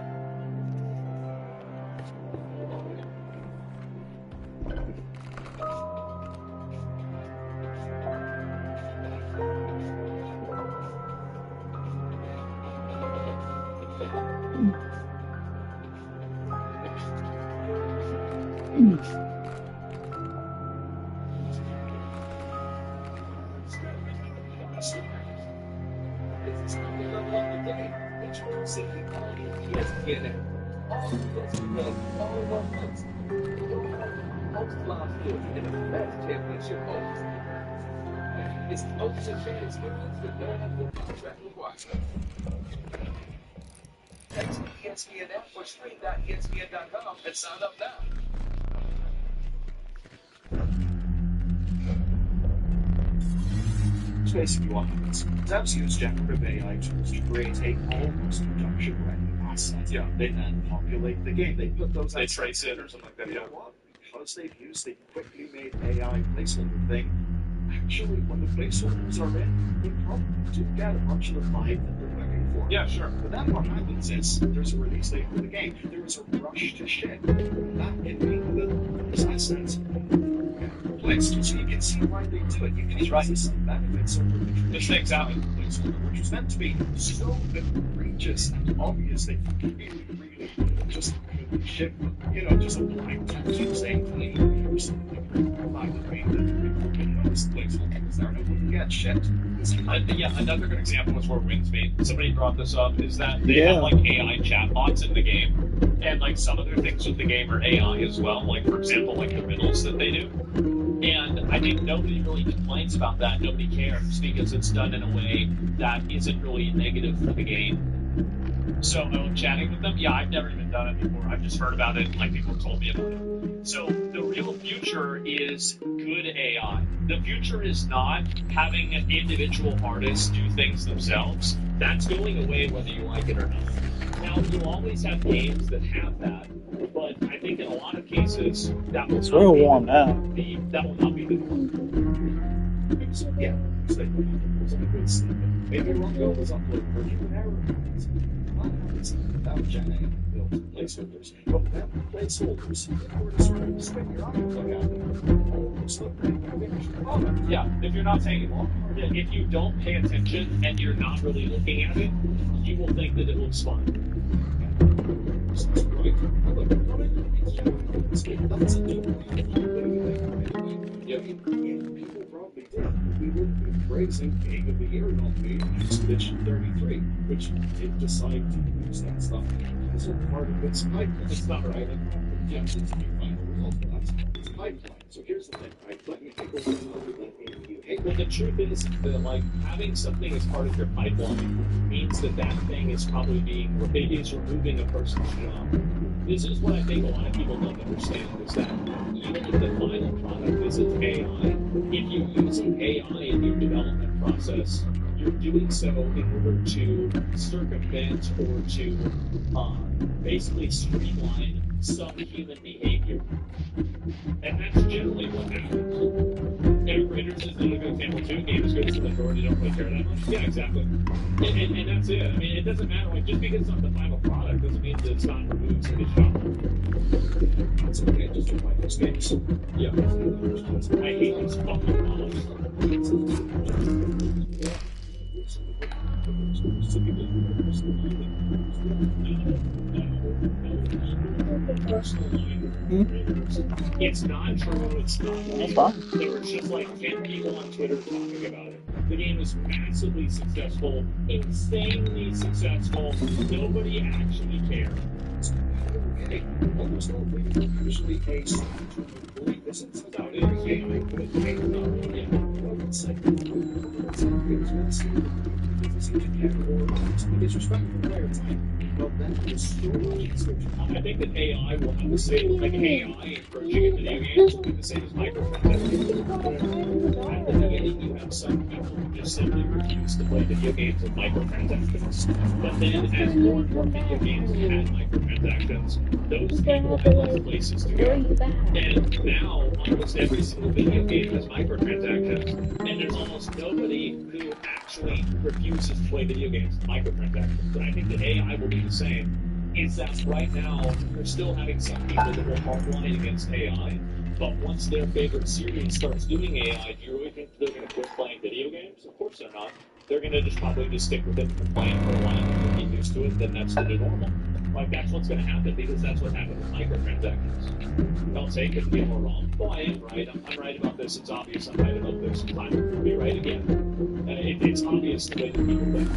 It's not the level of the day. Each one simply all ESPN. All ESPN, all in one place. Host last year in the best championship host. It's the ultimate fan experience with no other contract required. Text ESPN app or stream.espn.com and sign up now. It's basically what happens. Devs use generative AI tools to create a almost production-ready asset. Yeah. They then populate the game. They put those. They trace it or something like that. You know what? Because they've used the quickly made AI placeholder thing. Actually, when the placeholders are in, you probably do get a bunch of the vibe that they're looking for. Yeah, sure. But then what happens is there's a release date for the game. There is a rush to ship. That in will those assets. Placed, so you can see why they do it. You can see some benefits of the traditional placeholder, which was meant to be so egregious and obvious that you really just couldn't ship them. You know, just a blank text saying clean or something. That would mean that people would notice the placeholder was there and it wouldn't get shipped. Yeah, another good example is where Wins made. Somebody brought this up, is that they have like AI chatbots in the game, and like some of their things with the game are AI as well. Like for example, like the riddles that they do. And I think nobody really complains about that. Nobody cares because it's done in a way that isn't really negative for the game. So chatting with them, yeah, I've never even done it before. I've just heard about it and like people told me about it. So the real future is good AI. The future is not having individual artists do things themselves. That's going away whether you like it or not. Now, you'll always have games that have that, but I think in a lot of cases, that will It's not real be warm now. that will not be the norm. So, yeah, it's like it's a good snippet. Maybe Rongo was uploading version of error. That happens without Gen AI built placeholders. But without placeholders, if you were to sort of spin your eye and look at them, almost look like a finished product. Yeah, if you're not paying if you don't pay attention and you're not really looking at it, you will think that it looks fine. That's right. That's a yeah, people probably did. We would be praising Game of the Year nominee Expedition 33, which did decide to use that stuff as a part of its pipeline. It's not right. Yes, it's the final result, but that's its pipeline. So here's the thing, right? Let me take over Well, the truth is that like having something as part of your pipeline means that that thing is probably removing a person's job. This is what I think a lot of people don't understand is that even if the final product isn't AI, if you're using AI in your development process, you're doing so in order to circumvent or to basically streamline some human behavior. And that's generally what happens. Raiders is another good example too. Game is good, so the majority don't really care that much. Yeah, exactly. And that's it. I mean, it doesn't matter. Like, just because it's not the final product doesn't mean that it's not removed from the shop. That's okay. Just do my first games. Yeah. I hate these fucking models. It's not true. It's not real. There were just like 10 people on Twitter talking about it. The game was massively successful, insanely successful. Nobody actually cared. Almost all videos usually a believe this is about it. I think that AI will have the same, like AI approaching in video games will be the same as Microsoft. At the beginning, you have some people who just simply refuse to play video games with microtransactions. But then, as more and more video games had microtransactions, those people had less places to go. And now, almost every single video game has microtransactions, and there's almost nobody who actually refuses to play video games with microtransactions. And I think the AI will be the same. Is that right now, you're still having some people that will hardline against AI, but once their favorite series starts doing AI, do you really think they're going to quit playing video games? Of course they're not. They're going to probably just stick with it and play it for a while and they'll get used to it, then that's the new normal. Like, that's what's going to happen because that's what happened with microtransactions. Don't say it could be more wrong. Oh, I am right. I'm right about this. It's obvious I'm right about this. I'm going to be right again. It's obvious the way that people think.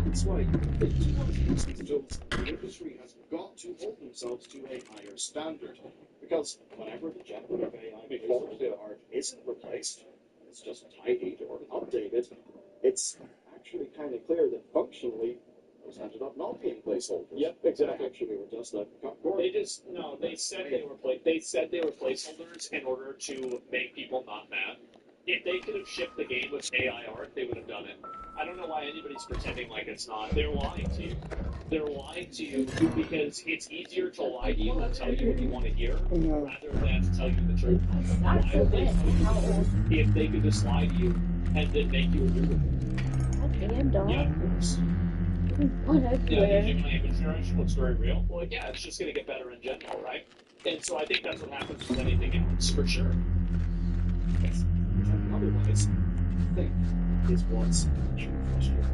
That's why the individuals in the industry has got to hold themselves to a higher standard. Because whenever the generative AI before art isn't replaced, it's just tidied or updated, it's actually kind of clear that functionally those ended up not being placeholders. Yep, exactly. They actually were just like they said they were placeholders in order to make people not mad. If they could have shipped the game with AI art, they would have done it. I don't know why anybody's pretending like it's not. They're lying to you. They're lying to you because it's easier to lie to you and tell you what you want to hear rather than to tell you the truth. Why would they tell you if they could just lie to you and then make you agree with it? Okay, I'm done. Yeah, of course. Yeah, the human image generation looks very real. Well, yeah, it's just going to get better in general, right? And so I think that's what happens with anything else, for sure. Otherwise, I think is what's truly frustrating.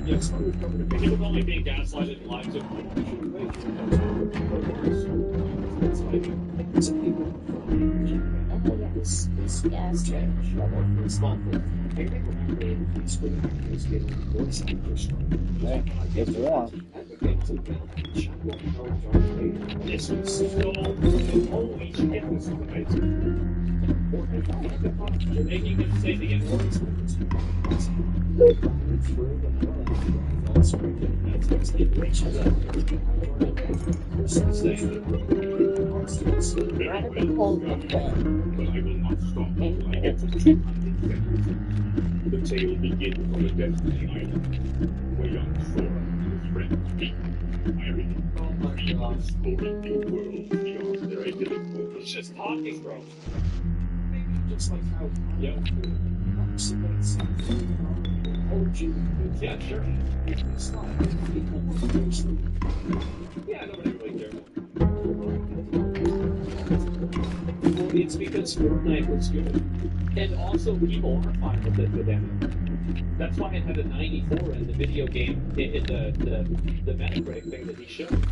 Yes, people only being gaslighted and lied to. Some people this change responsible. Maybe remember the screen actors getting voice actors strike. It's warm. This was so holy shit, this is amazing. You're making him say the N-words. The tale begins on the Destiny Island, where young Sora and his friends meet. Irony. Oh my God. Exploring new worlds beyond their idyllic. He's just talking, bro. Maybe just like how accidents origin. Yeah, sure. It's not people yeah, nobody really cares. Well, it's because Fortnite was good. And also, people are fine with it with them. That's why it had a 94 in the video game, in the Metacritic thing that he showed.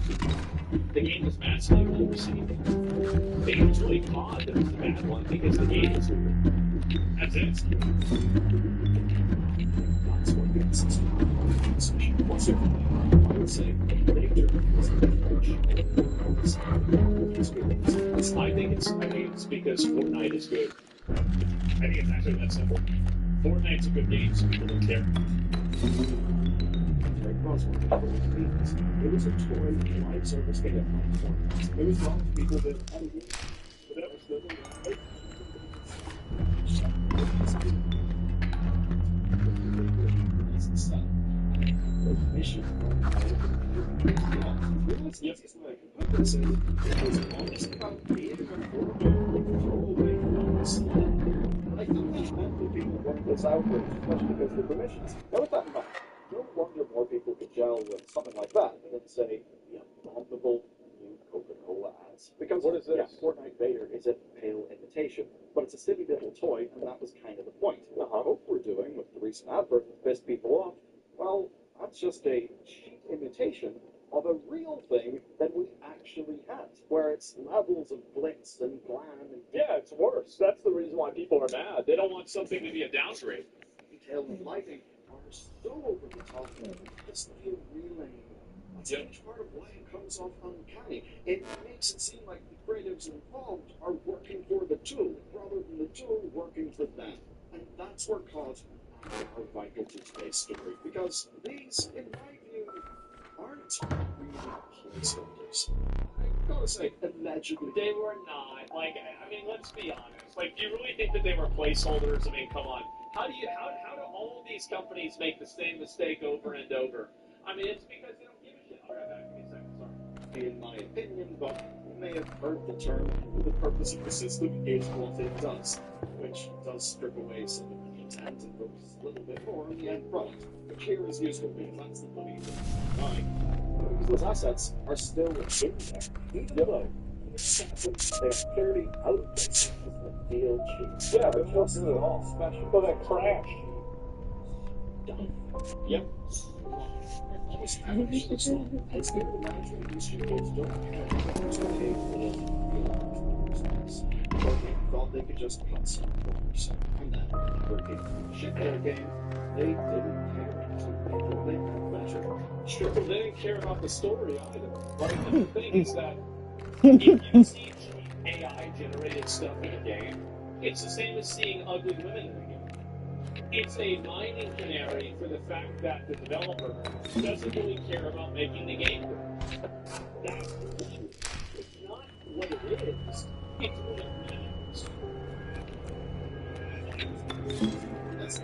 The game was massively well received. They usually caught that it was the bad one because the game was weird. That's it. That's what gets us what's your point? I would say later I think it's because Fortnite is good. I think it's actually that simple. Fortnite's a good game, so people don't care. It was a toy live service game. It was wrong for people that had it, but that was still right. Mission. Yes, it's like what says it was honest about being away from the slum. Like, how much men do people work this out with, especially because of the permissions? Now, with that in mind, no wonder more people could gel with something like that than, say, the abominable new Coca-Cola ads. Because what is this? Yeah, Fortnite Vader is a pale imitation, but it's a silly little toy, and that was kind of the point. What I hope we're doing with the recent advert that pissed people off, well, that's just a cheap imitation of a real thing that we actually had, where it's levels of glitz and glam and... Yeah, it's worse. That's the reason why people are mad. They don't want something to be a downgrade. Detail and lighting are so over the top, it's feel reeling. That's a huge part of why it comes off uncanny. It makes it seem like the creatives involved are working for the tool, rather than the tool working for them. And that's where COD are vital to today's story, because these, in my view, aren't really placeholders. I gotta say, 11 magically. They were not. Like, I mean, let's be honest. Like, do you really think that they were placeholders? I mean, come on. How do all of these companies make the same mistake over and over? I mean, it's because they don't give a shit. I'll be right back. Give me a second. Sorry. In my opinion, but you may have heard the term, the purpose of the system is what it does, which does strip away some of the intent and focus a little bit more on the end product, which here is useful because that's the money that's buying. Because those assets are still in there, even though in essence they are clearly out of place because the deal cheap. Yeah, but what's it all special? For that crash. Yep. As the management industry goes don't they thought they could just cut some corners. And then, when it came to ship their game, they didn't care until they could measure. Sure, they didn't care about the story either. Right? And the thing is that if you see AI-generated stuff in a game, it's the same as seeing ugly women in a game. It's a mining canary for the fact that the developer doesn't really care about making the game good. That's the issue. It's not what it is, it's what it means. That's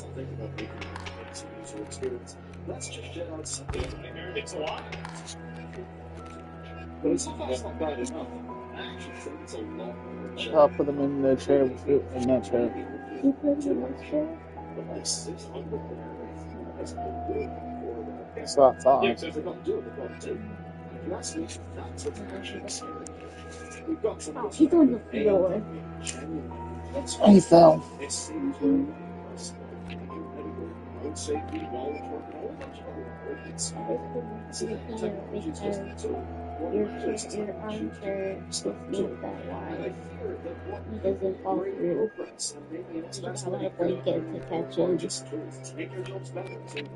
the thing about making a user experience. Let's just jet out something. It's a lot. But sometimes not bad enough. I actually think it's a lot more. I'll put them in the chair with you, in that chair. You put them in my chair? But like 600 there, that's been good for It's not fun. Yeah, so if they're not doing it, they're not doing it. If you ask me, that's what's actually scary. We've got some of He's on the floor. He fell. It seems very road safety, knowledge work, and a whole bunch of other things. Your armchair just moves that wide. He doesn't fall through. You have a lot of blankets to catch him.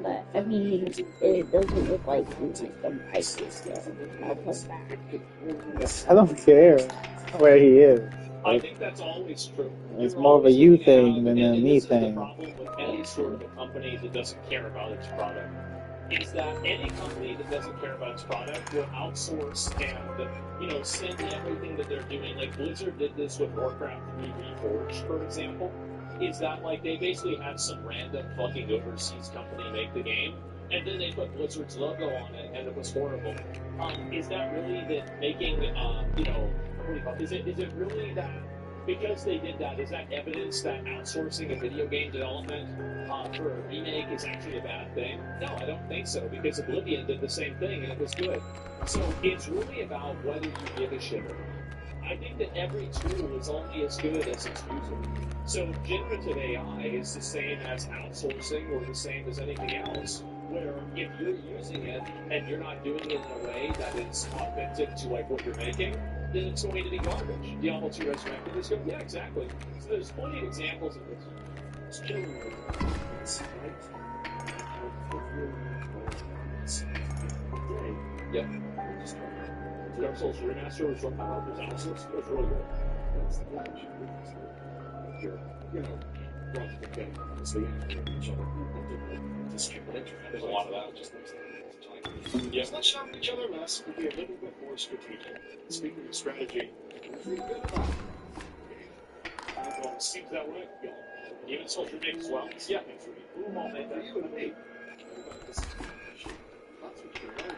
But, I mean, it doesn't look like he's like the brightest stuff. I'll put back. I don't care where he is. I think that's always true. It's more of a you thing than a me thing. The problem with any sort of a company that doesn't care about its product is that any company that doesn't care about its product will outsource and, send everything that they're doing. Like Blizzard did this with Warcraft 3 Reforged, for example. Is that like they basically had some random fucking overseas company make the game, and then they put Blizzard's logo on it, and it was horrible. Is that really that making, what do you call it? Is it really that because they did that, is that evidence that outsourcing a video game development for a remake is actually a bad thing? No, I don't think so, because Oblivion did the same thing and it was good. So it's really about whether you give a shit or not. I think that every tool is only as good as its user. So generative AI is the same as outsourcing or the same as anything else, where if you're using it and you're not doing it in a way that is authentic to like what you're making, then it's going to be garbage. Diablo 2 Resurrected is good. Yeah, exactly. So there's plenty of examples of this. It's generally it's Yep. Dark Souls Remaster was from There's Alice. It was really good. That's the damage. You're, rather than getting obviously each other, there's a lot of that. Just Let's not shout at each other less, but be a little bit more strategic. Speaking of strategy, pretty good at that. Well, it seems that way. Yeah. Even Souls Remake as well. Yeah. Boom, all made that you and me. That's what you're learning.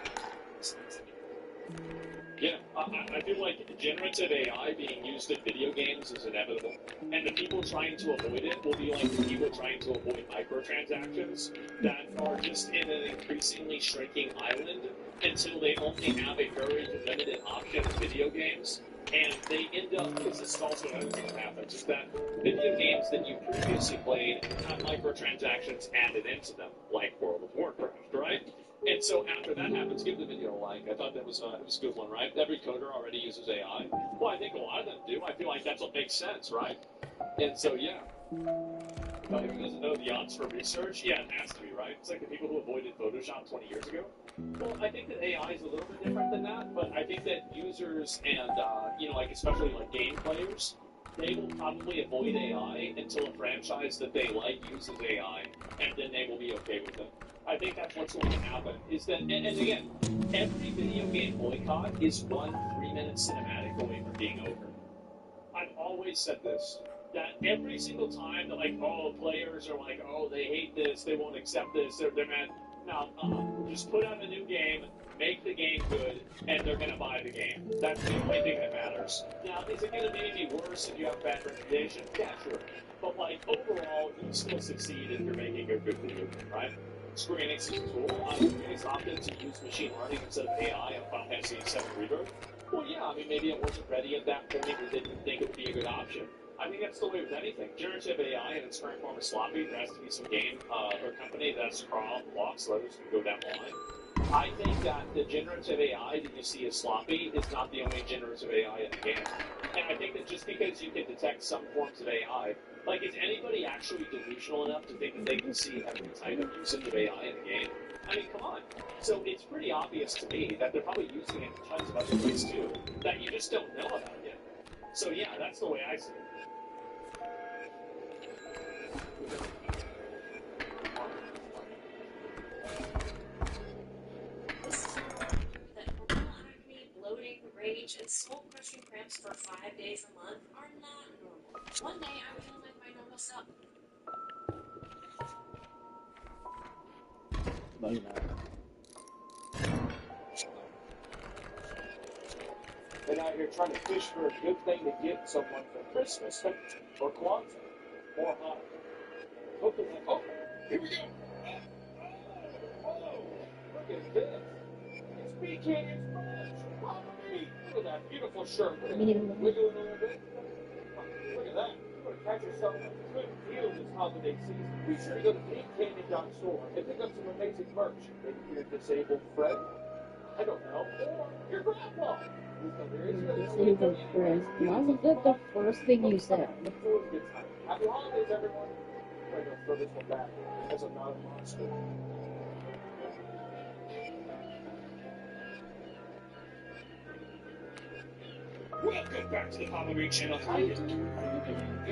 Yeah, I feel like generative AI being used in video games is inevitable. And the people trying to avoid it will be like the people trying to avoid microtransactions that are just in an increasingly shrinking island until they only have a very limited option of video games. And they end up, because this is also another thing that happens, is that video games that you previously played have microtransactions added into them, like World of Warcraft, right? And so after that happens, give the video a like. I thought that was a good one, right? Every coder already uses AI. Well, I think a lot of them do. I feel like that's what makes sense, right? And so, yeah. Anybody who doesn't know the odds for research, yeah, it has to be, right? It's like the people who avoided Photoshop 20 years ago. Well, I think that AI is a little bit different than that, but I think that users and, like especially like game players, they will probably avoid AI until a franchise that they like uses AI, and then they will be okay with it. I think that's what's going to happen. Is that, and again, every video game boycott is one 3-minute cinematic away from being over. I've always said this, that every single time that, like, oh, players are like, oh, they hate this, they won't accept this, they're mad. Now, just put out a new game, make the game good, and they're going to buy the game. That's the only thing that matters. Now, is it going to be any worse if you have bad reputation? Yeah, sure. But, like, overall, you still succeed if you're making a good video game, right? Square Enix is cool. Square Enix opted to use machine learning instead of AI on Final Fantasy VII Rebirth. Well, yeah, I mean, maybe it wasn't ready at that point or didn't think it would be a good option. I think that's the way with anything. Generative AI in its current form is sloppy. There has to be some game or company that's crawl blocks so others can go down the line. I think that the generative AI that you see as sloppy is not the only generative AI in the game. And I think that just because you can detect some forms of AI, like, is anybody actually delusional enough to think that they can see every type of usage of AI in the game? I mean, come on. So it's pretty obvious to me that they're probably using it in tons of other ways too, that you just don't know about yet. So yeah, that's the way I see it. Bloating, rage, and soul-crushing cramps for 5 days a month are not normal. One day, I'm feeling like my normal self. No, you're not. Been out here trying to fish for a good thing to give someone for Christmas or Kwanzaa or Hanukkah. Oh, here we go. Oh, look at this. It's pecans fresh. Papa me. Look at that beautiful shirt. Wiggle a little bit. Look at that. You're going to catch yourself a good deal this holiday season. Be sure to go to peakcandy.store and pick up some amazing merch. Maybe your disabled friend. I don't know. Or your grandpa. Disabled friend. Why was that the first thing you said? Happy holidays, everyone. I'm going to throw this one back as I'm not a monster. Welcome back to the Papa Green Channel. How you doing?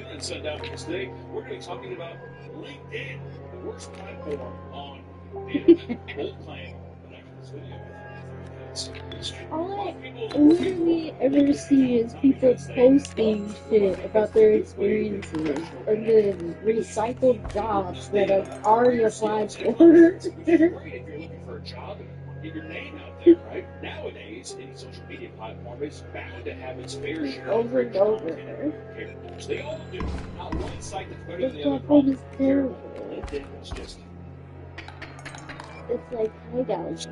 And Sundown, because today we're going to be talking about LinkedIn, the worst platform on the internet. Bold claim. But after this video, All I literally ever see is people posting shit about their experiences or the recycled jobs that I've already applied for. Great if you're looking for a job and want to get your name out there, right? Nowadays, any social media platform is bound to have its fair share of Over and over. characters. They all do. Not one site that's better This than the other. platform is terrible. LinkedIn is just... It's like hideout.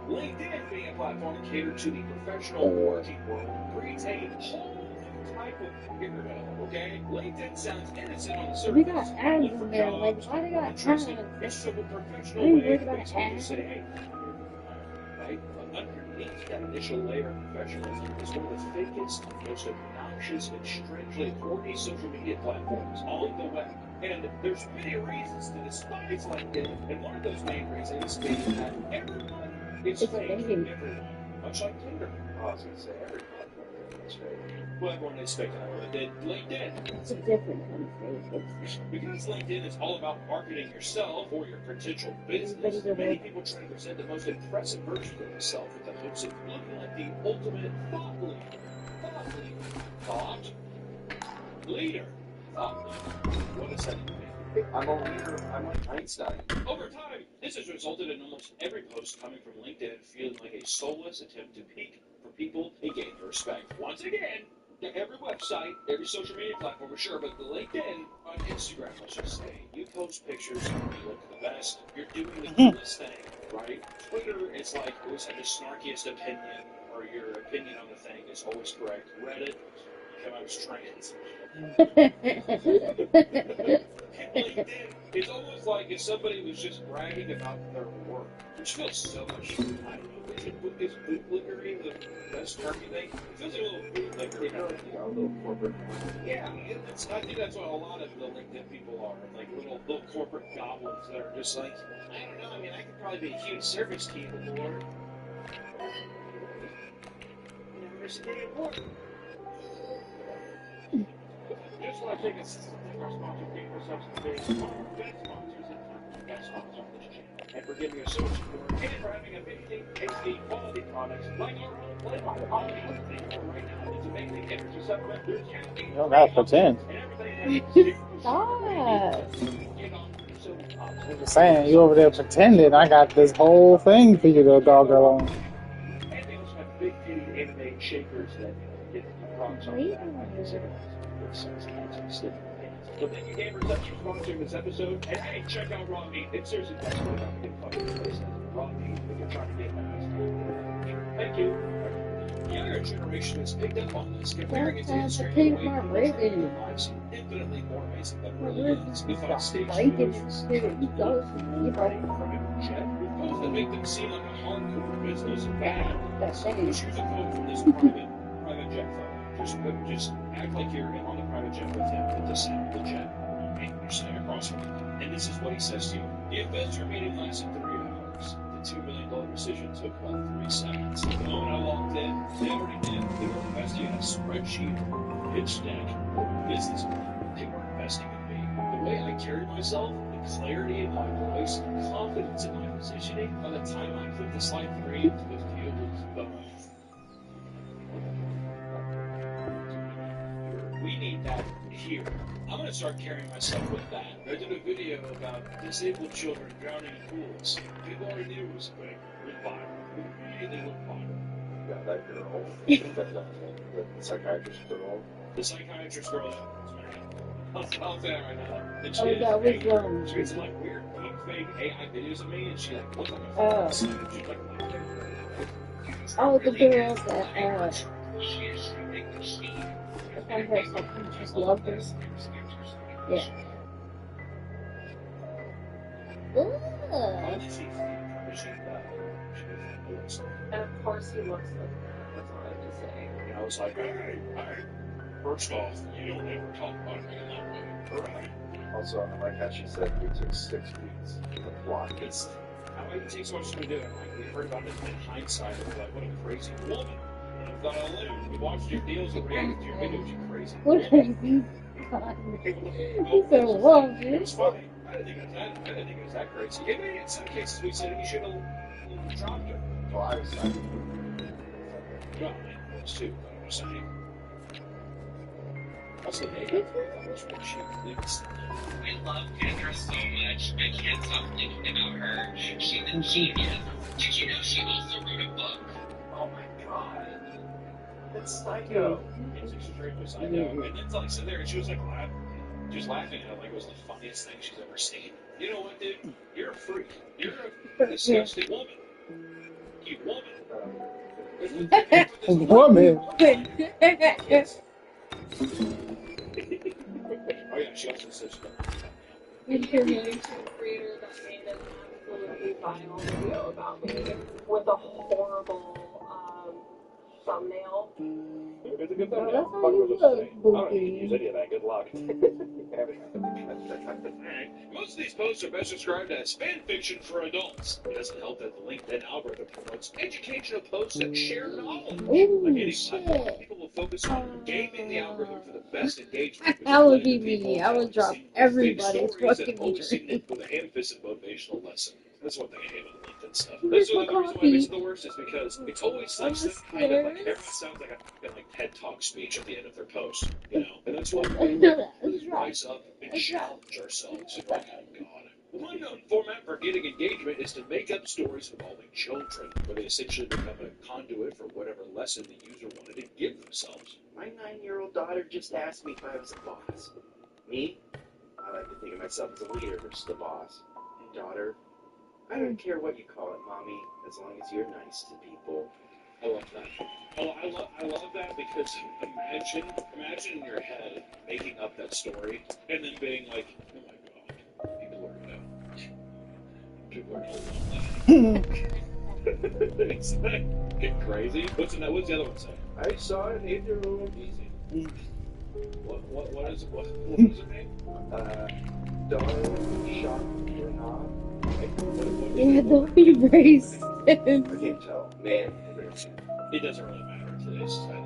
LinkedIn, being a platform catered to the professional working world, breeds a whole new type of internet, okay? LinkedIn sounds innocent on the surface. We got ads in there, like, why they got ads? It's a I professional ain't way worried for about people to ads. say, hey, right? But underneath that initial layer of professionalism is one of the fakest, most obnoxious, and strangely horny social media platforms on the web. And there's many reasons to despise LinkedIn, and one of those main reasons is that everyone is fake. Everyone. Much like Tinder. I was going to say, every platform is fake. Well, everyone is fake on LinkedIn. It's a different kind of fake. Because LinkedIn is all about marketing yourself or your potential business, many people try to present the most impressive version of themselves with the hopes of looking like the ultimate thought leader. Thought leader. What does that mean? I'm a leader. I'm like Einstein. Over time, this has resulted in almost every post coming from LinkedIn feeling like a soulless attempt to peak for people and gain their respect. Once again, every website, every social media platform, for sure, but LinkedIn, on Instagram, let's just say, you post pictures, you look the best, you're doing the coolest thing, right? Twitter, it's like, always have the snarkiest opinion, or your opinion on the thing is always correct. Reddit, you come out as trans. LinkedIn, it's almost like if somebody was just bragging about their work, which feels so much, I don't know, is bootlickery the best term you think? It feels like a little bootlickery. A little corporate. Yeah, I think that's what a lot of the LinkedIn people are, like little corporate goblins that are just like, I don't know, I mean, I could probably be a huge service team, Lord. electricity and water. Just want to take a second to thank our sponsor, Gamer Substance, one of our best sponsors and the best sponsor of this channel. And for giving us so much support and for having amazing, tasty, quality products like our own flavor. All we have to thank for right now is amazing energy supplement, caffeine, You don't gotta pretend. and everything. Stop. I'm just saying, you over there pretending. I got this whole thing for you to dog along. And they also have big titty anime shakers that get products on that. So thank you, Gamer Subs, for sponsoring this episode. And hey, check out Raw Meat. It's seriously the best way to get fucking places. Raw Meat, if you're trying to get that. Thank you. The younger generation has picked up on this, comparing it to Instagram Take away my from ribbon. their lives infinitely more amazing than it My really ribbon is. We find stop stage breaking shows, and shit. He goes, you writing know. from a jet, with codes that make them seem like a hardcore business bad. That's Just use a code from this private jet photo. Just act like you're on the private jet with him with the sound of the jet. And you're sitting across from him. And this is what he says to you. The investor meeting lasted 3 hours. The $2 million decision took about 3 seconds. The moment I walked in, they already did. They were investing in a spreadsheet, pitch deck, business plan. They were investing in me. The way I carry myself, the clarity in my voice, confidence in my positioning, by the time I clicked to slide 3, the deal was done. We need that here. I'm going to start carrying myself with that. I did a video about disabled children drowning in pools. People already knew it was fake. It was viral. It immediately went viral. Yeah, that girl. The psychiatrist girl. The psychiatrist girl. I'll say that right now. And Oh, that was, she gets like weird deep fake AI videos of me, and she like looks like a Oh. she's like Oh, the girl that, I found her something, just loved her. Yeah. Ugh. And of course he looks like that. That's all I have to say. And I was like, hey, first off, you don't ever talk about me in that way. Right. Also, I like how she said it took 6 weeks to plot this. How it takes so much to do it. Like, we heard about it in hindsight. We're like, what a crazy woman. And I thought, oh, we watched your deals and reacted to your videos, you crazy What woman. crazy? He's so wrong, It was dude. funny. I didn't think it was that crazy. I mean, in some cases, we said he should have dropped her. Well, I was Well, it was too, but I was saying. Also, they got that was what she believes. I love Kendra so much. I can't stop thinking about her. She's a genius. Did you know she also wrote a book? Oh my god. That's psycho. It's extremely psycho. And then like sit there and she was like laughing. She was laughing at it like it was the funniest thing she's ever seen. You know what, dude? You're a freak. You're a disgusting woman. You woman. Woman. Oh yeah, she also said she YouTube creator that made an absolutely vile video about me with a horrible thumbnail. It's a good Well, thumbnail. that's how you look, I don't Bookie. use any of that. Good luck. Most of these posts are best described as fan fiction for adults. It doesn't help that the LinkedIn algorithm promotes educational posts that share knowledge. Ooh, Like any shit. platform, people will focus on gaming the algorithm for the best engagement. That would be me. I would drop everybody's fucking Always seem dream. with a ham-fisted motivational lesson. That's one thing I hate about LinkedIn stuff. Where's That's my the reason why it coffee? makes it the worst is because it's always like some kind of like everyone sounds like a like TED Talk speech at the end of their post, you know. And that's why we really rise up and challenge ourselves. Like, oh god. One known format for getting engagement is to make up stories involving children, where they essentially become a conduit for whatever lesson the user wanted to give themselves. My 9-year-old daughter just asked me if I was a boss. Me? I like to think of myself as a leader versus the boss. And daughter, I don't care what you call it, mommy, as long as you're nice to people. I love that. Oh, I love that because imagine in your head making up that story and then being like, oh my god, people are gonna It's like, get crazy. What's the other one say? I saw an 8-year-old. Easy. What is it mean? Daughter shot or not. Yeah, don't be racist. I can't tell. Man. It doesn't really matter in today's society.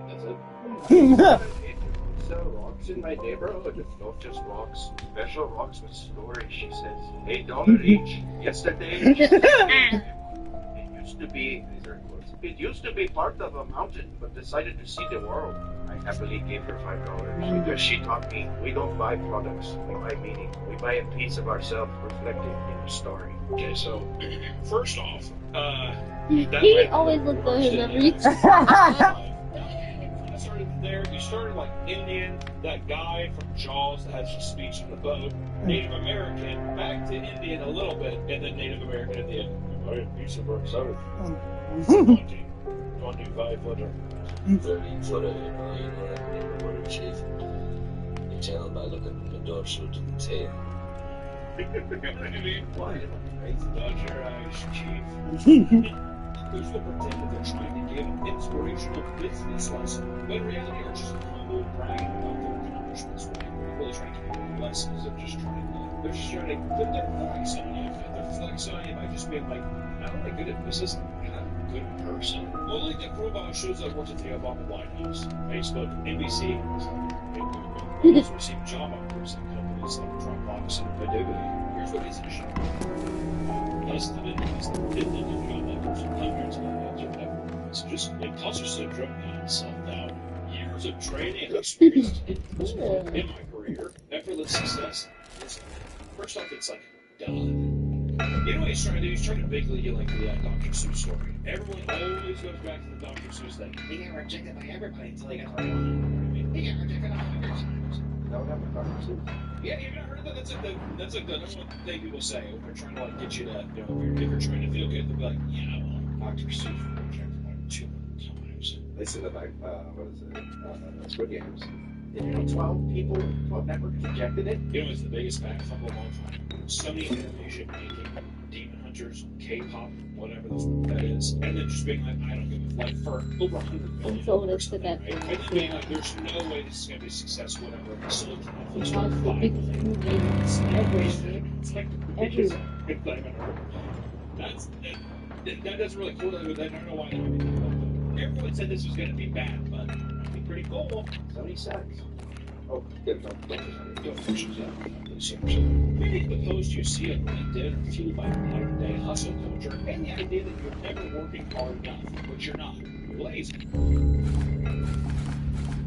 Sell rocks in my neighborhood. It's not just rocks. Special rocks with storage, she says. $8 each. Yesterday, it used to be part of a mountain, but decided to see the world. I happily gave her $5 because she taught me we don't buy products, we buy meaning. We buy a piece of ourselves reflected in a story. Okay, so first off, he always looks at his memories. started there. You started like Indian, that guy from Jaws that has a speech on the boat, Native American, back to Indian a little bit, and then Native American at the end. I had a piece of our south. 25 footer. 30 footer, you know that neighborhood chief. You tell by looking at the dorsal to the tail. Why? Dodge your eyes, chief. Who's to pretend that they're trying to give an inspirational business lesson, but in reality are just humble bragging about their accomplishments. They're really trying to give you lessons. They're just trying to they're flexing on you. They're flexing on you by just being like, not only good at business, I'm a good person. Well, like the profile shows that worked at the Obama White House, Facebook, NBC, also received job offers at companies like Dropbox and Adobe. Here's what he's show. He's the job offers, hundreds of millions or whatever. It's just imposter syndrome and self-doubt. Years of training experience in my career, effortless success. First off, it's like, duh. You know what he's trying to do? He's trying to big league you like the Dr. Seuss story. Everyone always goes back to the Dr. Seuss thing. He got rejected by everybody until he got the right one. He got rejected 100 times. No, never Dr. Seuss. Yeah, you've not heard of that? That's like the number one thing people say when they're trying to like get you to, you know, if you're trying to feel good, they'll be like, yeah, well, Dr. Seuss was rejected like 200 times. They said that like, what is it? Squid Games. Did you know 12 people, 12 networks rejected it? You know, it's the biggest back fumble of all time. Sony Animation making Demon Hunters, K-pop, whatever that is, and then just being like, I don't give a like for over 100 million. So let's put that right? And then being like, there's no way this is going to be successful, whatever. So it's the biggest movie ever. That doesn't really cool. I don't know why. Everyone said this was going to be bad, but it'd be pretty cool. Sony sucks. Oh, good. Many of the posts you see on LinkedIn are fueled by modern day hustle culture and the idea that you're never working hard enough, which you're not. You're lazy.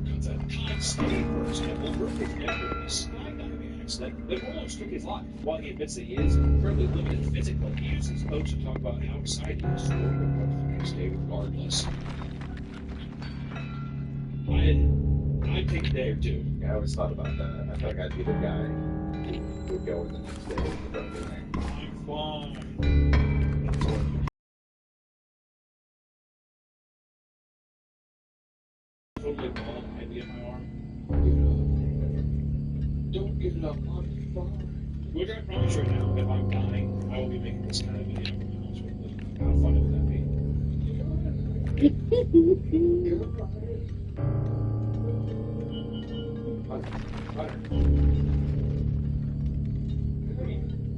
It's a time-steady person that will work with never in a skydiving accident that almost took his life. While he admits that he is incredibly limited physically, he uses posts to talk about how excited he is to work with work the next day regardless. I'd take a day or two. Yeah, I always thought about that. I feel like I'd be the guy who would go in the next day and go to I'm fine. Totally ball might be in my arm. Don't give it up. I'm fine. We're gonna promise right now, if I'm dying, I will be making this kind of video for my house with me. How fun would that be?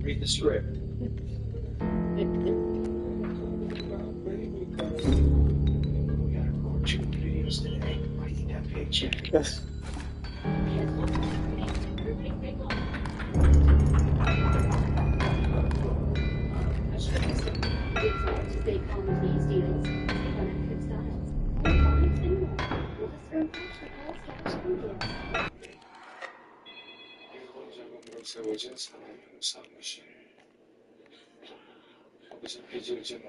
Read the script. We gotta record 2 videos today. I need that paycheck. Yes. Big on these deals. Connected styles. Cały czas sam się.